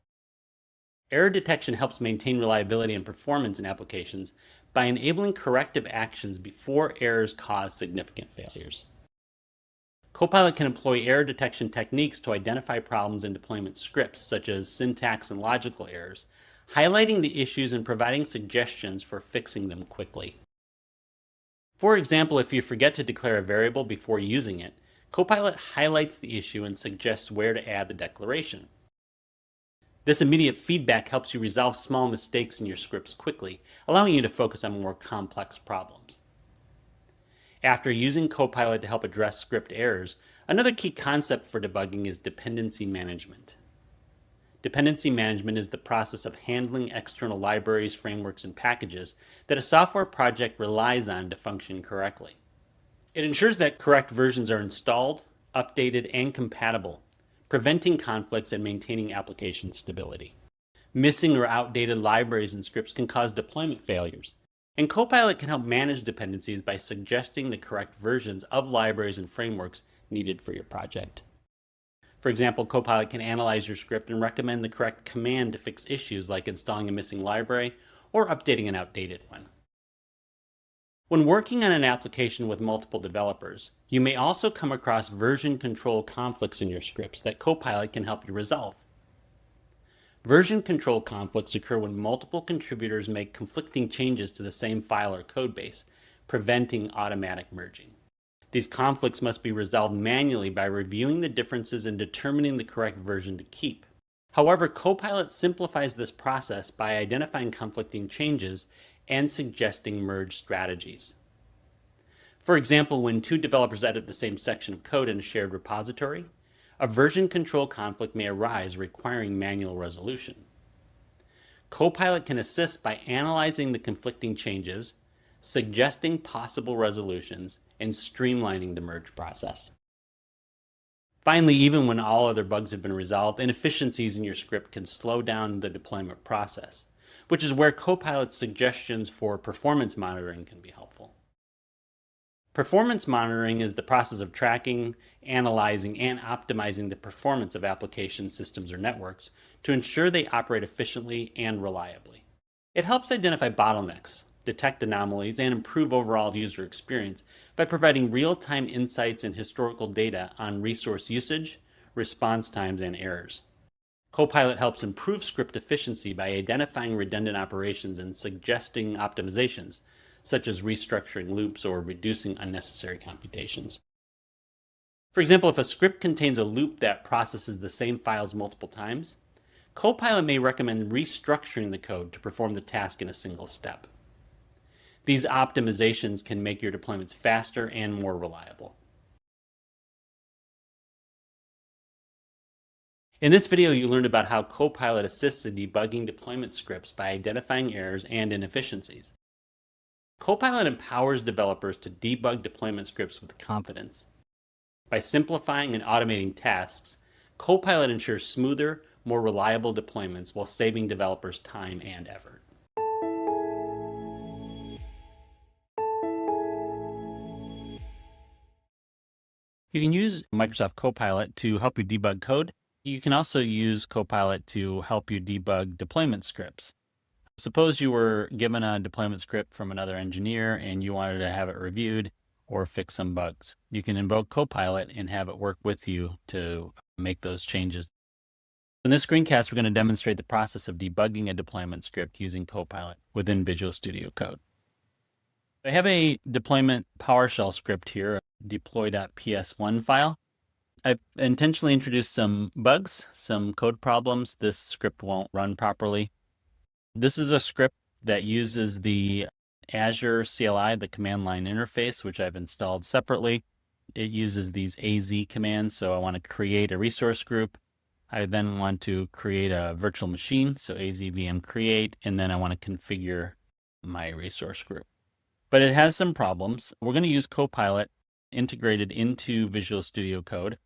[SPEAKER 1] Error detection helps maintain reliability and performance in applications by enabling corrective actions before errors cause significant failures. Copilot can employ error detection techniques to identify problems in deployment scripts, such as syntax and logical errors, highlighting the issues and providing suggestions for fixing them quickly. For example, if you forget to declare a variable before using it, Copilot highlights the issue and suggests where to add the declaration. This immediate feedback helps you resolve small mistakes in your scripts quickly, allowing you to focus on more complex problems.
[SPEAKER 2] After using Copilot to help address script errors, another key concept for debugging is dependency management. Dependency management is the process of handling external libraries, frameworks, and packages that a software project relies on to function correctly. It ensures that correct versions are installed, updated, and compatible, preventing conflicts and maintaining application stability. Missing or outdated libraries and scripts can cause deployment failures, and Copilot can help manage dependencies by suggesting the correct versions of libraries and frameworks needed for your project. For example, Copilot can analyze your script and recommend the correct command to fix issues like installing a missing library or updating an outdated one. When working on an application with multiple developers, you may also come across version control conflicts in your scripts that Copilot can help you resolve. Version control conflicts occur when multiple contributors make conflicting changes to the same file or code base, preventing automatic merging. These conflicts must be resolved manually by reviewing the differences and determining the correct version to keep. However, Copilot simplifies this process by identifying conflicting changes and suggesting merge strategies. For example, when two developers edit the same section of code in a shared repository, a version control conflict may arise requiring manual resolution. Copilot can assist by analyzing the conflicting changes, suggesting possible resolutions, and streamlining the merge process. Finally, even when all other bugs have been resolved, inefficiencies in your script can slow down the deployment process, which is where Copilot's suggestions for performance monitoring can be helpful. Performance monitoring is the process of tracking, analyzing, and optimizing the performance of application systems or networks to ensure they operate efficiently and reliably. It helps identify bottlenecks, detect anomalies, and improve overall user experience by providing real-time insights and historical data on resource usage, response times, and errors. Copilot helps improve script efficiency by identifying redundant operations and suggesting optimizations, such as restructuring loops or reducing unnecessary computations. For example, if a script contains a loop that processes the same files multiple times, Copilot may recommend restructuring the code to perform the task in a single step. These optimizations can make your deployments faster and more reliable. In this video, you learned about how Copilot assists in debugging deployment scripts by identifying errors and inefficiencies. Copilot empowers developers to debug deployment scripts with confidence. By simplifying and automating tasks, Copilot ensures smoother, more reliable deployments while saving developers time and effort.
[SPEAKER 1] You can use Microsoft Copilot to help you debug code. You can also use Copilot to help you debug deployment scripts. Suppose you were given a deployment script from another engineer and you wanted to have it reviewed or fix some bugs. You can invoke Copilot and have it work with you to make those changes. In this screencast, we're going to demonstrate the process of debugging a deployment script using Copilot within Visual Studio Code. I have a deployment PowerShell script here, a deploy.ps1 file. I've intentionally introduced some bugs, some code problems. This script won't run properly. This is a script that uses the Azure CLI, the command line interface, which I've installed separately. It uses these AZ commands, so I want to create a resource group. I then want to create a virtual machine, so AZVM create, and then I want to configure my resource group. But it has some problems. We're going to use Copilot integrated into Visual Studio Code.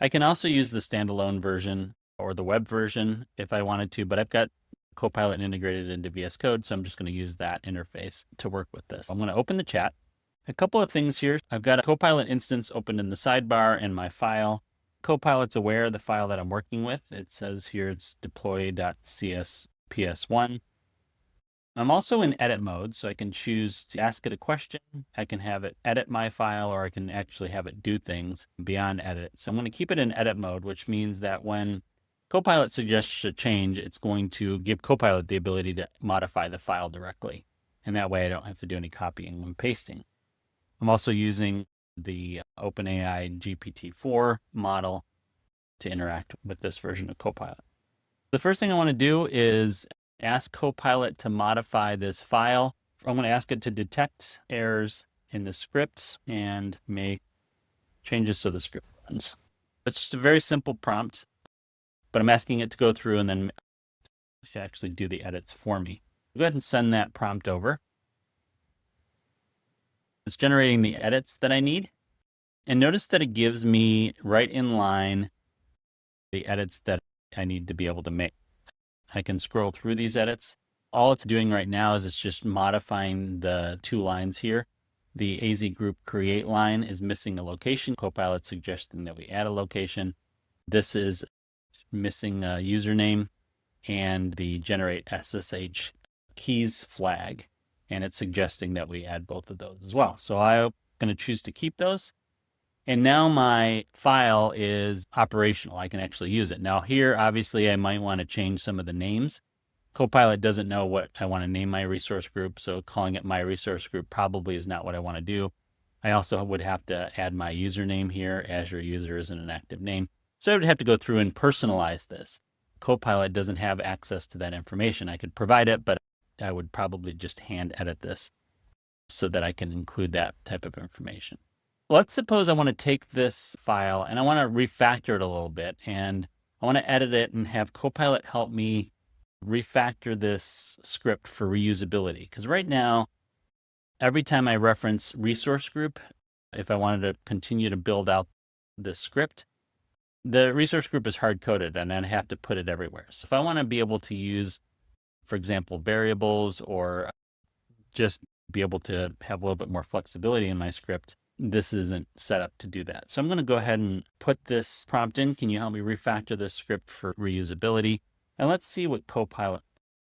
[SPEAKER 1] I can also use the standalone version or the web version if I wanted to, but I've got Copilot integrated into VS Code, so I'm just going to use that interface to work with this. I'm going to open the chat. A couple of things here. I've got a Copilot instance open in the sidebar and my file. Copilot's aware of the file that I'm working with. It says here it's deploy.csps1. I'm also in edit mode, so I can choose to ask it a question. I can have it edit my file, or I can actually have it do things beyond edit. So I'm going to keep it in edit mode, which means that when Copilot suggests a change, it's going to give Copilot the ability to modify the file directly. And that way I don't have to do any copying and pasting. I'm also using the OpenAI GPT-4 model to interact with this version of Copilot. The first thing I want to do is ask Copilot to modify this file. I'm going to ask it to detect errors
[SPEAKER 2] in the script and make changes so the script runs. It's just a very simple prompt, but I'm asking it to go through and then actually do the edits for me. Go ahead and send that prompt over. It's generating the edits that I need. And notice that it gives me right in line the edits that I need to be able to make. I can scroll through these edits. All it's doing right now is it's just modifying the 2 lines here. The AZ group create line is missing a location. Copilot suggesting that we add a location. This is missing a username and the generate SSH keys flag. And it's suggesting that we add both of those as well. So I'm going to choose to keep those. And now my file is operational. I can actually use it. Now here, obviously, I might want to change some of the names. Copilot doesn't know what I want to name my resource group, so calling it my resource group probably is not what I want to do. I also would have to add my username here. Azure user isn't an active name. So I would have to go through and personalize this. Copilot doesn't have access to that information. I could provide it, but I would probably just hand edit this so that I can include that type of information. Let's suppose I want to take this file and I want to refactor it a little bit, and I want to edit it and have Copilot help me refactor this script for reusability. Because right now, every time I reference resource group, if I wanted to continue to build out this script, the resource group is hard coded and I'd have to put it everywhere. So if I want to be able to use, for example, variables or just be able to have a little bit more flexibility in my script, this isn't set up to do that. So I'm going to go ahead and put this prompt in. Can you help me refactor this script for reusability? And let's see what Copilot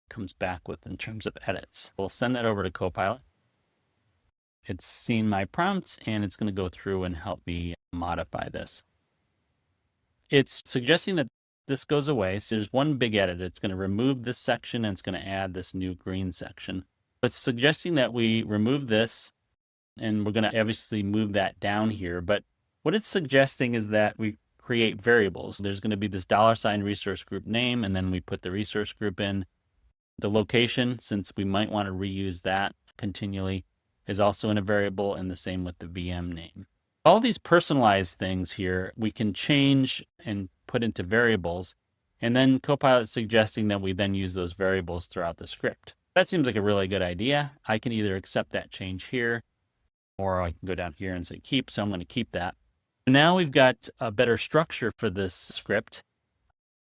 [SPEAKER 2] comes back with in terms of edits. We'll send that over to Copilot. It's seen my prompts and it's going to go through and help me modify this. It's suggesting that this goes away. So there's one big edit. It's going to remove this section and it's going to add this new green section. It's suggesting that we remove this, and we're going to obviously move that down here. But what it's suggesting is that we create variables. There's going to be this $ resource group name, and then we put the resource group in. The location, since we might want to reuse that continually, is also in a variable, and the same with the VM name. All these personalized things here, we can change and put into variables, and then Copilot is suggesting that we then use those variables throughout the script. That seems like a really good idea. I can either accept that change here, or I can go down here and say keep, so I'm going to keep that. Now we've got a better structure for this script.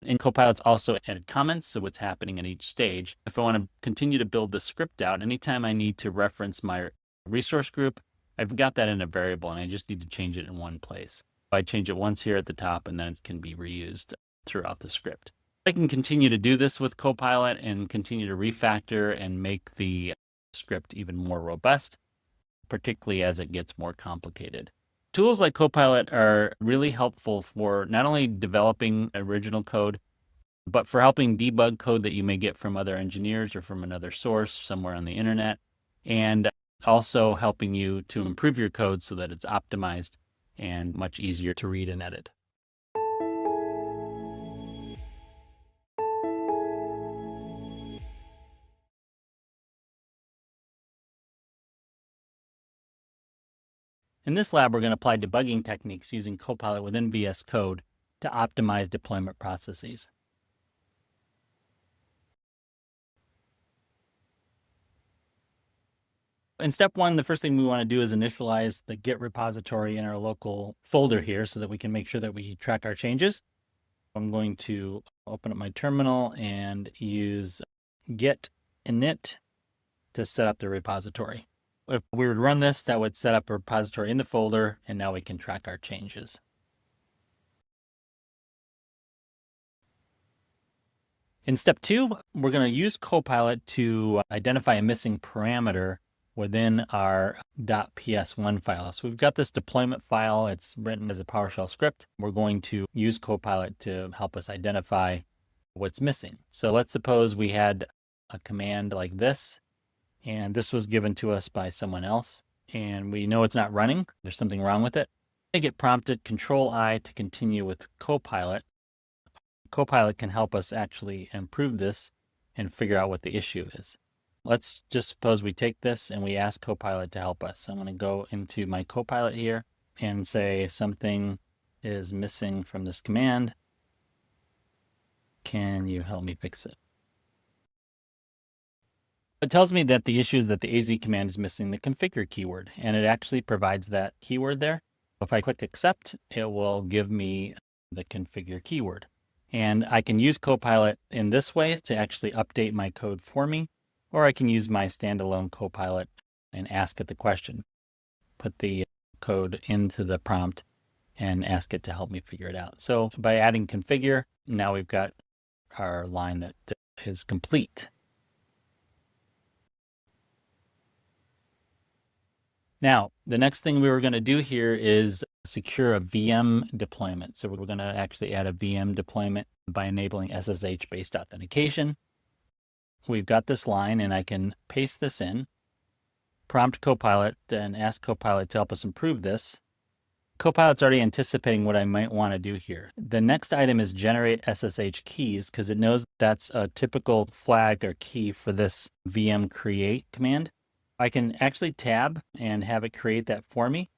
[SPEAKER 2] And Copilot's also added comments, so what's happening at each stage. If I want to continue to build the script out, anytime I need to reference my resource group, I've got that in a variable and I just need to change it in one place. I change it once here at the top and then it can be reused throughout the script. I can continue to do this with Copilot and continue to refactor and make the script even more robust, particularly as it gets more complicated. Tools like Copilot are really helpful for not only developing original code, but for helping debug code that you may get from other engineers or from another source somewhere on the internet, and also helping you to improve your code so that it's optimized and much easier to read and edit. In this lab, we're going to apply debugging techniques using Copilot within VS Code to optimize deployment processes. In step one, the first thing we want to do is initialize the Git repository in our local folder here so that we can make sure that we track our changes. I'm going to open up my terminal and use git init to set up the repository. If we would run this, that would set up a repository in the folder, and now we can track our changes. In step two, we're going to use Copilot to identify a missing parameter within our .ps1 file. So we've got this deployment file. It's written as a PowerShell script. We're going to use Copilot to help us identify what's missing. So let's suppose we had a command like this, and this was given to us by someone else, and we know it's not running. There's something wrong with it. I get prompted Control-I to continue with Copilot. Copilot can help us actually improve this and figure out what the issue is. Let's just suppose we take this and we ask Copilot to help us. I'm going to go into my Copilot here and say something is missing from this command. Can you help me fix it? It tells me that the issue is that the AZ command is missing the configure keyword, and it actually provides that keyword there. If I click accept, it will give me the configure keyword. And I can use Copilot in this way to actually update my code for me, or I can use my standalone Copilot and ask it the question. Put the code into the prompt and ask it to help me figure it out. So by adding configure, now we've got our line that is complete. Now, the next thing we were going to do here is secure a VM deployment. So we're going to actually add a VM deployment by enabling SSH-based authentication. We've got this line, and I can paste this in, prompt Copilot, and ask Copilot to help us improve this. Copilot's already anticipating what I might want to do here. The next item is generate SSH keys, because it knows that's a typical flag or key for this VM create command. I can actually tab and have it create that for me,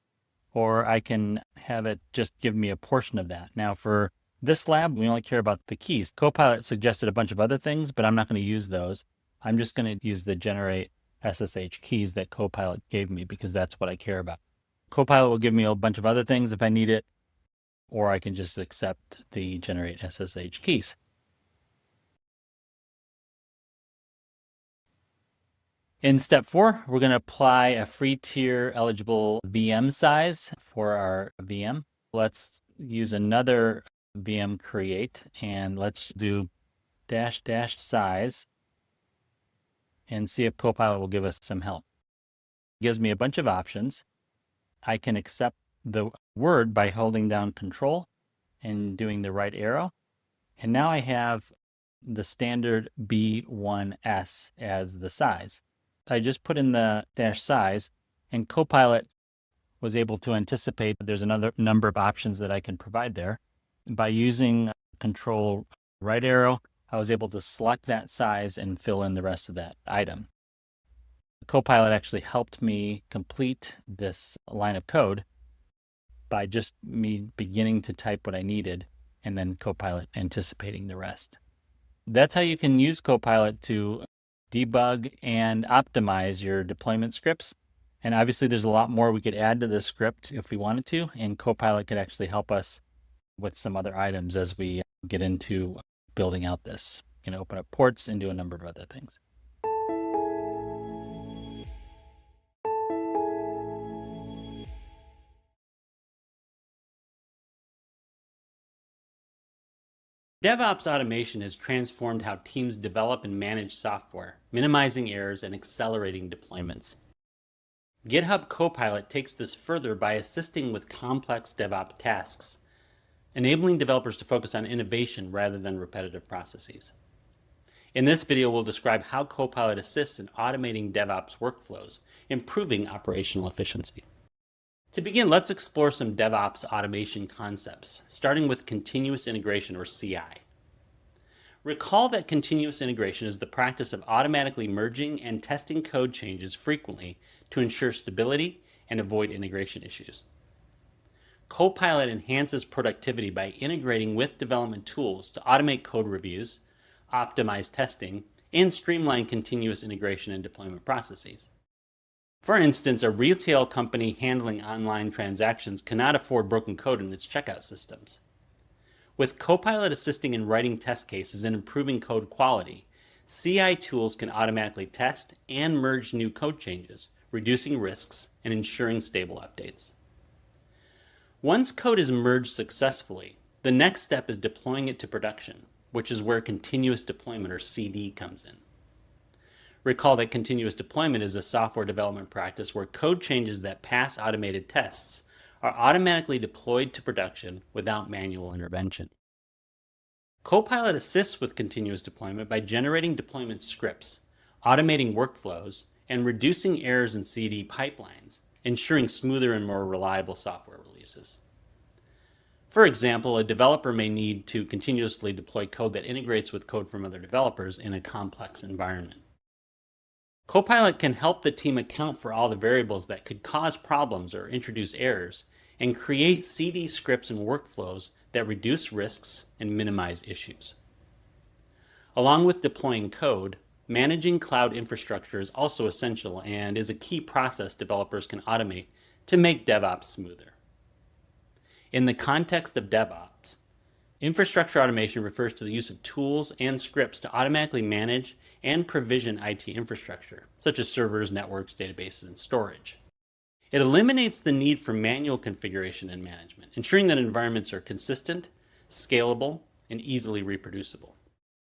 [SPEAKER 2] or I can have it just give me a portion of that. Now for this lab, we only care about the keys. Copilot suggested a bunch of other things, but I'm not going to use those. I'm just going to use the generate SSH keys that Copilot gave me because that's what I care about. Copilot will give me a bunch of other things if I need it, or I can just accept the generate SSH keys. In step 4, we're going to apply a free tier eligible VM size for our VM. Let's use another VM create, and let's do -- size and see if Copilot will give us some help. It gives me a bunch of options. I can accept the word by holding down Control and doing the right arrow. And now I have the standard B1S as the size. I just put in the -size, and Copilot was able to anticipate that there's another number of options that I can provide there. By using Control right arrow, I was able to select that size and fill in the rest of that item. Copilot actually helped me complete this line of code by just me beginning to type what I needed and then Copilot anticipating the rest. That's how you can use Copilot to debug and optimize your deployment scripts. And obviously there's a lot more we could add to this script if we wanted to, and Copilot could actually help us with some other items as we get into building out this. You can open up ports and do a number of other things.
[SPEAKER 1] DevOps automation has transformed how teams develop and manage software, minimizing errors and accelerating deployments. GitHub Copilot takes this further by assisting with complex DevOps tasks, enabling developers to focus on innovation rather than repetitive processes. In this video, we'll describe how Copilot assists in automating DevOps workflows, improving operational efficiency. To begin, let's explore some DevOps automation concepts, starting with continuous integration, or CI. Recall that continuous integration is the practice of automatically merging and testing code changes frequently to ensure stability and avoid integration issues. Copilot enhances productivity by integrating with development tools to automate code reviews, optimize testing, and streamline continuous integration and deployment processes. For instance, a retail company handling online transactions cannot afford broken code in its checkout systems. With Copilot assisting in writing test cases and improving code quality, CI tools can automatically test and merge new code changes, reducing risks and ensuring stable updates. Once code is merged successfully, the next step is deploying it to production, which is where continuous deployment, or CD, comes in. Recall that continuous deployment is a software development practice where code changes that pass automated tests are automatically deployed to production without manual intervention. Copilot assists with continuous deployment by generating deployment scripts, automating workflows, and reducing errors in CD pipelines, ensuring smoother and more reliable software releases. For example, a developer may need to continuously deploy code that integrates with code from other developers in a complex environment.
[SPEAKER 2] Copilot can help the team account for all the variables that could cause problems or introduce errors, and create CD scripts and workflows that reduce risks and minimize issues. Along with deploying code, managing cloud infrastructure is also essential and is a key process developers can automate to make DevOps smoother. In the context of DevOps, infrastructure automation refers to the use of tools and scripts to automatically manage and provision IT infrastructure, such as servers, networks, databases, and storage. It eliminates the need for manual configuration and management, ensuring that environments are consistent, scalable, and easily reproducible.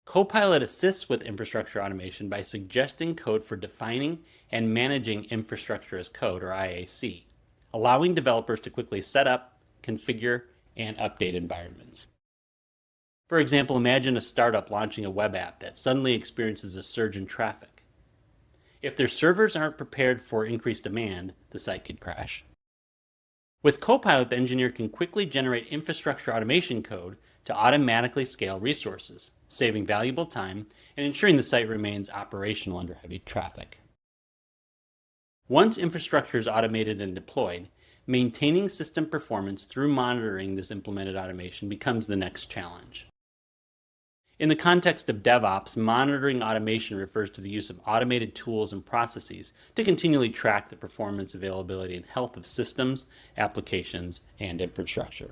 [SPEAKER 2] Copilot assists with infrastructure automation by suggesting code for defining and managing infrastructure as code, or IAC, allowing developers to quickly set up, configure, and update environments. For example, imagine a startup launching a web app that suddenly experiences a surge in traffic. If their servers aren't prepared for increased demand, the site could crash. With Copilot, the engineer can quickly generate infrastructure automation code to automatically scale resources, saving valuable time and ensuring the site remains operational under heavy traffic. Once infrastructure is automated and deployed, maintaining system performance through monitoring this implemented automation becomes the next challenge. In the context of DevOps, monitoring automation refers to the use of automated tools and processes to continually track the performance, availability, and health of systems, applications, and infrastructure.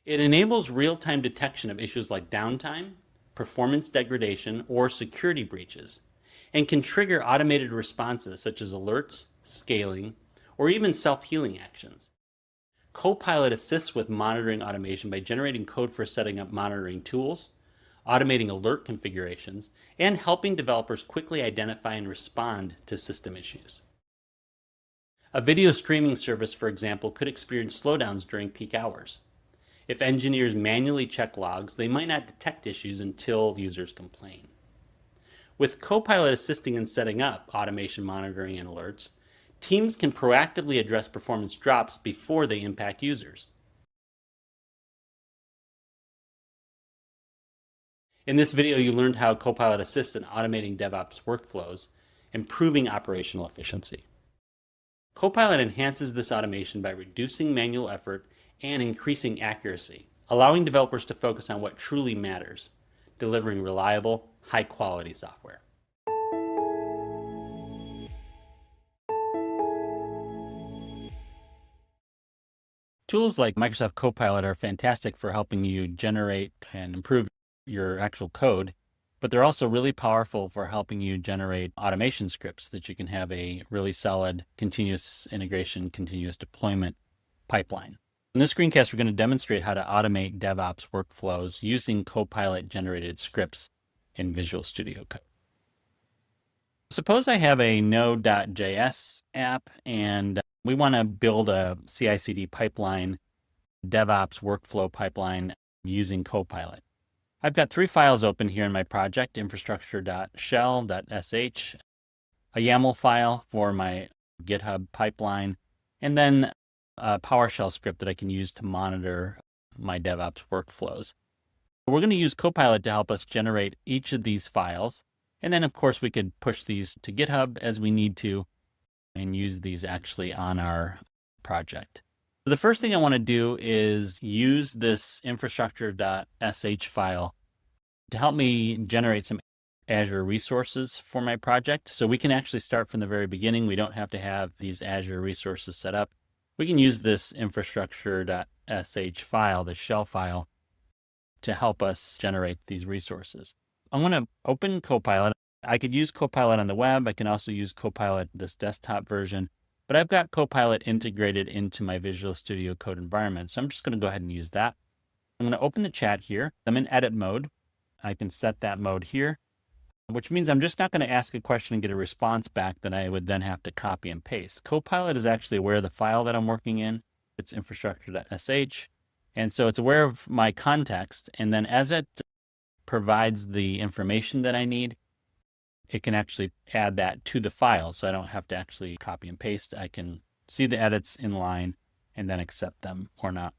[SPEAKER 2] It enables real-time detection of issues like downtime, performance degradation, or security breaches, and can trigger automated responses such as alerts, scaling, or even self-healing actions. Copilot assists with monitoring automation by generating code for setting up monitoring tools, automating alert configurations, and helping developers quickly identify and respond to system issues. A video streaming service, for example, could experience slowdowns during peak hours. If engineers manually check logs, they might not detect issues until users complain. With Copilot assisting in setting up automation monitoring and alerts, teams can proactively address performance drops before they impact users. In this video, you learned how Copilot assists in automating DevOps workflows, improving operational efficiency. Copilot enhances this automation by reducing manual effort and increasing accuracy, allowing developers to focus on what truly matters, delivering reliable, high-quality software.
[SPEAKER 1] Tools like Microsoft Copilot are fantastic for helping you generate and improve your actual code, but they're also really powerful for helping you generate automation scripts that you can have a really solid continuous integration, continuous deployment pipeline. In this screencast, we're going to demonstrate how to automate DevOps workflows using Copilot generated scripts in Visual Studio Code. Suppose I have a Node.js app and we want to build a CICD pipeline, DevOps workflow pipeline using Copilot. I've got 3 files open here in my project, infrastructure.shell.sh, a YAML file for my GitHub pipeline, and then a PowerShell script that I can use to monitor my DevOps workflows. We're going to use Copilot to help us generate each of these files. And then, of course, we could push these to GitHub as we need to and use these actually on our project. The first thing I want to do is use this infrastructure.sh file to help me generate some Azure resources for my project. So we can actually start from the very beginning. We don't have to have these Azure resources set up. We can use this infrastructure.sh file, the shell file, to help us generate these resources. I'm going to open Copilot. I could use Copilot on the web. I can also use Copilot, this desktop version. But I've got Copilot integrated into my Visual Studio Code environment. So I'm just going to go ahead and use that. I'm going to open the chat here. I'm in edit mode. I can set that mode here, which means I'm just not going to ask a question and get a response back that I would then have to copy and paste. Copilot is actually aware of the file that I'm working in. It's infrastructure.sh. And so it's aware of my context. And then as it provides the information that I need, it can actually add that to the file. So I don't have to actually copy and paste. I can see the edits in line and then accept them or not.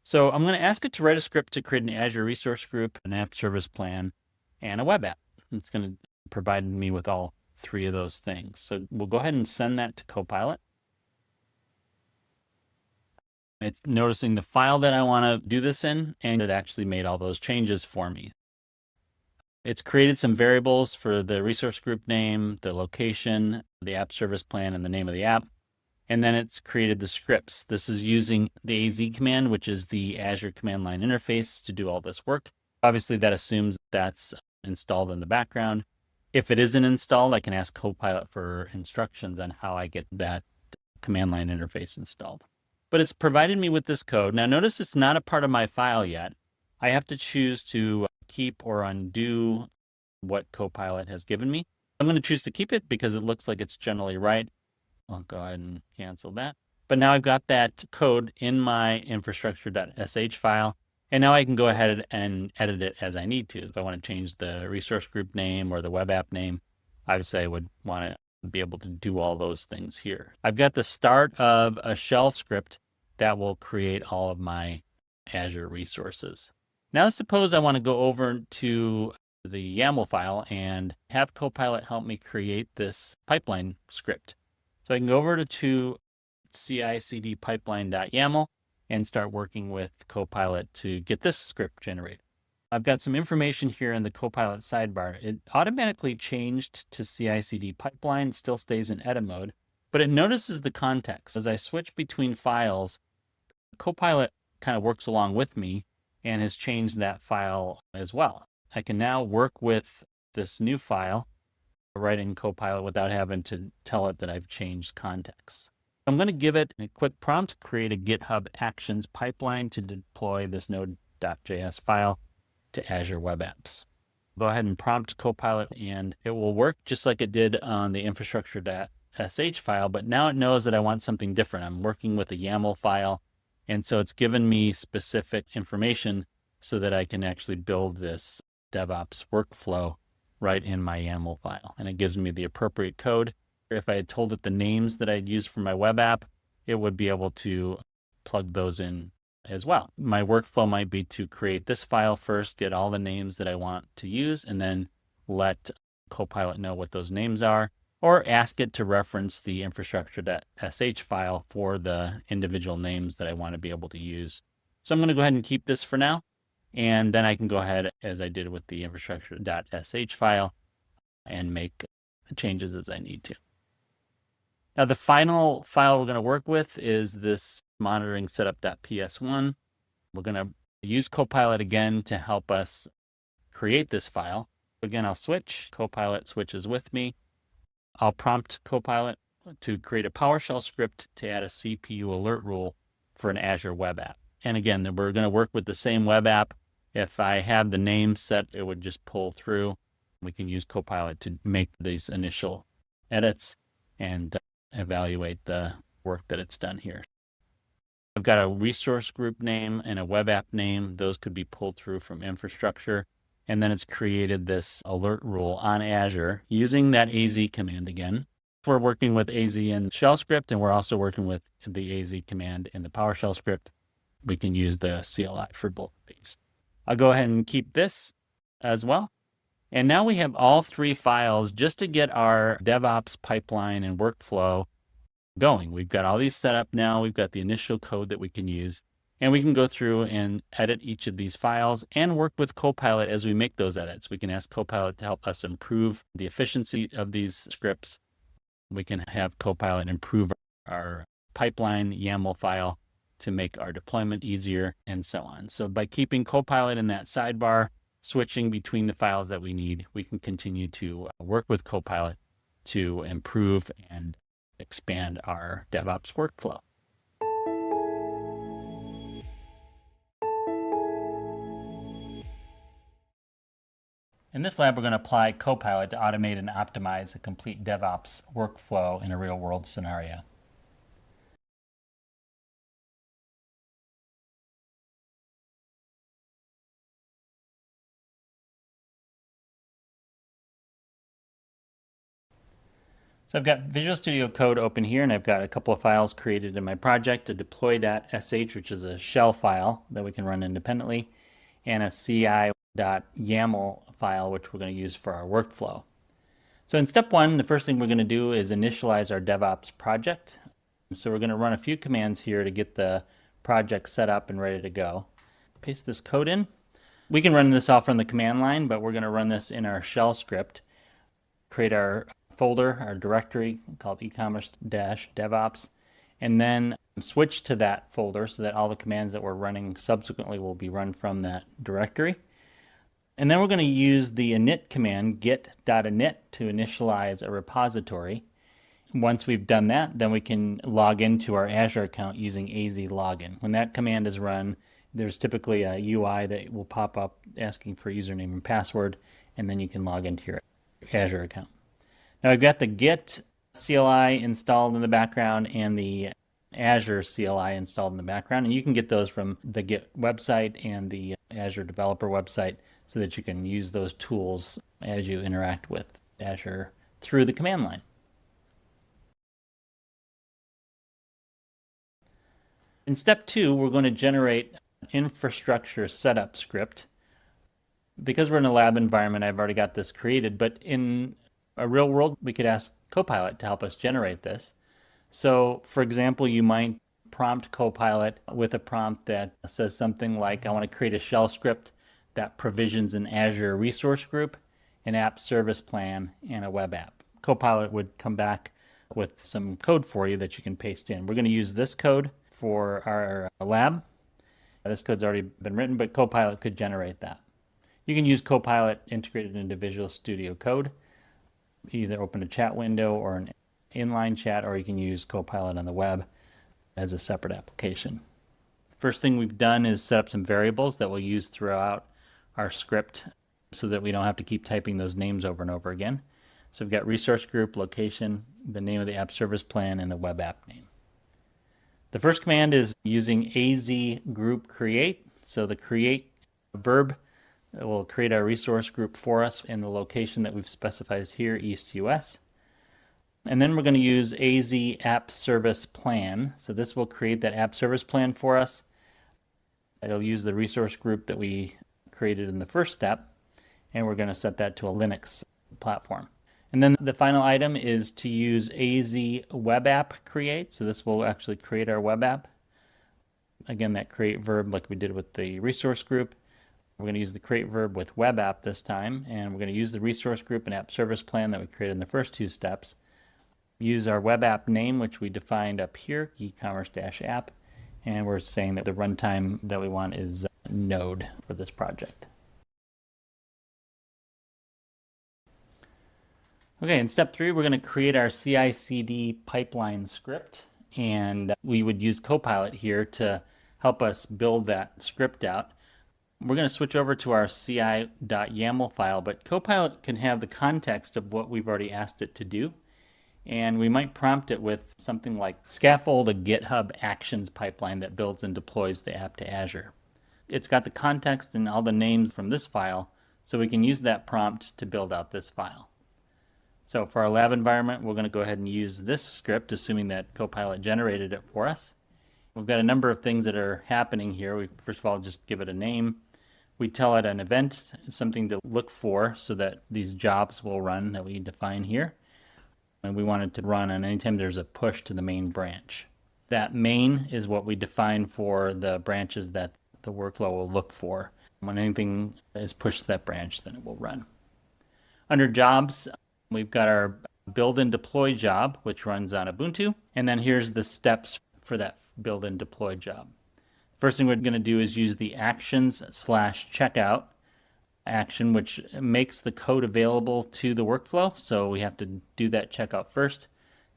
[SPEAKER 1] So I'm going to ask it to write a script to create an Azure resource group, an app service plan, and a web app. It's going to provide me with all
[SPEAKER 2] 3 of those things. So we'll go ahead and send that to Copilot. It's noticing the file that I want to do this in, and it actually made all those changes for me. It's created some variables for the resource group name, the location, the app service plan, and the name of the app. And then it's created the scripts. This is using the AZ command, which is the Azure command line interface, to do all this work. Obviously, that assumes that's installed in the background. If it isn't installed, I can ask Copilot for instructions on how I get that command line interface installed. But it's provided me with this code. Now notice it's not a part of my file yet. I have to choose to keep or undo what Copilot has given me. I'm going to choose to keep it because it looks like it's generally right. I'll go ahead and cancel that. But now I've got that code in my infrastructure.sh file. And now I can go ahead and edit it as I need to. If I want to change the resource group name or the web app name, obviously I would want to be able to do all those things here. I've got the start of a shell script that will create all of my Azure resources. Now suppose I want to go over to the YAML file and have Copilot help me create this pipeline script. So I can go over to CICD pipeline.yaml and start working with Copilot to get this script generated. I've got some information here in the Copilot sidebar. It automatically changed to CICD pipeline, still stays in edit mode, but it notices the context. As I switch between files, Copilot kind of works along with me and has changed that file as well. I can now work with this new file right in Copilot without having to tell it that I've changed context. I'm going to give it a quick prompt, create a GitHub Actions pipeline to deploy this node.js file to Azure Web Apps. Go ahead and prompt Copilot and it will work just like it did on the infrastructure.sh file, but now it knows that I want something different. I'm working with a YAML file, and so it's given me specific information so that I can actually build this DevOps workflow right in my YAML file. And it gives me the appropriate code. If I had told it the names that I'd use for my web app, it would be able to plug those in as well. My workflow might be to create this file first, get all the names that I want to use, and then let Copilot know what those names are, or ask it to reference the infrastructure.sh file for the individual names that I want to be able to use. So I'm going to go ahead and keep this for now, and then I can go ahead, as I did with the infrastructure.sh file, and make changes as I need to. Now, the final file we're going to work with is this monitoring setup.ps1. We're going to use Copilot again to help us create this file. Again, I'll switch. Copilot switches with me. I'll prompt Copilot to create a PowerShell script to add a CPU alert rule for an Azure web app. And again, we're going to work with the same web app. If I have the name set, it would just pull through. We can use Copilot to make these initial edits and evaluate the work that it's done here. I've got a resource group name and a web app name. Those could be pulled through from infrastructure. And then it's created this alert rule on Azure using that AZ command again. We're working with AZ in shell script, and we're also working with the AZ command in the PowerShell script. We can use the CLI for both of these. I'll go ahead and keep this as well. And now we have all 3 files just to get our DevOps pipeline and workflow going. We've got all these set up now. We've got the initial code that we can use. And we can go through and edit each of these files and work with Copilot as we make those edits. We can ask Copilot to help us improve the efficiency of these scripts. We can have Copilot improve our pipeline YAML file to make our deployment easier, and so on. So by keeping Copilot in that sidebar, switching between the files that we need, we can continue to work with Copilot to improve and expand our DevOps workflow. In this lab, we're going to apply Copilot to automate and optimize a complete DevOps workflow in a real-world scenario. So I've got Visual Studio Code open here, and I've got a couple of files created in my project, a deploy.sh, which is a shell file that we can run independently, and a ci.yaml file, which we're going to use for our workflow. So in step one, the first thing we're going to do is initialize our DevOps project. So we're going to run a few commands here to get the project set up and ready to go. Paste this code in. We can run this off from the command line, but we're going to run this in our shell script. Create our folder, our directory called e-commerce-devops, and then switch to that folder so that all the commands that we're running subsequently will be run from that directory. And then we're going to use the init command get.init to initialize a repository. Once we've done that, then we can log into our Azure account using AZ login. When that command is run, there's typically a UI that will pop up asking for username and password, and then you can log into your Azure account. Now I've got the Git CLI installed in the background and the Azure CLI installed in the background, and you can get those from the Git website and the Azure developer website so that you can use those tools as you interact with Azure through the command line. In step two, we're going to generate an infrastructure setup script. Because we're in a lab environment, I've already got this created, but in a real world, we could ask Copilot to help us generate this. So, for example, you might prompt Copilot with a prompt that says something like, I want to create a shell script that provisions an Azure resource group, an app service plan, and a web app. Copilot would come back with some code for you that you can paste in. We're going to use this code for our lab. This code's already been written, but Copilot could generate that. You can use Copilot integrated into Visual Studio Code. Either open a chat window or an inline chat, or you can use Copilot on the web as a separate application. First thing we've done is set up some variables that we'll use throughout our script so that we don't have to keep typing those names over and over again. So we've got resource group, location, the name of the app service plan, and the web app name. The first command is using AZ group create. So the create verb will create our resource group for us in the location that we've specified here, East US. And then we're going to use AZ app service plan. So this will create that app service plan for us. It'll use the resource group that we created in the first step, and we're going to set that to a Linux platform. And then the final item is to use AZ web app create. So this will actually create our web app. Again, that create verb like we did with the resource group. We're going to use the create verb with web app this time, and we're going to use the resource group and app service plan that we created in the first two steps. Use our web app name, which we defined up here, e-commerce-app, and we're saying that the runtime that we want is Node for this project. Okay, in step three, we're going to create our CICD pipeline script, and we would use Copilot here to help us build that script out. We're going to switch over to our ci.yaml file, but Copilot can have the context of what we've already asked it to do. And we might prompt it with something like scaffold a GitHub Actions pipeline that builds and deploys the app to Azure. It's got the context and all the names from this file, so we can use that prompt to build out this file. So for our lab environment, we're going to go ahead and use this script, assuming that Copilot generated it for us. We've got a number of things that are happening here. We first of all just give it a name. We tell it an event, something to look for so that these jobs will run that we define here. And we want it to run on anytime there's a push to the main branch. That main is what we define for the branches that the workflow will look for. When anything is pushed to that branch, then it will run. Under jobs, we've got our build and deploy job, which runs on Ubuntu. And then here's the steps for that build and deploy job. First thing we're going to do is use the actions/checkout action, which makes the code available to the workflow. So we have to do that checkout first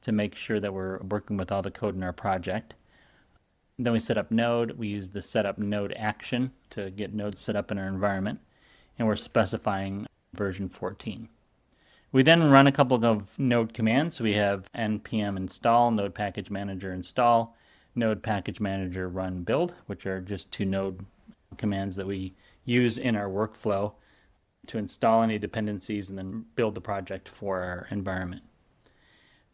[SPEAKER 2] to make sure that we're working with all the code in our project. Then we set up Node. We use the setup Node action to get Node set up in our environment. And we're specifying version 14. We then run a couple of Node commands. So we have npm install, Node package manager install, Node package manager run build, which are just two Node commands that we use in our workflow to install any dependencies and then build the project for our environment.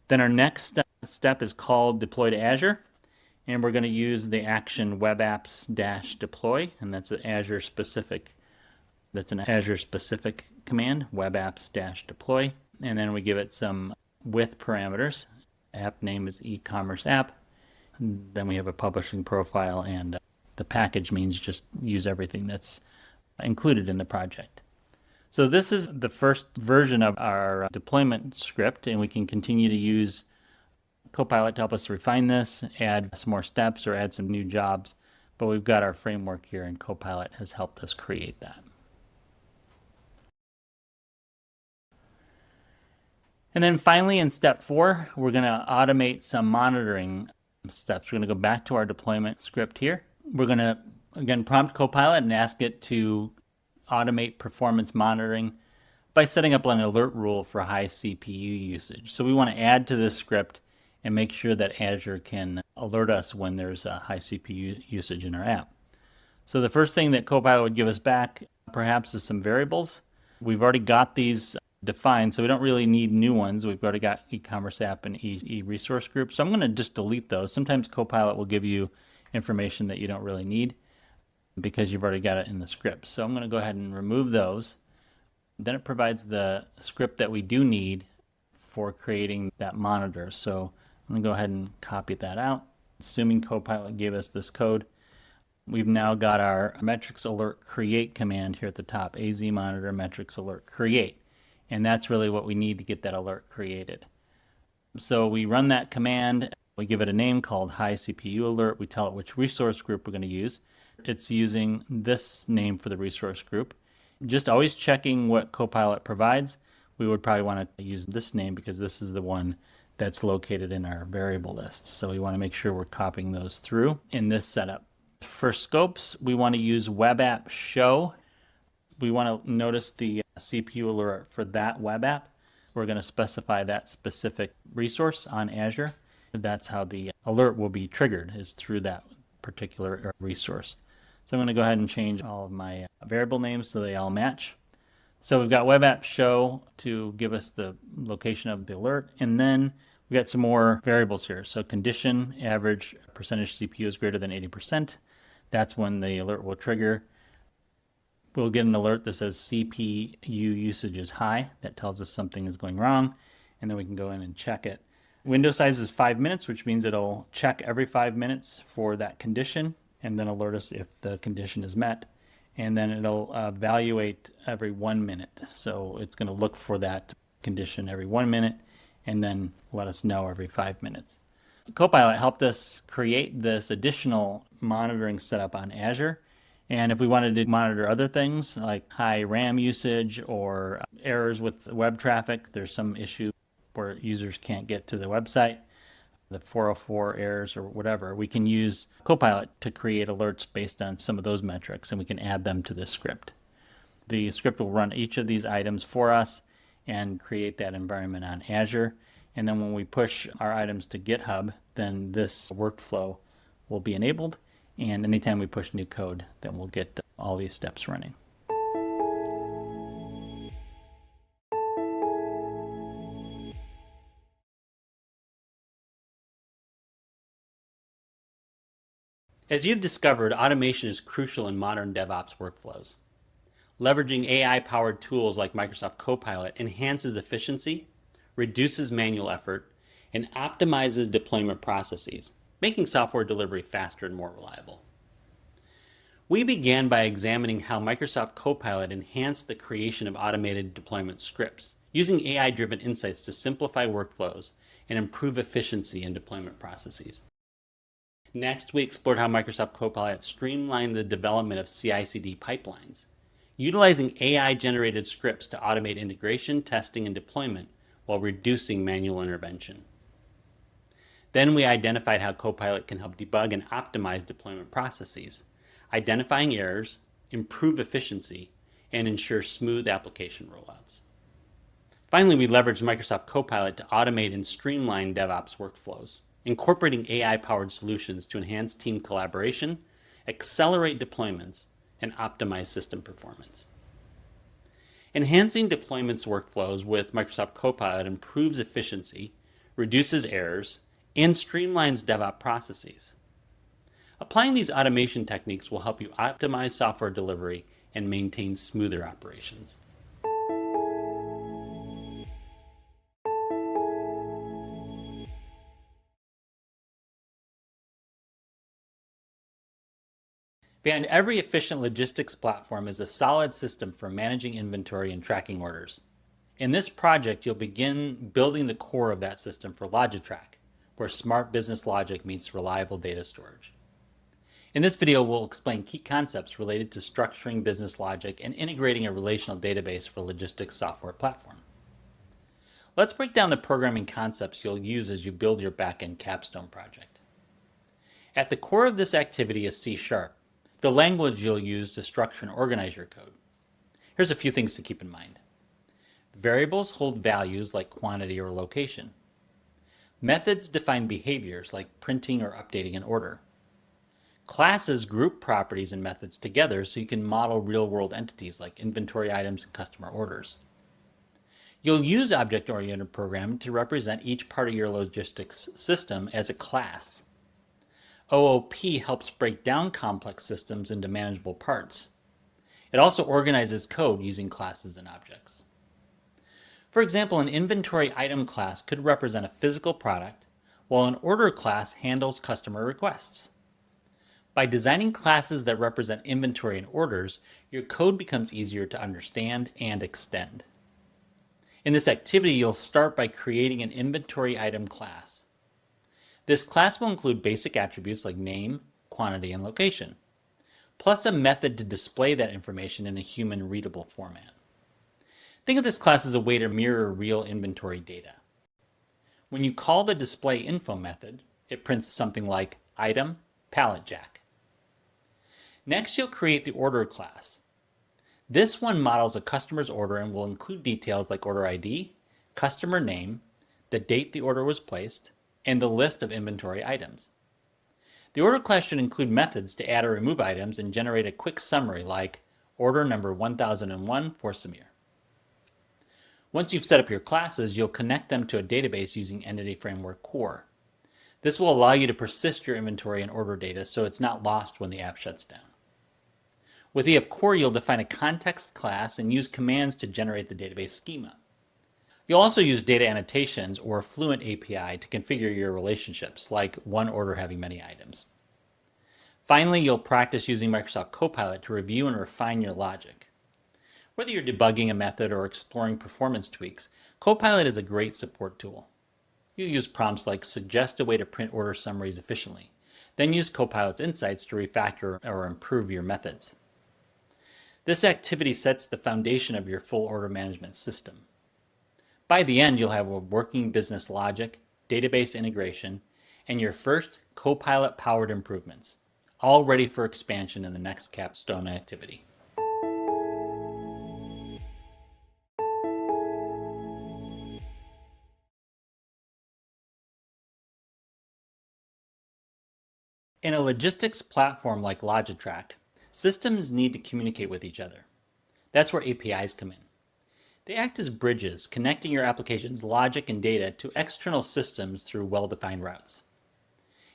[SPEAKER 2] Then our next step is called deploy to Azure, and we're going to use the action web apps-deploy, and that's an Azure specific command, web apps-deploy. And then we give it some width parameters. App name is e-commerce app. And then we have a publishing profile, and the package means just use everything that's included in the project. So this is the first version of our deployment script, and we can continue to use Copilot to help us refine this, add some more steps, or add some new jobs. But we've got our framework here, and Copilot has helped us create that. And then finally, in step 4, we're going to automate some monitoring steps. We're going to go back to our deployment script here. We're going to, again, prompt Copilot and ask it to automate performance monitoring by setting up an alert rule for high CPU usage. So we want to add to this script and make sure that Azure can alert us when there's a high CPU usage in our app. So the first thing that Copilot would give us back perhaps is some variables. We've already got these defined, so we don't really need new ones. We've already got e-commerce app and e-resource group. So I'm going to just delete those. Sometimes Copilot will give you information that you don't really need because you've already got it in the script. So I'm going to go ahead and remove those. Then it provides the script that we do need for creating that monitor. So I'm going to go ahead and copy that out. Assuming Copilot gave us this code, we've now got our metrics alert create command here at the top, AZ monitor metrics alert create. And that's really what we need to get that alert created. So we run that command, we give it a name called high CPU alert, we tell it which resource group we're going to use. It's using this name for the resource group. Just always checking what Copilot provides. We would probably want to use this name because this is the one that's located in our variable list. So we want to make sure we're copying those through in this setup. For scopes, we want to use web app show. We want to notice the CPU alert for that web app. We're going to specify that specific resource on Azure. That's how the alert will be triggered, is through that particular resource. So I'm going to go ahead and change all of my variable names so they all match. So we've got web app show to give us the location of the alert, and then we got some more variables here. So condition, average percentage CPU is greater than 80%. That's when the alert will trigger. We'll get an alert that says CPU usage is high. That tells us something is going wrong, and then we can go in and check it. Window size is 5 minutes, which means it'll check every 5 minutes for that condition and then alert us if the condition is met. And then it'll evaluate every 1 minute. So it's going to look for that condition every 1 minute and then let us know every 5 minutes. Copilot helped us create this additional monitoring setup on Azure. And if we wanted to monitor other things like high RAM usage or errors with web traffic, there's some issue where users can't get to the website, the 404 errors or whatever, we can use Copilot to create alerts based on some of those metrics, and we can add them to this script. The script will run each of these items for us and create that environment on Azure. And then when we push our items to GitHub, then this workflow will be enabled. And anytime we push new code, then we'll get all these steps running. As you've discovered, automation is crucial in modern DevOps workflows. Leveraging AI-powered tools like Microsoft Copilot enhances efficiency, reduces manual effort, and optimizes deployment processes, making software delivery faster and more reliable. We began by examining how Microsoft Copilot enhanced the creation of automated deployment scripts, using AI-driven insights to simplify workflows and improve efficiency in deployment processes. Next, we explored how Microsoft Copilot streamlined the development of CICD pipelines, utilizing AI-generated scripts to automate integration, testing, and deployment while reducing manual intervention. Then we identified how Copilot can help debug and optimize deployment processes, identifying errors, improve efficiency, and ensure smooth application rollouts. Finally, we leveraged Microsoft Copilot to automate and streamline DevOps workflows, incorporating AI-powered solutions to enhance team collaboration, accelerate deployments, and optimize system performance. Enhancing deployments workflows with Microsoft Copilot improves efficiency, reduces errors, and streamlines DevOps processes. Applying these automation techniques will help you optimize software delivery and maintain smoother operations. Behind every efficient logistics platform is a solid system for managing inventory and tracking orders. In this project, you'll begin building the core of that system for Logitrack, where smart business logic meets reliable data storage. In this video, we'll explain key concepts related to structuring business logic and integrating a relational database for logistics software platform. Let's break down the programming concepts you'll use as you build your backend capstone project. At the core of this activity is C#, the language you'll use to structure and organize your code. Here's a few things to keep in mind. Variables hold values like quantity or location. Methods define behaviors like printing or updating an order. Classes group properties and methods together so you can model real-world entities like inventory items and customer orders. You'll use object-oriented programming to represent each part of your logistics system as a class. OOP helps break down complex systems into manageable parts. It also organizes code using classes and objects. For example, an inventory item class could represent a physical product, while an order class handles customer requests. By designing classes that represent inventory and orders, your code becomes easier to understand and extend. In this activity, you'll start by creating an inventory item class. This class will include basic attributes like name, quantity, and location, plus a method to display that information in a human-readable format. Think of this class as a way to mirror real inventory data. When you call the display info method, it prints something like item, pallet jack. Next, you'll create the order class. This one models a customer's order and will include details like order ID, customer name, the date the order was placed, and the list of inventory items. The order class should include methods to add or remove items and generate a quick summary like order number 1001 for Samir. Once you've set up your classes, you'll connect them to a database using Entity Framework Core. This will allow you to persist your inventory and order data so it's not lost when the app shuts down. With EF Core, you'll define a context class and use commands to generate the database schema. You'll also use data annotations or Fluent API to configure your relationships, like one order having many items. Finally, you'll practice using Microsoft Copilot to review and refine your logic. Whether you're debugging a method or exploring performance tweaks, Copilot is a great support tool. You'll use prompts like suggest a way to print order summaries efficiently, then use Copilot's insights to refactor or improve your methods. This activity sets the foundation of your full order management system. By the end, you'll have a working business logic, database integration, and your first Copilot-powered improvements, all ready for expansion in the next capstone activity. In a logistics platform like Logitrack, systems need to communicate with each other. That's where APIs come in. They act as bridges, connecting your application's logic and data to external systems through well-defined routes.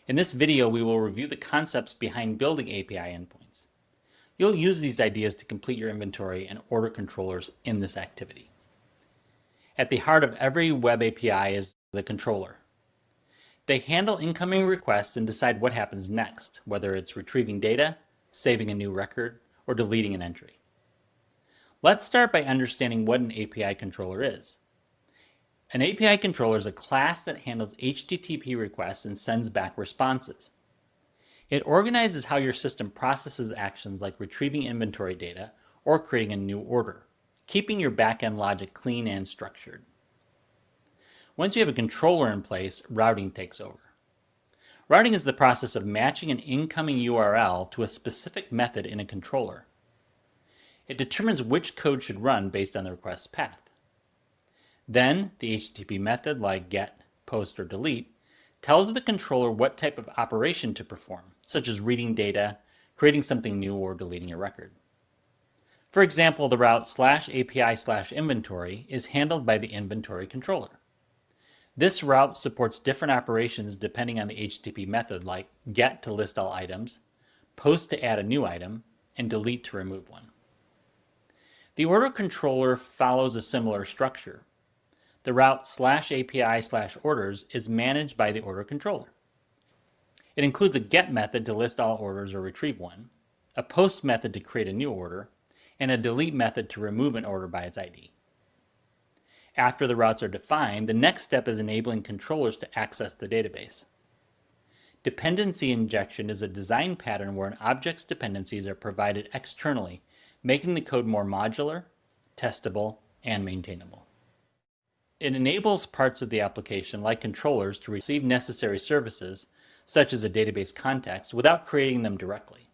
[SPEAKER 2] In this video, we will review the concepts behind building API endpoints. You'll use these ideas to complete your inventory and order controllers in this activity. At the heart of every web API is the controller. They handle incoming requests and decide what happens next, whether it's retrieving data, saving a new record, or deleting an entry. Let's start by understanding what an API controller is. An API controller is a class that handles HTTP requests and sends back responses. It organizes how your system processes actions like retrieving inventory data or creating a new order, keeping your backend logic clean and structured. Once you have a controller in place, routing takes over. Routing is the process of matching an incoming URL to a specific method in a controller. It determines which code should run based on the request's path. Then, the HTTP method like get, post, or delete tells the controller what type of operation to perform, such as reading data, creating something new, or deleting a record. For example, the route /API/inventory is handled by the inventory controller. This route supports different operations depending on the HTTP method like get to list all items, post to add a new item, and delete to remove one. The order controller follows a similar structure. The route /API/orders is managed by the order controller. It includes a get method to list all orders or retrieve one, a post method to create a new order, and a delete method to remove an order by its ID. After the routes are defined, the next step is enabling controllers to access the database. Dependency injection is a design pattern where an object's dependencies are provided externally, making the code more modular, testable, and maintainable. It enables parts of the application, like controllers, to receive necessary services, such as a database context, without creating them directly.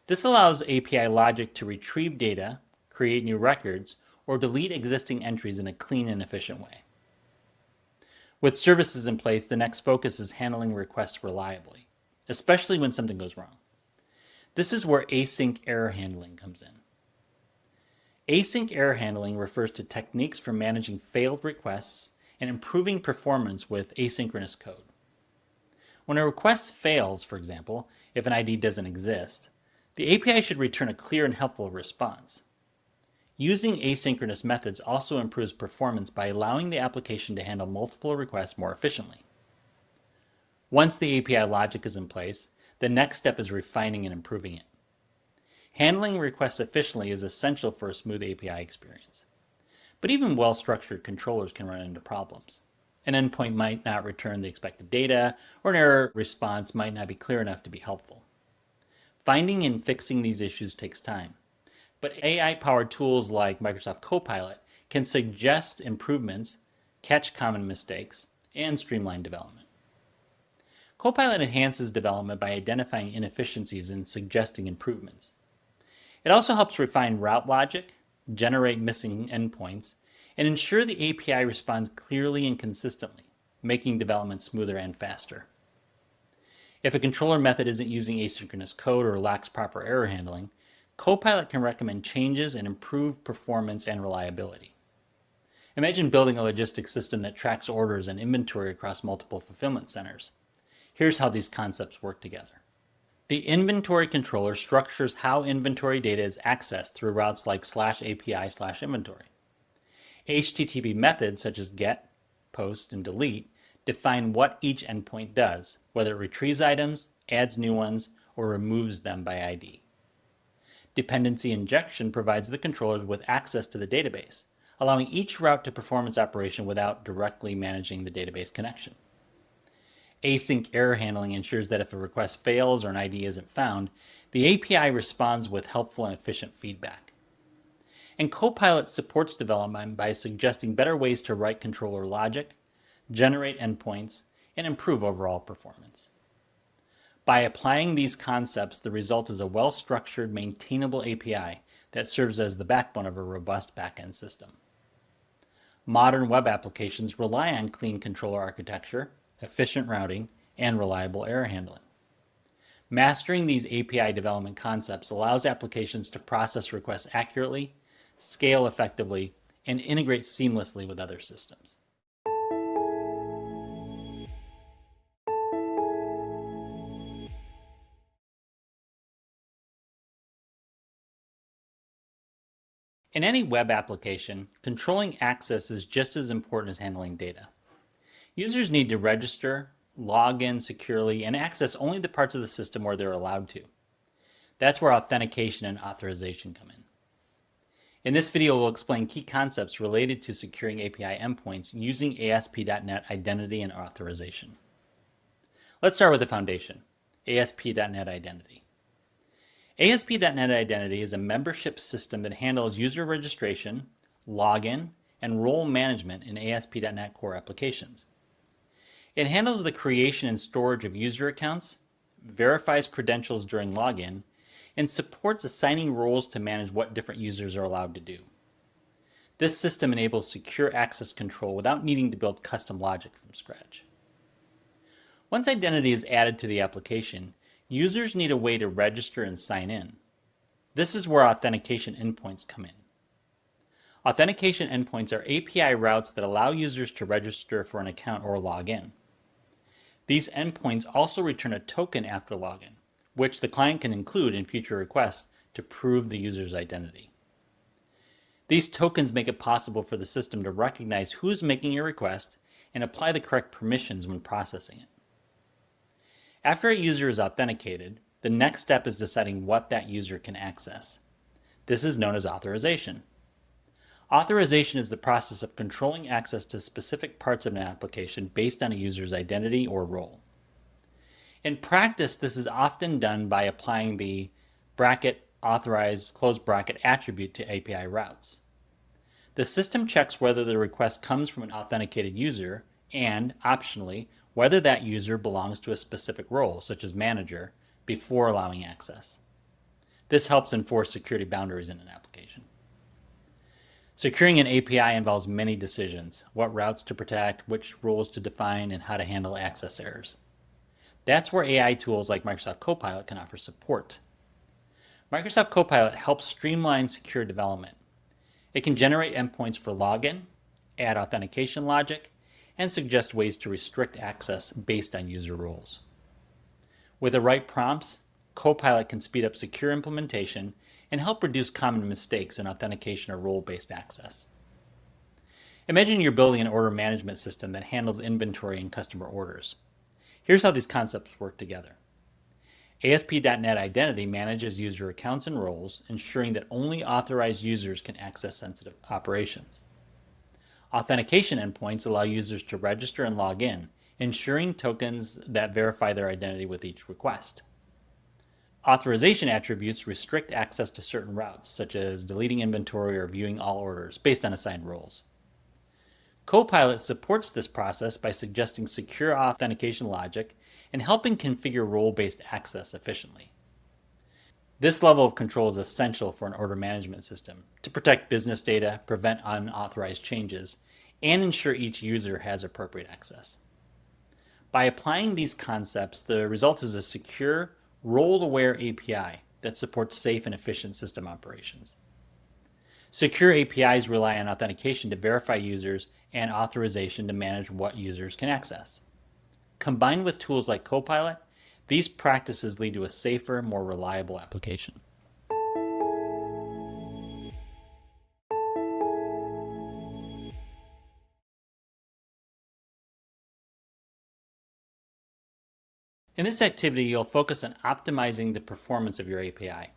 [SPEAKER 2] This allows API logic to retrieve data, create new records, or delete existing entries in a clean and efficient way. With services in place, the next focus is handling requests reliably, especially when something goes wrong. This is where async error handling comes in. Async error handling refers to techniques for managing failed requests and improving performance with asynchronous code. When a request fails, for example, if an ID doesn't exist, the API should return a clear and helpful response. Using asynchronous methods also improves performance by allowing the application to handle multiple requests more efficiently. Once the API logic is in place, the next step is refining and improving it. Handling requests efficiently is essential for a smooth API experience. But even well-structured controllers can run into problems. An endpoint might not return the expected data, or an error response might not be clear enough to be helpful. Finding and fixing these issues takes time. But AI-powered tools like Microsoft Copilot can suggest improvements, catch common mistakes, and streamline development. Copilot enhances development by identifying inefficiencies and suggesting improvements. It also helps refine route logic, generate missing endpoints, and ensure the API responds clearly and consistently, making development smoother and faster. If a controller method isn't using asynchronous code or lacks proper error handling, Copilot can recommend changes and improve performance and reliability. Imagine building a logistics system that tracks orders and inventory across multiple fulfillment centers. Here's how these concepts work together. The inventory controller structures how inventory data is accessed through routes like /API/inventory. HTTP methods such as get, post, and delete define what each endpoint does, whether it retrieves items, adds new ones, or removes them by ID. Dependency injection provides the controllers with access to the database, allowing each route to perform its operation without directly managing the database connection. Async error handling ensures that if a request fails or an ID isn't found, the API responds with helpful and efficient feedback. And Copilot supports development by suggesting better ways to write controller logic, generate endpoints, and improve overall performance. By applying these concepts, the result is a well-structured, maintainable API that serves as the backbone of a robust backend system. Modern web applications rely on clean controller architecture, efficient routing, and reliable error handling. Mastering these API development concepts allows applications to process requests accurately, scale effectively, and integrate seamlessly with other systems. In any web application, controlling access is just as important as handling data. Users need to register, log in securely, and access only the parts of the system where they're allowed to. That's where authentication and authorization come in. In this video, we'll explain key concepts related to securing API endpoints using ASP.NET Identity and Authorization. Let's start with the foundation, ASP.NET Identity. ASP.NET Identity is a membership system that handles user registration, login, and role management in ASP.NET Core applications. It handles the creation and storage of user accounts, verifies credentials during login, and supports assigning roles to manage what different users are allowed to do. This system enables secure access control without needing to build custom logic from scratch. Once identity is added to the application, users need a way to register and sign in. This is where authentication endpoints come in. Authentication endpoints are API routes that allow users to register for an account or log in. These endpoints also return a token after login, which the client can include in future requests to prove the user's identity. These tokens make it possible for the system to recognize who's making a request and apply the correct permissions when processing it. After a user is authenticated, The next step is deciding what that user can access. This is known as authorization. Authorization is the process of controlling access to specific parts of an application based on a user's identity or role. In practice, this is often done by applying the bracket authorize close bracket attribute to API routes. The system checks whether the request comes from an authenticated user and, optionally, whether that user belongs to a specific role, such as manager, before allowing access. This helps enforce security boundaries in an application. Securing an API involves many decisions: what routes to protect, which roles to define, and how to handle access errors. That's where AI tools like Microsoft Copilot can offer support. Microsoft Copilot helps streamline secure development. It can generate endpoints for login, add authentication logic, and suggest ways to restrict access based on user roles. With the right prompts, Copilot can speed up secure implementation and help reduce common mistakes in authentication or role-based access. Imagine you're building an order management system that handles inventory and customer orders. Here's how these concepts work together. ASP.NET Identity manages user accounts and roles, ensuring that only authorized users can access sensitive operations. Authentication endpoints allow users to register and log in, ensuring tokens that verify their identity with each request. Authorization attributes restrict access to certain routes, such as deleting inventory or viewing all orders based on assigned roles. Copilot supports this process by suggesting secure authentication logic and helping configure role-based access efficiently. This level of control is essential for an order management system to protect business data, prevent unauthorized changes, and ensure each user has appropriate access. By applying these concepts, the result is a secure, role-aware API that supports safe and efficient system operations. Secure APIs rely on authentication to verify users and authorization to manage what users can access. Combined with tools like Copilot, these practices lead to a safer, more reliable application. In this activity, you'll focus on optimizing the performance of your API.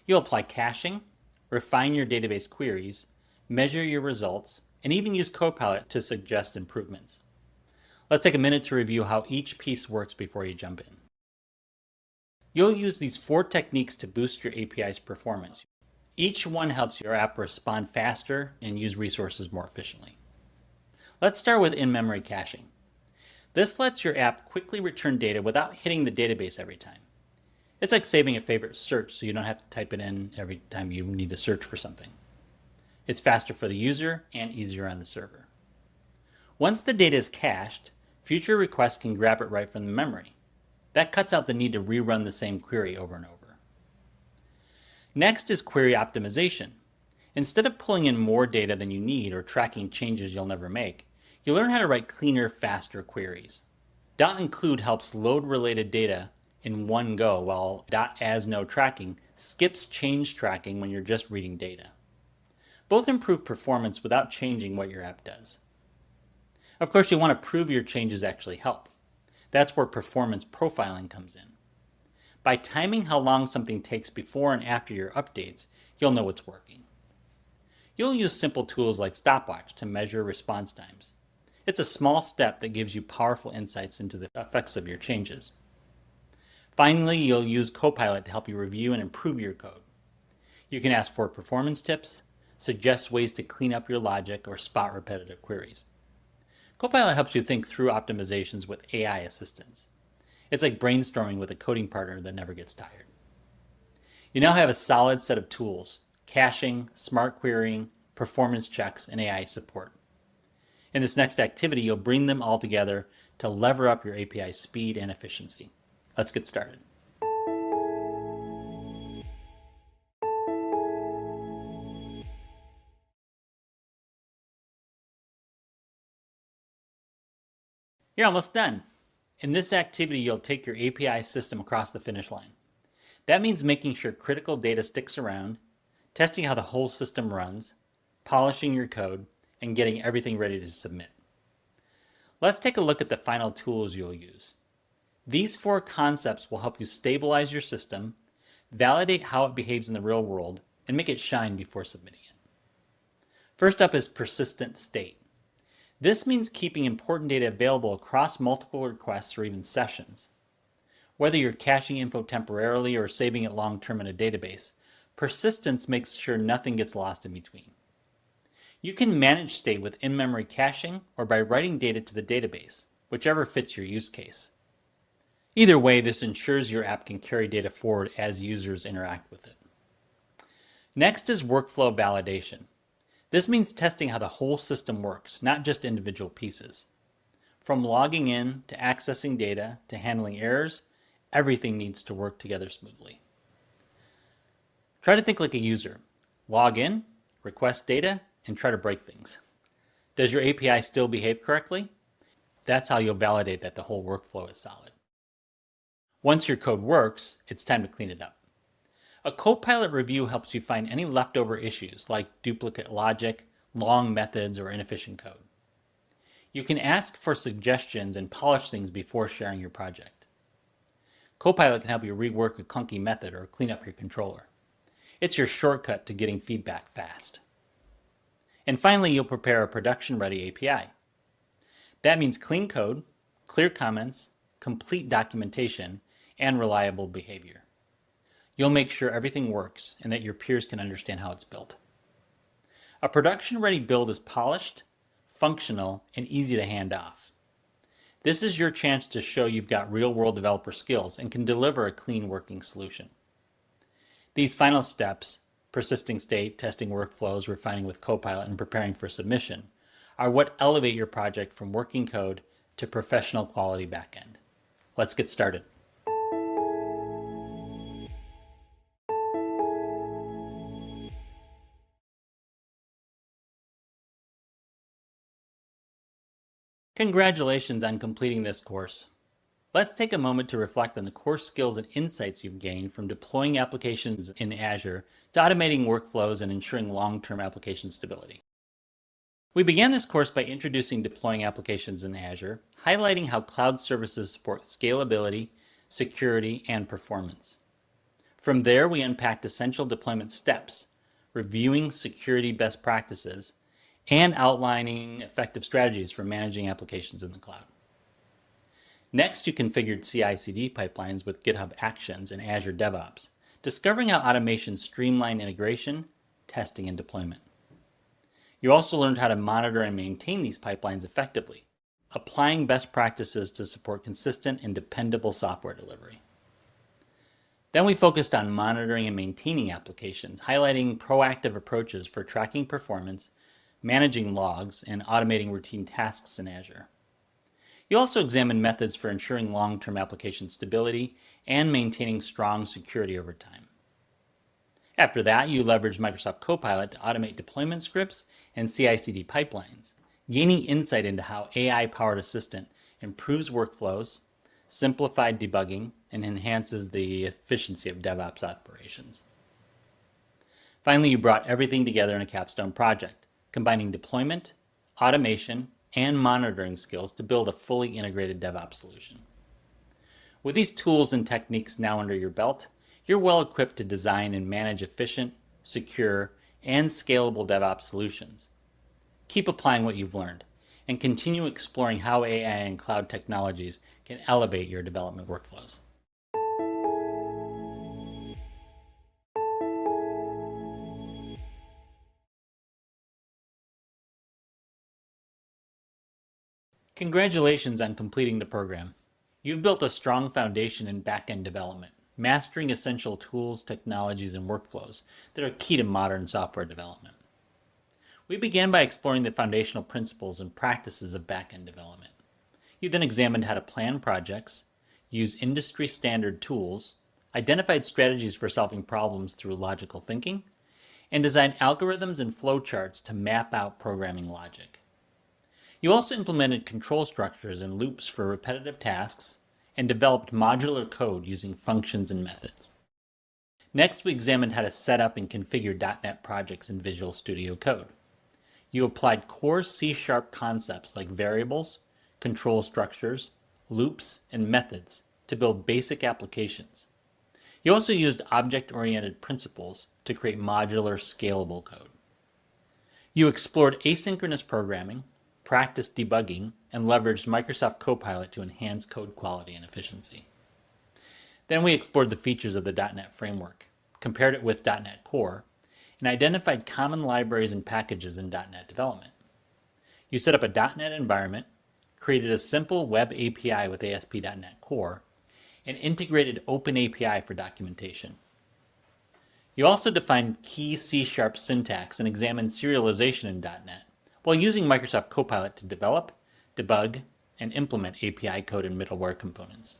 [SPEAKER 2] You'll apply caching, refine your database queries, measure your results, and even use Copilot to suggest improvements. Let's take a minute to review how each piece works before you jump in. You'll use these 4 techniques to boost your API's performance. Each one helps your app respond faster and use resources more efficiently. Let's start with in-memory caching. This lets your app quickly return data without hitting the database every time. It's like saving a favorite search so you don't have to type it in every time you need to search for something. It's faster for the user and easier on the server. Once the data is cached, future requests can grab it right from the memory. That cuts out the need to rerun the same query over and over. Next is query optimization. Instead of pulling in more data than you need or tracking changes you'll never make, you learn how to write cleaner, faster queries. .include helps load related data in one go, while .asNo tracking skips change tracking when you're just reading data. Both improve performance without changing what your app does. Of course, you want to prove your changes actually help. That's where performance profiling comes in. By timing how long something takes before and after your updates, you'll know what's working. You'll use simple tools like Stopwatch to measure response times. It's a small step that gives you powerful insights into the effects of your changes. Finally, you'll use Copilot to help you review and improve your code. You can ask for performance tips, suggest ways to clean up your logic, or spot repetitive queries. Copilot helps you think through optimizations with AI assistance. It's like brainstorming with a coding partner that never gets tired. You now have a solid set of tools: caching, smart querying, performance checks, and AI support. In this next activity, you'll bring them all together to lever up your API speed and efficiency. Let's get started. You're almost done. In this activity, you'll take your API system across the finish line. That means making sure critical data sticks around, testing how the whole system runs, polishing your code, and getting everything ready to submit. Let's take a look at the final tools you'll use. These 4 concepts will help you stabilize your system, validate how it behaves in the real world, and make it shine before submitting it. First up is persistent state. This means keeping important data available across multiple requests or even sessions. Whether you're caching info temporarily or saving it long-term in a database, persistence makes sure nothing gets lost in between. You can manage state with in-memory caching or by writing data to the database, whichever fits your use case. Either way, this ensures your app can carry data forward as users interact with it. Next is workflow validation. This means testing how the whole system works, not just individual pieces. From logging in to accessing data to handling errors, everything needs to work together smoothly. Try to think like a user. Log in, request data, and try to break things. Does your API still behave correctly? That's how you'll validate that the whole workflow is solid. Once your code works, it's time to clean it up. A Copilot review helps you find any leftover issues like duplicate logic, long methods, or inefficient code. You can ask for suggestions and polish things before sharing your project. Copilot can help you rework a clunky method or clean up your controller. It's your shortcut to getting feedback fast. And finally, you'll prepare a production-ready API. That means clean code, clear comments, complete documentation, and reliable behavior. You'll make sure everything works and that your peers can understand how it's built. A production-ready build is polished, functional, and easy to hand off. This is your chance to show you've got real-world developer skills and can deliver a clean working solution. These final steps, persisting state, testing workflows, refining with Copilot, and preparing for submission, are what elevate your project from working code to professional quality backend. Let's get started. Congratulations on completing this course. Let's take a moment to reflect on the core skills and insights you've gained from deploying applications in Azure to automating workflows and ensuring long-term application stability. We began this course by introducing deploying applications in Azure, highlighting how cloud services support scalability, security, and performance. From there, we unpacked essential deployment steps, reviewing security best practices, and outlining effective strategies for managing applications in the cloud. Next, you configured CICD pipelines with GitHub Actions and Azure DevOps, discovering how automation streamline integration, testing, and deployment. You also learned how to monitor and maintain these pipelines effectively, applying best practices to support consistent and dependable software delivery. Then we focused on monitoring and maintaining applications, highlighting proactive approaches for tracking performance, managing logs, and automating routine tasks in Azure. You also examined methods for ensuring long-term application stability and maintaining strong security over time. After that, you leveraged Microsoft Copilot to automate deployment scripts and CI/CD pipelines, gaining insight into how AI-powered assistant improves workflows, simplified debugging, and enhances the efficiency of DevOps operations. Finally, you brought everything together in a capstone project, combining deployment, automation, and monitoring skills to build a fully integrated DevOps solution. With these tools and techniques now under your belt, you're well equipped to design and manage efficient, secure, and scalable DevOps solutions. Keep applying what you've learned, and continue exploring how AI and cloud technologies can elevate your development workflows. Congratulations on completing the program. You've built a strong foundation in back-end development, mastering essential tools, technologies, and workflows that are key to modern software development. We began by exploring the foundational principles and practices of back-end development. You then examined how to plan projects, use industry-standard tools, identified strategies for solving problems through logical thinking, and designed algorithms and flowcharts to map out programming logic. You also implemented control structures and loops for repetitive tasks and developed modular code using functions and methods. Next, we examined how to set up and configure .NET projects in Visual Studio Code. You applied core C# concepts like variables, control structures, loops, and methods to build basic applications. You also used object-oriented principles to create modular, scalable code. You explored asynchronous programming, practiced debugging, and leveraged Microsoft Copilot to enhance code quality and efficiency. Then we explored the features of the .NET framework, compared it with .NET Core, and identified common libraries and packages in .NET development. You set up a .NET environment, created a simple web API with ASP.NET Core, and integrated OpenAPI for documentation. You also defined key C# syntax and examined serialization in .NET, while using Microsoft Copilot to develop, debug, and implement API code and middleware components.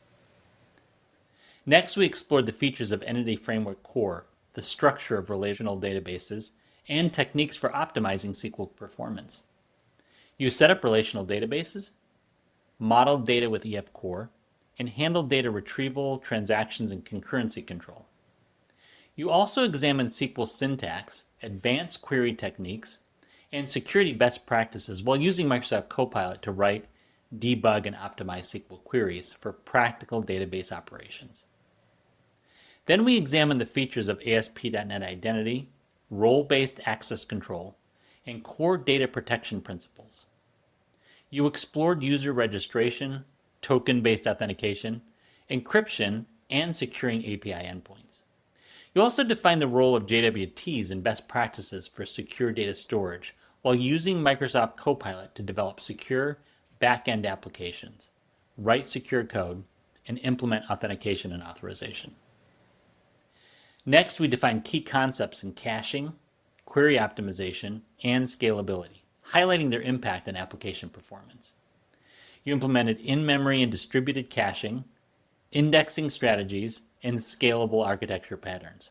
[SPEAKER 2] Next, we explored the features of Entity Framework Core, the structure of relational databases, and techniques for optimizing SQL performance. You set up relational databases, modeled data with EF Core, and handled data retrieval, transactions, and concurrency control. You also examined SQL syntax, advanced query techniques, and security best practices while using Microsoft Copilot to write, debug, and optimize SQL queries for practical database operations. Then we examined the features of ASP.NET Identity, role-based access control, and core data protection principles. You explored user registration, token-based authentication, encryption, and securing API endpoints. You also defined the role of JWTs and best practices for secure data storage while using Microsoft Copilot to develop secure back-end applications, write secure code, and implement authentication and authorization. Next, we defined key concepts in caching, query optimization, and scalability, highlighting their impact on application performance. You implemented in-memory and distributed caching, indexing strategies, and scalable architecture patterns.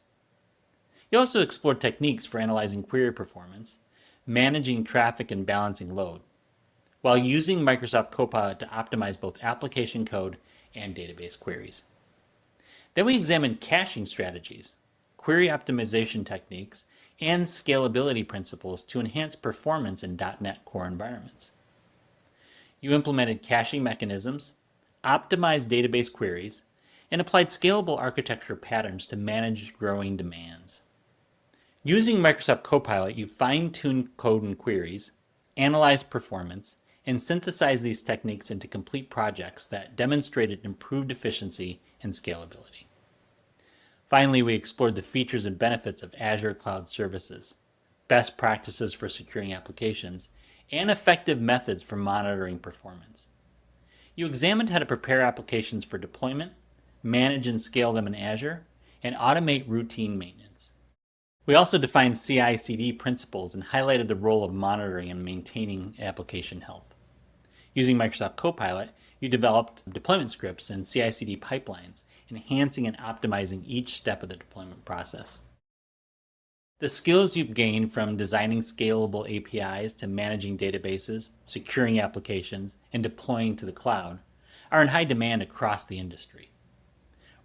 [SPEAKER 2] You also explored techniques for analyzing query performance, managing traffic, and balancing load, while using Microsoft Copilot to optimize both application code and database queries. Then we examined caching strategies, query optimization techniques, and scalability principles to enhance performance in .NET Core environments. You implemented caching mechanisms, optimized database queries, and applied scalable architecture patterns to manage growing demands. Using Microsoft Copilot, you fine-tuned code and queries, analyzed performance, and synthesized these techniques into complete projects that demonstrated improved efficiency and scalability. Finally, we explored the features and benefits of Azure Cloud Services, best practices for securing applications, and effective methods for monitoring performance. You examined how to prepare applications for deployment, manage and scale them in Azure, and automate routine maintenance. We also defined CICD principles and highlighted the role of monitoring and maintaining application health. Using Microsoft Copilot, you developed deployment scripts and CICD pipelines, enhancing and optimizing each step of the deployment process. The skills you've gained from designing scalable APIs to managing databases, securing applications, and deploying to the cloud are in high demand across the industry.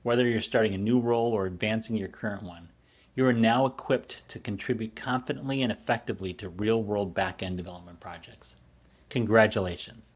[SPEAKER 2] Whether you're starting a new role or advancing your current one, you are now equipped to contribute confidently and effectively to real-world back-end development projects. Congratulations.